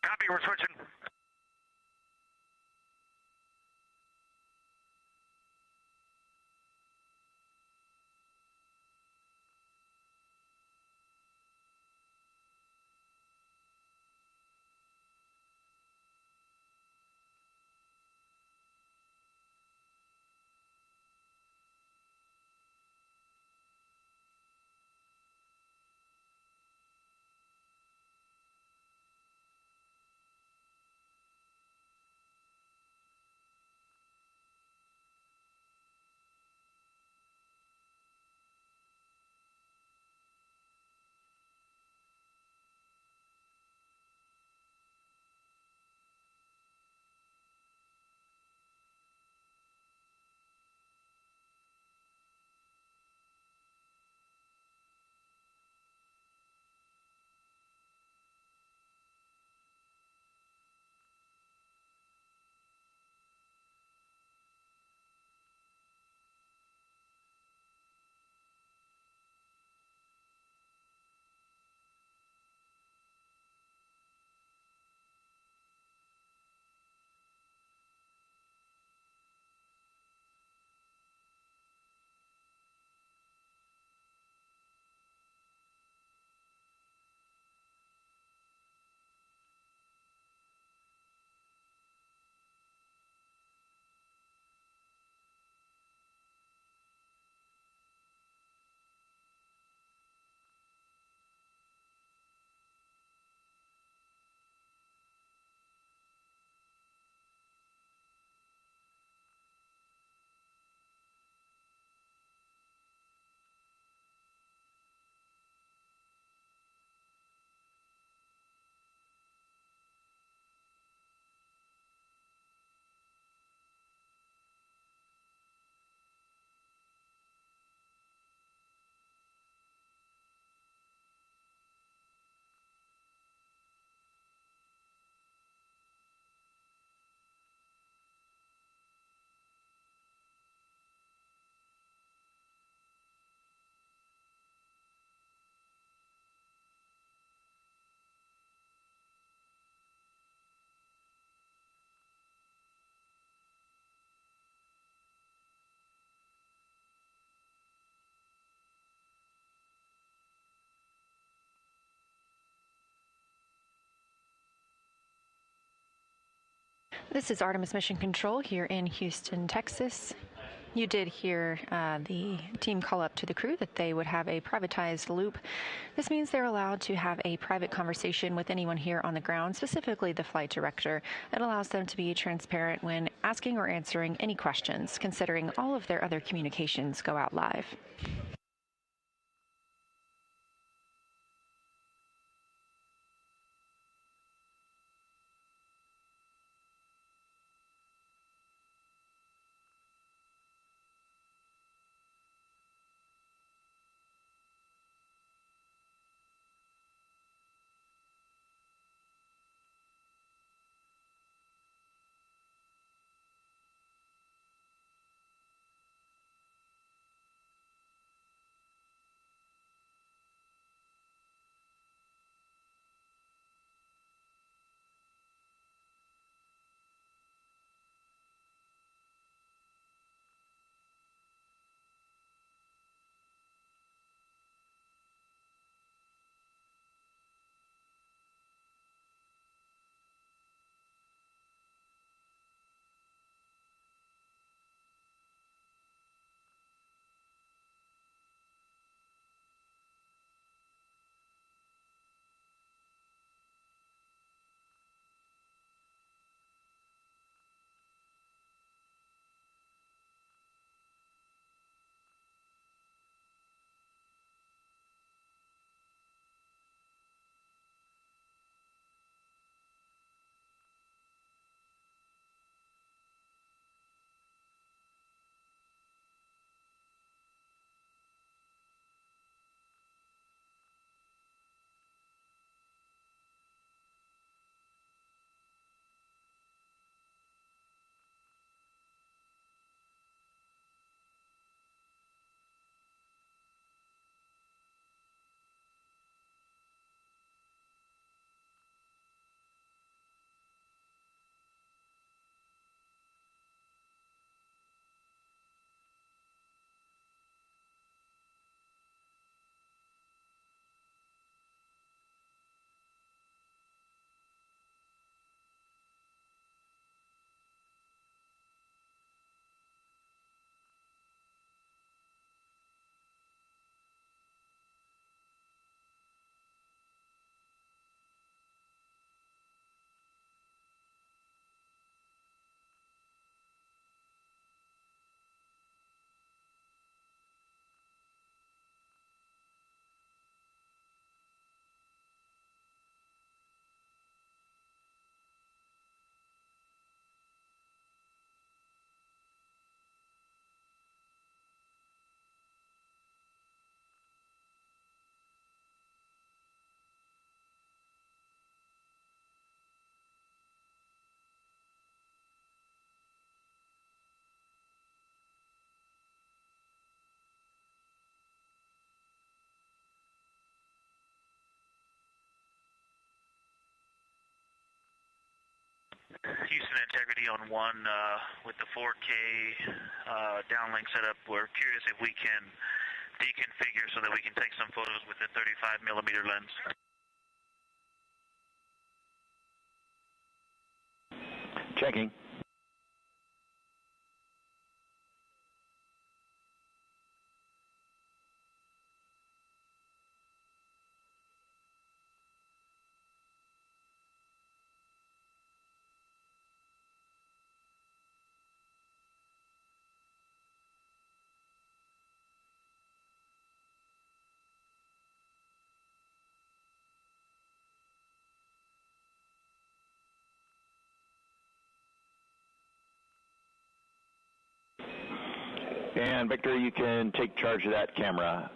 Copy, we're switching. This is Artemis Mission Control here in Houston, Texas. You did hear the team call up to the crew that they would have a privatized loop. This means they're allowed to have a private conversation with anyone here on the ground, specifically the flight director. It allows them to be transparent when asking or answering any questions, considering all of their other communications go out live. Houston Integrity on 1 with the 4K downlink setup. We're curious if we can deconfigure so that we can take some photos with the 35mm lens. Checking. And Victor, you can take charge of that camera.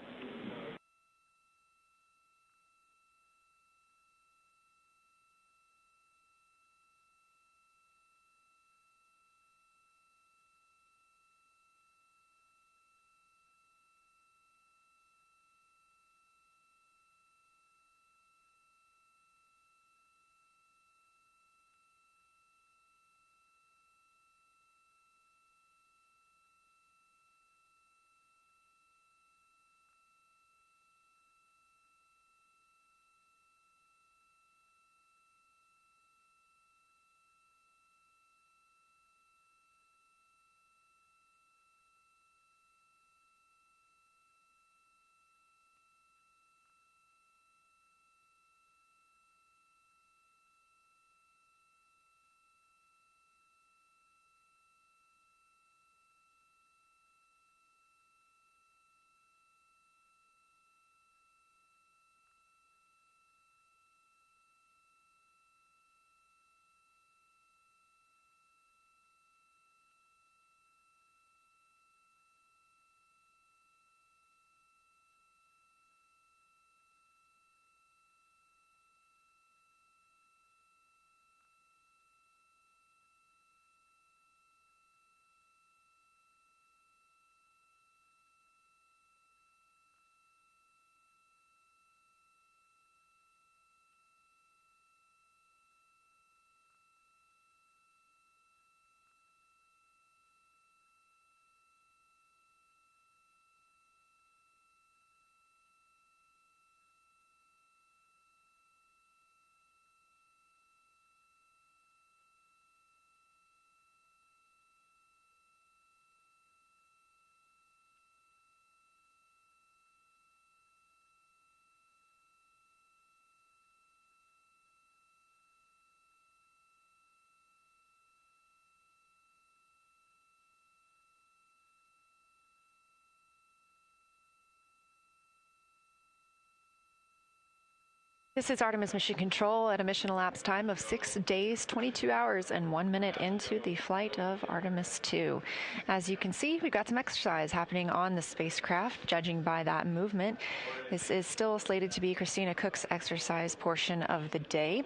This is Artemis Mission Control at a mission elapsed time of 6 days, 22 hours, and 1 minute into the flight of Artemis 2. As you can see, we've got some exercise happening on the spacecraft, judging by that movement. This is still slated to be Christina Cook's exercise portion of the day.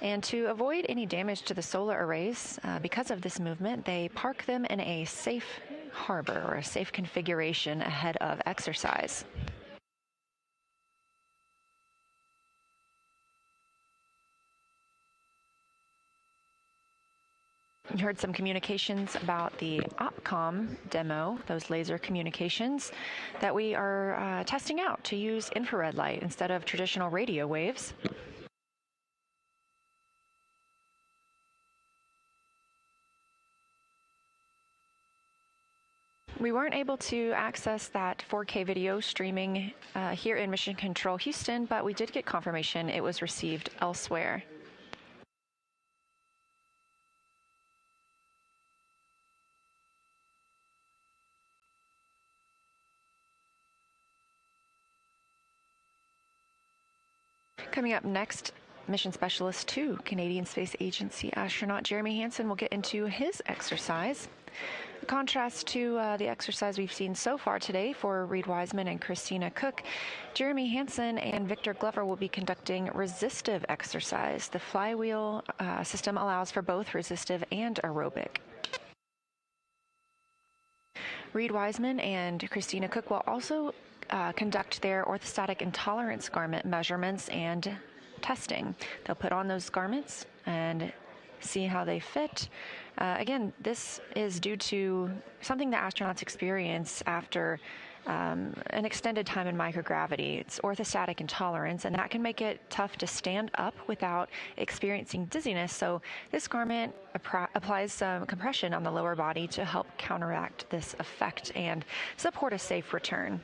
And to avoid any damage to the solar arrays, because of this movement, they park them in a safe harbor or a safe configuration ahead of exercise. You heard some communications about the OpCom demo, those laser communications that we are testing out to use infrared light instead of traditional radio waves. We weren't able to access that 4K video streaming here in Mission Control Houston, but we did get confirmation it was received elsewhere. Coming up next, Mission Specialist 2, Canadian Space Agency astronaut Jeremy Hansen will get into his exercise. In contrast to the exercise we've seen so far today for Reed Wiseman and Christina Cook, Jeremy Hansen and Victor Glover will be conducting resistive exercise. The flywheel system allows for both resistive and aerobic. Reed Wiseman and Christina Cook will also conduct their orthostatic intolerance garment measurements and testing. They'll put on those garments and see how they fit. Again, this is due to something that astronauts experience after an extended time in microgravity. It's orthostatic intolerance, and that can make it tough to stand up without experiencing dizziness. So this garment applies some compression on the lower body to help counteract this effect and support a safe return.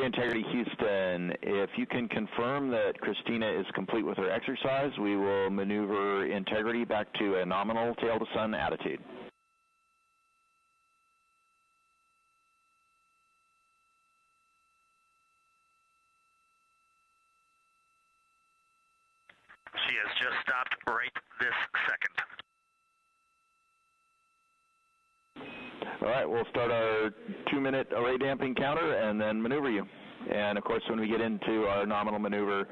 Integrity Houston, if you can confirm that Christina is complete with her exercise, we will maneuver Integrity back to a nominal tail to sun attitude. She has just stopped right this second. All right, we'll start our 2-minute array damping counter and then maneuver you. And of course, when we get into our nominal maneuver,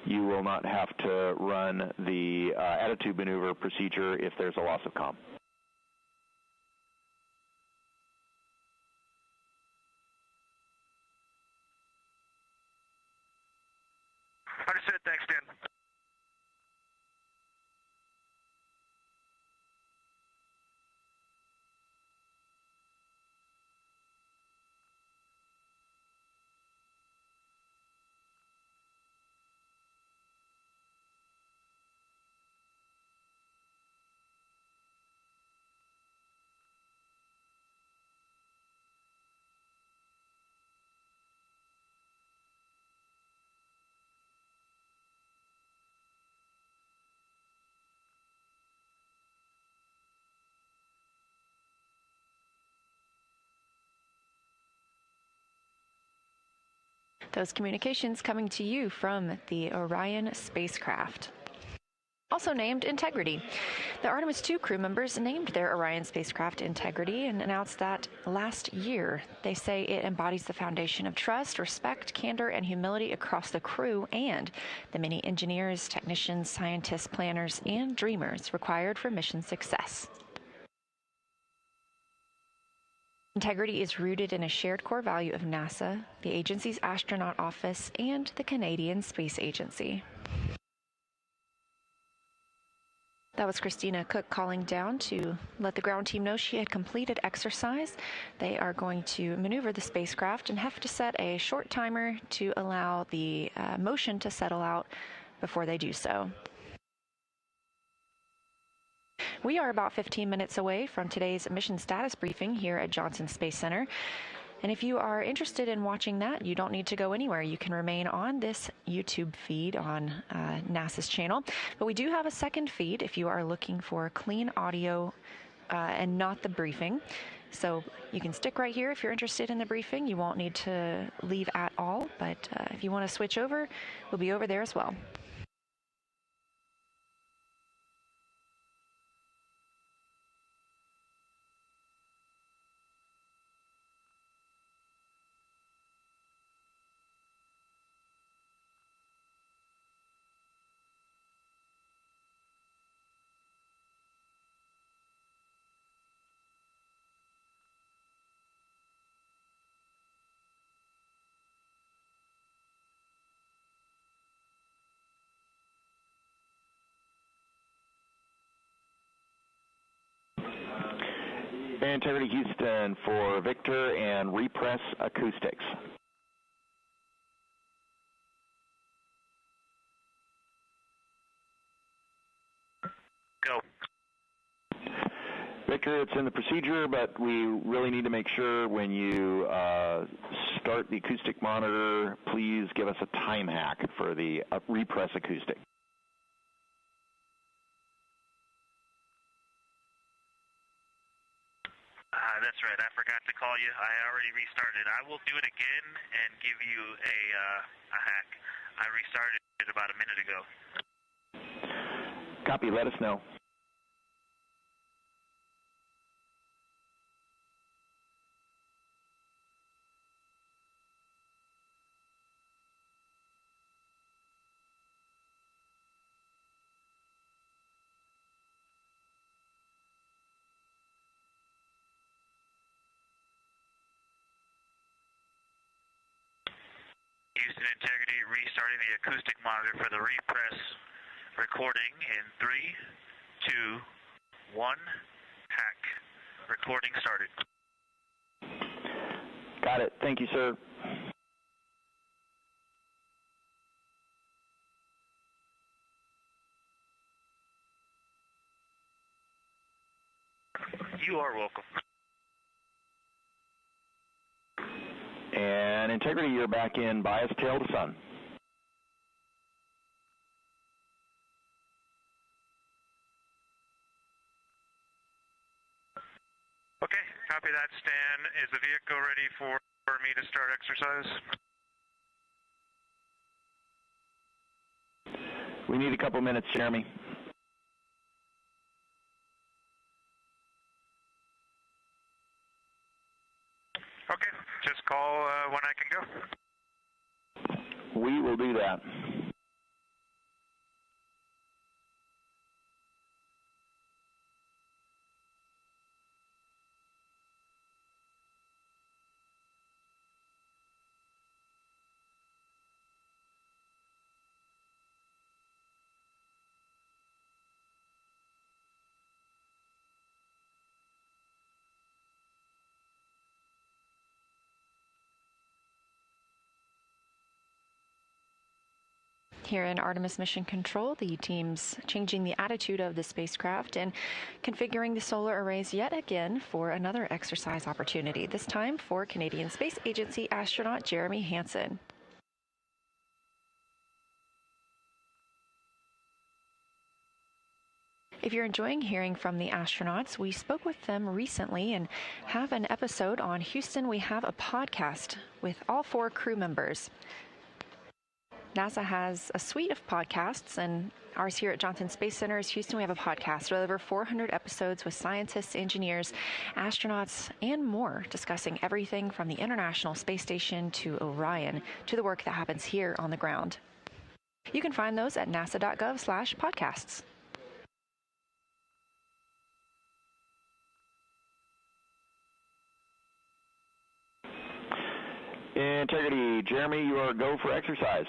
you will not have to run the attitude maneuver procedure if there's a loss of comm. Understood. Thanks, Dan. Those communications coming to you from the Orion spacecraft. Also named Integrity. The Artemis II crew members named their Orion spacecraft Integrity and announced that last year. They say it embodies the foundation of trust, respect, candor, and humility across the crew and the many engineers, technicians, scientists, planners, and dreamers required for mission success. Integrity is rooted in a shared core value of NASA, the agency's astronaut office, and the Canadian Space Agency. That was Christina Cook calling down to let the ground team know she had completed exercise. They are going to maneuver the spacecraft and have to set a short timer to allow the motion to settle out before they do so. We are about 15 minutes away from today's mission status briefing here at Johnson Space Center. And if you are interested in watching that, you don't need to go anywhere. You can remain on this YouTube feed on NASA's channel. But we do have a second feed if you are looking for clean audio and not the briefing. So you can stick right here if you're interested in the briefing. You won't need to leave at all. But if you want to switch over, we'll be over there as well. Integrity Houston for Victor and repress acoustics. Go. Victor, it's in the procedure, but we really need to make sure when you start the acoustic monitor, please give us a time hack for the repress acoustic. That's right. I forgot to call you. I already restarted. I will do it again and give you a hack. I restarted it about a minute ago. Copy. Let us know. Houston Integrity restarting the acoustic monitor for the repress recording in 3, 2, 1. Hack. Recording started. Got it. Thank you, sir. You are welcome. And integrity, you're back in bias tail to sun. Okay, copy that, Stan. Is the vehicle ready for me to start exercise? We need a couple minutes, Jeremy. Okay, just call when I can go. We will do that. Here in Artemis Mission Control, the team's changing the attitude of the spacecraft and configuring the solar arrays yet again for another exercise opportunity, this time for Canadian Space Agency astronaut Jeremy Hansen. If you're enjoying hearing from the astronauts, we spoke with them recently and have an episode on Houston. We have a podcast with all 4 crew members. NASA has a suite of podcasts, and ours here at Johnson Space Center is Houston. We have a podcast with over 400 episodes with scientists, engineers, astronauts, and more, discussing everything from the International Space Station to Orion to the work that happens here on the ground. You can find those at nasa.gov/podcasts. Integrity, Jeremy, you are go for exercise.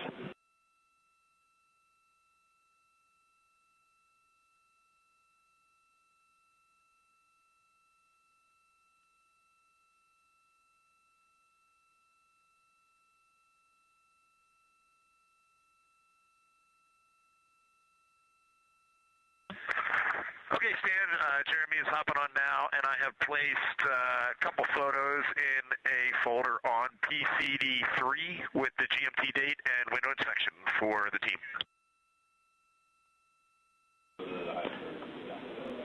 Okay, Stan, Jeremy is hopping on now, and I have placed a couple photos in a folder on PCD3 with the GMT date and window inspection for the team.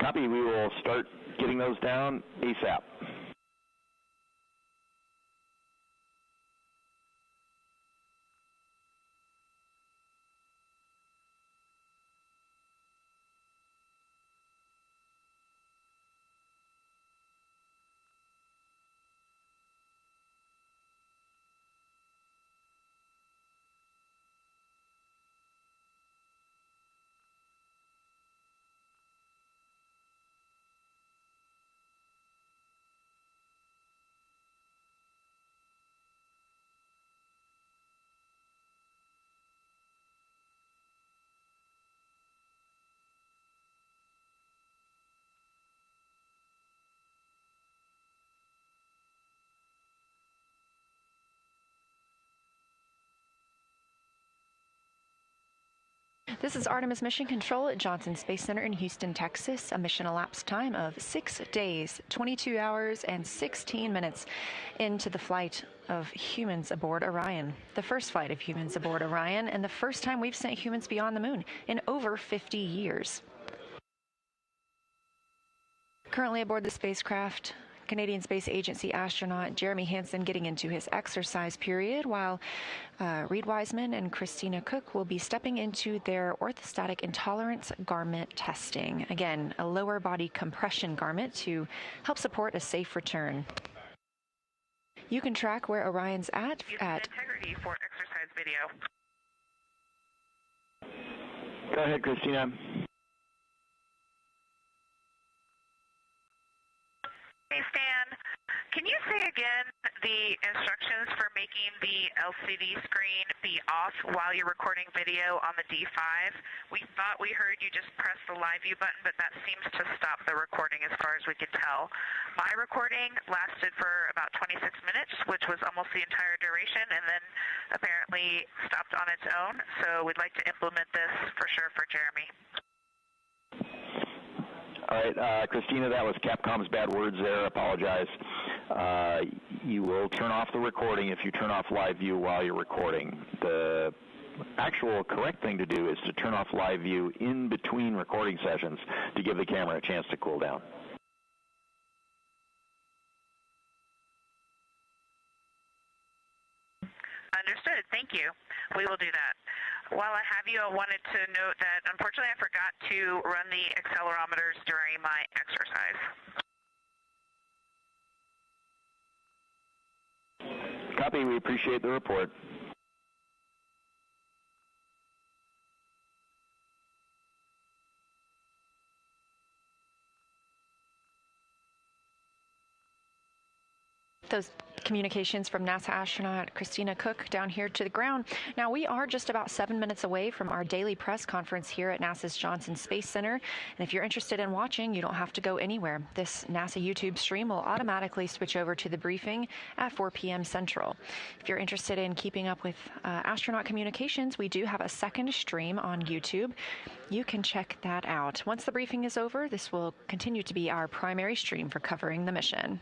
Copy, we will start getting those down ASAP. This is Artemis Mission Control at Johnson Space Center in Houston, Texas. A mission elapsed time of 6 days, 22 hours, and 16 minutes into the flight of humans aboard Orion. The first flight of humans aboard Orion, and the first time we've sent humans beyond the moon in over 50 years. Currently aboard the spacecraft, Canadian Space Agency astronaut Jeremy Hansen getting into his exercise period, while Reed Wiseman and Christina Cook will be stepping into their orthostatic intolerance garment testing. Again, a lower body compression garment to help support a safe return. You can track where Orion's at integrity for exercise video. Go ahead, Christina. Hey, Stan, can you say again the instructions for making the LCD screen be off while you're recording video on the D5? We thought we heard you just press the live view button, but that seems to stop the recording as far as we could tell. My recording lasted for about 26 minutes, which was almost the entire duration, and then apparently stopped on its own. So we'd like to implement this for sure for Jeremy. All right, Christina, that was Capcom's bad words there. Apologize. you will turn off the recording if you turn off live view while you're recording. The actual correct thing to do is to turn off live view in between recording sessions to give the camera a chance to cool down. Understood. Thank you. We will do that. While I have you, I wanted to note that unfortunately I forgot to run the accelerometers during my exercise. Copy. We appreciate the report. Those communications from NASA astronaut Christina Cook down here to the ground. Now, we are just about 7 minutes away from our daily press conference here at NASA's Johnson Space Center. And if you're interested in watching, you don't have to go anywhere. This NASA YouTube stream will automatically switch over to the briefing at 4 p.m. Central. If you're interested in keeping up with astronaut communications, we do have a second stream on YouTube. You can check that out. Once the briefing is over, this will continue to be our primary stream for covering the mission.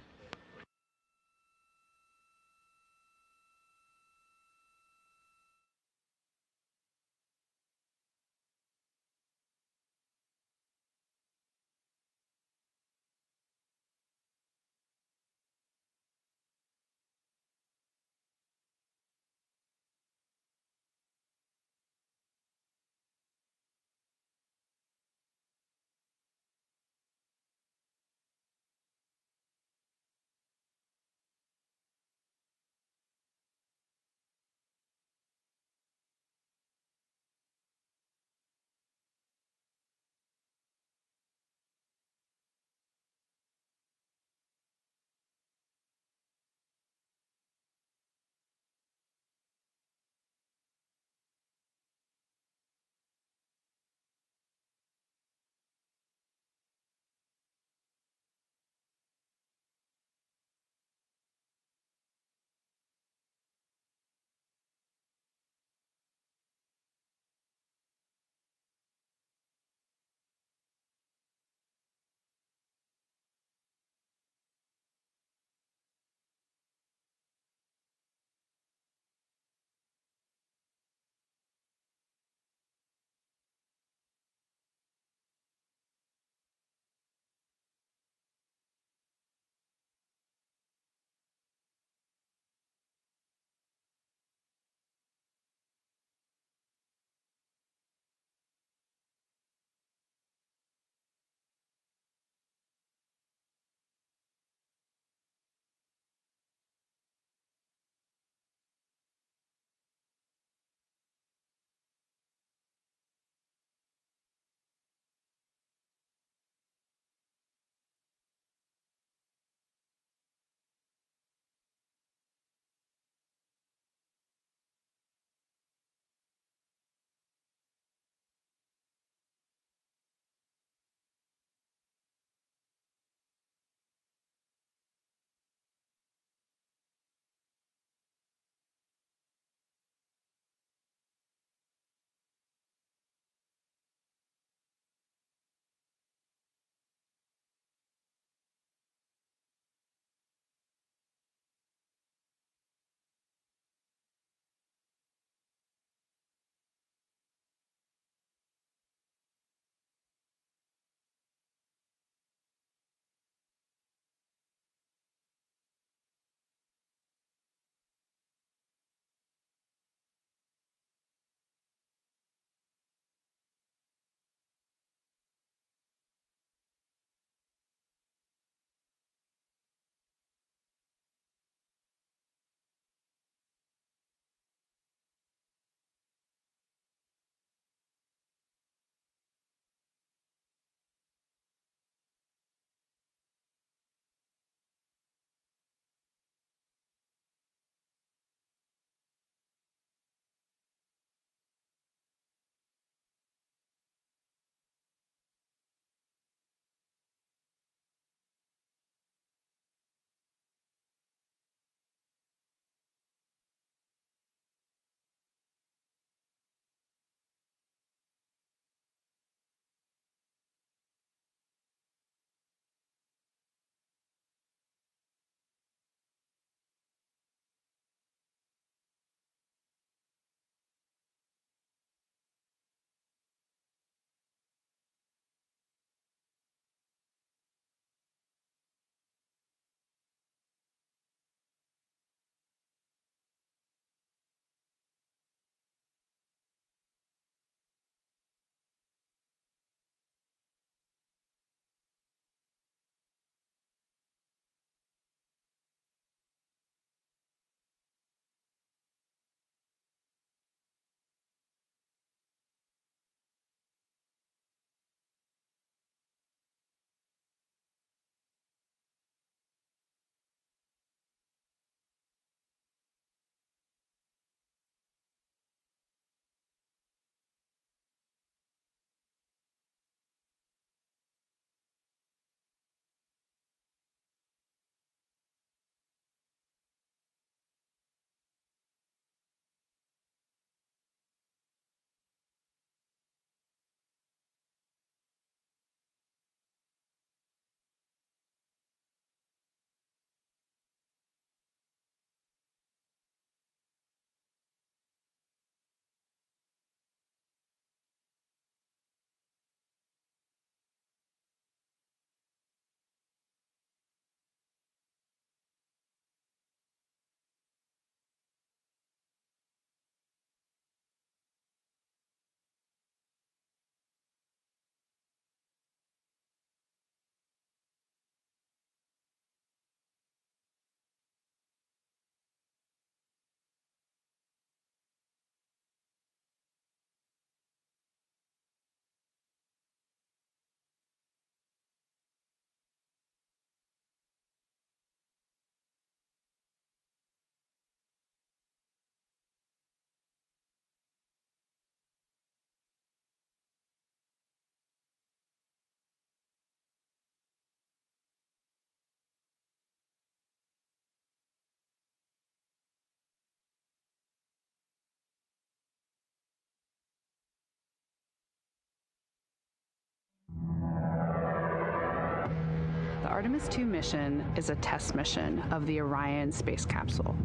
Artemis 2 mission is a test mission of the Orion space capsule.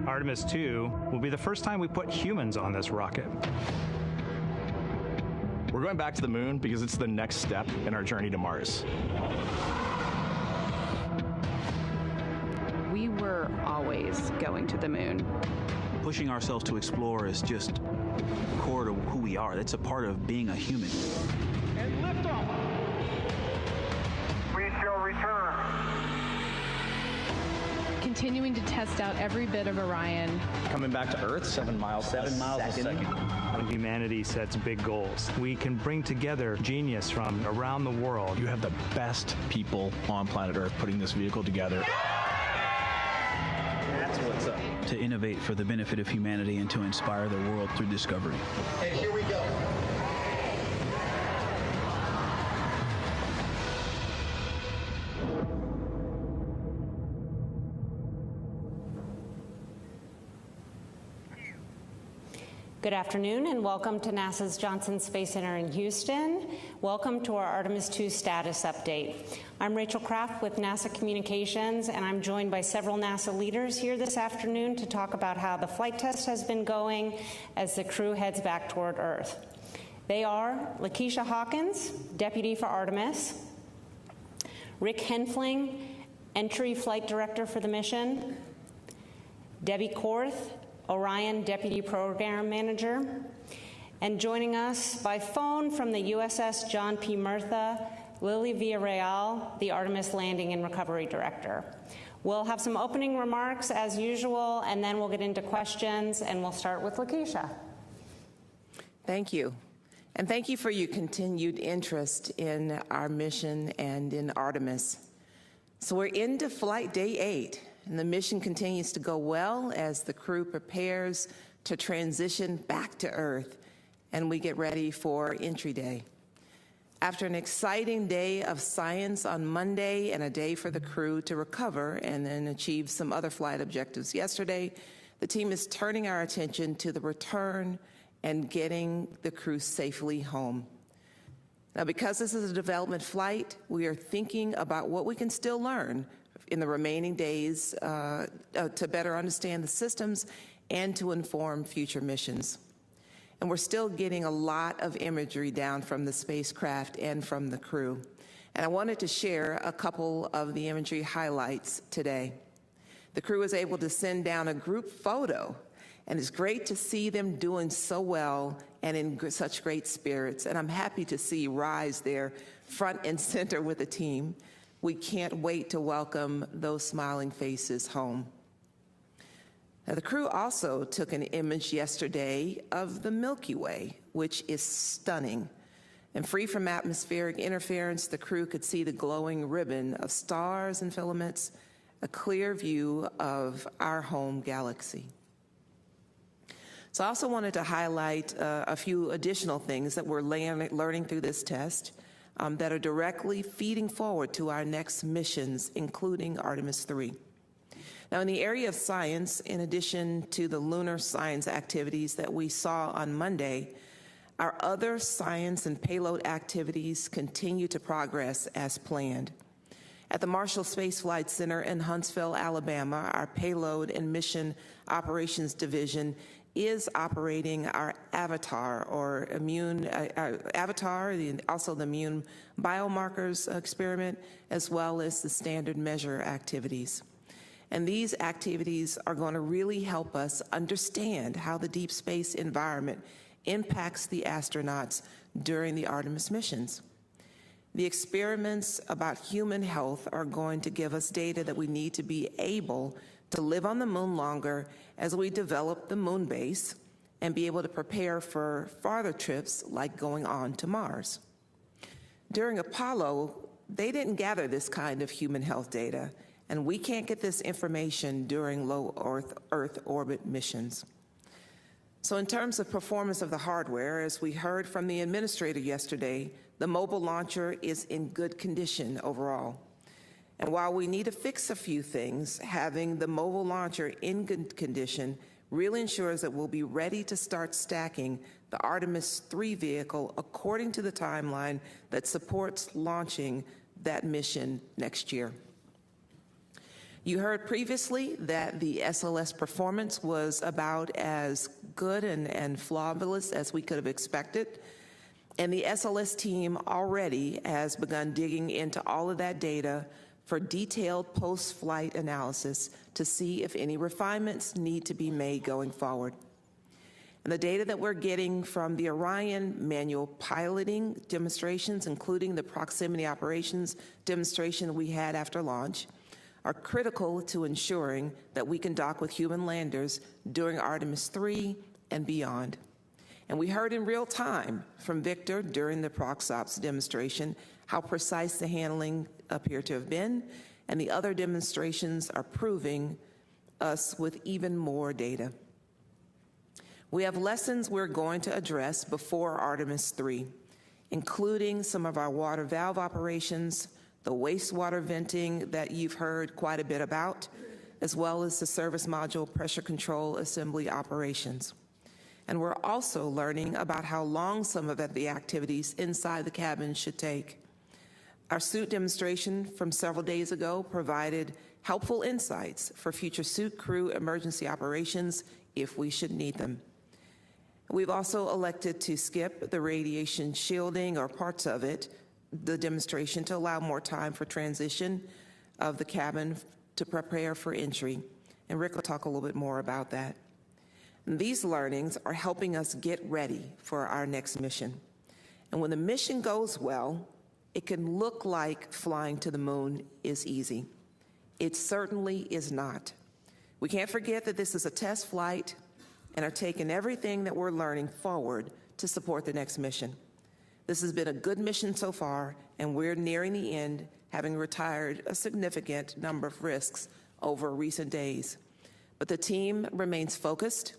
Artemis 2 will be the first time we put humans on this rocket. We're going back to the moon because it's the next step in our journey to Mars. We were always going to the moon. Pushing ourselves to explore is just core to who we are. That's a part of being a human. And liftoff. We shall return. Continuing to test out every bit of Orion. Coming back to Earth, 7 miles a second. When humanity sets big goals, we can bring together genius from around the world. You have the best people on planet Earth putting this vehicle together. That's what's up. To innovate for the benefit of humanity and to inspire the world through discovery. And here we go. Good afternoon and welcome to NASA's Johnson Space Center in Houston. Welcome to our Artemis 2 status update. I'm Rachel Kraft with NASA Communications, and I'm joined by several NASA leaders here this afternoon to talk about how the flight test has been going as the crew heads back toward Earth. They are Lakeisha Hawkins, Deputy for Artemis, Rick Henfling, Entry Flight Director for the mission, Debbie Korth, Orion Deputy Program Manager, and joining us by phone from the USS John P. Murtha, Lily Villarreal, the Artemis Landing and Recovery Director. We'll have some opening remarks as usual, and then we'll get into questions, and we'll start with Lakeisha. Thank you. And thank you for your continued interest in our mission and in Artemis. So we're into flight day 8. And the mission continues to go well as the crew prepares to transition back to Earth and we get ready for entry day. After an exciting day of science on Monday and a day for the crew to recover and then achieve some other flight objectives yesterday, the team is turning our attention to the return and getting the crew safely home. Now, because this is a development flight, we are thinking about what we can still learn in the remaining days to better understand the systems and to inform future missions. And we're still getting a lot of imagery down from the spacecraft and from the crew. And I wanted to share a couple of the imagery highlights today. The crew was able to send down a group photo, and it's great to see them doing so well and in such great spirits. And I'm happy to see Rise there front and center with the team. We can't wait to welcome those smiling faces home. Now, the crew also took an image yesterday of the Milky Way, which is stunning. And free from atmospheric interference, the crew could see the glowing ribbon of stars and filaments, a clear view of our home galaxy. So I also wanted to highlight a few additional things that we're learning through this test. That are directly feeding forward to our next missions, including Artemis 3. Now, in the area of science, in addition to the lunar science activities that we saw on Monday, our other science and payload activities continue to progress as planned. At the Marshall Space Flight Center in Huntsville, Alabama, our Payload and Mission Operations Division is operating our Avatar, or also the immune biomarkers experiment, as well as the standard measure activities. And these activities are going to really help us understand how the deep space environment impacts the astronauts during the Artemis missions. The experiments about human health are going to give us data that we need to be able to live on the moon longer as we develop the moon base and be able to prepare for farther trips like going on to Mars. During Apollo, they didn't gather this kind of human health data, and we can't get this information during low Earth orbit missions. So in terms of performance of the hardware, as we heard from the administrator yesterday, the mobile launcher is in good condition overall. And while we need to fix a few things, having the mobile launcher in good condition really ensures that we'll be ready to start stacking the Artemis 3 vehicle according to the timeline that supports launching that mission next year. You heard previously that the SLS performance was about as good and flawless as we could have expected. And the SLS team already has begun digging into all of that data for detailed post-flight analysis to see if any refinements need to be made going forward. And the data that we're getting from the Orion manual piloting demonstrations, including the proximity operations demonstration we had after launch, are critical to ensuring that we can dock with human landers during Artemis 3 and beyond. And we heard in real time from Victor during the ProxOps demonstration how precise the handling appeared to have been, and the other demonstrations are proving us with even more data. We have lessons we're going to address before Artemis 3, including some of our water valve operations, the wastewater venting that you've heard quite a bit about, as well as the service module pressure control assembly operations. And we're also learning about how long some of the activities inside the cabin should take. Our suit demonstration from several days ago provided helpful insights for future suit crew emergency operations if we should need them. We've also elected to skip the radiation shielding or parts of it, the demonstration, to allow more time for transition of the cabin to prepare for entry. And Rick will talk a little bit more about that. And these learnings are helping us get ready for our next mission. And when the mission goes well, it can look like flying to the moon is easy. It certainly is not. We can't forget that this is a test flight and are taking everything that we're learning forward to support the next mission. This has been a good mission so far, and we're nearing the end, having retired a significant number of risks over recent days. But the team remains focused,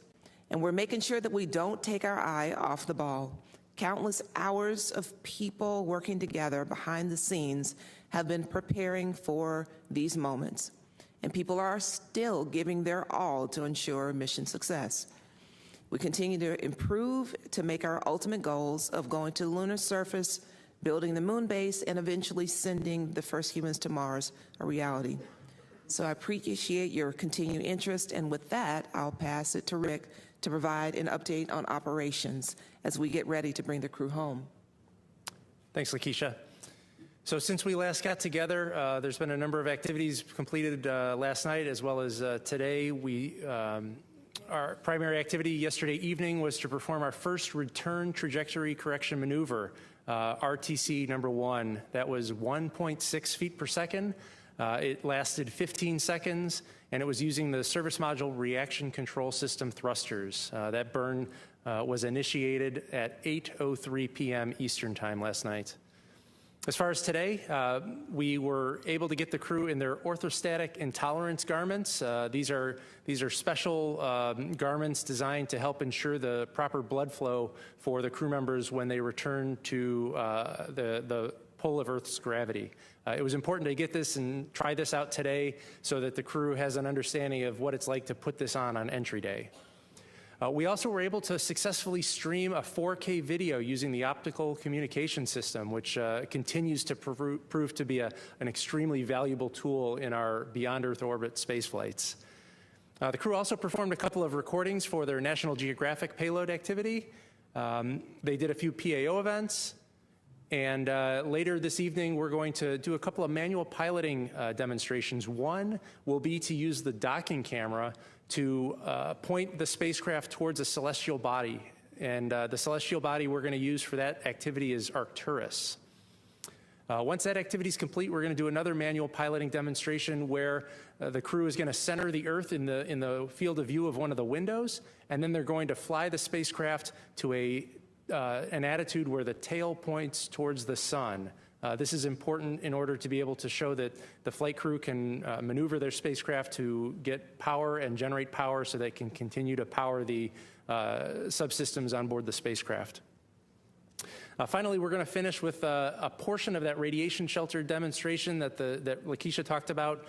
and we're making sure that we don't take our eye off the ball. Countless hours of people working together behind the scenes have been preparing for these moments, and people are still giving their all to ensure mission success. We continue to improve to make our ultimate goals of going to the lunar surface, building the moon base, and eventually sending the first humans to Mars a reality. So I appreciate your continued interest, and with that, I'll pass it to Rick to provide an update on operations as we get ready to bring the crew home. Thanks, Lakeisha. So since we last got together, there's been a number of activities completed last night as well as today. Our primary activity yesterday evening was to perform our first return trajectory correction maneuver, RTC number 1. That was 1.6 feet per second. It lasted 15 seconds, and it was using the service module reaction control system thrusters. That burn was initiated at 8:03 p.m. Eastern Time last night. As far as today, we were able to get the crew in their orthostatic intolerance garments. These are special garments designed to help ensure the proper blood flow for the crew members when they return to the pull of Earth's gravity. It was important to get this and try this out today so that the crew has an understanding of what it's like to put this on entry day. We also were able to successfully stream a 4K video using the optical communication system, which continues to prove to be an extremely valuable tool in our beyond Earth orbit space flights. The crew also performed a couple of recordings for their National Geographic payload activity. They did a few PAO events, and later this evening we're going to do a couple of manual piloting demonstrations. One will be to use the docking camera to point the spacecraft towards a celestial body. And the celestial body we're going to use for that activity is Arcturus. Once that activity is complete, we're going to do another manual piloting demonstration where the crew is going to center the Earth in the field of view of one of the windows, and then they're going to fly the spacecraft to an attitude where the tail points towards the sun. This is important in order to be able to show that the flight crew can maneuver their spacecraft to get power and generate power so they can continue to power the subsystems on board the spacecraft. Finally, we're going to finish with a portion of that radiation shelter demonstration that Lakeisha talked about.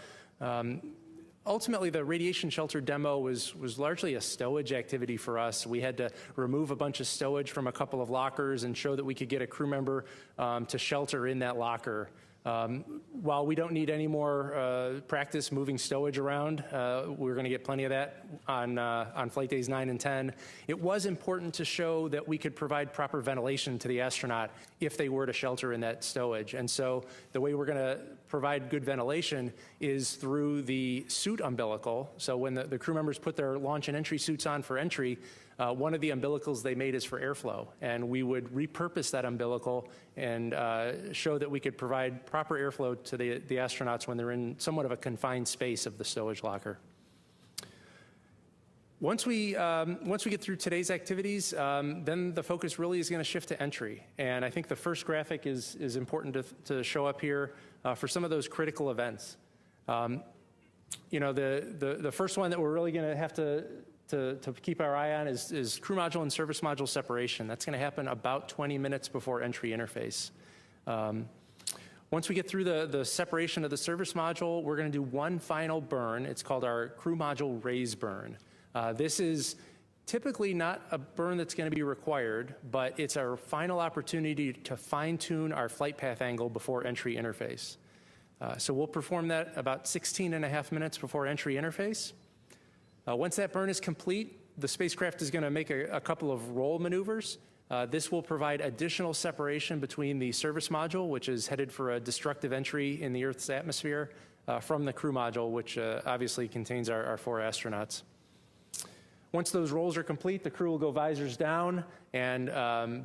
Ultimately, the radiation shelter demo was largely a stowage activity for us. We had to remove a bunch of stowage from a couple of lockers and show that we could get a crew member to shelter in that locker. While we don't need any more practice moving stowage around, we're going to get plenty of that on flight days 9 and 10. It was important to show that we could provide proper ventilation to the astronaut if they were to shelter in that stowage. And so the way we're going to provide good ventilation is through the suit umbilical. So when the crew members put their launch and entry suits on for entry, one of the umbilicals they made is for airflow, and we would repurpose that umbilical and show that we could provide proper airflow to the astronauts when they're in somewhat of a confined space of the stowage locker. Once we get through today's activities, then the focus really is going to shift to entry. And I think the first graphic is important to show up here for some of those critical events. You know, the first one that we're really going to have to keep our eye on is crew module and service module separation. That's going to happen about 20 minutes before entry interface. Once we get through the separation of the service module, we're going to do one final burn. It's called our crew module raise burn. This is typically not a burn that's going to be required, but it's our final opportunity to fine-tune our flight path angle before entry interface. So we'll perform that about 16.5 minutes before entry interface. Once that burn is complete, the spacecraft is going to make a couple of roll maneuvers. This will provide additional separation between the service module, which is headed for a destructive entry in the Earth's atmosphere, from the crew module, which obviously contains our 4 astronauts. Once those rolls are complete, the crew will go visors down, and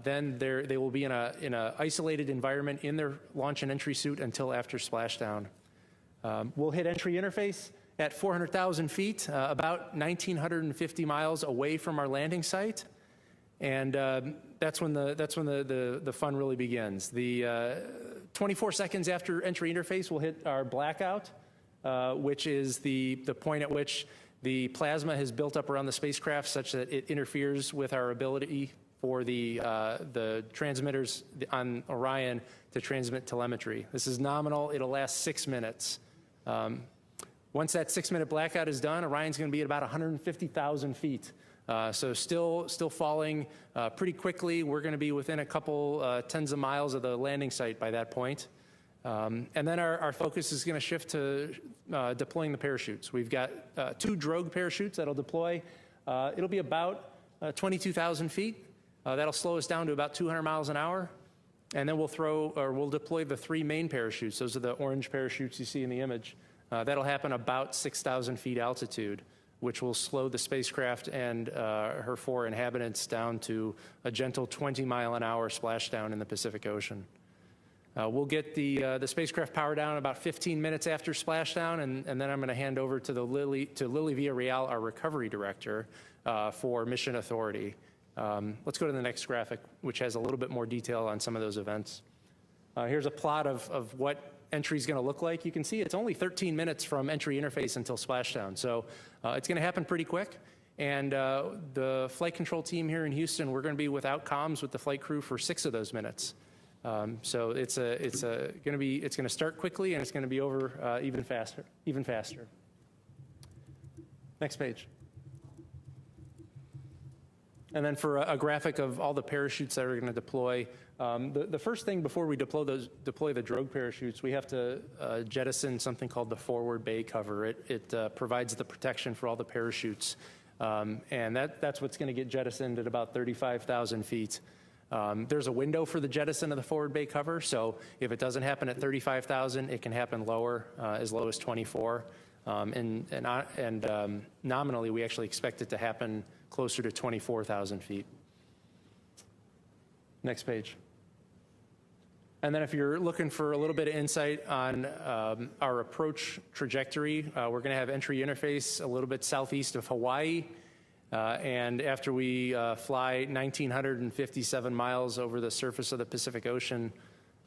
then they will be in a isolated environment in their launch and entry suit until after splashdown. We'll hit entry interface at 400,000 feet, about 1,950 miles away from our landing site, and that's when the fun really begins. The 24 seconds after entry interface, we'll hit our blackout, which is the point at which the plasma has built up around the spacecraft such that it interferes with our ability for the transmitters on Orion to transmit telemetry. This is nominal. It'll last 6 minutes. Once that 6-minute blackout is done, Orion's going to be at about 150,000 feet. So still falling pretty quickly. We're going to be within a couple tens of miles of the landing site by that point. And then our focus is going to shift to deploying the parachutes. We've got 2 drogue parachutes that'll deploy. It'll be about 22,000 feet. That'll slow us down to about 200 miles an hour. And then we'll deploy the 3 main parachutes. Those are the orange parachutes you see in the image. That'll happen about 6,000 feet altitude, which will slow the spacecraft and her 4 inhabitants down to a gentle 20-mile-an-hour splashdown in the Pacific Ocean. We'll get the spacecraft power down about 15 minutes after splashdown, and then I'm going to hand over to Lily Villarreal, our recovery director, for mission authority. Let's go to the next graphic, which has a little bit more detail on some of those events. Here's a plot of what entry is going to look like. You can see it's only 13 minutes from entry interface until splashdown, so it's going to happen pretty quick. And the flight control team here in Houston, we're going to be without comms with the flight crew for 6 of those minutes. So it's going to start quickly, and it's going to be over even faster. Next page. And then for a graphic of all the parachutes that are going to deploy, the first thing before we deploy the drogue parachutes, we have to jettison something called the forward bay cover. It provides the protection for all the parachutes, and that's what's going to get jettisoned at about 35,000 feet. There's a window for the jettison of the forward bay cover, so if it doesn't happen at 35,000, it can happen lower, as low as 24. And nominally, we actually expect it to happen closer to 24,000 feet. Next page. And then if you're looking for a little bit of insight on our approach trajectory, we're going to have entry interface a little bit southeast of Hawaii. And after we fly 1,957 miles over the surface of the Pacific Ocean,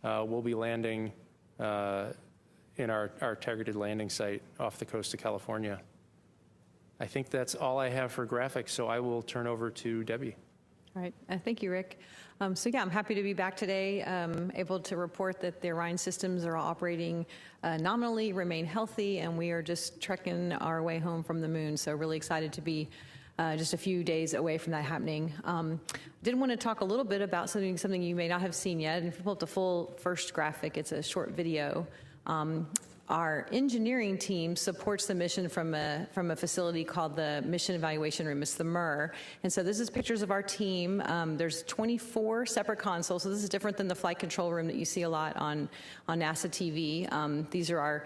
we'll be landing in our targeted landing site off the coast of California. I think that's all I have for graphics, so I will turn over to Debbie. All right. Thank you, Rick. So yeah, I'm happy to be back today, able to report that the Orion systems are all operating nominally, remain healthy, and we are just trekking our way home from the moon. So really excited to be just a few days away from that happening. Did want to talk a little bit about something you may not have seen yet. And if you pull up the full first graphic, it's a short video. Our engineering team supports the mission from a facility called the Mission Evaluation Room. It's the MIR. And so this is pictures of our team. There's 24 separate consoles, so this is different than the flight control room that you see a lot on NASA TV. These are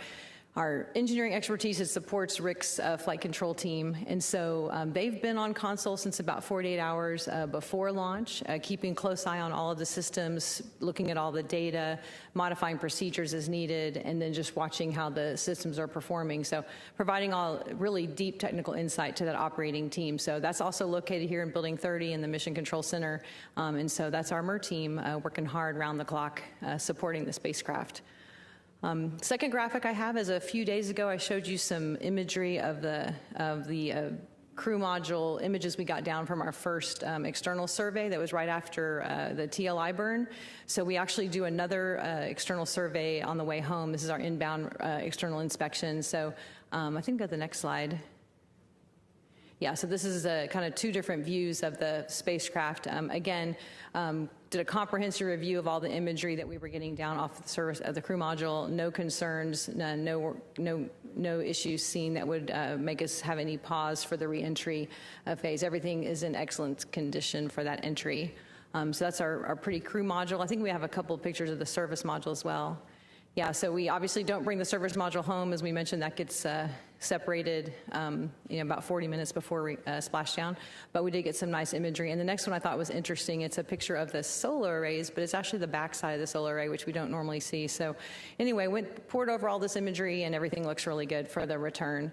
our engineering expertise that supports Rick's flight control team. And so they've been on console since about 48 hours before launch, keeping close eye on all of the systems, looking at all the data, modifying procedures as needed, and then just watching how the systems are performing. So providing all really deep technical insight to that operating team. So that's also located here in Building 30 in the Mission Control Center. And so that's our MIR team working hard round the clock supporting the spacecraft. Second graphic I have is a few days ago I showed you some imagery of the crew module images we got down from our first external survey that was right after the TLI burn. So we actually do another external survey on the way home. This is our inbound external inspection. So I think go to the next slide. Yeah, so this is kind of two different views of the spacecraft. Again, did a comprehensive review of all the imagery that we were getting down off the surface of the crew module. No concerns, no issues seen that would make us have any pause for the reentry phase. Everything is in excellent condition for that entry. So that's our pretty crew module. I think we have a couple of pictures of the service module as well. Yeah, so we obviously don't bring the service module home. As we mentioned, that gets separated about 40 minutes before splashdown. But we did get some nice imagery. And the next one I thought was interesting. It's a picture of the solar arrays, but it's actually the backside of the solar array, which we don't normally see. So anyway, poured over all this imagery, and everything looks really good for the return.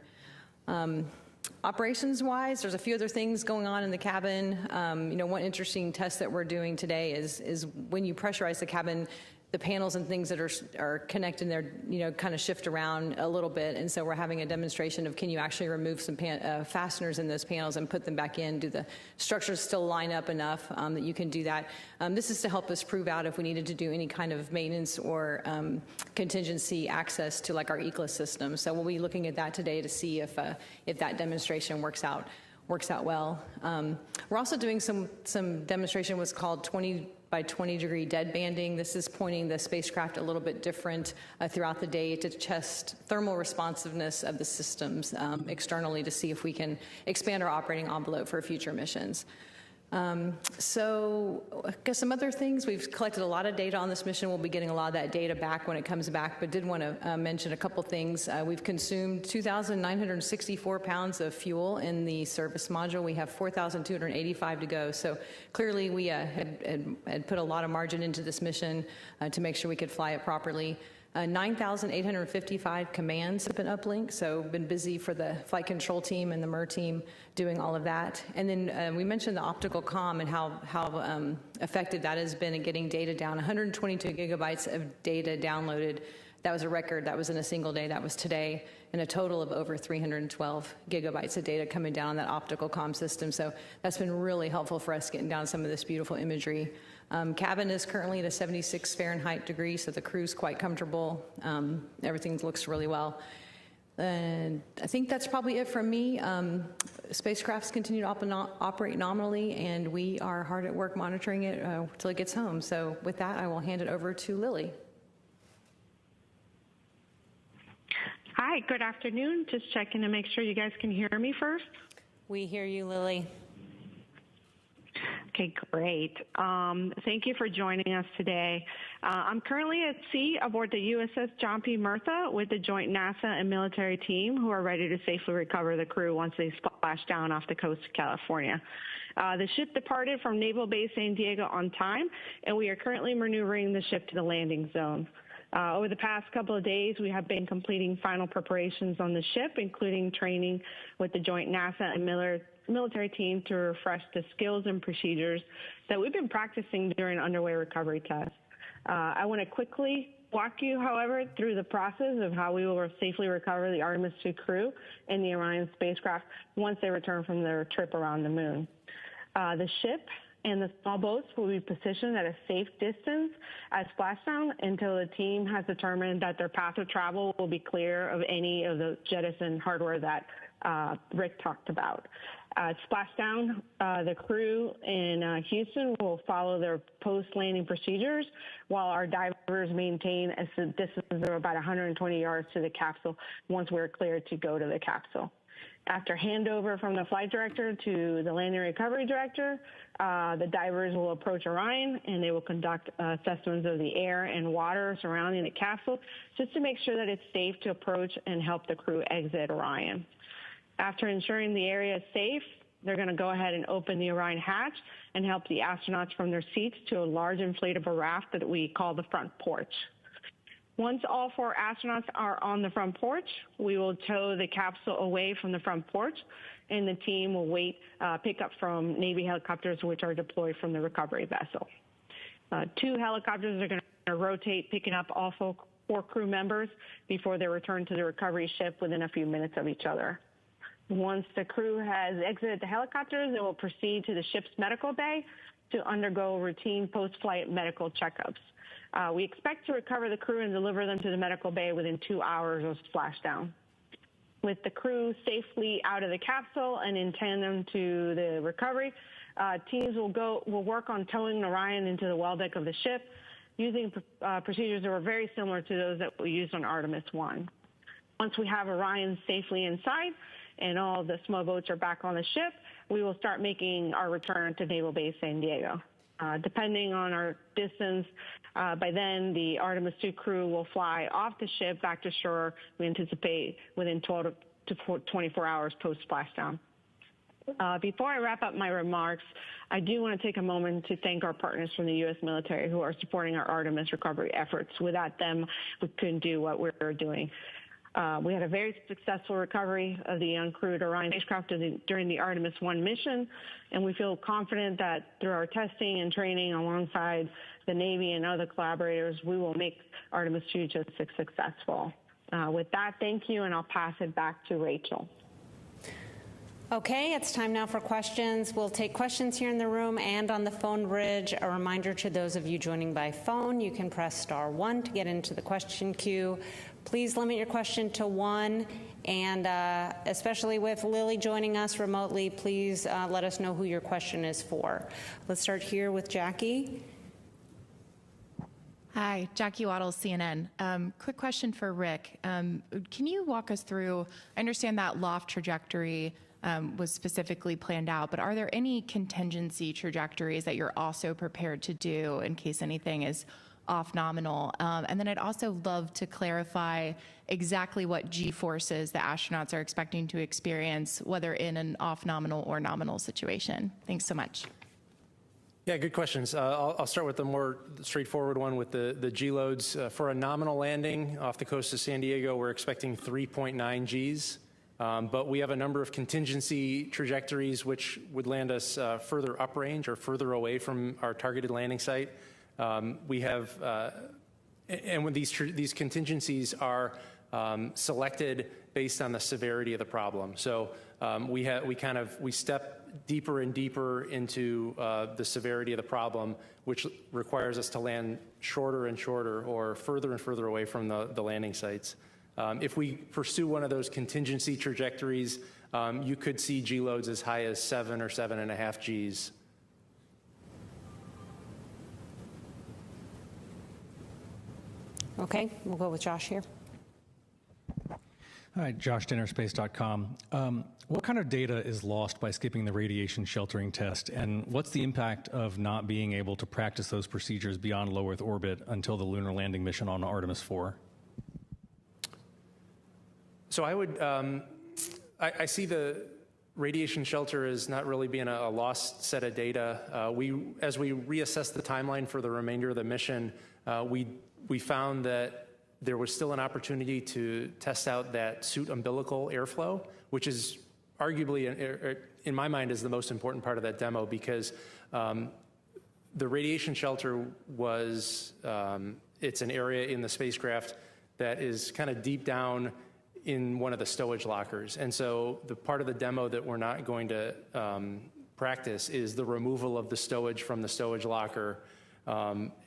Operations-wise, there's a few other things going on in the cabin. One interesting test that we're doing today is when you pressurize the cabin, the panels and things that are connected there, kind of shift around a little bit. And so we're having a demonstration of can you actually remove some fasteners in those panels and put them back in? Do the structures still line up enough that you can do that? This is to help us prove out if we needed to do any kind of maintenance or contingency access to like our ECLA system. So we'll be looking at that today to see if that demonstration works out well. We're also doing some demonstration what's called 20 by 20 degree dead banding. This is pointing the spacecraft a little bit different throughout the day to test thermal responsiveness of the systems externally to see if we can expand our operating envelope for future missions. So I guess some other things, we've collected a lot of data on this mission. We'll be getting a lot of that data back when it comes back, but did want to mention a couple things. We've consumed 2,964 pounds of fuel in the service module. We have 4,285 to go. So clearly we had put a lot of margin into this mission to make sure we could fly it properly. 9,855 commands have been uplinked, so been busy for the flight control team and the MIR team doing all of that. And then we mentioned the optical comm and how effective that has been in getting data down. 122 gigabytes of data downloaded. That was a record. That was in a single day. That was today. And a total of over 312 gigabytes of data coming down on that optical comm system. So that's been really helpful for us getting down some of this beautiful imagery. Cabin is currently at a 76 Fahrenheit degree, so the crew's quite comfortable. Everything looks really well. And I think that's probably it from me. Spacecrafts continue to operate nominally, and we are hard at work monitoring it until it gets home. So with that, I will hand it over to Lily. Hi, good afternoon. Just checking to make sure you guys can hear me first. We hear you, Lily. Okay, great. Thank you for joining us today. I'm currently at sea aboard the USS John P. Murtha with the joint NASA and military team who are ready to safely recover the crew once they splash down off the coast of California. The ship departed from Naval Base San Diego on time, and we are currently maneuvering the ship to the landing zone. Over the past couple of days, we have been completing final preparations on the ship, including training with the joint NASA and military team to refresh the skills and procedures that we've been practicing during underway recovery tests. I want to quickly walk you, however, through the process of how we will safely recover the Artemis II crew and the Orion spacecraft once they return from their trip around the moon. The ship and the small boats will be positioned at a safe distance at splashdown until the team has determined that their path of travel will be clear of any of the jettison hardware that Rick talked about. Splashdown, the crew in Houston will follow their post-landing procedures while our divers maintain a distance of about 120 yards to the capsule once we're cleared to go to the capsule. After handover from the flight director to the landing recovery director, the divers will approach Orion and they will conduct assessments of the air and water surrounding the capsule just to make sure that it's safe to approach and help the crew exit Orion. After ensuring the area is safe, they're going to go ahead and open the Orion hatch and help the astronauts from their seats to a large inflatable raft that we call the front porch. Once all 4 astronauts are on the front porch, we will tow the capsule away from the front porch, and the team will pick up from Navy helicopters which are deployed from the recovery vessel. 2 helicopters are going to rotate, picking up all 4 crew members before they return to the recovery ship within a few minutes of each other. Once the crew has exited the helicopters, they will proceed to the ship's medical bay to undergo routine post-flight medical checkups. We expect to recover the crew and deliver them to the medical bay within 2 hours of splashdown. With the crew safely out of the capsule and in tandem to the recovery, teams will work on towing Orion into the well deck of the ship using procedures that were very similar to those that we used on Artemis 1. Once we have Orion safely inside, and all the small boats are back on the ship, we will start making our return to Naval Base San Diego. Depending on our distance, by then the Artemis 2 crew will fly off the ship back to shore, we anticipate within 12 to 24 hours post-splashdown. Before I wrap up my remarks, I do want to take a moment to thank our partners from the U.S. military who are supporting our Artemis recovery efforts. Without them, we couldn't do what we're doing. We had a very successful recovery of the uncrewed Orion spacecraft during the Artemis 1 mission, and we feel confident that through our testing and training alongside the Navy and other collaborators, we will make Artemis 2 just as successful. With that, thank you, and I'll pass it back to Rachel. Okay, it's time now for questions. We'll take questions here in the room and on the phone bridge. A reminder to those of you joining by phone, you can press *1 to get into the question queue. Please limit your question to 1, and especially with Lily joining us remotely, please let us know who your question is for. Let's start here with Jackie. Hi, Jackie Waddles, CNN. Quick question for Rick. Can you walk us through, I understand that loft trajectory was specifically planned out, but are there any contingency trajectories that you're also prepared to do in case anything is off nominal? And then I'd also love to clarify exactly what G-forces the astronauts are expecting to experience, whether in an off nominal or nominal situation. Thanks so much. Yeah, good questions. I'll start with the more straightforward one with the G loads. For a nominal landing off the coast of San Diego, we're expecting 3.9 Gs. But we have a number of contingency trajectories which would land us further uprange or further away from our targeted landing site. We have, and when these contingencies are selected based on the severity of the problem. So we step deeper and deeper into the severity of the problem, which requires us to land shorter and shorter or further and further away from the landing sites. If we pursue one of those contingency trajectories, you could see G loads as high as 7 or 7.5 Gs. Okay, we'll go with Josh here. Hi, Josh, dinnerspace.com. What kind of data is lost by skipping the radiation sheltering test, and what's the impact of not being able to practice those procedures beyond low Earth orbit until the lunar landing mission on Artemis 4? So I would, I see the radiation shelter as not really being a lost set of data. As we reassess the timeline for the remainder of the mission, we found that there was still an opportunity to test out that suit umbilical airflow, which is arguably, in my mind, is the most important part of that demo, because the radiation shelter was, it's an area in the spacecraft that is kind of deep down in one of the stowage lockers. And so the part of the demo that we're not going to practice is the removal of the stowage from the stowage locker,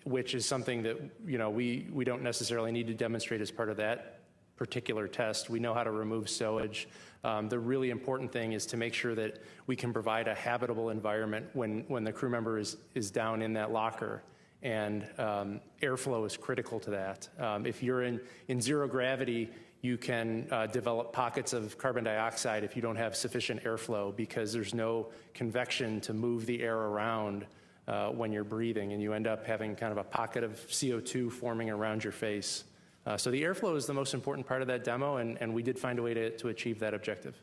which is something that we don't necessarily need to demonstrate as part of that particular test. We know how to remove stowage. The really important thing is to make sure that we can provide a habitable environment when the crew member is down in that locker. And airflow is critical to that. If you're in zero gravity, you can develop pockets of carbon dioxide if you don't have sufficient airflow, because there's no convection to move the air around when you're breathing, and you end up having kind of a pocket of CO2 forming around your face. So the airflow is the most important part of that demo, and we did find a way to achieve that objective.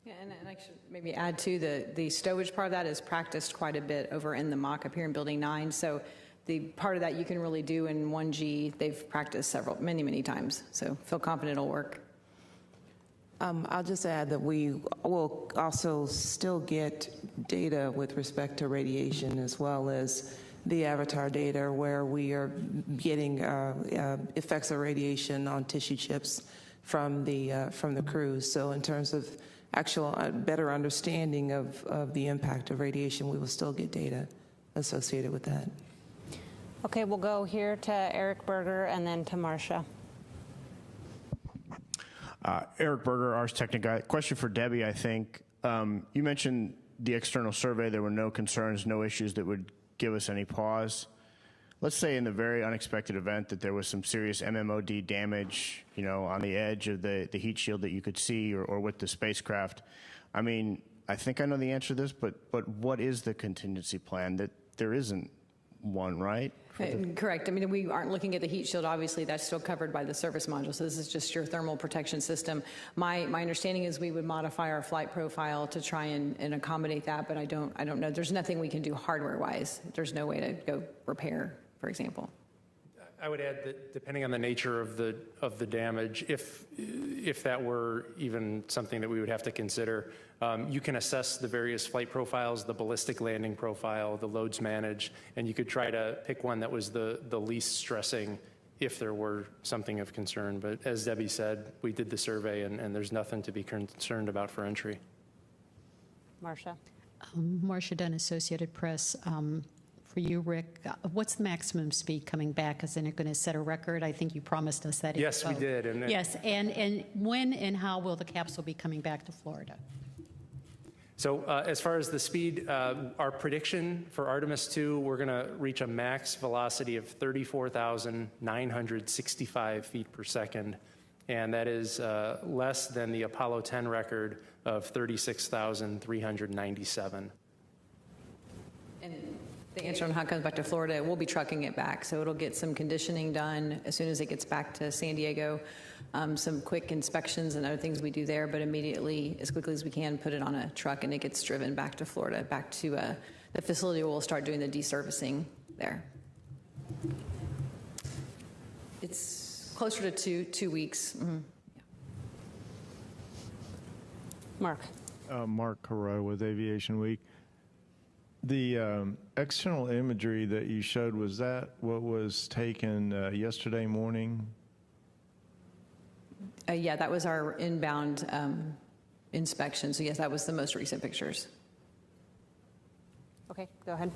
Yeah, and I should maybe add too, the stowage part of that is practiced quite a bit over in the mock up here in Building 9. So the part of that you can really do in 1G, they've practiced many times. So feel confident it'll work. I'll just add that we will also still get data with respect to radiation, as well as the avatar data, where we are getting effects of radiation on tissue chips from the crews. So in terms of actual better understanding of the impact of radiation, we will still get data associated with that. Okay, we'll go here to Eric Berger and then to Marcia. Eric Berger, Ars Technica. Question for Debbie, I think. You mentioned the external survey. There were no concerns, no issues that would give us any pause. Let's say in the very unexpected event that there was some serious MMOD damage, on the edge of the heat shield that you could see, or with the spacecraft. I mean, I think I know the answer to this, but what is the contingency plan? That there isn't one, right? Correct. I mean, we aren't looking at the heat shield. Obviously, that's still covered by the service module. So this is just your thermal protection system. My understanding is we would modify our flight profile to try and accommodate that, but I don't know. There's nothing we can do hardware-wise. There's no way to go repair, for example. I would add that depending on the nature of the damage, if that were even something that we would have to consider, you can assess the various flight profiles, the ballistic landing profile, the loads managed, and you could try to pick one that was the least stressing if there were something of concern. But as Debbie said, we did the survey, and there's nothing to be concerned about for entry. Marcia. Marcia Dunn, Associated Press. For you, Rick, what's the maximum speed coming back? Is it going to set a record? I think you promised us that. Yes, we did. Yes, and when and how will the capsule be coming back to Florida? So as far as the speed, our prediction for Artemis 2, we're going to reach a max velocity of 34,965 feet per second, and that is less than the Apollo 10 record of 36,397. And the answer on how it comes back to Florida, we'll be trucking it back. So it'll get some conditioning done as soon as it gets back to San Diego. Some quick inspections and other things we do there, but immediately, as quickly as we can, put it on a truck and it gets driven back to Florida, back to the facility where we'll start doing the deservicing there. It's closer to two weeks. Mm-hmm. Yeah. Mark. Mark Carroy with Aviation Week. The external imagery that you showed, was that what was taken yesterday morning? Yeah, that was our inbound inspection. So yes, that was the most recent pictures. Okay, go ahead.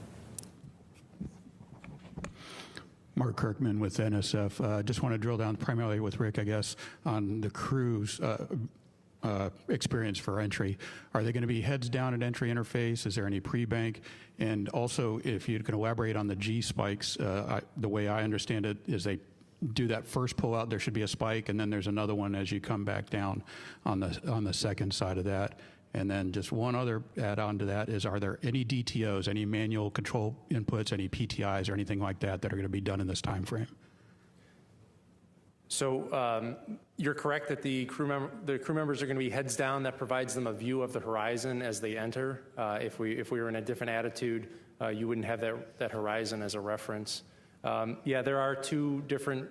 Mark Kirkman with NSF. Just want to drill down primarily with Rick, I guess, on the crew's experience for entry. Are they going to be heads down at entry interface? Is there any pre-bank? And also, if you can elaborate on the G spikes, the way I understand it is they do that first pull out, there should be a spike, and then there's another one as you come back down on the second side of that. And then just one other add-on to that is, are there any DTOs, any manual control inputs, any PTIs or anything like that that are going to be done in this time frame? So you're correct that the crew members are going to be heads down. That provides them a view of the horizon as they enter. If we were in a different attitude, you wouldn't have that horizon as a reference. Yeah, there are two different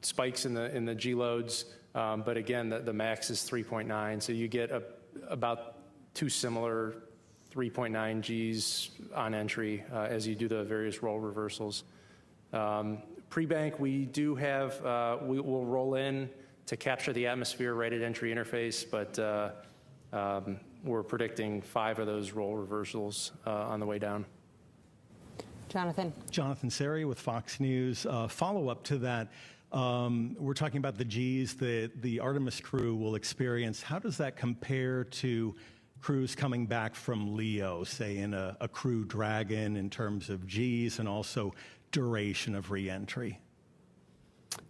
spikes in the G loads, but again, the max is 3.9, so you get about two similar 3.9 Gs on entry as you do the various roll reversals. Pre-bank, we do have, we'll roll in to capture the atmosphere right at entry interface, but we're predicting 5 of those roll reversals on the way down. Jonathan. Jonathan Seri with Fox News. Follow-up to that. We're talking about the Gs that the Artemis crew will experience. How does that compare to crews coming back from LEO, say in a Crew Dragon, in terms of Gs and also duration of reentry?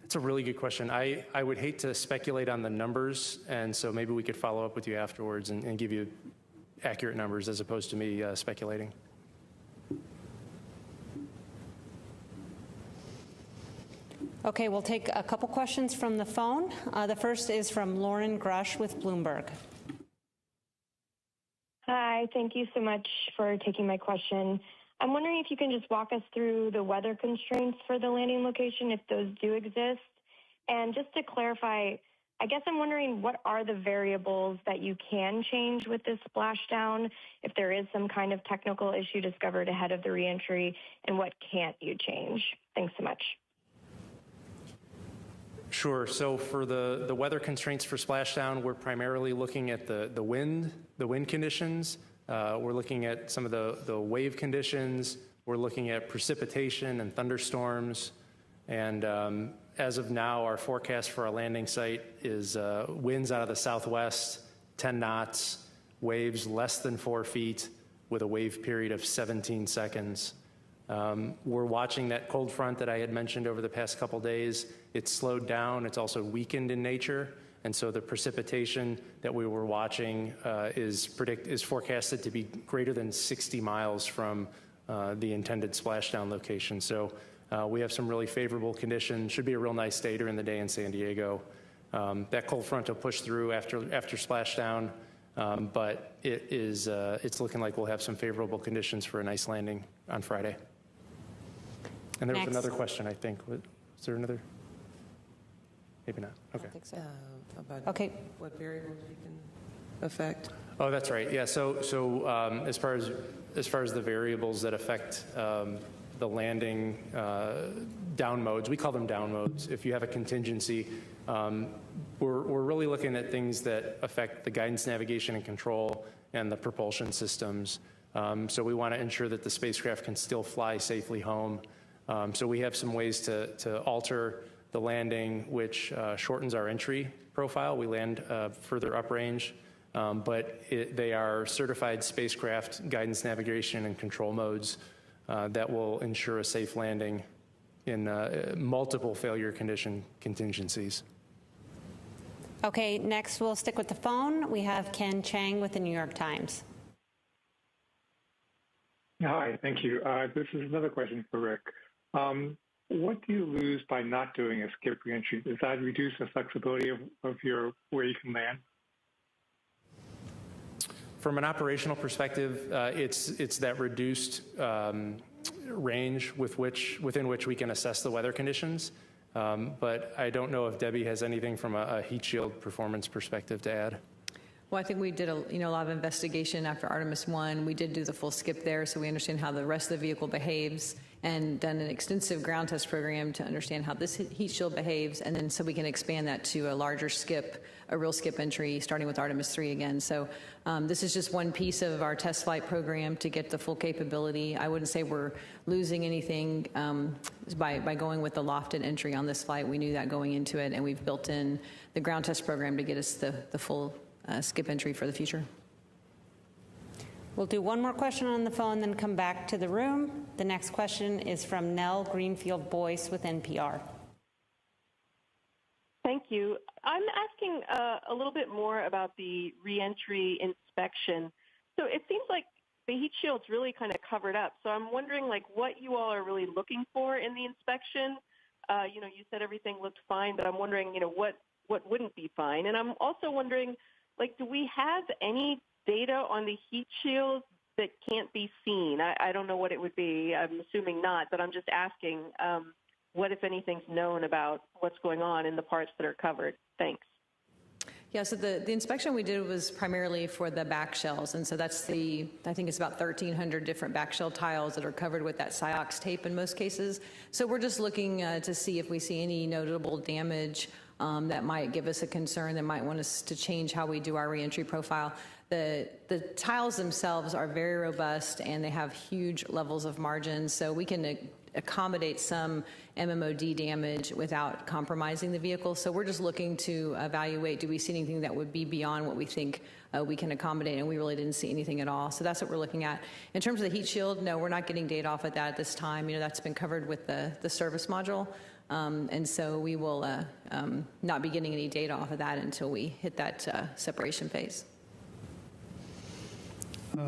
That's a really good question. I would hate to speculate on the numbers, and so maybe we could follow up with you afterwards and give you accurate numbers as opposed to me speculating. Okay, we'll take a couple questions from the phone. The first is from Lauren Grush with Bloomberg. Hi, thank you so much for taking my question. I'm wondering if you can just walk us through the weather constraints for the landing location, if those do exist. And just to clarify, I guess I'm wondering what are the variables that you can change with this splashdown if there is some kind of technical issue discovered ahead of the reentry, and what can't you change? Thanks so much. Sure. So for the weather constraints for splashdown, we're primarily looking at the wind conditions. We're looking at some of the wave conditions. We're looking at precipitation and thunderstorms. And as of now, our forecast for our landing site is winds out of the southwest, 10 knots, waves less than 4 feet with a wave period of 17 seconds. We're watching that cold front that I had mentioned over the past couple days. It's slowed down. It's also weakened in nature. And so the precipitation that we were watching is forecasted to be greater than 60 miles from the intended splashdown location. So we have some really favorable conditions. Should be a real nice day during the day in San Diego. That cold front will push through after splashdown, but it's looking like we'll have some favorable conditions for a nice landing on Friday. And there was another question, I think. Was there another? Maybe not. Okay. I think so. About what variables we can affect? Oh, that's right. Yeah. So as far as the variables that affect the landing down modes, we call them down modes. If you have a contingency, we're really looking at things that affect the guidance, navigation, and control, and the propulsion systems. So we want to ensure that the spacecraft can still fly safely home. So we have some ways to alter the landing, which shortens our entry profile. We land further uprange, but they are certified spacecraft guidance, navigation, and control modes that will ensure a safe landing in multiple failure condition contingencies. Okay, next we'll stick with the phone. We have Ken Chang with the New York Times. Hi, thank you. This is another question for Rick. What do you lose by not doing a skip reentry? Does that reduce the flexibility of where you can land? From an operational perspective, it's that reduced range within which we can assess the weather conditions. But I don't know if Debbie has anything from a heat shield performance perspective to add. Well, I think we did a lot of investigation after Artemis 1. We did do the full skip there, so we understand how the rest of the vehicle behaves, and done an extensive ground test program to understand how this heat shield behaves, and then so we can expand that to a larger skip, a real skip entry, starting with Artemis 3 again. So this is just one piece of our test flight program to get the full capability. I wouldn't say we're losing anything by going with the lofted entry on this flight. We knew that going into it, and we've built in the ground test program to get us the full skip entry for the future. We'll do one more question on the phone, then come back to the room. The next question is from Nell Greenfield-Boyce with NPR. Thank you. I'm asking a little bit more about the reentry inspection. So it seems like the heat shield's really kind of covered up. So I'm wondering, what you all are really looking for in the inspection. You said everything looked fine, but I'm wondering, what wouldn't be fine. And I'm also wondering, do we have any data on the heat shields that can't be seen? I don't know what it would be. I'm assuming not, but I'm just asking what, if anything's known about what's going on in the parts that are covered. Thanks. Yeah, so the inspection we did was primarily for the back shells, and so that's I think it's about 1,300 different back shell tiles that are covered with that Ciox tape in most cases. So we're just looking to see if we see any notable damage that might give us a concern, that might want us to change how we do our reentry profile. The tiles themselves are very robust, and they have huge levels of margin, so we can accommodate some MMOD damage without compromising the vehicle. So we're just looking to evaluate, do we see anything that would be beyond what we think we can accommodate, and we really didn't see anything at all. So that's what we're looking at. In terms of the heat shield, no, we're not getting data off of that at this time. That's been covered with the service module. And so we will not be getting any data off of that until we hit that separation phase.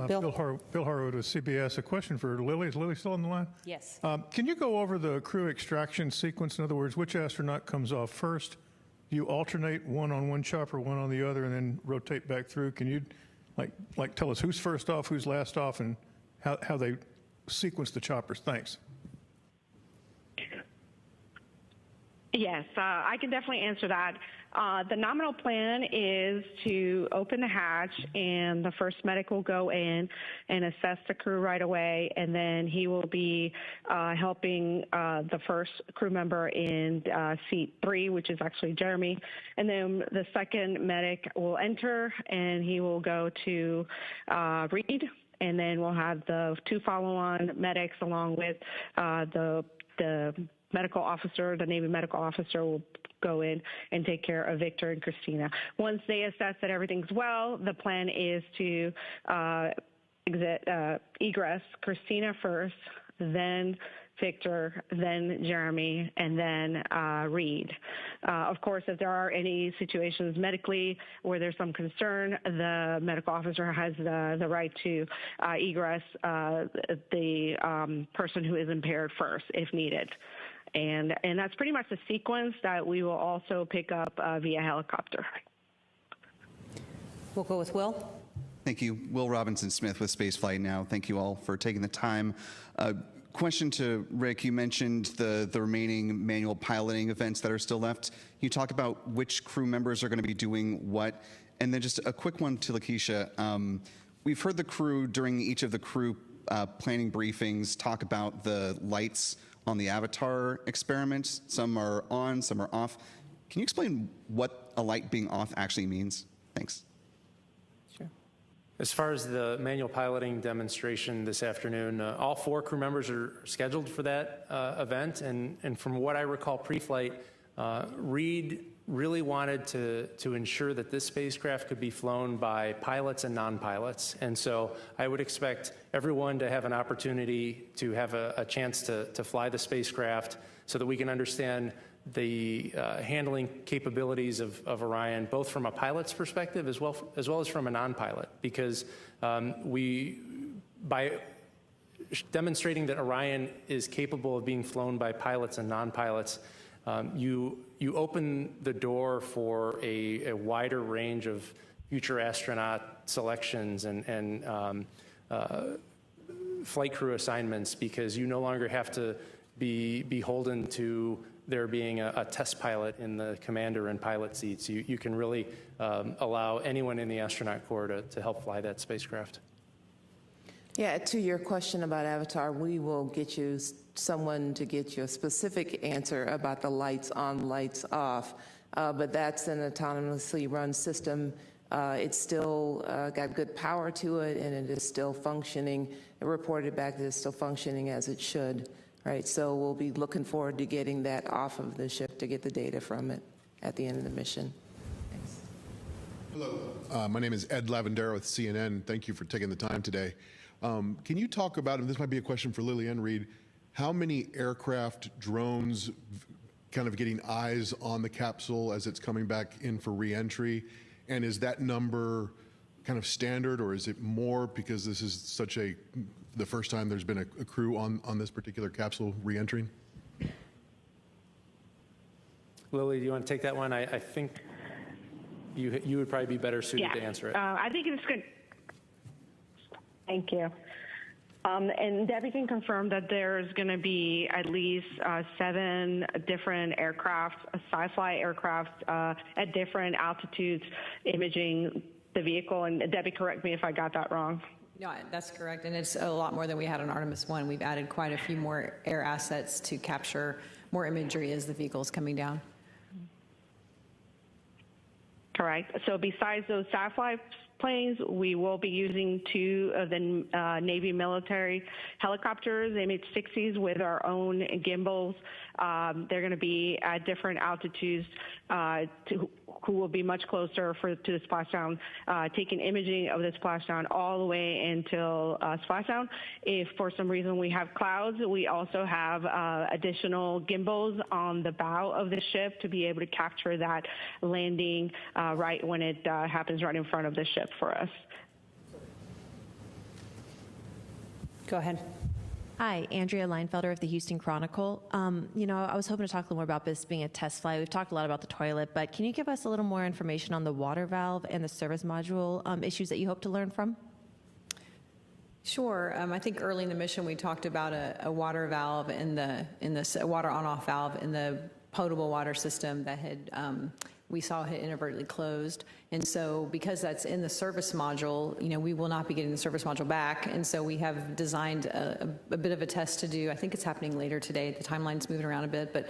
Bill Harwood with CBS. A question for Lily. Is Lily still on the line? Yes. Can you go over the crew extraction sequence? In other words, which astronaut comes off first? Do you alternate one on one chopper, one on the other, and then rotate back through? Can you like tell us who's first off, who's last off, and how they sequence the choppers? Thanks. Yes, I can definitely answer that. The nominal plan is to open the hatch, and the first medic will go in and assess the crew right away, and then he will be helping the first crew member in seat 3, which is actually Jeremy. And then the second medic will enter, and he will go to Reed, and then we'll have the 2 follow-on medics along with the medical officer. The Navy medical officer will go in and take care of Victor and Christina. Once they assess that everything's well, the plan is to egress Christina first, then Victor, then Jeremy, and then Reed. Of course, if there are any situations medically where there's some concern, the medical officer has the right to egress the person who is impaired first if needed. And that's pretty much the sequence that we will also pick up via helicopter. We'll go with Will. Thank you. Will Robinson-Smith with Spaceflight Now. Thank you all for taking the time. Question to Rick. You mentioned the remaining manual piloting events that are still left. Can you talk about which crew members are going to be doing what? And then just a quick one to Lakeisha. We've heard the crew during each of the crew planning briefings talk about the lights on the Avatar experiment. Some are on, some are off. Can you explain what a light being off actually means? Thanks. Sure. As far as the manual piloting demonstration this afternoon, all 4 crew members are scheduled for that event. And from what I recall pre-flight, Reed really wanted to ensure that this spacecraft could be flown by pilots and non-pilots. And so I would expect everyone to have an opportunity to have a chance to fly the spacecraft so that we can understand the handling capabilities of Orion, both from a pilot's perspective as well as from a non-pilot, because by demonstrating that Orion is capable of being flown by pilots and non-pilots, you open the door for a wider range of future astronaut selections and flight crew assignments, because you no longer have to be beholden to there being a test pilot in the commander and pilot seats. You can really allow anyone in the astronaut corps to help fly that spacecraft. Yeah, to your question about Avatar, we will get you someone to get you a specific answer about the lights on, lights off, but that's an autonomously run system. It's still got good power to it, and it is still functioning. It reported back that it's still functioning as it should, right? So we'll be looking forward to getting that off of the ship to get the data from it at the end of the mission. Thanks. Hello, my name is Ed Lavendera with CNN. Thank you for taking the time today. Can you talk about, and this might be a question for Lily and Reed, how many aircraft, drones, kind of getting eyes on the capsule as it's coming back in for re-entry? And is that number kind of standard, or is it more because this is the first time there's been a crew on this particular capsule re-entering? Lily, do you want to take that one? I think you would probably be better suited to answer it. I think it's good. Thank you. And Debbie can confirm that there's going to be at least 7 different aircraft, sci-fi aircraft at different altitudes imaging the vehicle. And Debbie, correct me if I got that wrong. No, that's correct. And it's a lot more than we had on Artemis 1. We've added quite a few more air assets to capture more imagery as the vehicle is coming down. Correct. So besides those sci-fi planes. We will be using 2 of the Navy military helicopters, MH-60s, with our own gimbals. They're going to be at different altitudes who will be much closer to the splashdown, taking imaging of the splashdown all the way until splashdown. If for some reason we have clouds, we also have additional gimbals on the bow of the ship to be able to capture that landing right when it happens right in front of the ship for us. Go ahead. Hi, Andrea Leinfelder of the Houston Chronicle. I was hoping to talk a little more about this being a test flight. We've talked a lot about the toilet, but can you give us a little more information on the water valve and the service module issues that you hope to learn from? Sure. I think early in the mission we talked about a water valve in the water on-off valve in the potable water system that had we saw had inadvertently closed. And so because that's in the service module, we will not be getting the service module back. And so we have designed a bit of a test to do. I think it's happening later today. The timeline's moving around a bit, but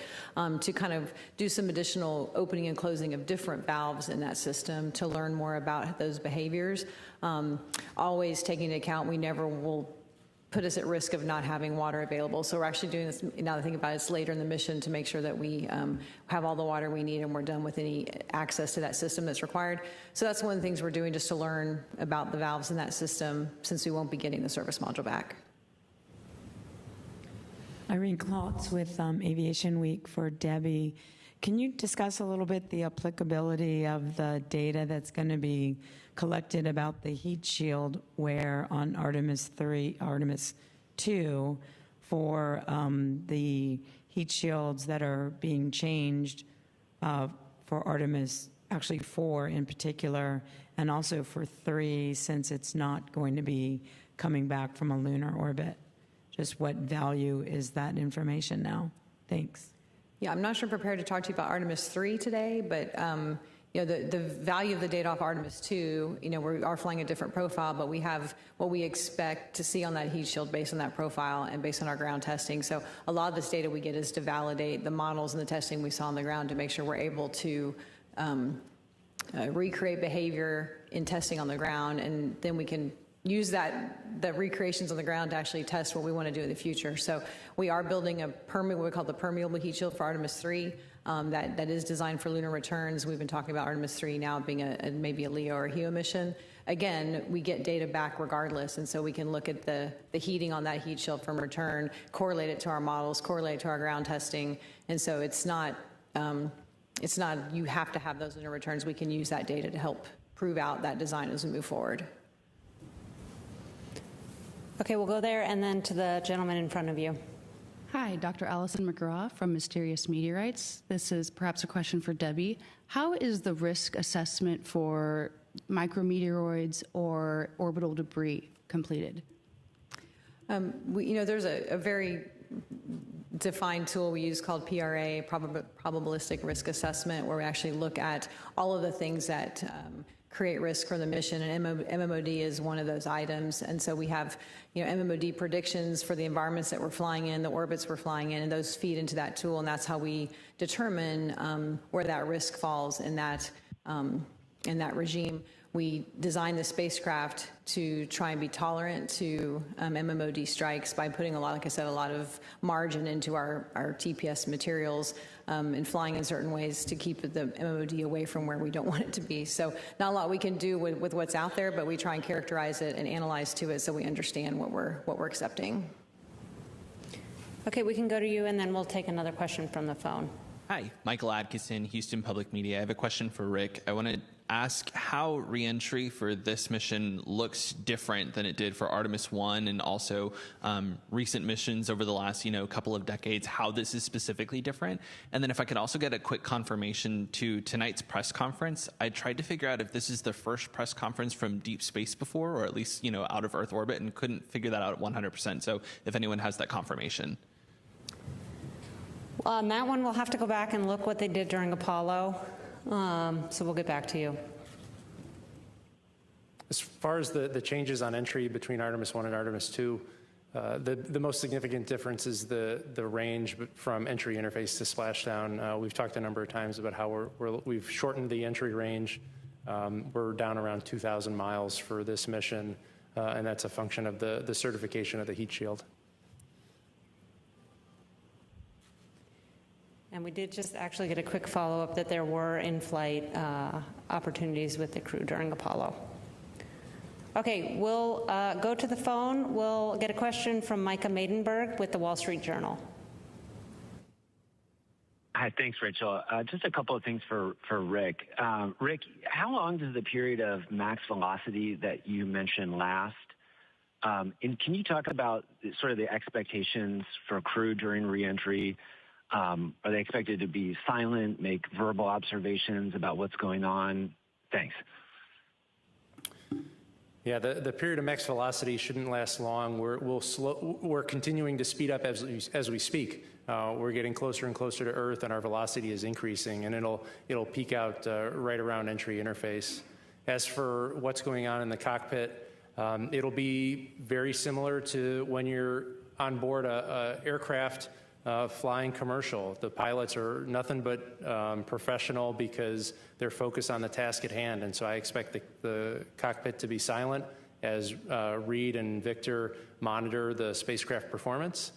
to kind of do some additional opening and closing of different valves in that system to learn more about those behaviors. Always taking into account we never will put us at risk of not having water available. So we're actually doing this, now that I think about it, it's later in the mission to make sure that we have all the water we need and we're done with any access to that system that's required. So that's one of the things we're doing just to learn about the valves in that system since we won't be getting the service module back. Irene Klotz with Aviation Week for Debbie. Can you discuss a little bit the applicability of the data that's going to be collected about the heat shield wear on Artemis 2 for the heat shields that are being changed for Artemis, actually 4 in particular, and also for 3 since it's not going to be coming back from a lunar orbit? Just what value is that information now? Thanks. Yeah, I'm not sure I'm prepared to talk to you about Artemis 3 today, but the value of the data off Artemis 2, we are flying a different profile, but we have what we expect to see on that heat shield based on that profile and based on our ground testing. So a lot of this data we get is to validate the models and the testing we saw on the ground to make sure we're able to recreate behavior in testing on the ground, and then we can use the recreations on the ground to actually test what we want to do in the future. So we are building what we call the permeable heat shield for Artemis 3 that is designed for lunar returns. We've been talking about Artemis 3 now being maybe a LEO or a HEO mission. Again, we get data back regardless, and so we can look at the heating on that heat shield from return, correlate it to our models, correlate it to our ground testing, and so it's not you have to have those lunar returns. We can use that data to help prove out that design as we move forward. Okay, we'll go there and then to the gentleman in front of you. Hi, Dr. Allison McGraw from Mysterious Meteorites. This is perhaps a question for Debbie. How is the risk assessment for micrometeoroids or orbital debris completed? There's a very defined tool we use called PRA, probabilistic risk assessment, where we actually look at all of the things that create risk for the mission, and MMOD is one of those items. And so we have, MMOD predictions for the environments that we're flying in, the orbits we're flying in, and those feed into that tool, and that's how we determine where that risk falls in that regime. We designed the spacecraft to try and be tolerant to MMOD strikes by putting a lot of margin into our TPS materials and flying in certain ways to keep the MMOD away from where we don't want it to be. So not a lot we can do with what's out there, but we try and characterize it and analyze to it so we understand what we're accepting. Okay, we can go to you, and then we'll take another question from the phone. Hi, Michael Adkisson, Houston Public Media. I have a question for Rick. I want to ask how reentry for this mission looks different than it did for Artemis 1 and also recent missions over the last, couple of decades, how this is specifically different. And then if I could also get a quick confirmation to tonight's press conference. I tried to figure out if this is the first press conference from deep space before, or at least, out of Earth orbit, and couldn't figure that out 100%. So if anyone has that confirmation. On that one, we'll have to go back and look what they did during Apollo. So we'll get back to you. As far as the changes on entry between Artemis 1 and Artemis 2, the most significant difference is the range from entry interface to splashdown. We've talked a number of times about how we've shortened the entry range We're down around 2,000 miles for this mission, and that's a function of the certification of the heat shield. And we did just actually get a quick follow-up that there were in-flight opportunities with the crew during Apollo. Okay, we'll go to the phone. We'll get a question from Micah Maidenberg with the Wall Street Journal. Hi, thanks, Rachel. Just a couple of things for Rick. Rick, how long does the period of max velocity that you mentioned last? And can you talk about sort of the expectations for crew during reentry? Are they expected to be silent, make verbal observations about what's going on? Thanks. Yeah, the period of max velocity shouldn't last long. We're continuing to speed up as we speak. We're getting closer and closer to Earth, and our velocity is increasing, and it'll peak out right around entry interface. As for what's going on in the cockpit, it'll be very similar to when you're on board a aircraft flying commercial. The pilots are nothing but professional because they're focused on the task at hand. And so I expect the cockpit to be silent as Reed and Victor monitor the spacecraft performance.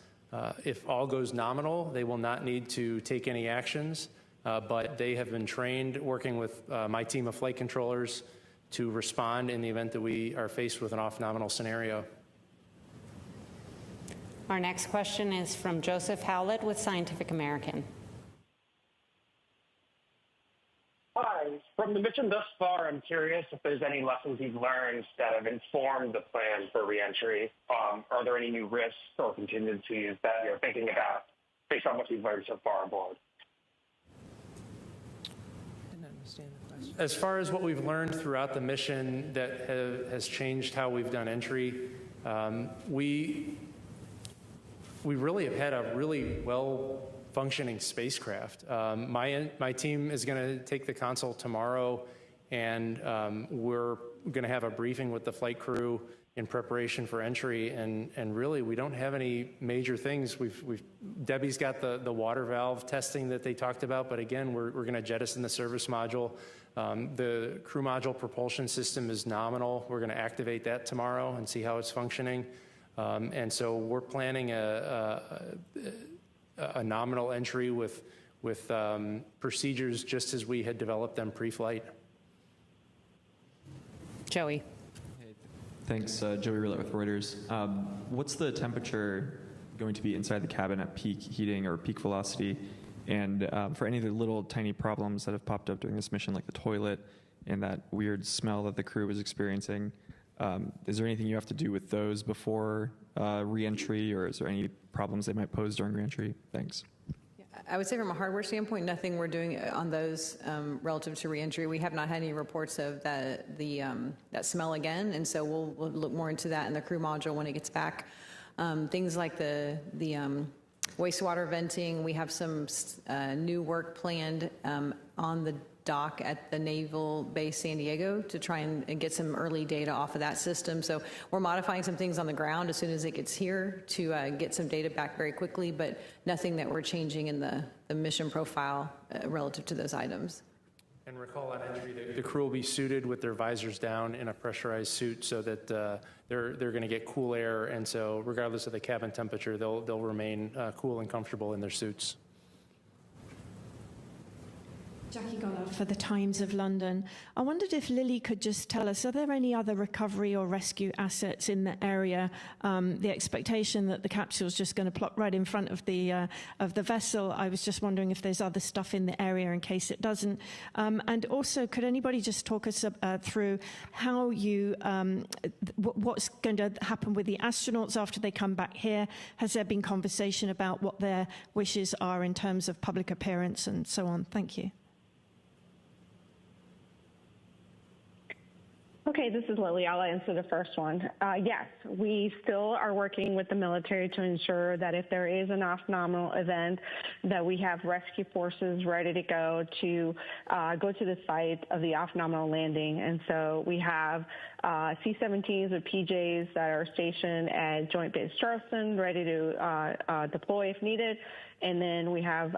If all goes nominal, they will not need to take any actions, but they have been trained working with my team of flight controllers to respond in the event that we are faced with an off-nominal scenario. Our next question is from Joseph Howlett with Scientific American. Hi. From the mission thus far, I'm curious if there's any lessons you've learned that have informed the plan for reentry. Are there any new risks or contingencies that you're thinking about based on what you've learned so far aboard? As far as what we've learned throughout the mission that has changed how we've done entry, we really have had a really well-functioning spacecraft. My team is going to take the console tomorrow, and we're going to have a briefing with the flight crew in preparation for entry. And really, we don't have any major things. Debbie's got the water valve testing that they talked about, but again, we're going to jettison the service module. The crew module propulsion system is nominal. We're going to activate that tomorrow and see how it's functioning. And so we're planning a nominal entry with procedures just as we had developed them pre-flight. Joey. Hey, thanks, Joey Rillet with Reuters. What's the temperature going to be inside the cabin at peak heating or peak velocity? And for any of the little tiny problems that have popped up during this mission, like the toilet and that weird smell that the crew was experiencing, is there anything you have to do with those before re-entry, or is there any problems they might pose during re-entry? Thanks. I would say from a hardware standpoint, nothing we're doing on those relative to re-entry. We have not had any reports of that smell again, and so we'll look more into that in the crew module when it gets back. Things like the wastewater venting, we have some new work planned on the dock at the Naval Base San Diego to try and get some early data off of that system. So we're modifying some things on the ground as soon as it gets here to get some data back very quickly, but nothing that we're changing in the mission profile relative to those items. And recall on entry, the crew will be suited with their visors down in a pressurized suit so that they're going to get cool air, and so regardless of the cabin temperature, they'll remain cool and comfortable in their suits. Jackie Goller for the Times of London. I wondered if Lily could just tell us, are there any other recovery or rescue assets in the area? The expectation that the capsule is just going to plop right in front of the vessel. I was just wondering if there's other stuff in the area in case it doesn't. And also, could anybody just talk us through how you, what's going to happen with the astronauts after they come back here? Has there been conversation about what their wishes are in terms of public appearance and so on? Thank you. Okay, this is Lily. I'll answer the first one. Yes, we still are working with the military to ensure that if there is an off-nominal event, that we have rescue forces ready to go to the site of the off-nominal landing. And so we have C-17s with PJs that are stationed at Joint Base Charleston, ready to deploy if needed. And then we have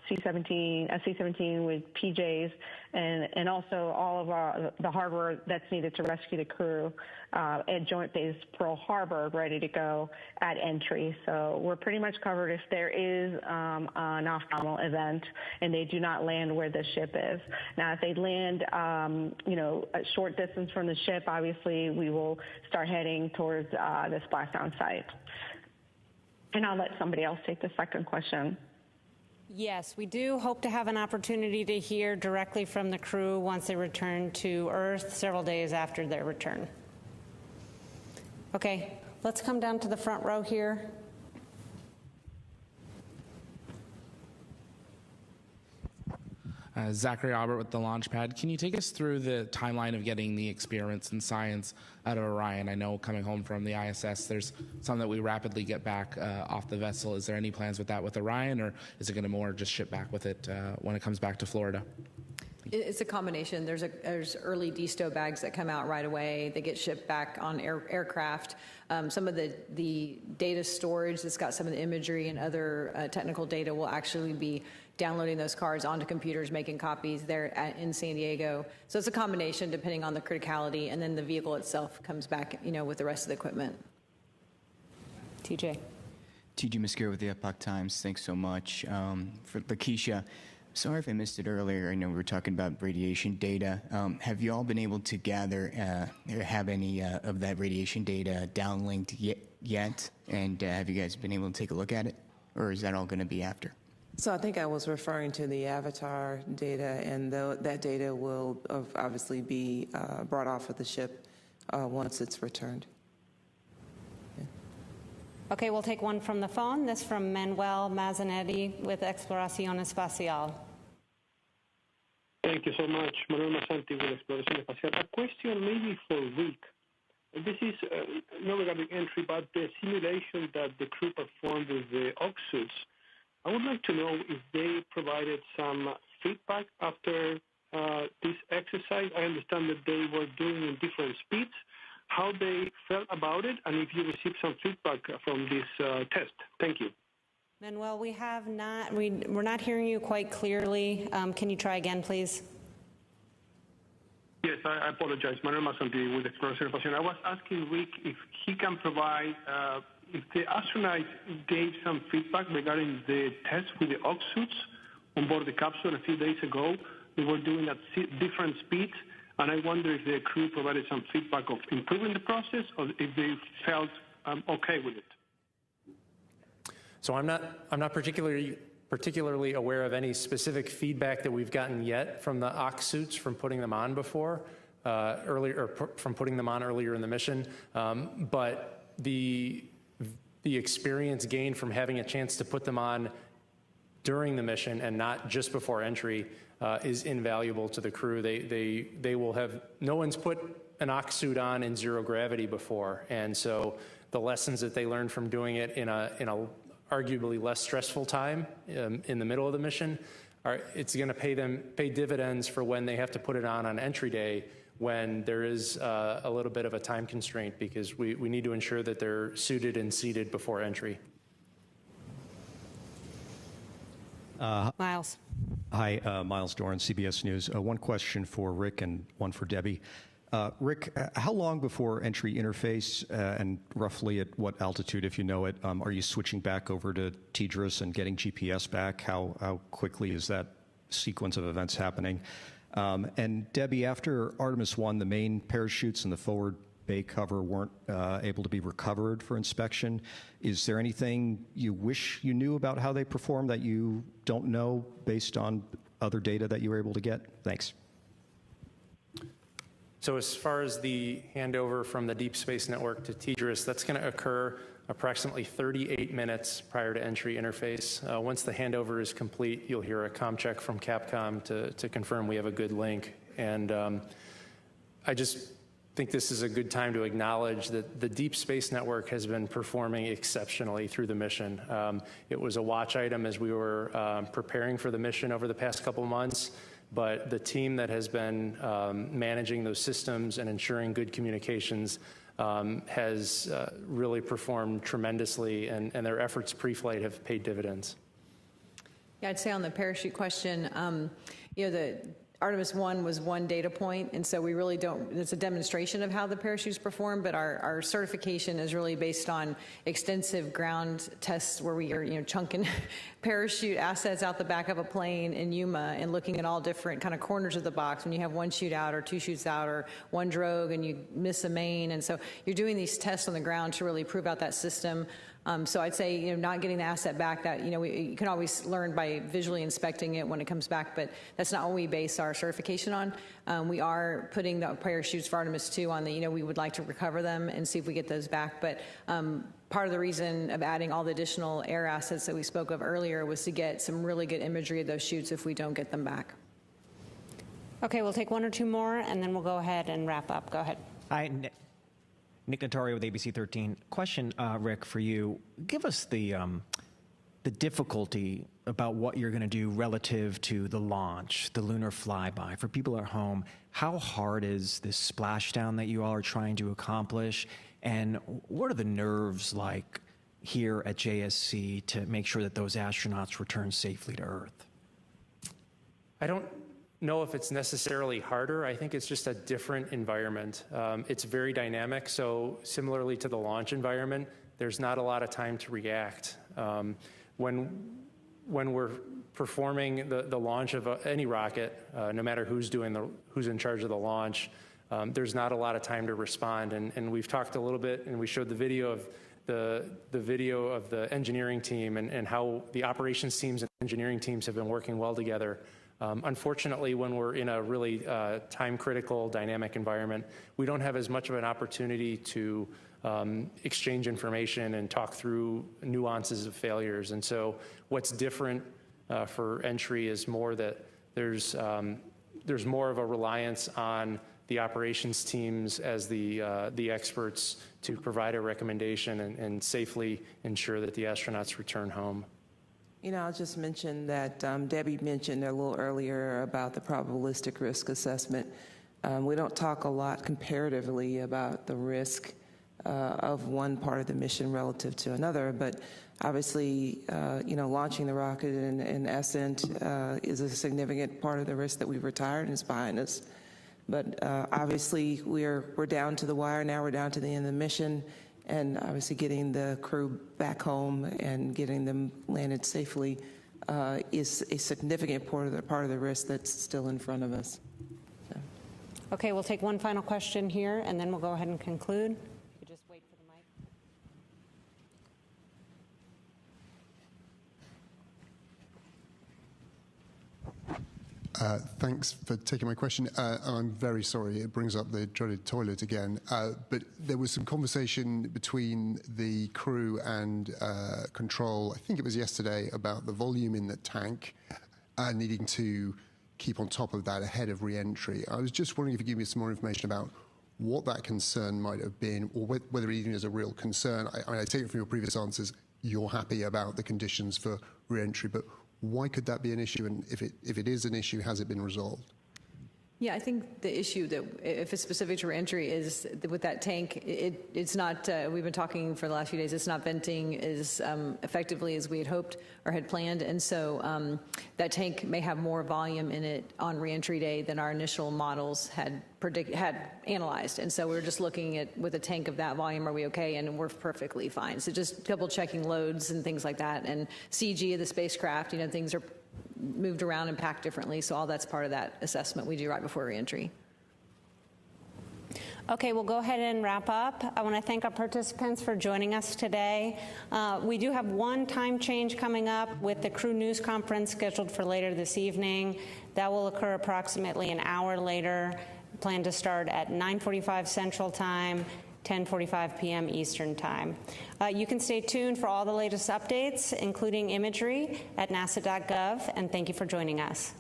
C-17 with PJs, and also all of the hardware that's needed to rescue the crew at Joint Base Pearl Harbor, ready to go at entry. So we're pretty much covered if there is an off-nominal event and they do not land where the ship is. Now, if they land, a short distance from the ship, obviously we will start heading towards the splashdown site. And I'll let somebody else take the second question. Yes, we do hope to have an opportunity to hear directly from the crew once they return to Earth several days after their return. Okay, let's come down to the front row here. Zachary Albert with the Launchpad. Can you take us through the timeline of getting the experiments and science out of Orion? I know coming home from the ISS, there's some that we rapidly get back off the vessel. Is there any plans with that with Orion, or is it going to more just ship back with it when it comes back to Florida? It's a combination. There's early desto bags that come out right away. They get shipped back on aircraft. Some of the data storage that's got some of the imagery and other technical data will actually be downloading those cards onto computers, making copies there in San Diego. So it's a combination depending on the criticality, and then the vehicle itself comes back, with the rest of the equipment. TJ. TJ Mascara with the Epoch Times. Thanks so much. For Lakeisha, sorry if I missed it earlier. I know we were talking about radiation data. Have you all been able to gather or have any of that radiation data downlinked yet? And have you guys been able to take a look at it? Or is that all going to be after? So I think I was referring to the Avatar data, and that data will obviously be brought off of the ship once it's returned. Yeah. Okay, we'll take one from the phone. This from Manuel Mazzanetti with Exploración Espacial. Thank you so much. Manuel Mazzanetti with Exploración Espacial. A question maybe for Rick. This is not regarding entry, but the simulation that the crew performed with the oxysuits. I would like to know if they provided some feedback after this exercise. I understand that they were doing in different speeds, how they felt about it, and if you received some feedback from this test. Thank you. Manuel, we're not hearing you quite clearly. Can you try again, please? Yes, I apologize. Manuel Mazzanetti with Exploración Espacial. I was asking Rick if he can provide if the astronauts gave some feedback regarding the test with the oxysuits on board the capsule a few days ago. They were doing at different speeds, and I wonder if the crew provided some feedback of improving the process or if they felt okay with it. So I'm not particularly aware of any specific feedback that we've gotten yet from the oxysuits from putting them on before, from putting them on earlier in the mission, but the experience gained from having a chance to put them on during the mission and not just before entry is invaluable to the crew. They will have, no one's put an oxysuit on in zero gravity before, and so the lessons that they learned from doing it in a arguably less stressful time in the middle of the mission, it's going to pay dividends for when they have to put it on entry day, when there is a little bit of a time constraint, because we need to ensure that they're suited and seated before entry. Miles. Hi, Miles Doran, CBS News. One question for Rick and one for Debbie. Rick, how long before entry interface and roughly at what altitude, if you know it, are you switching back over to TDRS and getting GPS back? How quickly is that sequence of events happening? And Debbie, after Artemis 1, the main parachutes and the forward bay cover weren't able to be recovered for inspection. Is there anything you wish you knew about how they performed that you don't know based on other data that you were able to get? Thanks. So as far as the handover from the Deep Space Network to TDRS, that's going to occur approximately 38 minutes prior to entry interface. Once the handover is complete, you'll hear a comm check from Capcom to confirm we have a good link. And I just think this is a good time to acknowledge that the Deep Space Network has been performing exceptionally through the mission. It was a watch item as we were preparing for the mission over the past couple months. But the team that has been managing those systems and ensuring good communications has really performed tremendously, and their efforts pre-flight have paid dividends. Yeah, I'd say on the parachute question, the Artemis 1 was one data point, and so we really don't, it's a demonstration of how the parachutes perform, but our certification is really based on extensive ground tests where we are, chunking parachute assets out the back of a plane in Yuma and looking at all different kind of corners of the box when you have one chute out or two chutes out or one drogue and you miss a main. And so you're doing these tests on the ground to really prove out that system. So I'd say, not getting the asset back, that, you can always learn by visually inspecting it when it comes back, but that's not what we base our certification on. We are putting the parachutes for Artemis 2 on the, we would like to recover them and see if we get those back. But part of the reason of adding all the additional air assets that we spoke of earlier was to get some really good imagery of those chutes if we don't get them back. Okay, we'll take one or two more, and then we'll go ahead and wrap up. Go ahead. Hi, Nick Notario with ABC 13. Question, Rick, for you. Give us the difficulty about what you're going to do relative to the launch, the lunar flyby. For people at home, how hard is this splashdown that you all are trying to accomplish? And what are the nerves like here at JSC to make sure that those astronauts return safely to Earth? I don't know if it's necessarily harder. I think it's just a different environment. It's very dynamic, so similarly to the launch environment, there's not a lot of time to react. When we're performing the launch of any rocket, no matter who's in charge of the launch, there's not a lot of time to respond. And we've talked a little bit, and we showed the video of the engineering team and how the operations teams and engineering teams have been working well together. Unfortunately, when we're in a really time-critical, dynamic environment, we don't have as much of an opportunity to exchange information and talk through nuances of failures. And so what's different for entry is more that there's more of a reliance on the operations teams as the experts to provide a recommendation and safely ensure that the astronauts return home. I'll just mention that Debbie mentioned a little earlier about the probabilistic risk assessment. We don't talk a lot comparatively about the risk of one part of the mission relative to another, but obviously, launching the rocket in ascent is a significant part of the risk that we've retired and is behind us. But obviously, we're down to the wire now. We're down to the end of the mission. And obviously getting the crew back home and getting them landed safely is a significant part of the risk that's still in front of us. So. Okay, we'll take one final question here, and then we'll go ahead and conclude. You could just wait for the mic. Thanks for taking my question. I'm very sorry, it brings up the dreaded toilet again. But there was some conversation between the crew and control, I think it was yesterday, about the volume in the tank needing to keep on top of that ahead of re-entry. I was just wondering if you could give me some more information about what that concern might have been, or whether it even is a real concern. I take it from your previous answers, you're happy about the conditions for re-entry, but why could that be an issue? And if it is an issue, has it been resolved? Yeah, I think the issue that, if it's specific to reentry, is with that tank, it's not, we've been talking for the last few days, it's not venting as effectively as we had hoped or had planned. And so that tank may have more volume in it on reentry day than our initial models had analyzed. And so we're just looking at, with a tank of that volume, are we okay? And we're perfectly fine. So just double checking loads and things like that. And CG of the spacecraft, things are moved around and packed differently. So all that's part of that assessment we do right before reentry. Okay, we'll go ahead and wrap up. I want to thank our participants for joining us today. We do have one time change coming up with the crew news conference scheduled for later this evening. That will occur approximately an hour later. Plan to start at 9:45 Central Time, 10:45 p.m. Eastern Time. You can stay tuned for all the latest updates, including imagery, at nasa.gov, and thank you for joining us.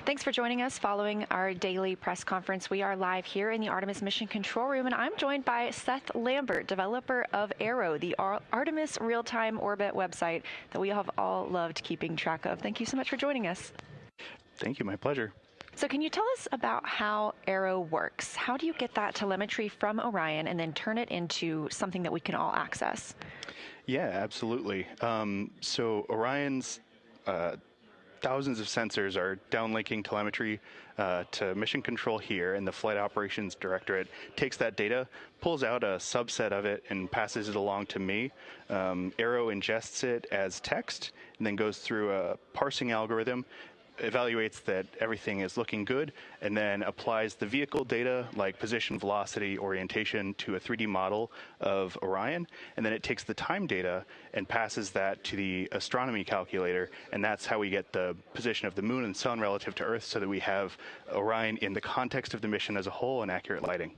Thanks for joining us following our daily press conference. We are live here in the Artemis Mission Control Room, and I'm joined by Seth Lambert, developer of Arrow, the Artemis real-time orbit website that we have all loved keeping track of. Thank you so much for joining us. Thank you. My pleasure. So can you tell us about how Arrow works? How do you get that telemetry from Orion and then turn it into something that we can all access? Yeah, absolutely. So Orion's thousands of sensors are downlinking telemetry to mission control here, and the Flight Operations Directorate takes that data, pulls out a subset of it, and passes it along to me. Arrow ingests it as text and then goes through a parsing algorithm, evaluates that everything is looking good, and then applies the vehicle data like position, velocity, orientation to a 3D model of Orion, and then it takes the time data and passes that to the astronomy calculator, and that's how we get the position of the moon and sun relative to Earth so that we have Orion in the context of the mission as a whole and accurate lighting.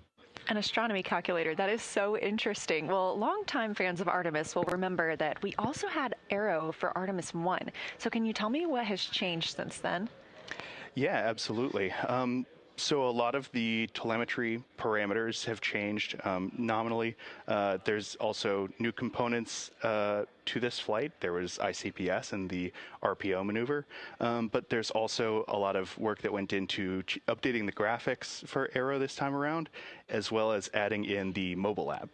An astronomy calculator. That is so interesting. Well, longtime fans of Artemis will remember that we also had Arrow for Artemis 1. So can you tell me what has changed since then? Yeah, absolutely. So a lot of the telemetry parameters have changed nominally. There's also new components to this flight. There was ICPS and the RPO maneuver, but there's also a lot of work that went into updating the graphics for Arrow this time around, as well as adding in the mobile app.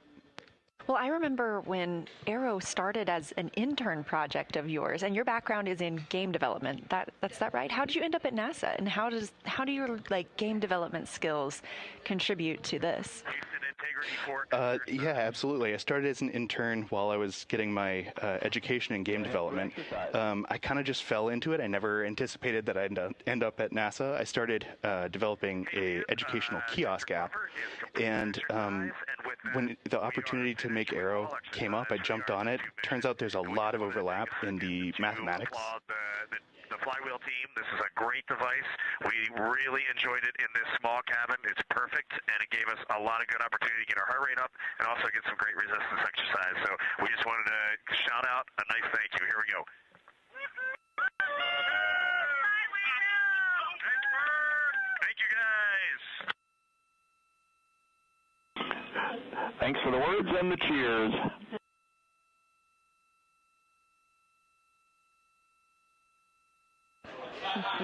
Well, I remember when Arrow started as an intern project of yours, and your background is in game development. That's that right? How did you end up at NASA, and how do your game development skills contribute to this? Yeah, absolutely. I started as an intern while I was getting my education in game development. I kind of just fell into it. I never anticipated that I'd end up at NASA. I started developing a educational kiosk app, and when the opportunity to make Arrow came up, I jumped on it. Turns out there's a lot of overlap in the mathematics. The flywheel team, this is a great device. We really enjoyed it in this small cabin. It's perfect, and it gave us a lot of good opportunity to get our heart rate up and also get some great resistance exercise. So we just wanted to shout out a nice thank you. Here we go. Thank you, guys. Thanks for the words and the cheers.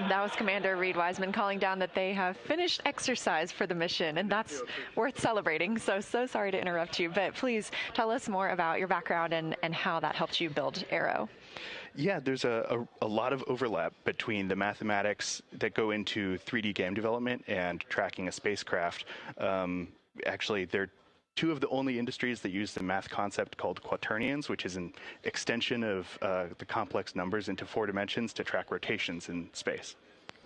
That was Commander Reed Wiseman calling down that they have finished exercise for the mission, and that's worth celebrating. So sorry to interrupt you, but please tell us more about your background and how that helped you build Arrow. Yeah, there's a lot of overlap between the mathematics that go into 3D game development and tracking a spacecraft. Actually, they're two of the only industries that use the math concept called quaternions, which is an extension of the complex numbers into 4 dimensions to track rotations in space.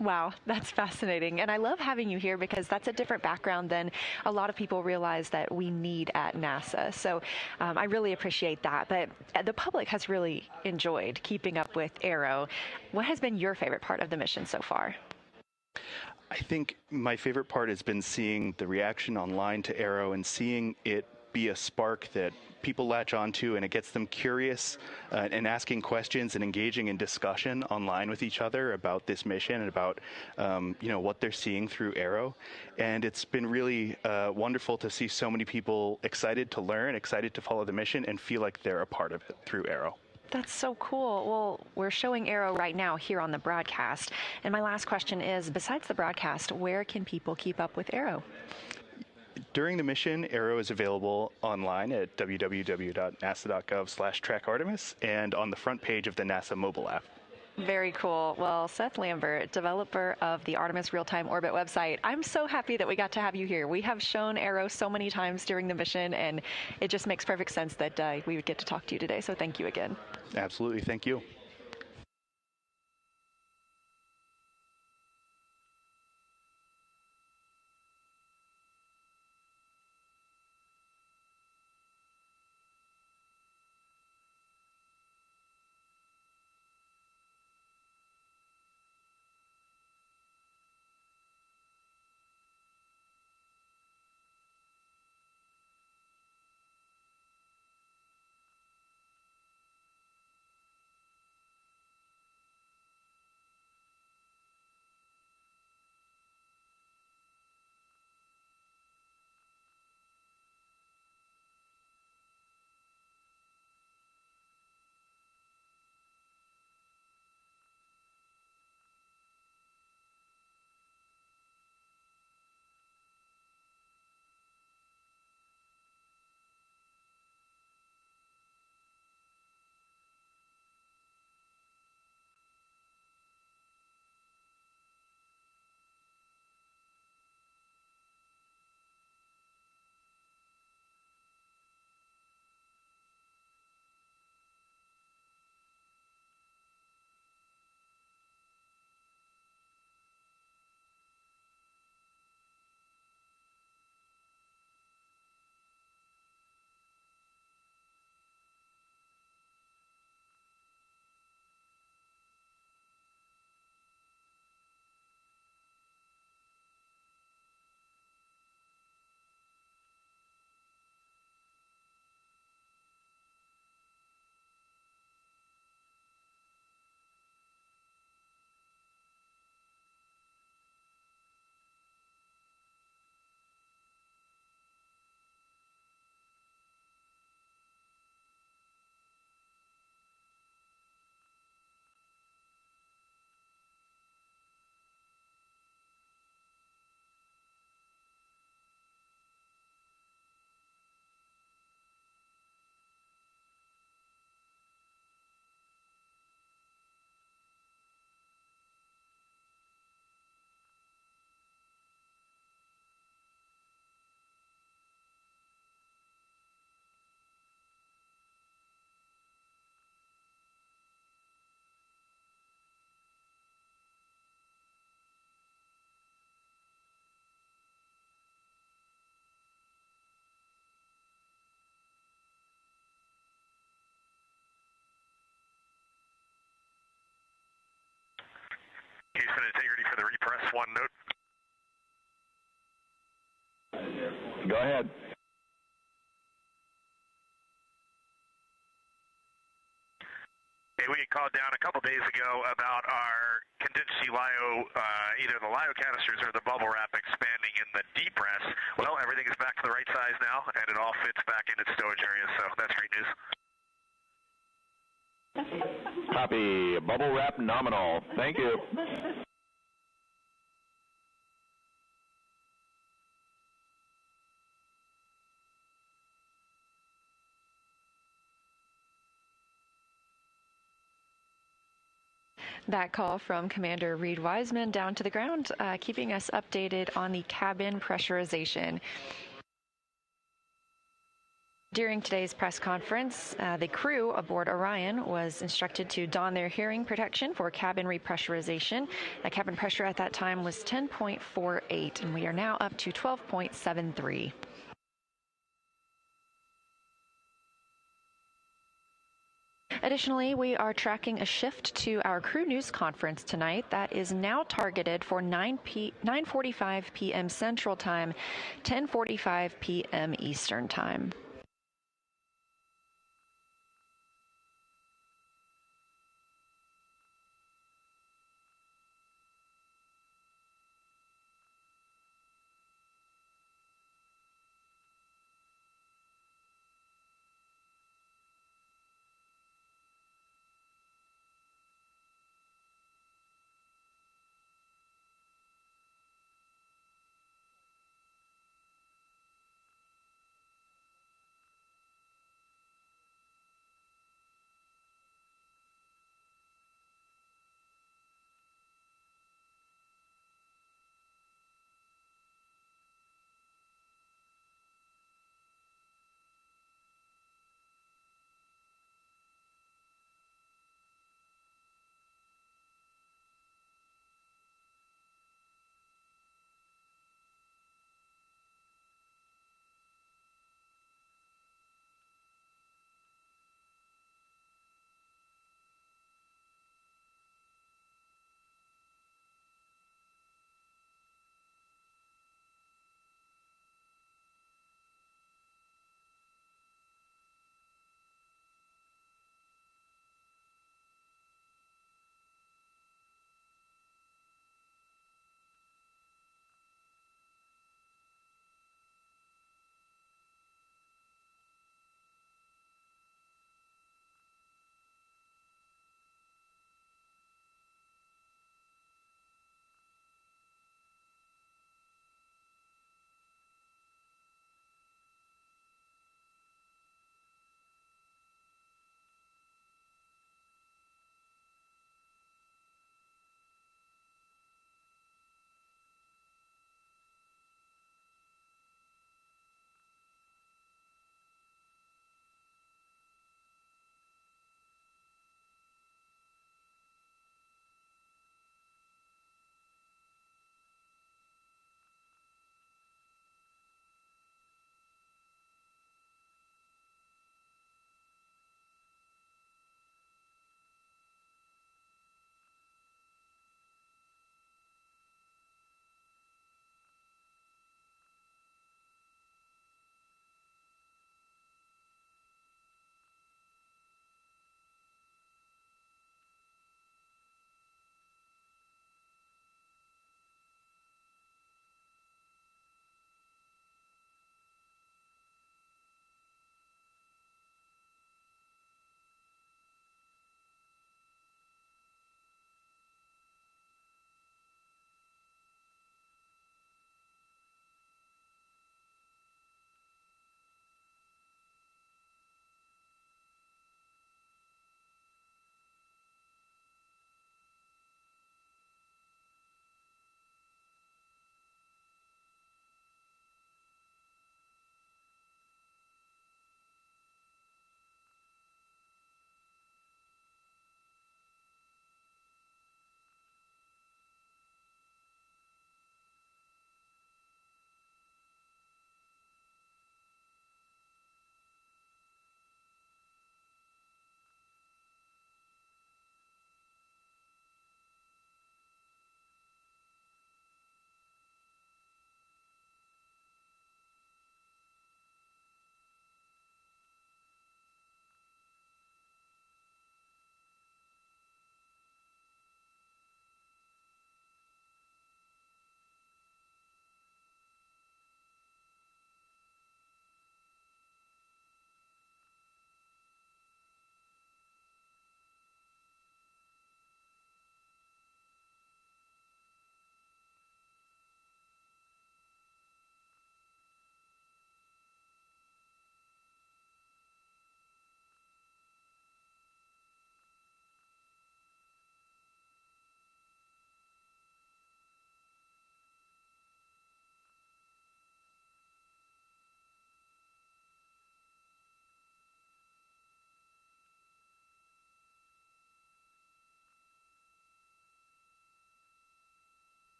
Wow, that's fascinating. And I love having you here because that's a different background than a lot of people realize that we need at NASA. So I really appreciate that. But the public has really enjoyed keeping up with Arrow. What has been your favorite part of the mission so far? I think my favorite part has been seeing the reaction online to Arrow and seeing it be a spark that people latch onto, and it gets them curious and asking questions and engaging in discussion online with each other about this mission and about what they're seeing through Arrow. And it's been really wonderful to see so many people excited to learn, excited to follow the mission, and feel like they're a part of it through Arrow. That's so cool. Well, we're showing Arrow right now here on the broadcast. And my last question is, besides the broadcast, where can people keep up with Arrow? During the mission, Arrow is available online at www.nasa.gov/trackartemis and on the front page of the NASA mobile app. Very cool. Well, Seth Lambert, developer of the Artemis Real-Time Orbit website, I'm so happy that we got to have you here. We have shown Arrow so many times during the mission, and it just makes perfect sense that we would get to talk to you today. So thank you again. Absolutely. Thank you. and integrity for the repress one note. Go ahead. Hey, we had called down a couple days ago about our contingency LIO, either the LIO canisters or the bubble wrap expanding in the depress. Well, everything is back to the right size now, and it all fits back in its stowage area, so that's great news. Copy. Bubble wrap nominal. Thank you. That call from Commander Reed Wiseman down to the ground, keeping us updated on the cabin pressurization. During today's press conference, the crew aboard Orion was instructed to don their hearing protection for cabin repressurization. The cabin pressure at that time was 10.48, and we are now up to 12.73. Additionally, we are tracking a shift to our crew news conference tonight that is now targeted for 9:45 p.m. Central Time, 10:45 p.m. Eastern Time.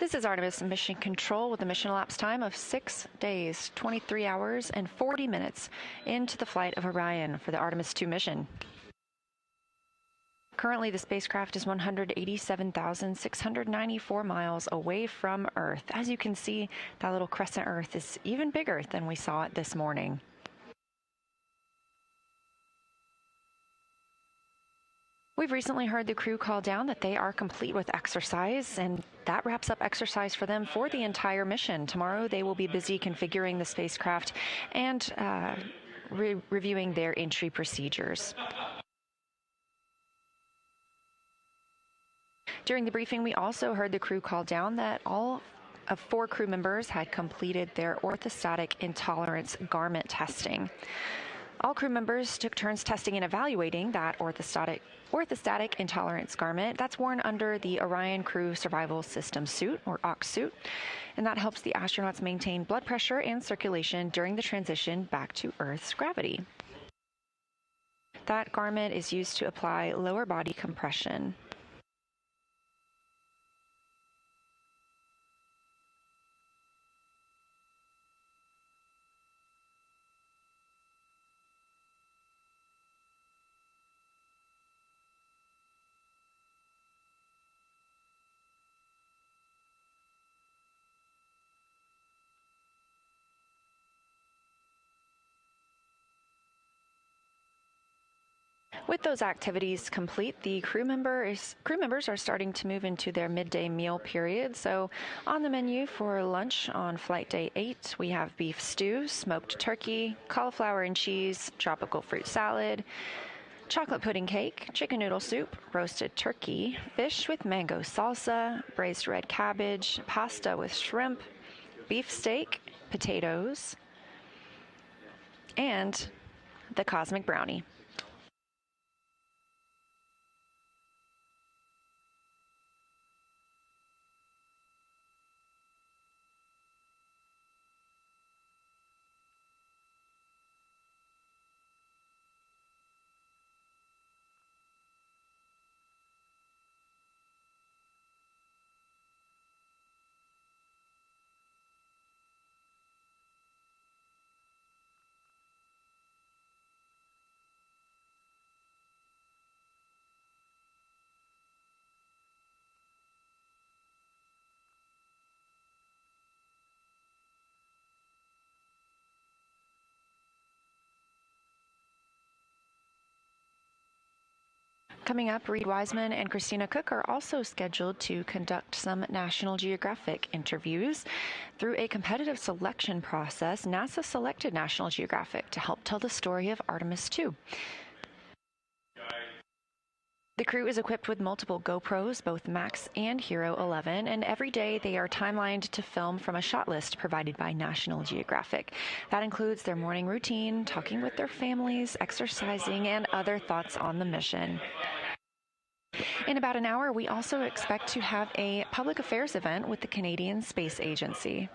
This is Artemis Mission Control with a mission elapsed time of 6 days, 23 hours, and 40 minutes into the flight of Orion for the Artemis 2 mission. Currently, the spacecraft is 187,694 miles away from Earth. As you can see, that little crescent Earth is even bigger than we saw it this morning. We've recently heard the crew call down that they are complete with exercise, and that wraps up exercise for them for the entire mission. Tomorrow, they will be busy configuring the spacecraft and reviewing their entry procedures. During the briefing, we also heard the crew call down that all of 4 crew members had completed their orthostatic intolerance garment testing. All crew members took turns testing and evaluating that orthostatic intolerance garment that's worn under the Orion Crew Survival System suit, or OX suit, and that helps the astronauts maintain blood pressure and circulation during the transition back to Earth's gravity. That garment is used to apply lower body compression. With those activities complete, the crew members are starting to move into their midday meal period. So on the menu for lunch on flight day 8, we have beef stew, smoked turkey, cauliflower and cheese, tropical fruit salad, chocolate pudding cake, chicken noodle soup, roasted turkey, fish with mango salsa, braised red cabbage, pasta with shrimp, beef steak, potatoes, and the cosmic brownie. Coming up, Reed Wiseman and Christina Cook are also scheduled to conduct some National Geographic interviews. Through a competitive selection process, NASA selected National Geographic to help tell the story of Artemis 2. The crew is equipped with multiple GoPros, both Max and Hero 11, and every day they are timelined to film from a shot list provided by National Geographic. That includes their morning routine, talking with their families, exercising, and other thoughts on the mission. In about an hour, we also expect to have a public affairs event with the Canadian Space Agency.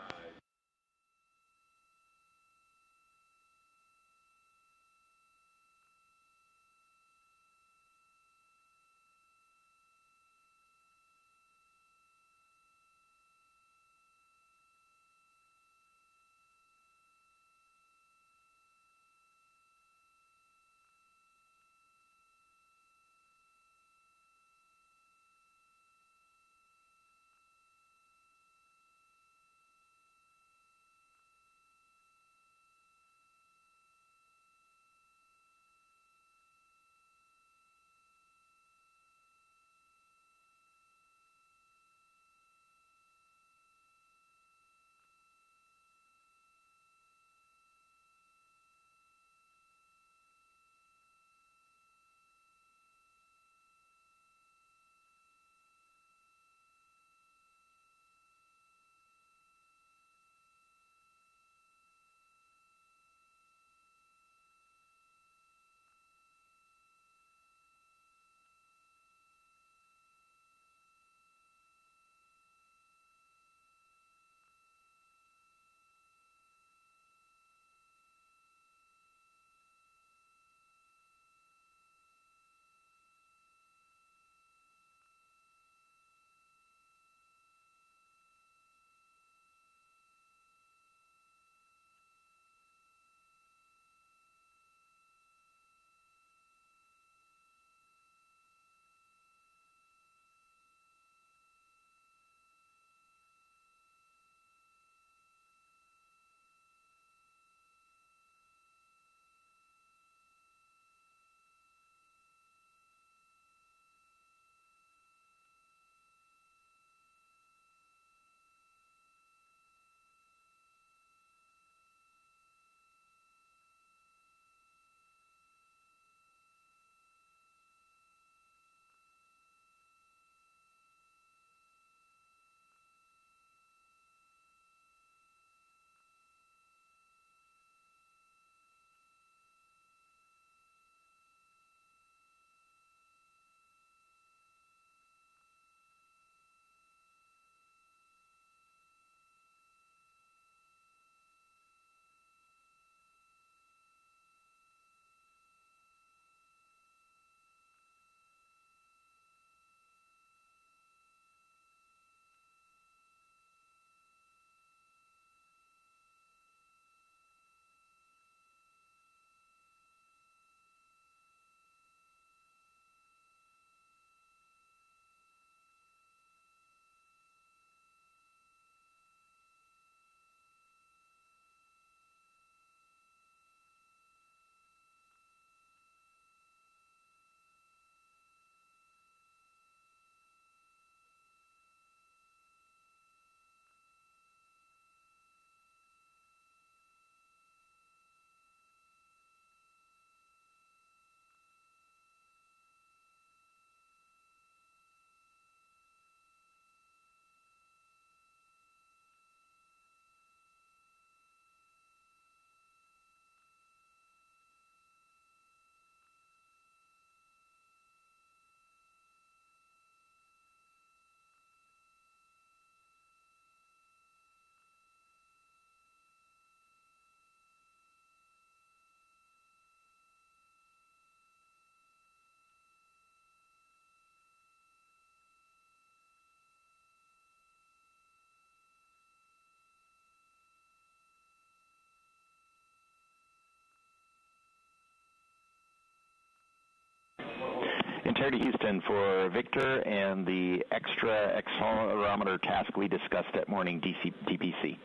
Terry to Houston for Victor and the extra accelerometer task we discussed at morning DPC.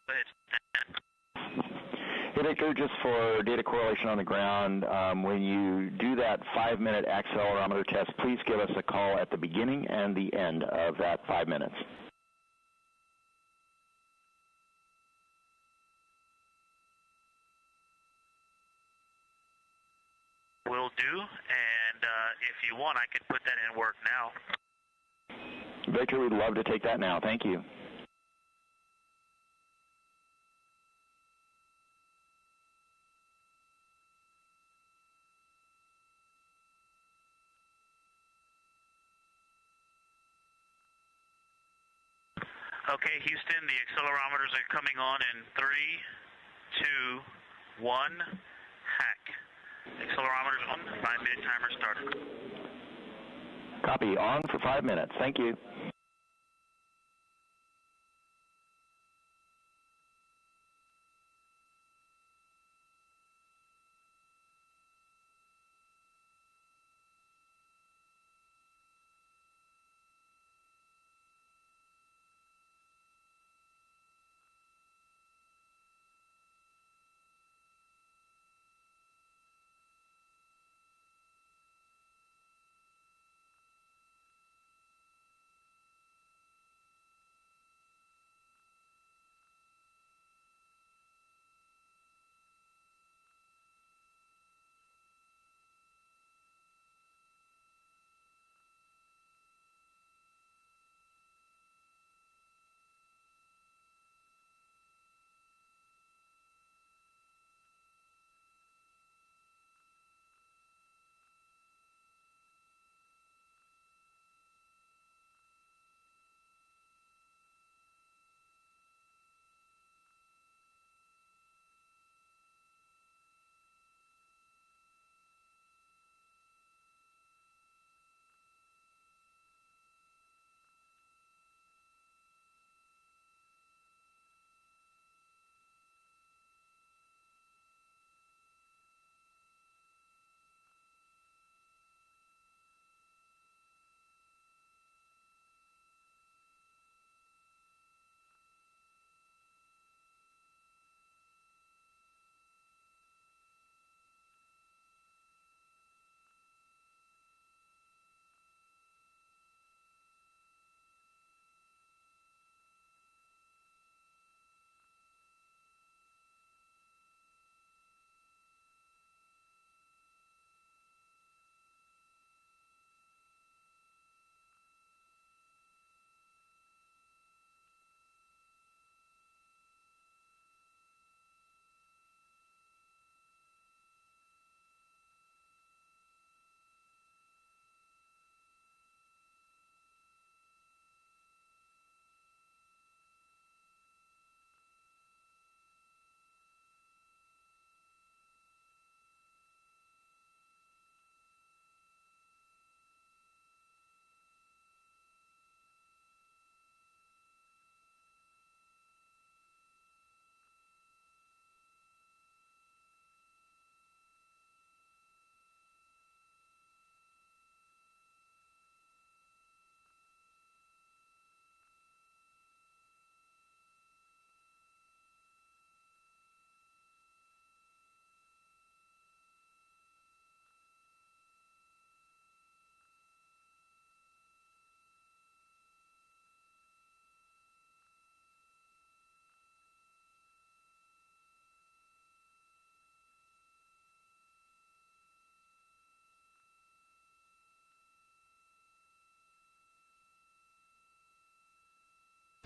Hey, Victor, just for data correlation on the ground, when you do that 5-minute accelerometer test, please give us a call at the beginning and the end of that 5 minutes. Will do, and if you want, I could put that in work now. Victor, we'd love to take that now. Thank you. Okay, Houston, the accelerometers are coming on in 3, 2, 1, hack. Accelerometers on, 5-minute timer started. Copy, on for 5 minutes. Thank you.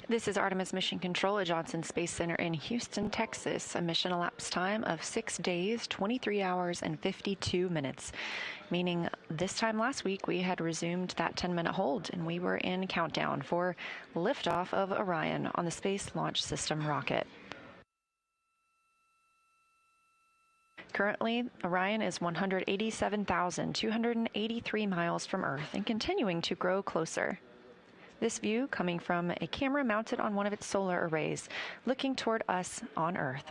This is Artemis Mission Control at Johnson Space Center in Houston, Texas. A mission elapsed time of 6 days, 23 hours, and 52 minutes. Meaning this time last week, we had resumed that 10-minute hold, and we were in countdown for liftoff of Orion on the Space Launch System rocket. Currently, Orion is 187,283 miles from Earth and continuing to grow closer. This view coming from a camera mounted on one of its solar arrays, looking toward us on Earth.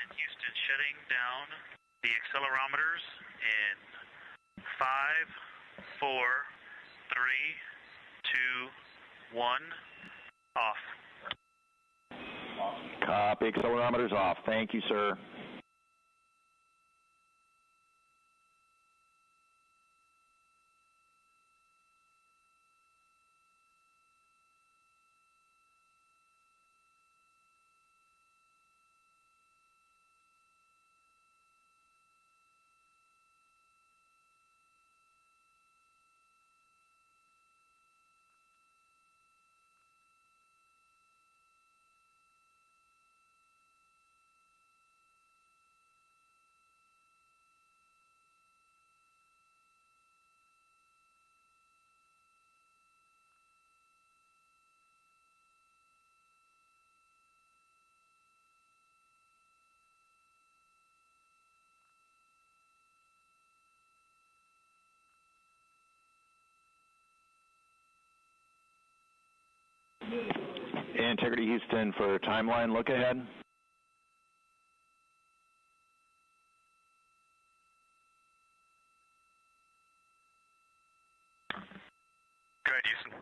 Houston shutting down the accelerometers in 5, 4, 3, 2, 1, off. Copy, accelerometers off. Thank you, sir. Integrity Houston for timeline look ahead. Go ahead, Houston.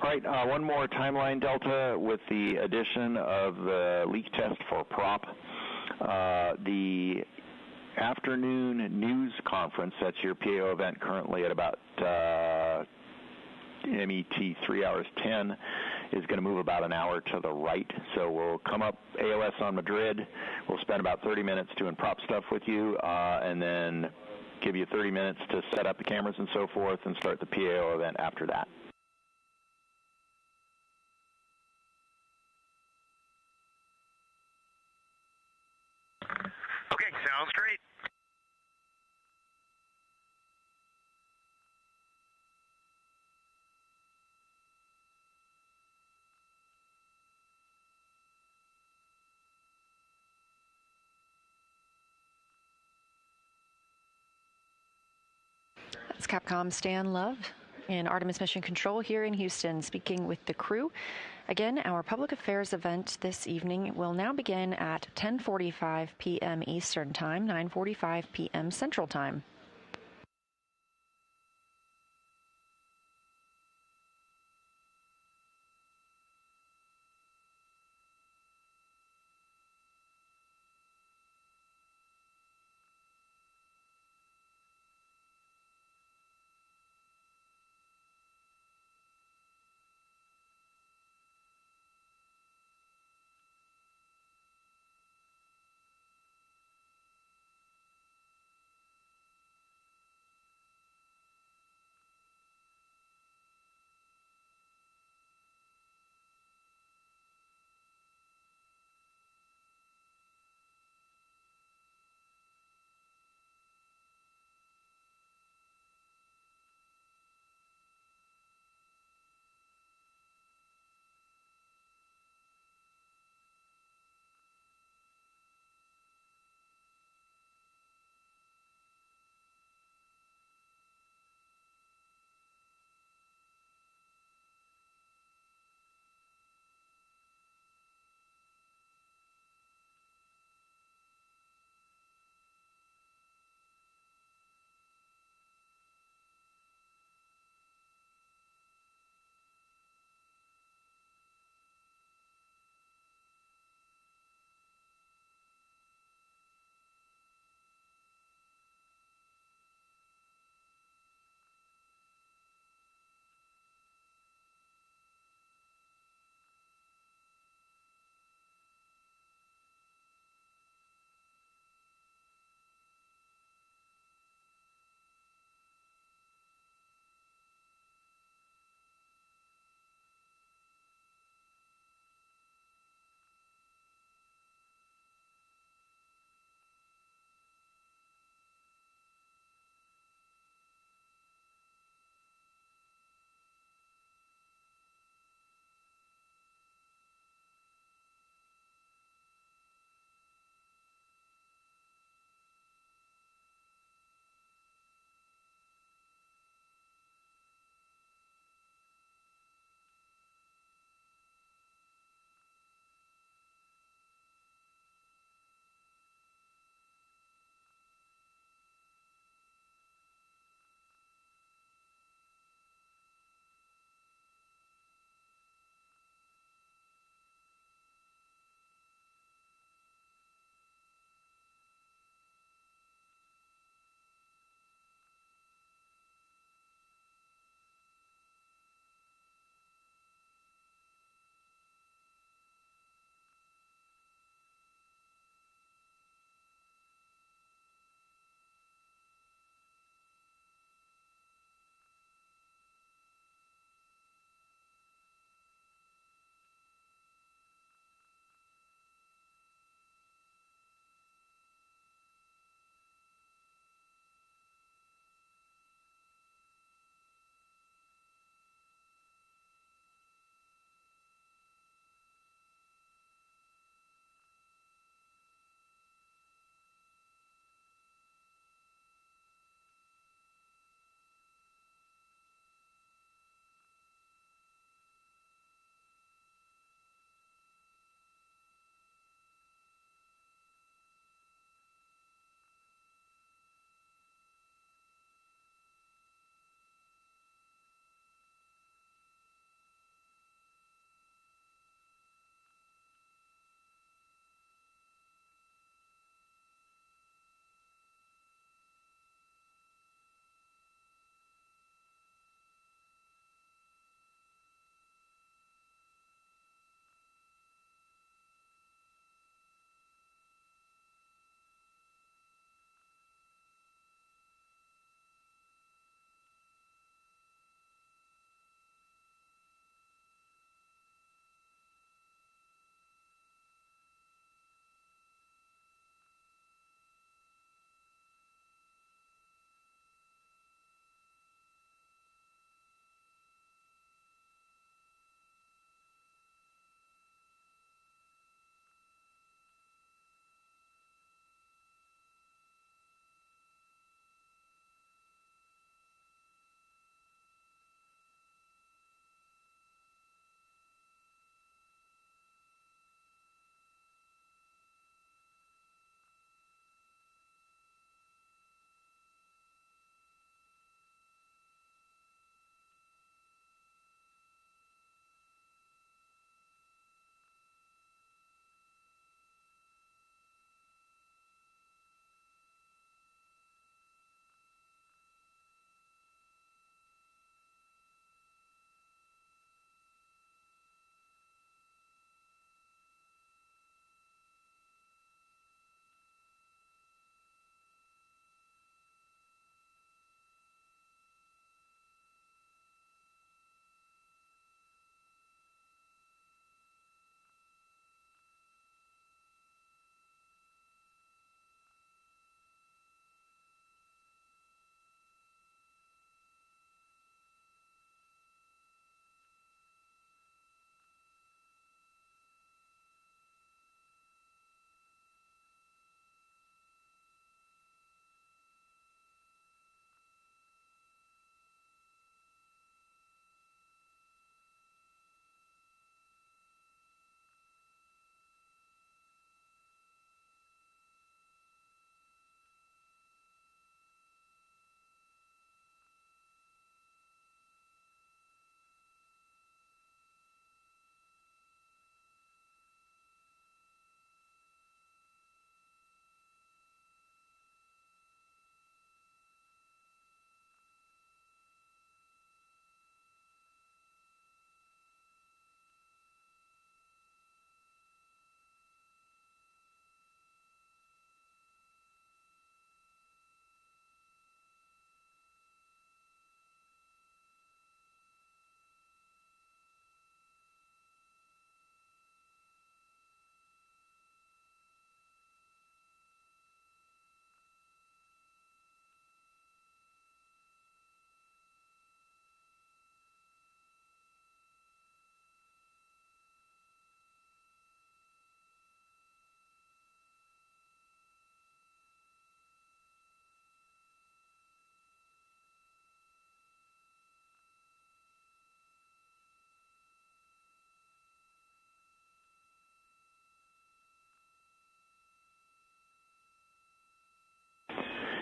All right, one more timeline delta with the addition of the leak test for prop. The afternoon news conference, that's your PAO event currently at about MET 3 hours 10, is going to move about an hour to the right. So we'll come up AOS on Madrid. We'll spend about 30 minutes doing prop stuff with you, and then give you 30 minutes to set up the cameras and so forth and start the PAO event after that. Okay, sounds great. It's Capcom Stan Love in Artemis Mission Control here in Houston, speaking with the crew. Again, our public affairs event this evening will now begin at 10:45 p.m. Eastern Time, 9:45 p.m. Central Time.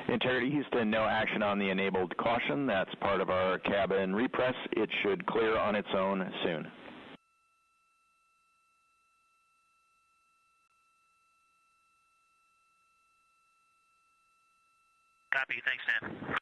Integrity Houston, no action on the enabled caution. That's part of our cabin repress. It should clear on its own soon. Copy. Thanks, Dan.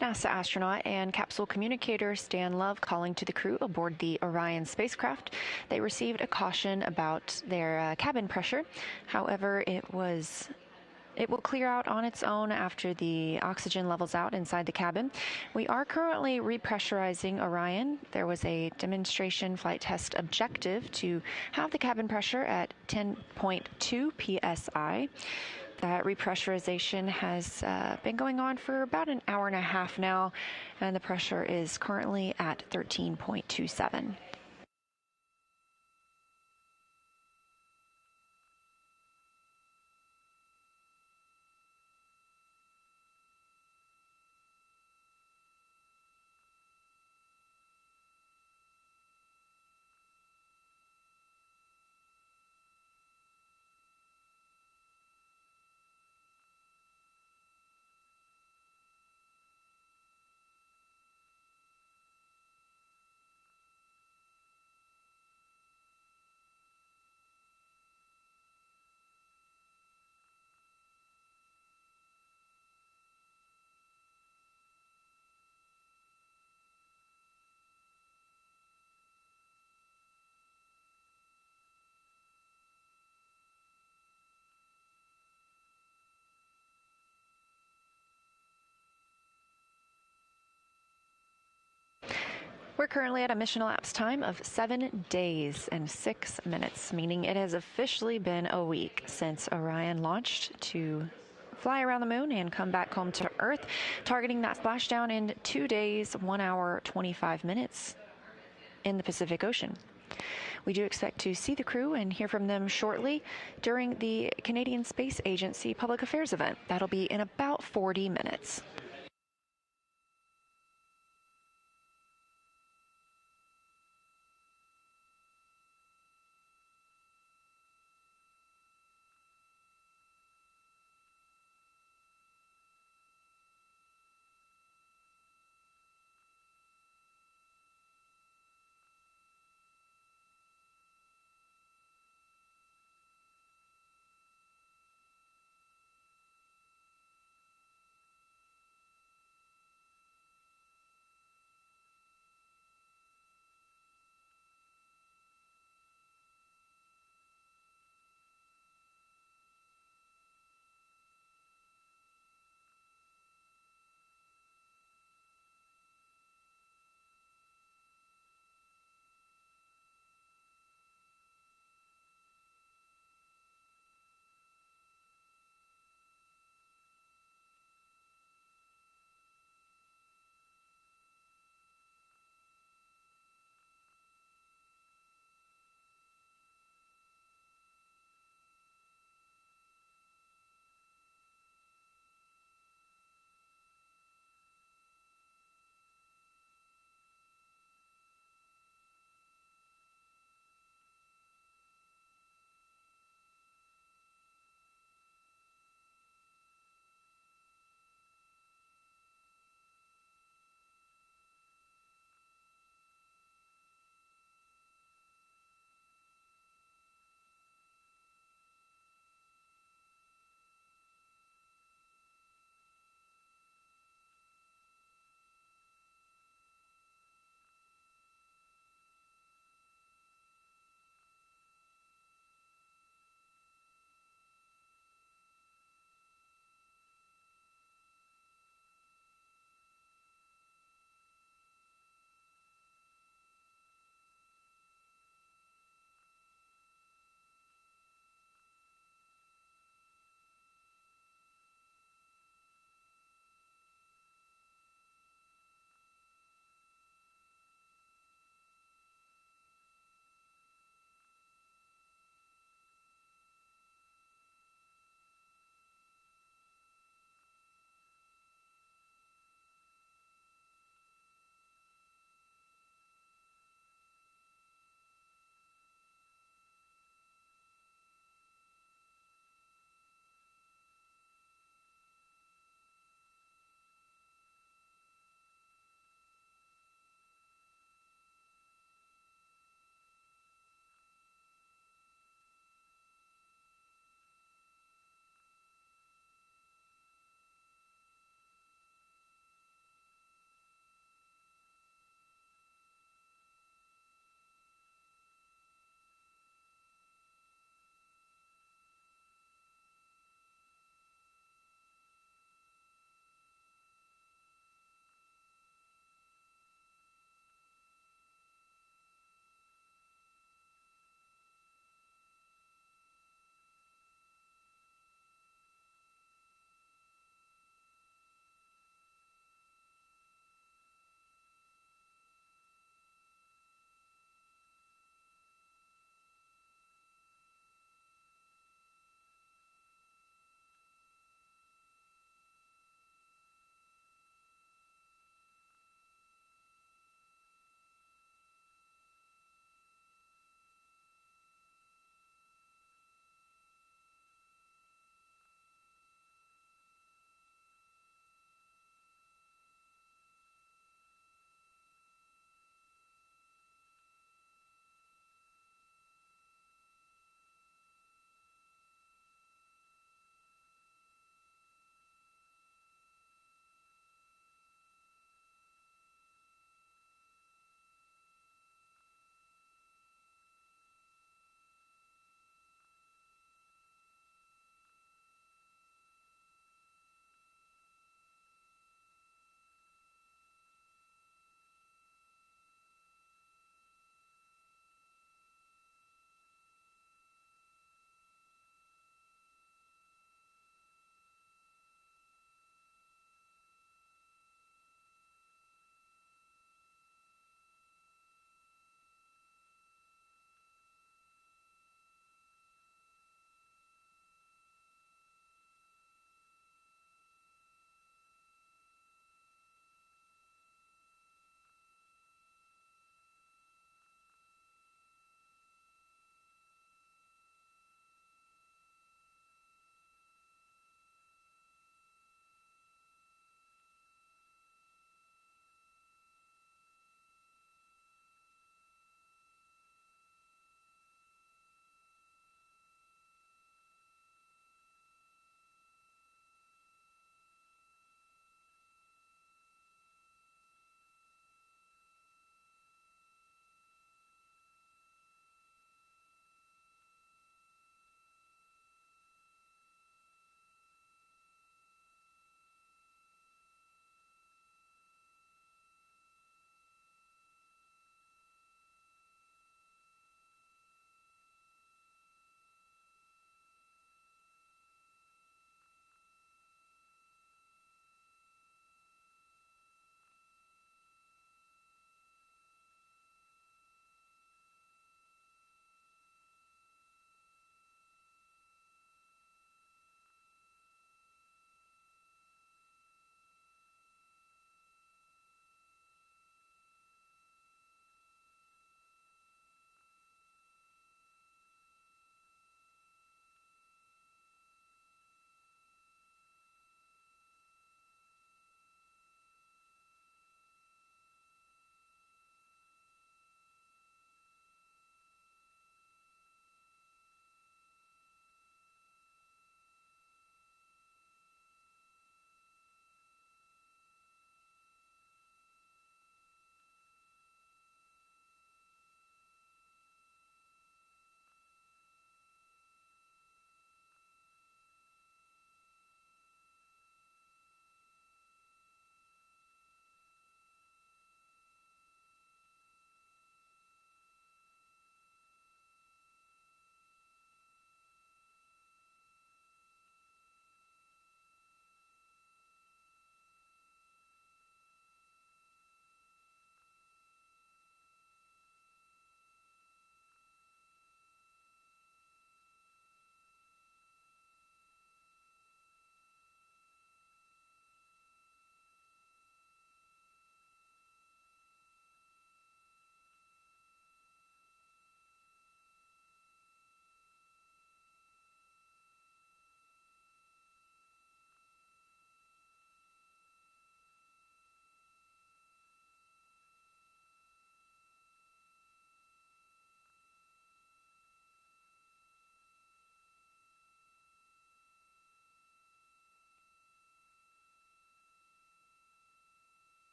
NASA astronaut and capsule communicator Stan Love calling to the crew aboard the Orion spacecraft. They received a caution about their cabin pressure. However, it will clear out on its own after the oxygen levels out inside the cabin. We are currently repressurizing Orion. There was a demonstration flight test objective to have the cabin pressure at 10.2 psi. That repressurization has been going on for about an hour and a half now, and the pressure is currently at 13.27. We're currently at a mission elapsed time of 7 days and 6 minutes, meaning it has officially been a week since Orion launched to fly around the moon and come back home to Earth, targeting that splashdown in 2 days, 1 hour, 25 minutes in the Pacific Ocean. We do expect to see the crew and hear from them shortly during the Canadian Space Agency Public Affairs event. That'll be in about 40 minutes.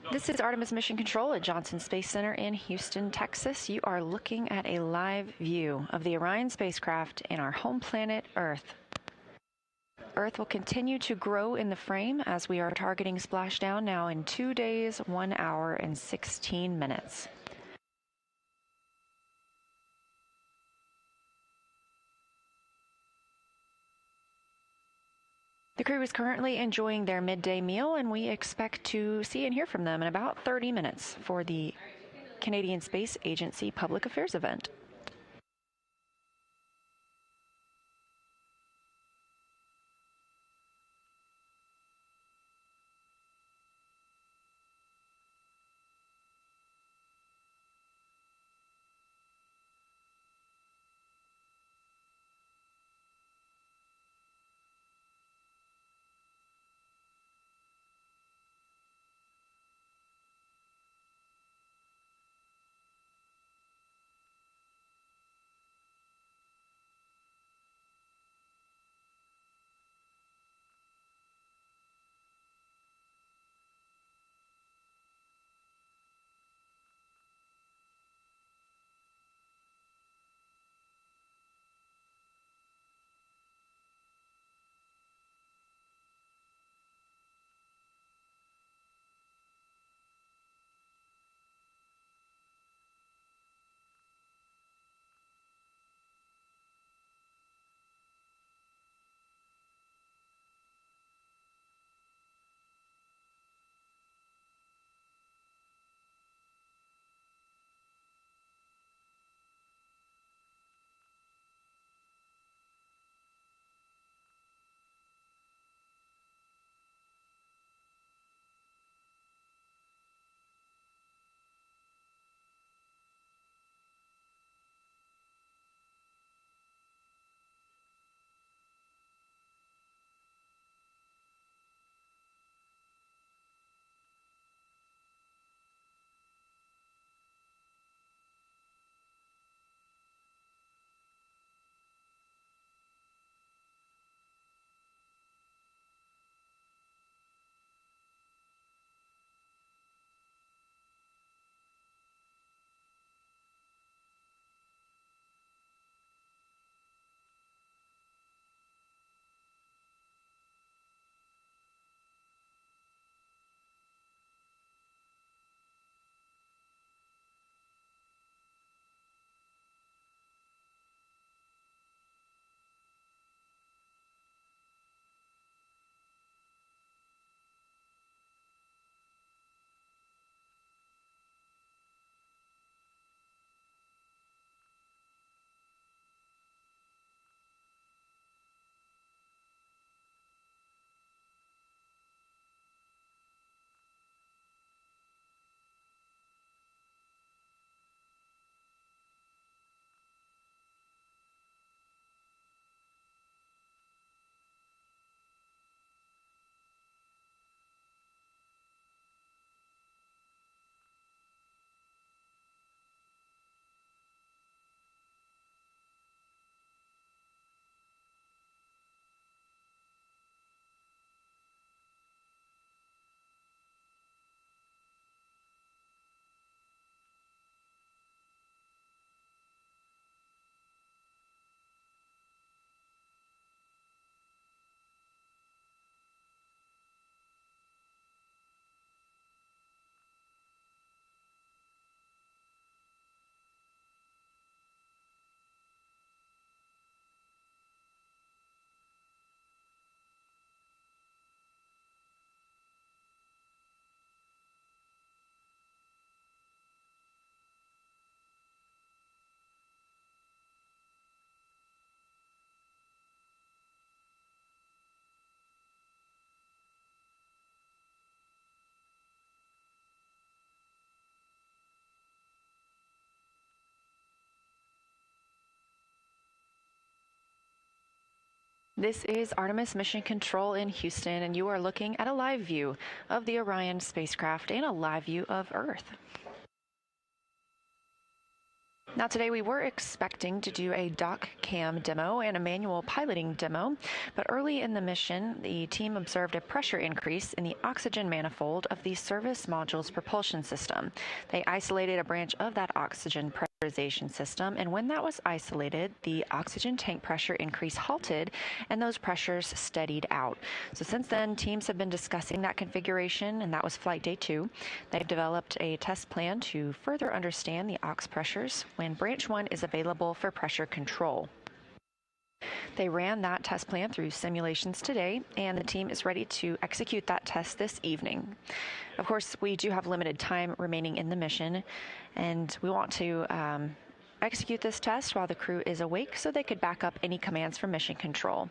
This is Artemis Mission Control at Johnson Space Center in Houston, Texas. You are looking at a live view of the Orion spacecraft and our home planet, Earth. Earth will continue to grow in the frame as we are targeting splashdown now in 2 days, 1 hour, and 16 minutes. The crew is currently enjoying their midday meal, and we expect to see and hear from them in about 30 minutes for the Canadian Space Agency Public Affairs event. This is Artemis Mission Control in Houston, and you are looking at a live view of the Orion spacecraft and a live view of Earth. Now today we were expecting to do a dock cam demo and a manual piloting demo, but early in the mission the team observed a pressure increase in the oxygen manifold of the service module's propulsion system. They isolated a branch of that oxygen pressurization system, and when that was isolated, the oxygen tank pressure increase halted and those pressures steadied out. So since then, teams have been discussing that configuration, and that was flight day 2. They've developed a test plan to further understand the aux pressures when branch 1 is available for pressure control. They ran that test plan through simulations today, and the team is ready to execute that test this evening. Of course, we do have limited time remaining in the mission, and we want to execute this test while the crew is awake so they could back up any commands from mission control.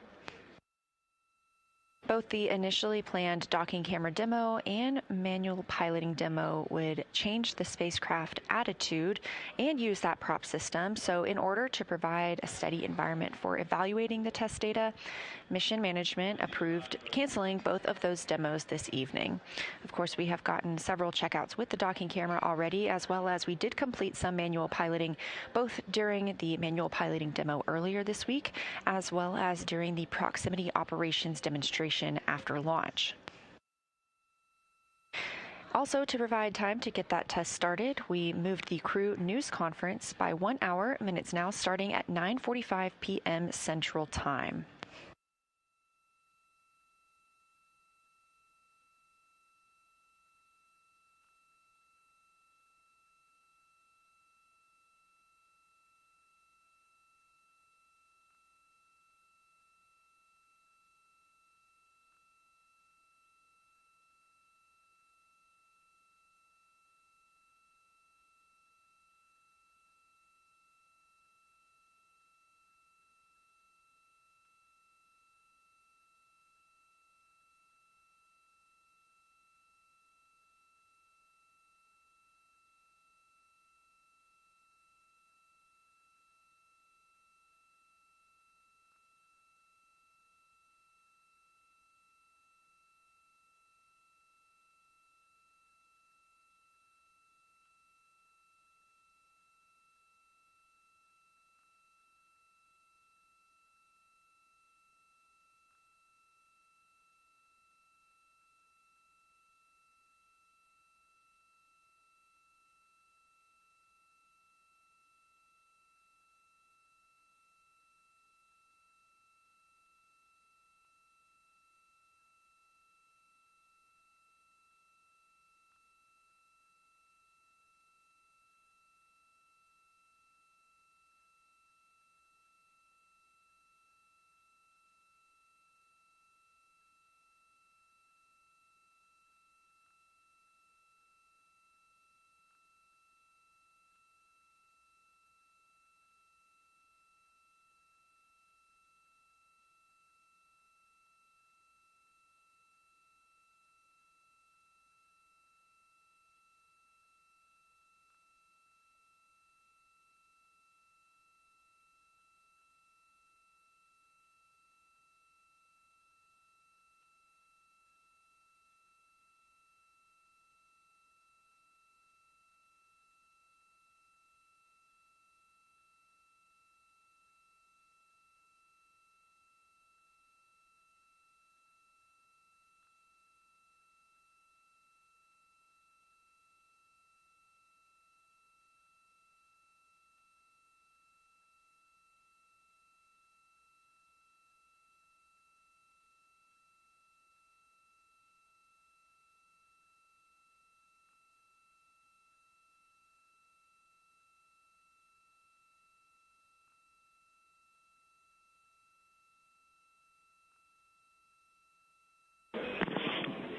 Both the initially planned docking camera demo and manual piloting demo would change the spacecraft attitude and use that prop system. So in order to provide a steady environment for evaluating the test data, mission management approved canceling both of those demos this evening. Of course, we have gotten several checkouts with the docking camera already, as well as we did complete some manual piloting both during the manual piloting demo earlier this week, as well as during the proximity operations demonstration after launch. Also, to provide time to get that test started, we moved the crew news conference by 1 hour, and it's now starting at 9:45 p.m. Central Time.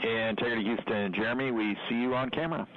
Integrity Houston, Jeremy, we see you on camera.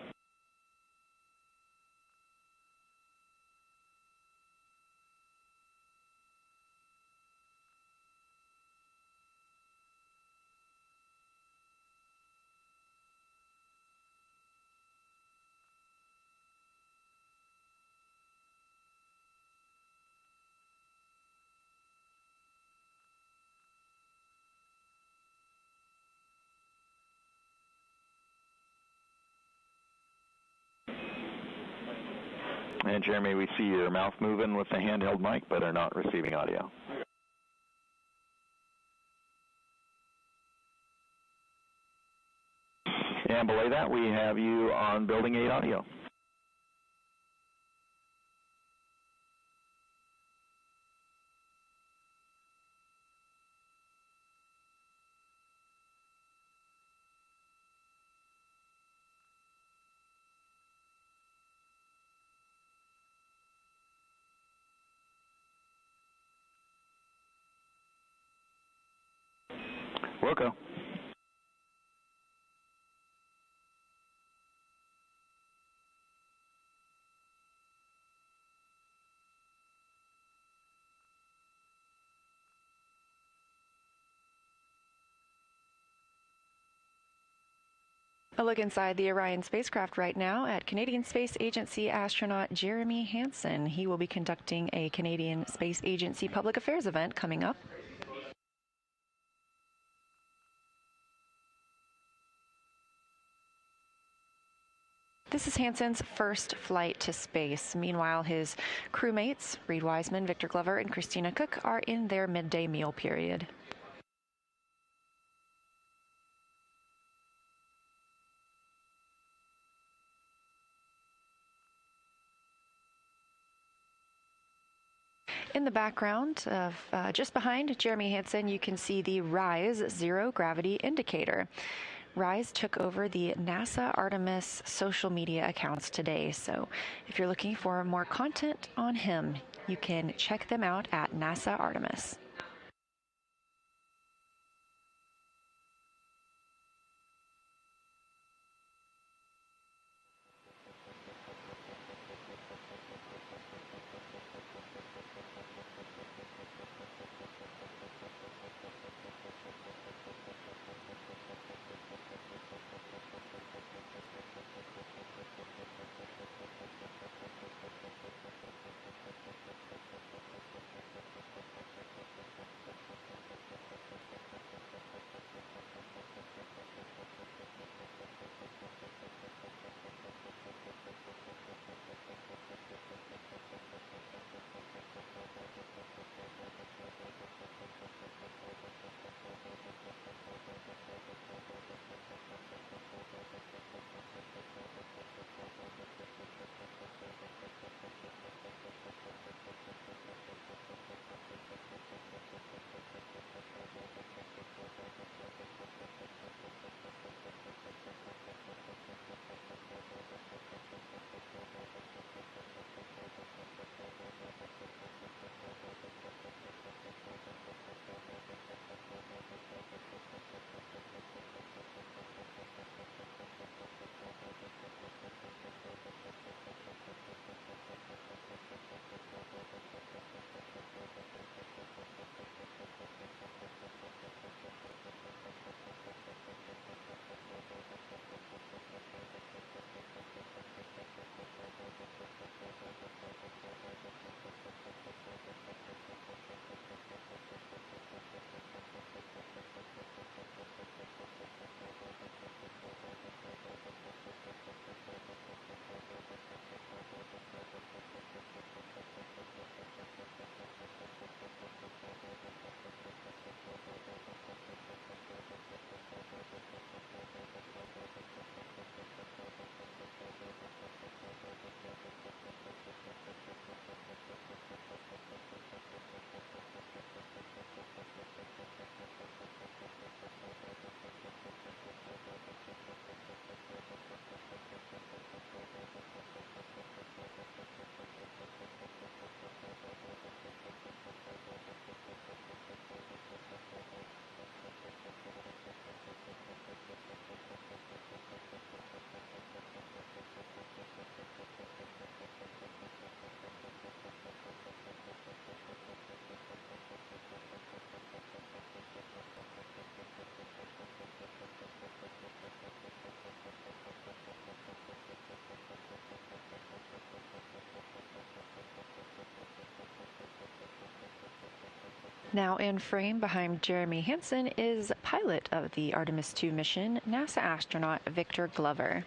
And Jeremy, we see your mouth moving with the handheld mic, but are not receiving audio. And below that, we have you on Building 8 audio. Wilco. A look inside the Orion spacecraft right now at Canadian Space Agency astronaut Jeremy Hansen. He will be conducting a Canadian Space Agency public affairs event coming up. This is Hansen's first flight to space. Meanwhile, his crewmates, Reed Wiseman, Victor Glover, and Christina Cook, are in their midday meal period. In the background of just behind Jeremy Hansen, you can see the RISE zero gravity indicator. RISE took over the NASA Artemis social media accounts today, so if you're looking for more content on him, you can check them out at NASA Artemis. Now in frame behind Jeremy Hansen is pilot of the Artemis II mission, NASA astronaut Victor Glover.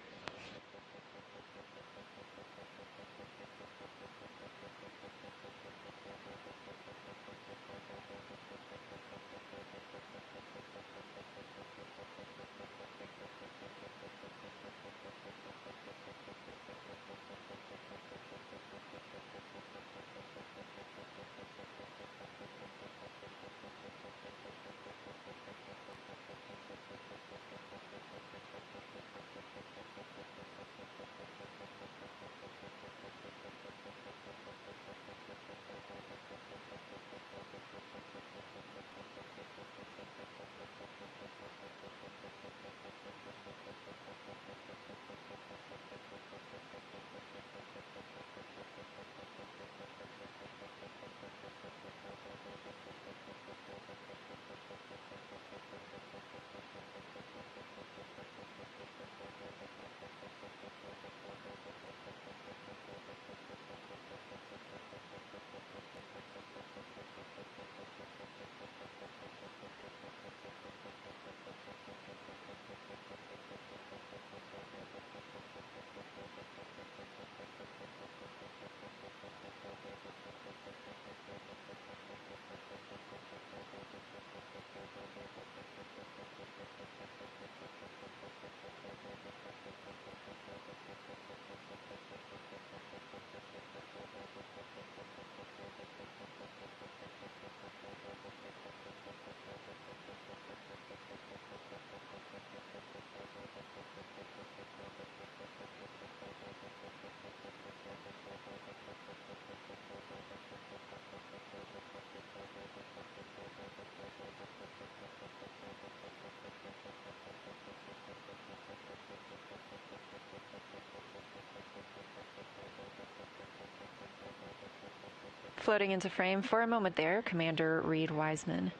Floating into frame for a moment there, Commander Reed Wiseman.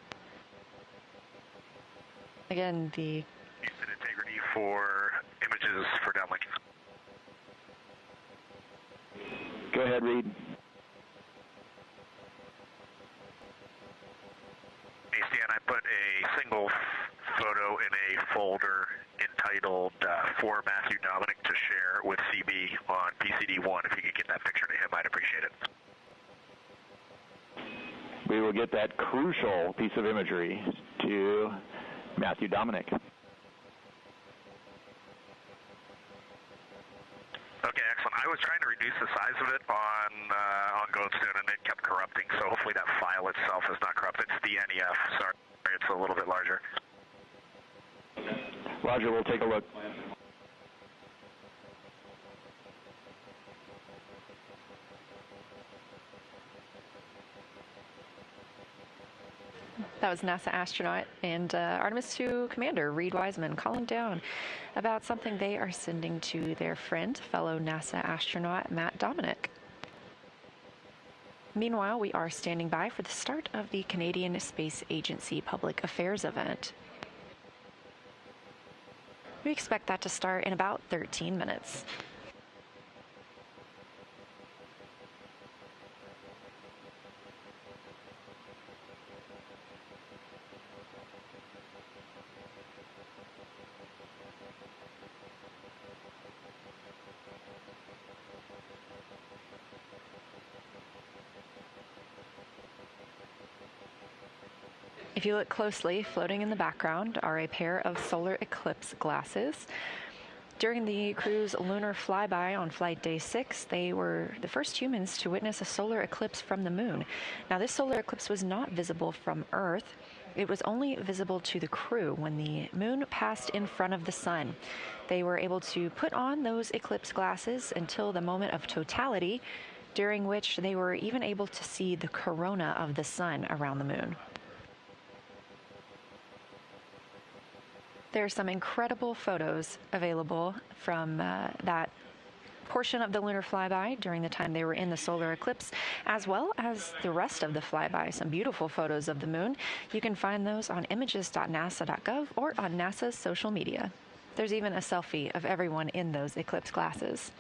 Again, the Houston integrity for images for downlink. Go ahead, Reed. ACN, I put a single photo in a folder entitled For Matthew Dominic to share with CB on PCD1. If you could get that picture to him, I'd appreciate it. We will get that crucial piece of imagery to Matthew Dominic. Okay, excellent. I was trying to reduce the size of it on Goldstone, and it kept corrupting, so hopefully that file itself is not corrupted. It's the NEF. Sorry, it's a little bit larger. Roger, we'll take a look. That was NASA astronaut and Artemis 2 Commander Reed Wiseman calling down about something they are sending to their friend, fellow NASA astronaut Matt Dominic. Meanwhile, we are standing by for the start of the Canadian Space Agency Public Affairs event. We expect that to start in about 13 minutes. If you look closely, floating in the background are a pair of solar eclipse glasses. During the crew's lunar flyby on flight day 6, they were the first humans to witness a solar eclipse from the moon. Now, this solar eclipse was not visible from Earth. It was only visible to the crew when the moon passed in front of the sun. They were able to put on those eclipse glasses until the moment of totality, during which they were even able to see the corona of the sun around the moon. There are some incredible photos available from that portion of the lunar flyby during the time they were in the solar eclipse, as well as the rest of the flyby. Some beautiful photos of the moon. You can find those on images.nasa.gov or on NASA's social media. There's even a selfie of everyone in those eclipse glasses.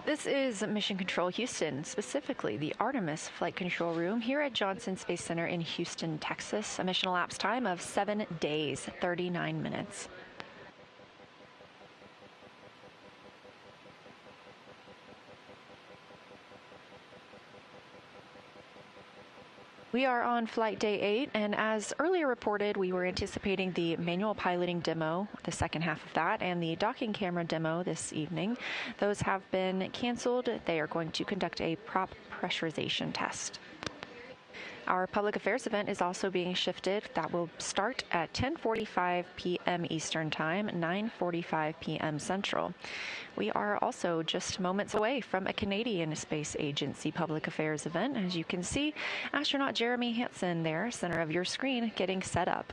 This is Mission Control Houston, specifically the Artemis Flight Control Room here at Johnson Space Center in Houston, Texas. A mission elapsed time of 7 days, 39 minutes. We are on flight day 8, and as earlier reported, we were anticipating the manual piloting demo, the second half of that, and the docking camera demo this evening. Those have been canceled. They are going to conduct a prop pressurization test. Our public affairs event is also being shifted. That will start at 10:45 p.m. Eastern Time, 9:45 p.m. Central. We are also just moments away from a Canadian Space Agency public affairs event. As you can see, astronaut Jeremy Hansen there, center of your screen, getting set up.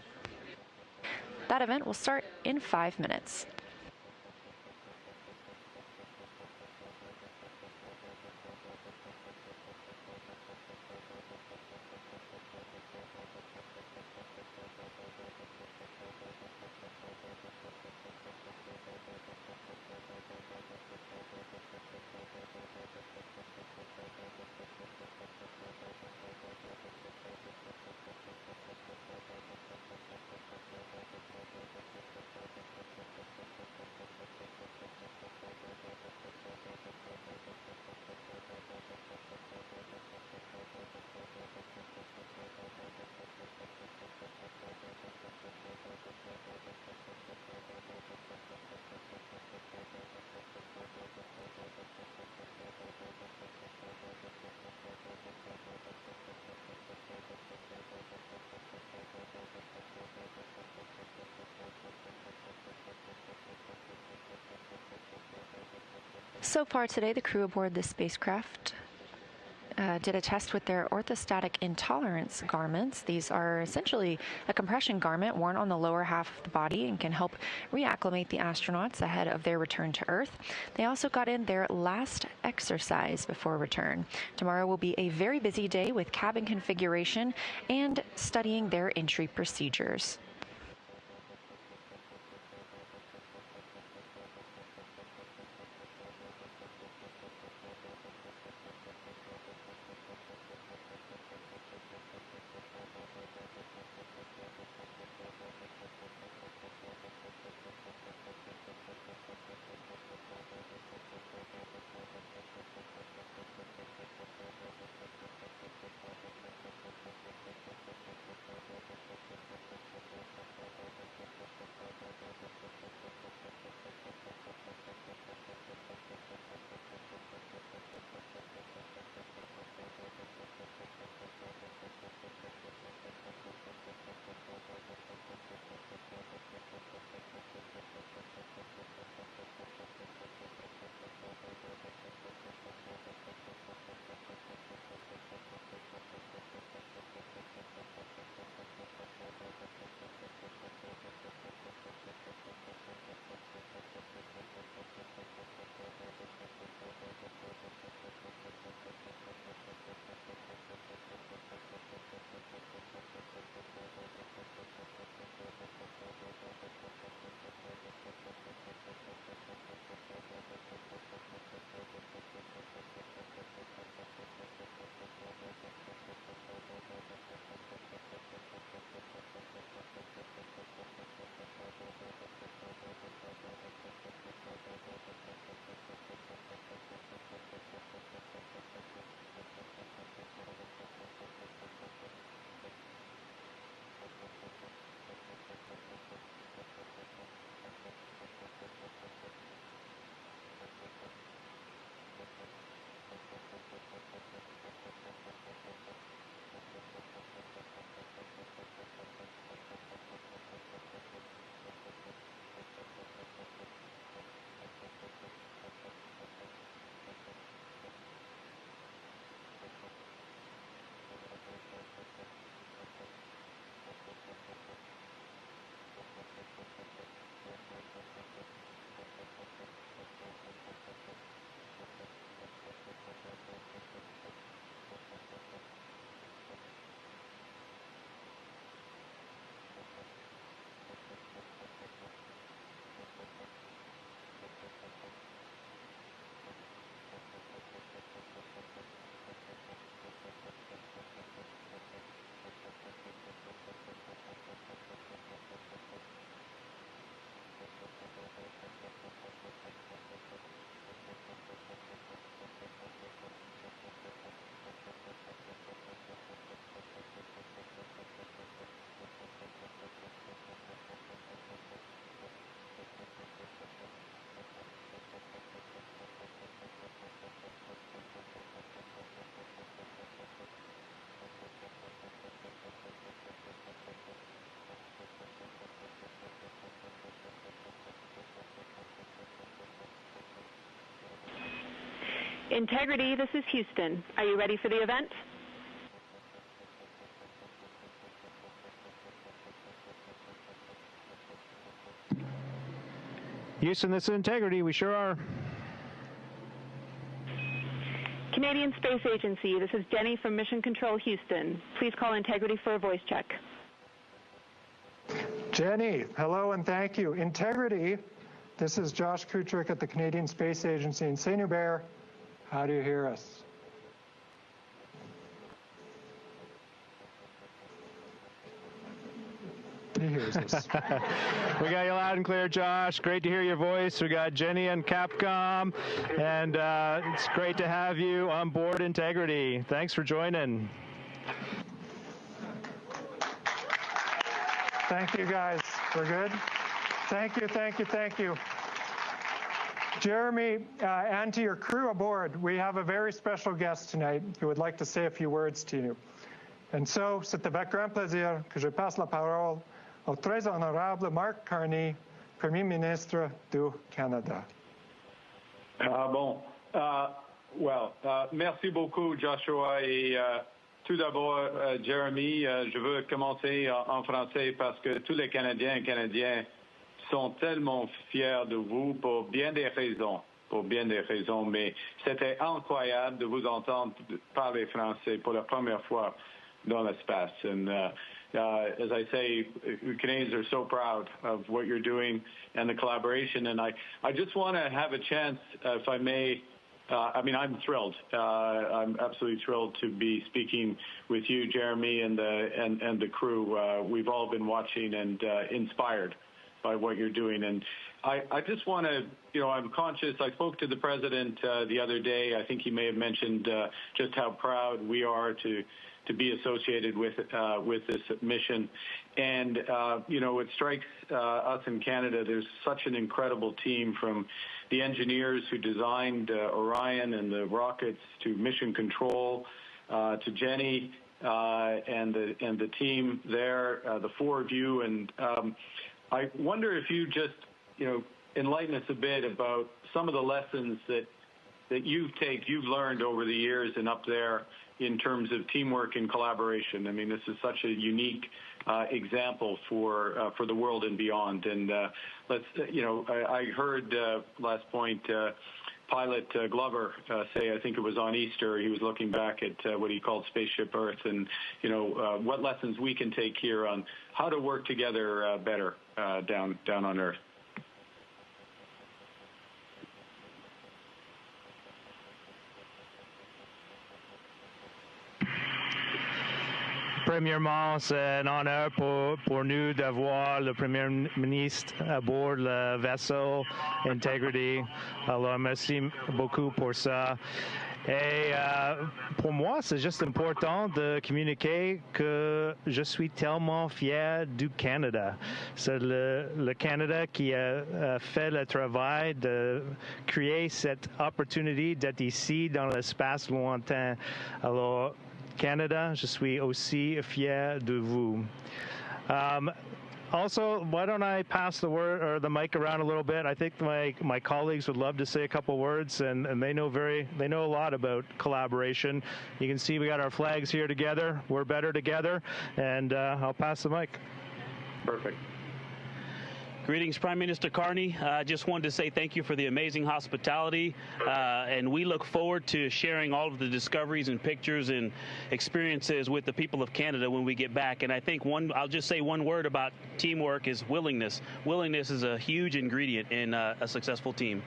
That event will start in 5 minutes. So far today, the crew aboard this spacecraft did a test with their orthostatic intolerance garments. These are essentially a compression garment worn on the lower half of the body and can help reacclimate the astronauts ahead of their return to Earth. They also got in their last exercise before return. Tomorrow will be a very busy day with cabin configuration and studying their entry procedures. Integrity, this is Houston. Are you ready for the event? Houston, this is Integrity. We sure are. Canadian Space Agency, this is Jenny from Mission Control Houston. Please call Integrity for a voice check. Jenny, hello and thank you. Integrity, this is Josh Kutrick at the Canadian Space Agency in St. Hubert. How do you hear us? He hears us. We got you loud and clear, Josh. Great to hear your voice. We got Jenny and Capcom, and it's great to have you on board Integrity. Thanks for joining. Thank you, guys. We're good? Thank you, thank you, thank you. Jeremy, and to your crew aboard, we have a very special guest tonight who would like to say a few words to you. And so, c'est avec grand plaisir que je passe la parole au très honorable Mark Carney, Premier Ministre du Canada. Merci beaucoup, Joshua. Et tout d'abord, Jeremy, je veux commencer en français parce que tous les Canadiens et Canadiennes sont tellement fiers de vous pour bien des raisons, mais c'était incroyable de vous entendre parler français pour la première fois dans l'espace. And as I say, Canadians are so proud of what you're doing and the collaboration. And I just want to have a chance, if I may. I'm thrilled. I'm absolutely thrilled to be speaking with you, Jeremy, and the crew. We've all been watching and inspired by what you're doing. And I just want to, I'm conscious. I spoke to the president the other day. I think he may have mentioned just how proud we are to be associated with this mission. And, it strikes us in Canada, there's such an incredible team, from the engineers who designed Orion and the rockets to mission control, to Jenny and the team there, the four of you. And I wonder if you just, enlighten us a bit about some of the lessons that you've learned over the years and up there in terms of teamwork and collaboration. I mean, this is such a unique example for the world and beyond. And I heard last point pilot Glover say, I think it was on Easter, he was looking back at what he called Spaceship Earth, and what lessons we can take here on how to work together better down on Earth. Premièrement, c'est un honneur pour nous d'avoir le Premier ministre à bord le vaisseau Integrity. Alors, merci beaucoup pour ça. Et pour moi, c'est juste important de communiquer que je suis tellement fier du Canada. C'est le Canada qui a fait le travail de créer cette opportunité d'être ici dans l'espace lointain. Alors, Canada, je suis aussi fier de vous. Also, why don't I pass the word or the mic around a little bit? I think my colleagues would love to say a couple words, and they know a lot about collaboration. You can see we got our flags here together. We're better together, and I'll pass the mic. Perfect. Greetings, Prime Minister Carney. I just wanted to say thank you for the amazing hospitality, and we look forward to sharing all of the discoveries and pictures and experiences with the people of Canada when we get back. And I think I'll just say one word about teamwork is willingness. Willingness is a huge ingredient in a successful team.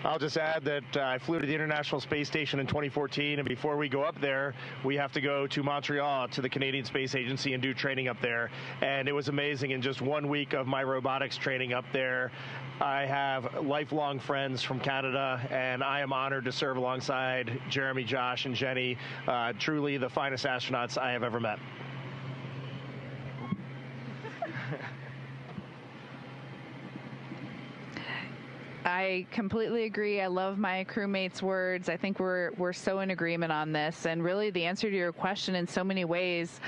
I'll just add that I flew to the International Space Station in 2014, and before we go up there, we have to go to Montreal to the Canadian Space Agency and do training up there. And it was amazing. In just 1 week of my robotics training up there, I have lifelong friends from Canada, and I am honored to serve alongside Jeremy, Josh, and Jenny, truly the finest astronauts I have ever met. I completely agree. I love my crewmates' words. I think we're so in agreement on this. And really, the answer to your question, in so many ways,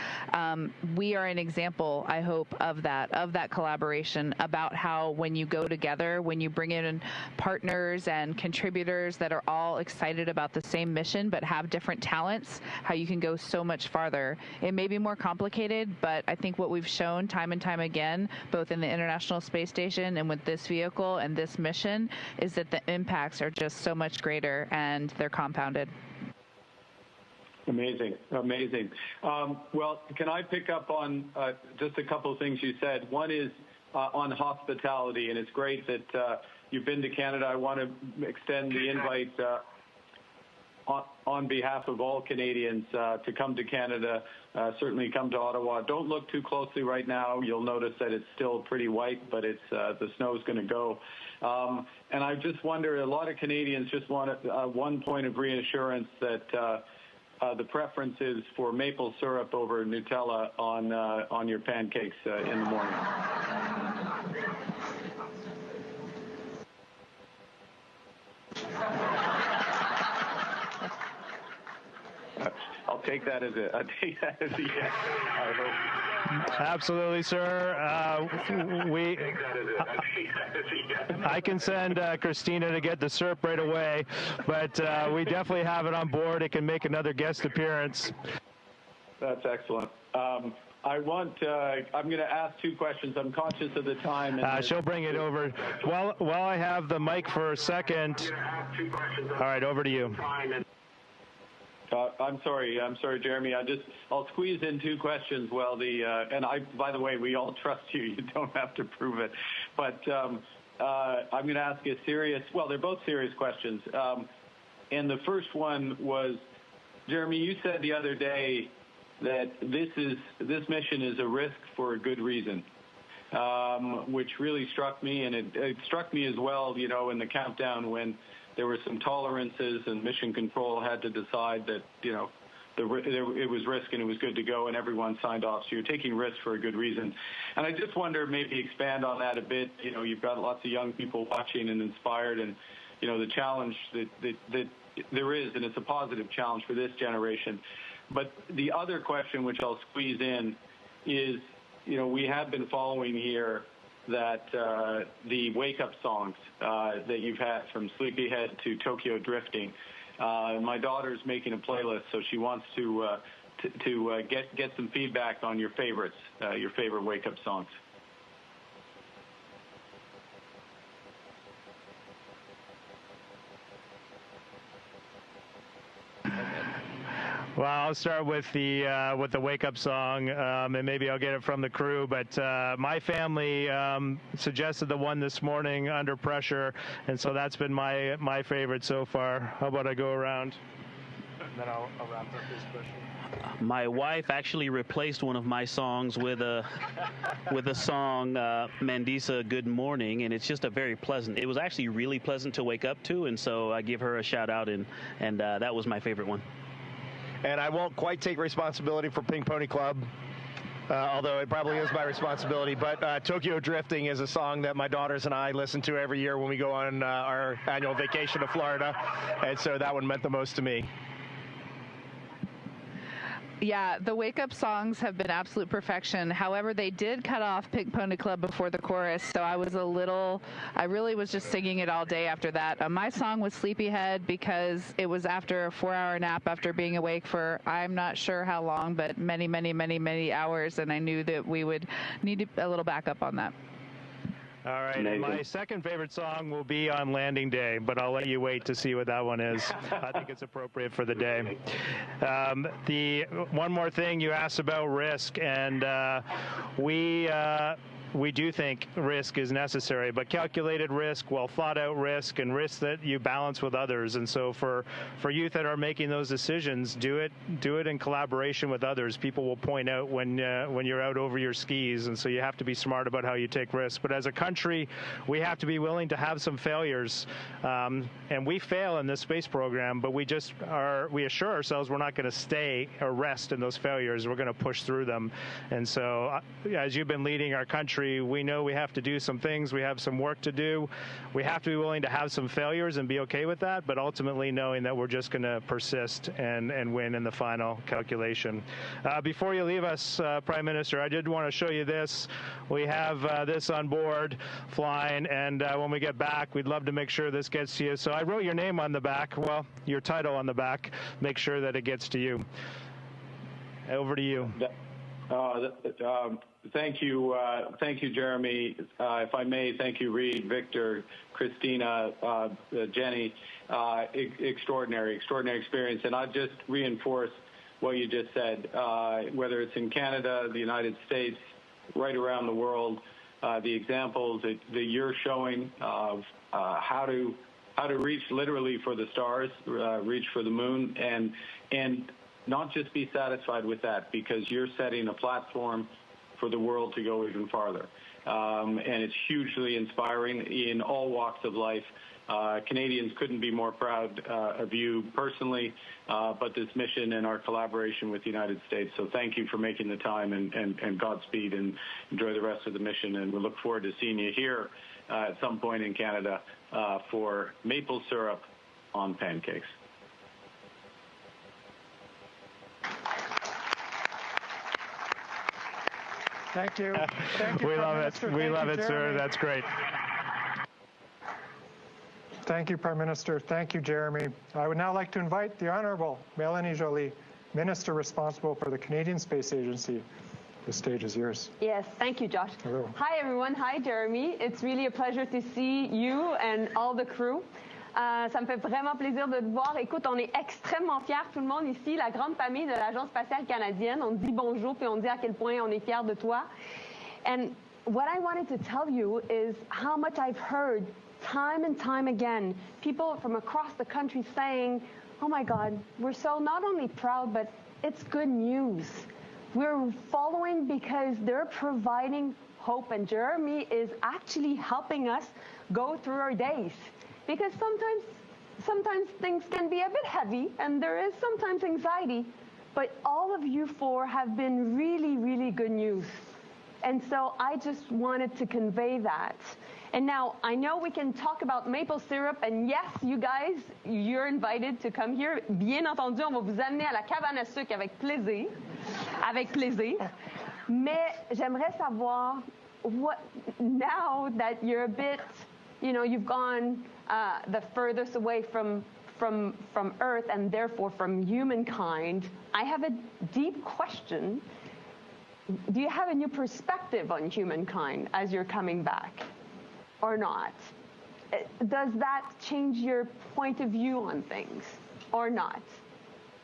we are an example, I hope, of that collaboration, about how when you go together, when you bring in partners and contributors that are all excited about the same mission but have different talents, how you can go so much farther. It may be more complicated, but I think what we've shown time and time again, both in the International Space Station and with this vehicle and this mission, is that the impacts are just so much greater and they're compounded. Amazing, amazing. Well, can I pick up on just a couple of things you said? One is on hospitality, and it's great that you've been to Canada. I want to extend the invite on behalf of all Canadians to come to Canada. Certainly come to Ottawa. Don't look too closely right now. You'll notice that it's still pretty white, but it's the snow's going to go. And I just wonder, a lot of Canadians just want one point of reassurance that the preference is for maple syrup over Nutella on your pancakes in the morning. I'll take that as a yes, I hope. Absolutely, sir. I can send Christina to get the syrup right away, but we definitely have it on board. It can make another guest appearance. That's excellent. I'm going to ask two questions. I'm conscious of the time. And she'll bring it over. While I have the mic for a second. All right, over to you. I'm sorry, Jeremy. I'll squeeze in two questions. Well, by the way, we all trust you. You don't have to prove it. But I'm going to ask a serious. Well, they're both serious questions. And the first one was, Jeremy, you said the other day that this mission is a risk for a good reason, which really struck me, and it struck me as well. You know, in the countdown when there were some tolerances, and Mission Control had to decide that, you know, it was risk and it was good to go, and everyone signed off. So you're taking risks for a good reason. And I just wonder, maybe expand on that a bit. You know, you've got lots of young people watching and inspired, and, you know, the challenge that there is, and it's a positive challenge for this generation. But the other question, which I'll squeeze in, is, you know, we have been following here that the wake-up songs that you've had, from Sleepyhead to Tokyo Drifting. My daughter's making a playlist, so she wants to get some feedback on your favorites, your favorite wake-up songs. Well, I'll start with the wake-up song, and maybe I'll get it from the crew. But my family suggested the one this morning, Under Pressure, and so that's been my favorite so far. How about I go around, and then I'll wrap up this question. My wife actually replaced one of my songs with a song, Mandisa, Good Morning, and it's just a very pleasant. It was actually really pleasant to wake up to, and so I give her a shout out, and that was my favorite one. And I won't quite take responsibility for Pink Pony Club, although it probably is my responsibility. But Tokyo Drifting is a song that my daughters and I listen to every year when we go on our annual vacation to Florida. And so that one meant the most to me. Yeah, the wake-up songs have been absolute perfection. However, they did cut off Pink Pony Club before the chorus, so I really was just singing it all day after that. My song was Sleepyhead because it was after a 4-hour nap after being awake for, I'm not sure how long, but many, many, many, many hours, and I knew that we would need a little backup on that. All right, and my second favorite song will be on Landing Day, but I'll let you wait to see what that one is. I think it's appropriate for the day. The one more thing you asked about risk, and we do think risk is necessary, but calculated risk, well thought out risk, and risk that you balance with others. And so for youth that are making those decisions, do it in collaboration with others. People will point out when you're out over your skis, and so you have to be smart about how you take risks. But as a country, we have to be willing to have some failures, and we fail in this space program, but we assure ourselves we're not going to stay or rest in those failures. We're going to push through them. And so as you've been leading our country, telemetry, we know we have to do some things. We have some work to do. We have to be willing to have some failures and be okay with that, but ultimately knowing that we're just going to persist and win in the final calculation. Before you leave us, Prime Minister, I did want to show you this. We have this on board flying, and when we get back, we'd love to make sure this gets to you. So I wrote your name on the back, well, your title on the back. Make sure that it gets to you. Over to you. Thank you, Jeremy. If I may, thank you, Reed, Victor, Christina, Jenny. Extraordinary experience. And I'll just reinforce what you just said. Whether it's in Canada, the United States, right around the world, the examples that you're showing of how to reach literally for the stars, reach for the moon, and not just be satisfied with that, because you're setting a platform for the world to go even farther. And it's hugely inspiring in all walks of life. Canadians couldn't be more proud of you personally, but this mission and our collaboration with the United States. So thank you for making the time, and Godspeed, and enjoy the rest of the mission. And we look forward to seeing you here at some point in Canada for maple syrup on pancakes. Thank you. Thank you. We love it. We love it, sir. That's great. Thank you, Prime Minister. Thank you, Jeremy. I would now like to invite the Honourable Mélanie Joly, Minister responsible for the Canadian Space Agency. The stage is yours. Yes, thank you, Josh. Hello. Hi, everyone. Hi, Jeremy. It's really a pleasure to see you and all the crew. Ça me fait vraiment plaisir de te voir. Écoute, on est extrêmement fiers, tout le monde ici, la grande famille de l'Agence spatiale canadienne. On te dit bonjour, puis on dit à quel point on est fiers de toi. And what I wanted to tell you is how much I've heard time and time again, people from across the country saying, oh my God, we're so not only proud, but it's good news. We're following because they're providing hope, and Jeremy is actually helping us go through our days. Because sometimes things can be a bit heavy, and there is sometimes anxiety, but all of you four have been really, really good news. And so I just wanted to convey that. And now, I know we can talk about maple syrup, and yes, you guys, you're invited to come here. Bien entendu, on va vous amener à la cabane à sucre avec plaisir. Avec plaisir. Mais j'aimerais savoir, what, now that you're a bit, you know, you've gone the furthest away from Earth and therefore from humankind, I have a deep question. Do you have a new perspective on humankind as you're coming back, or not? Does that change your point of view on things, or not?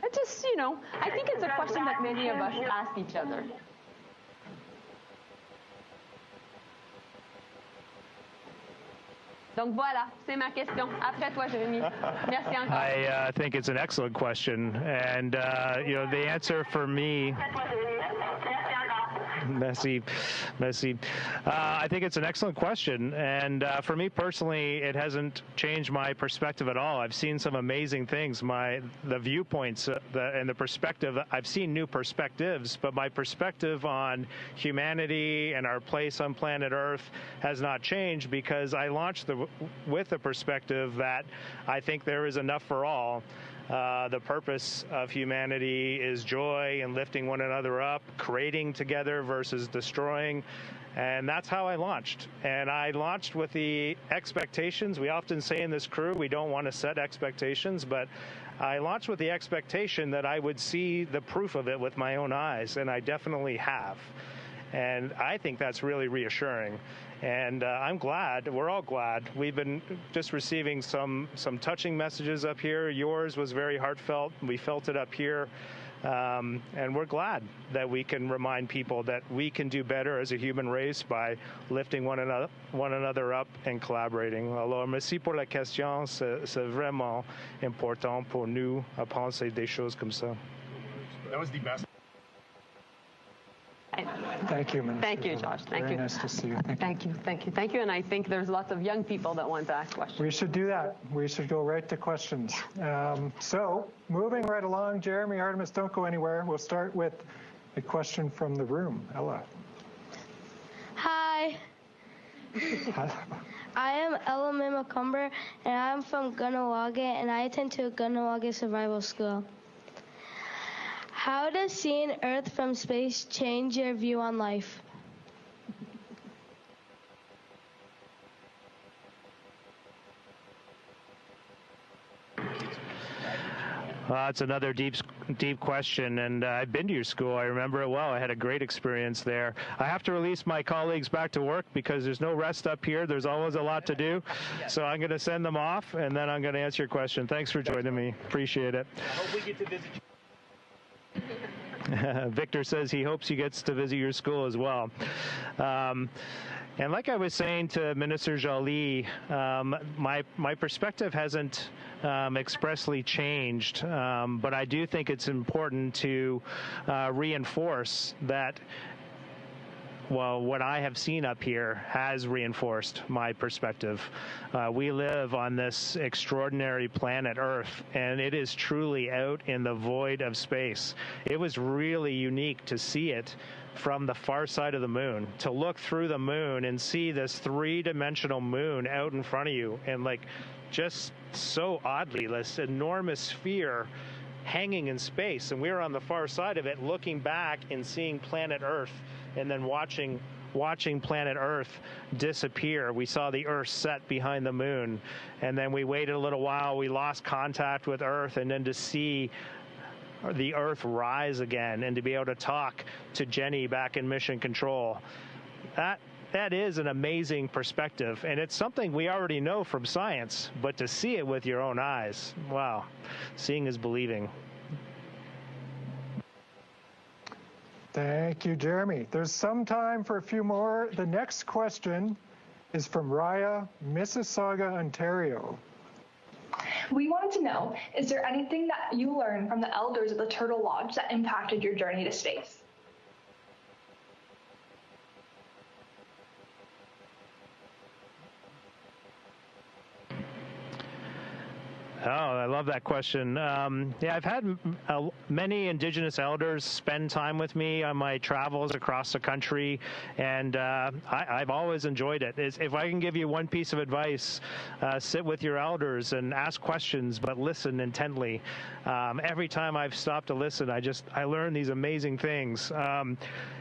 It just, you know, I think it's a question that many of us ask each other. Donc voilà, c'est ma question. Après toi, Jérémy. Merci encore. I think it's an excellent question, and you know, the answer for me. Messy. I think it's an excellent question, and for me personally, it hasn't changed my perspective at all. I've seen some amazing things. The viewpoints and the perspective. I've seen new perspectives, but my perspective on humanity and our place on planet Earth has not changed, because I launched with the perspective that I think there is enough for all. The purpose of humanity is joy and lifting one another up, creating together versus destroying. And that's how I launched. And I launched with the expectations. We often say in this crew, we don't want to set expectations, but I launched with the expectation that I would see the proof of it with my own eyes, and I definitely have. And I think that's really reassuring. And I'm glad, we're all glad. We've been just receiving some touching messages up here. Yours was very heartfelt. We felt it up here. And we're glad that we can remind people that we can do better as a human race by lifting one another up and collaborating. Alors, merci pour la question. C'est vraiment important pour nous à penser des choses comme ça. That was the best. Thank you, Minister. Thank you, Josh. Thank you. Very nice to see you. Thank you. And I think there's lots of young people that want to ask questions. We should do that. We should go right to questions. So, moving right along, Jeremy, Artemis, don't go anywhere. We'll start with a question from the room. Ella. Hi, Hi. I am Elamim Macumber, and I'm from Gunawaga, and I attend to a Gunawaga Survival School. How does seeing Earth from space change your view on life? That's another deep question, and I've been to your school. I remember it well. I had a great experience there. I have to release my colleagues back to work because there's no rest up here. There's always a lot to do. So I'm going to send them off, and then I'm going to answer your question. Thanks for joining me. Appreciate it. I hope we get to visit you. Victor says he hopes he gets to visit your school as well. And like I was saying to Minister Joly, my perspective hasn't expressly changed, but I do think it's important to reinforce that, well, what I have seen up here has reinforced my perspective. We live on this extraordinary planet Earth, and it is truly out in the void of space. It was really unique to see it from the far side of the moon, to look through the moon and see this three-dimensional moon out in front of you, and like just so oddly, this enormous sphere hanging in space. And we were on the far side of it looking back and seeing planet Earth, and then watching planet Earth disappear. We saw the Earth set behind the moon, and then we waited a little while, we lost contact with Earth, and then to see the Earth rise again and to be able to talk to Jenny back in Mission Control. That is an amazing perspective, and it's something we already know from science, but to see it with your own eyes, wow, seeing is believing. Thank you, Jeremy. There's some time for a few more. The next question is from Raya, Mississauga, Ontario. We wanted to know, is there anything that you learned from the elders of the Turtle Lodge that impacted your journey to space? Oh, I love that question. Yeah, I've had many Indigenous elders spend time with me on my travels across the country, and I've always enjoyed it. If I can give you one piece of advice, sit with your elders and ask questions, but listen intently. Every time I've stopped to listen, I learn these amazing things.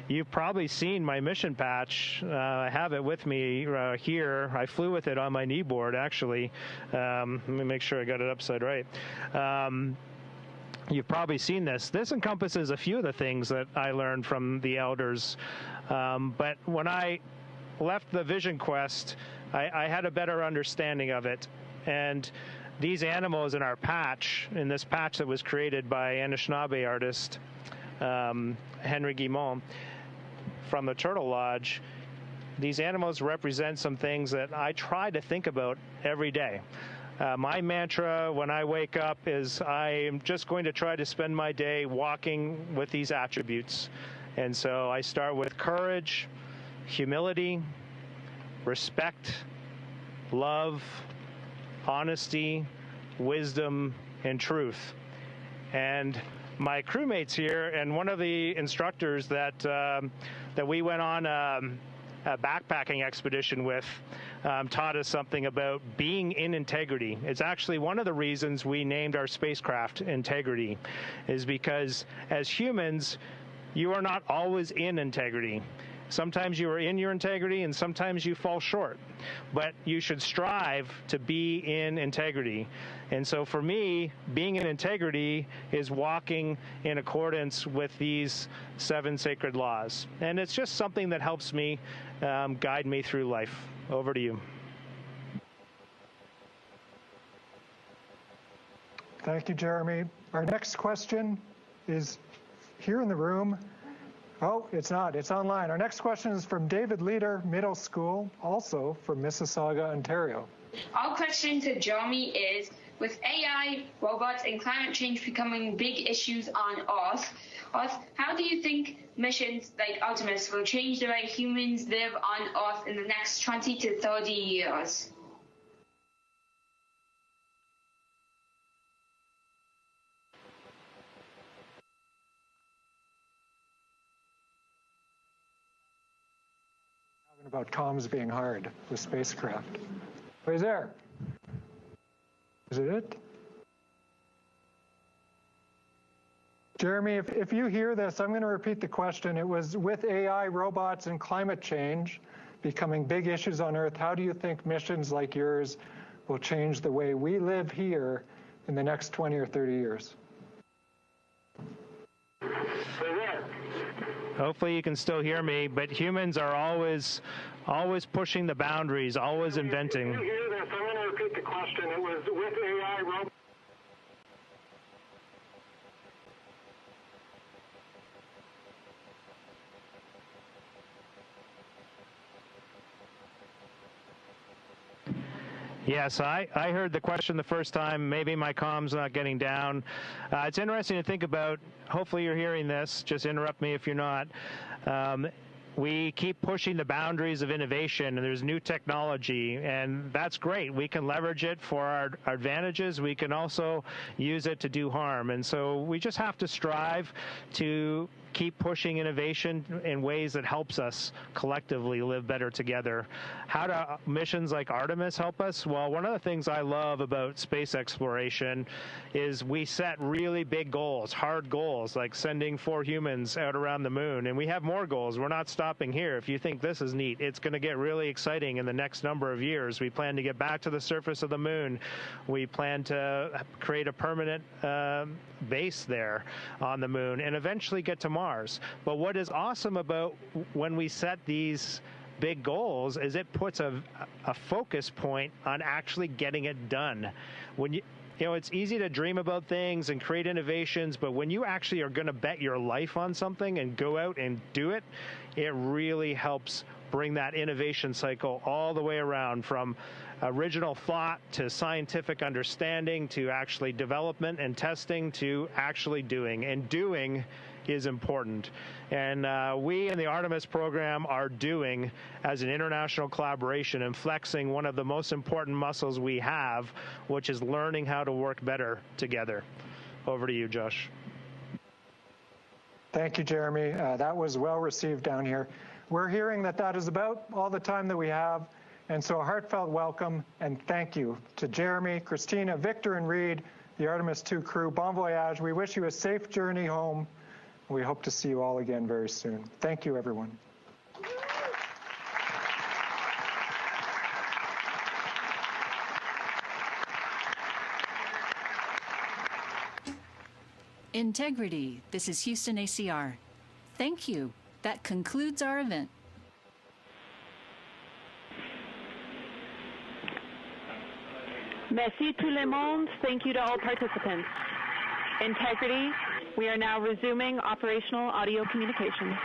You've probably seen my mission patch. I have it with me here. I flew with it on my kneeboard, actually. Let me make sure I got it upside right. You've probably seen this. This encompasses a few of the things that I learned from the elders. But when I left the Vision Quest, I had a better understanding of it. And these animals in our patch, in this patch that was created by Anishinaabe artist Henry Guimont from the Turtle Lodge, these animals represent some things that I try to think about every day. My mantra when I wake up is I am just going to try to spend my day walking with these attributes. And so I start with courage, humility, respect, love, honesty, wisdom, and truth. And my crewmates here, and one of the instructors that we went on a backpacking expedition with, taught us something about being in integrity. It's actually one of the reasons we named our spacecraft Integrity, is because as humans, you are not always in integrity. Sometimes you are in your integrity and sometimes you fall short, but you should strive to be in integrity. And so for me, being in integrity is walking in accordance with these 7 sacred laws. And it's just something that helps me guide me through life. Over to you. Thank you, Jeremy. Our next question is here in the room. Oh, it's not. It's online. Our next question is from David Leader, Middle School, also from Mississauga, Ontario. Our question to Jeremy is, with AI, robots, and climate change becoming big issues on Earth, how do you think missions like Artemis will change the way humans live on Earth in the next 20 to 30 years? about comms being hard with spacecraft. Who's there? Is it it? Jeremy, if you hear this, I'm going to repeat the question. It was, with AI, robots, and climate change becoming big issues on Earth, how do you think missions like yours will change the way we live here in the next 20 or 30 years? Hopefully you can still hear me, but humans are always pushing the boundaries, always inventing. If you hear this, I'm going to repeat the question. It was, with AI, robots. Yes, I heard the question the first time. Maybe my comm's not getting down. It's interesting to think about. Hopefully you're hearing this. Just interrupt me if you're not. We keep pushing the boundaries of innovation, and there's new technology, and that's great. We can leverage it for our advantages. We can also use it to do harm. And so we just have to strive to keep pushing innovation in ways that helps us collectively live better together. How do missions like Artemis help us? Well, one of the things I love about space exploration is we set really big goals, hard goals, like sending 4 humans out around the moon. And we have more goals. We're not stopping here. If you think this is neat, it's going to get really exciting in the next number of years. We plan to get back to the surface of the moon. We plan to create a permanent base there on the moon and eventually get to Mars. But what is awesome about when we set these big goals is it puts a focus point on actually getting it done. When you know, it's easy to dream about things and create innovations, but when you actually are going to bet your life on something and go out and do it, it really helps bring that innovation cycle all the way around, from original thought to scientific understanding to actually development and testing to actually doing. And doing is important. And we in the Artemis program are doing as an international collaboration and flexing one of the most important muscles we have, which is learning how to work better together. Over to you, Josh. Thank you, Jeremy. That was well received down here. We're hearing that is about all the time that we have. And so a heartfelt welcome and thank you to Jeremy, Christina, Victor, and Reed, the Artemis II crew. Bon voyage. We wish you a safe journey home. We hope to see you all again very soon. Thank you, everyone. Integrity. This is Houston ACR. Thank you. That concludes our event. Merci tout le monde. Thank you to all participants. Integrity. We are now resuming operational audio communications.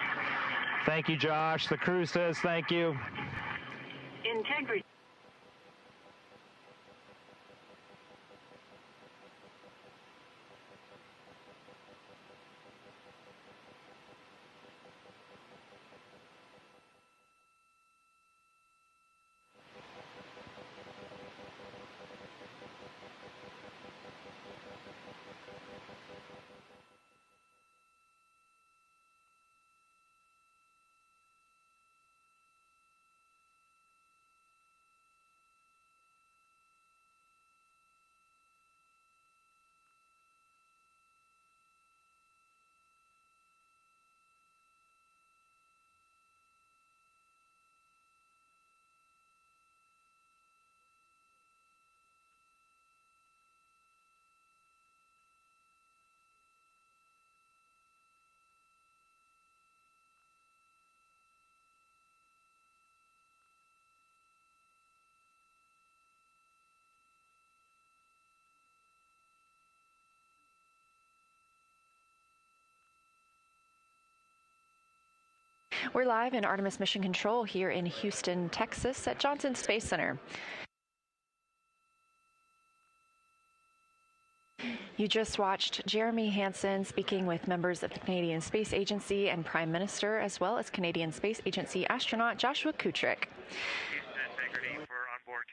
Thank you, Josh. The crew says thank you. Integrity. We're live in Artemis Mission Control here in Houston, Texas at Johnson Space Center. You just watched Jeremy Hansen speaking with members of the Canadian Space Agency and Prime Minister, as well as Canadian Space Agency astronaut Joshua Kutrick. Houston Integrity for onboard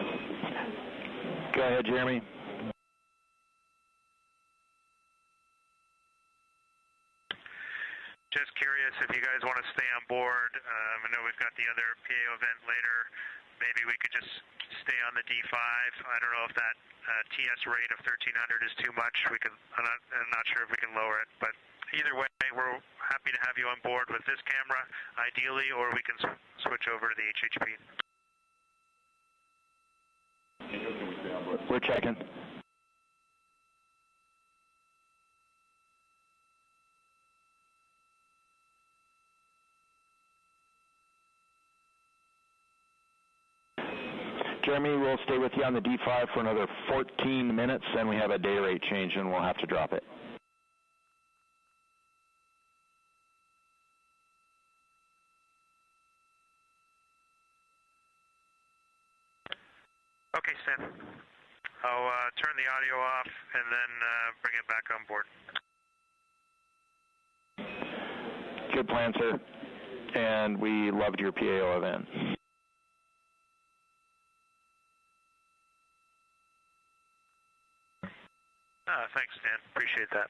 camera. Go ahead, Jeremy. Just curious. this. If you guys want to stay on board, I know we've got the other PAO event later. Maybe we could just stay on the D5. I don't know if that TS rate of 1300 is too much. I'm not sure if we can lower it, but either way, we're happy to have you on board with this camera, ideally, or we can switch over to the HHP. We're checking. Jeremy, we'll stay with you on the D5 for another 14 minutes, then we have a data rate change and we'll have to drop it. Okay, Stan. I'll turn the audio off and then bring it back on board. Good plan, sir. And we loved your PAO event. Thanks, Dan. Appreciate that.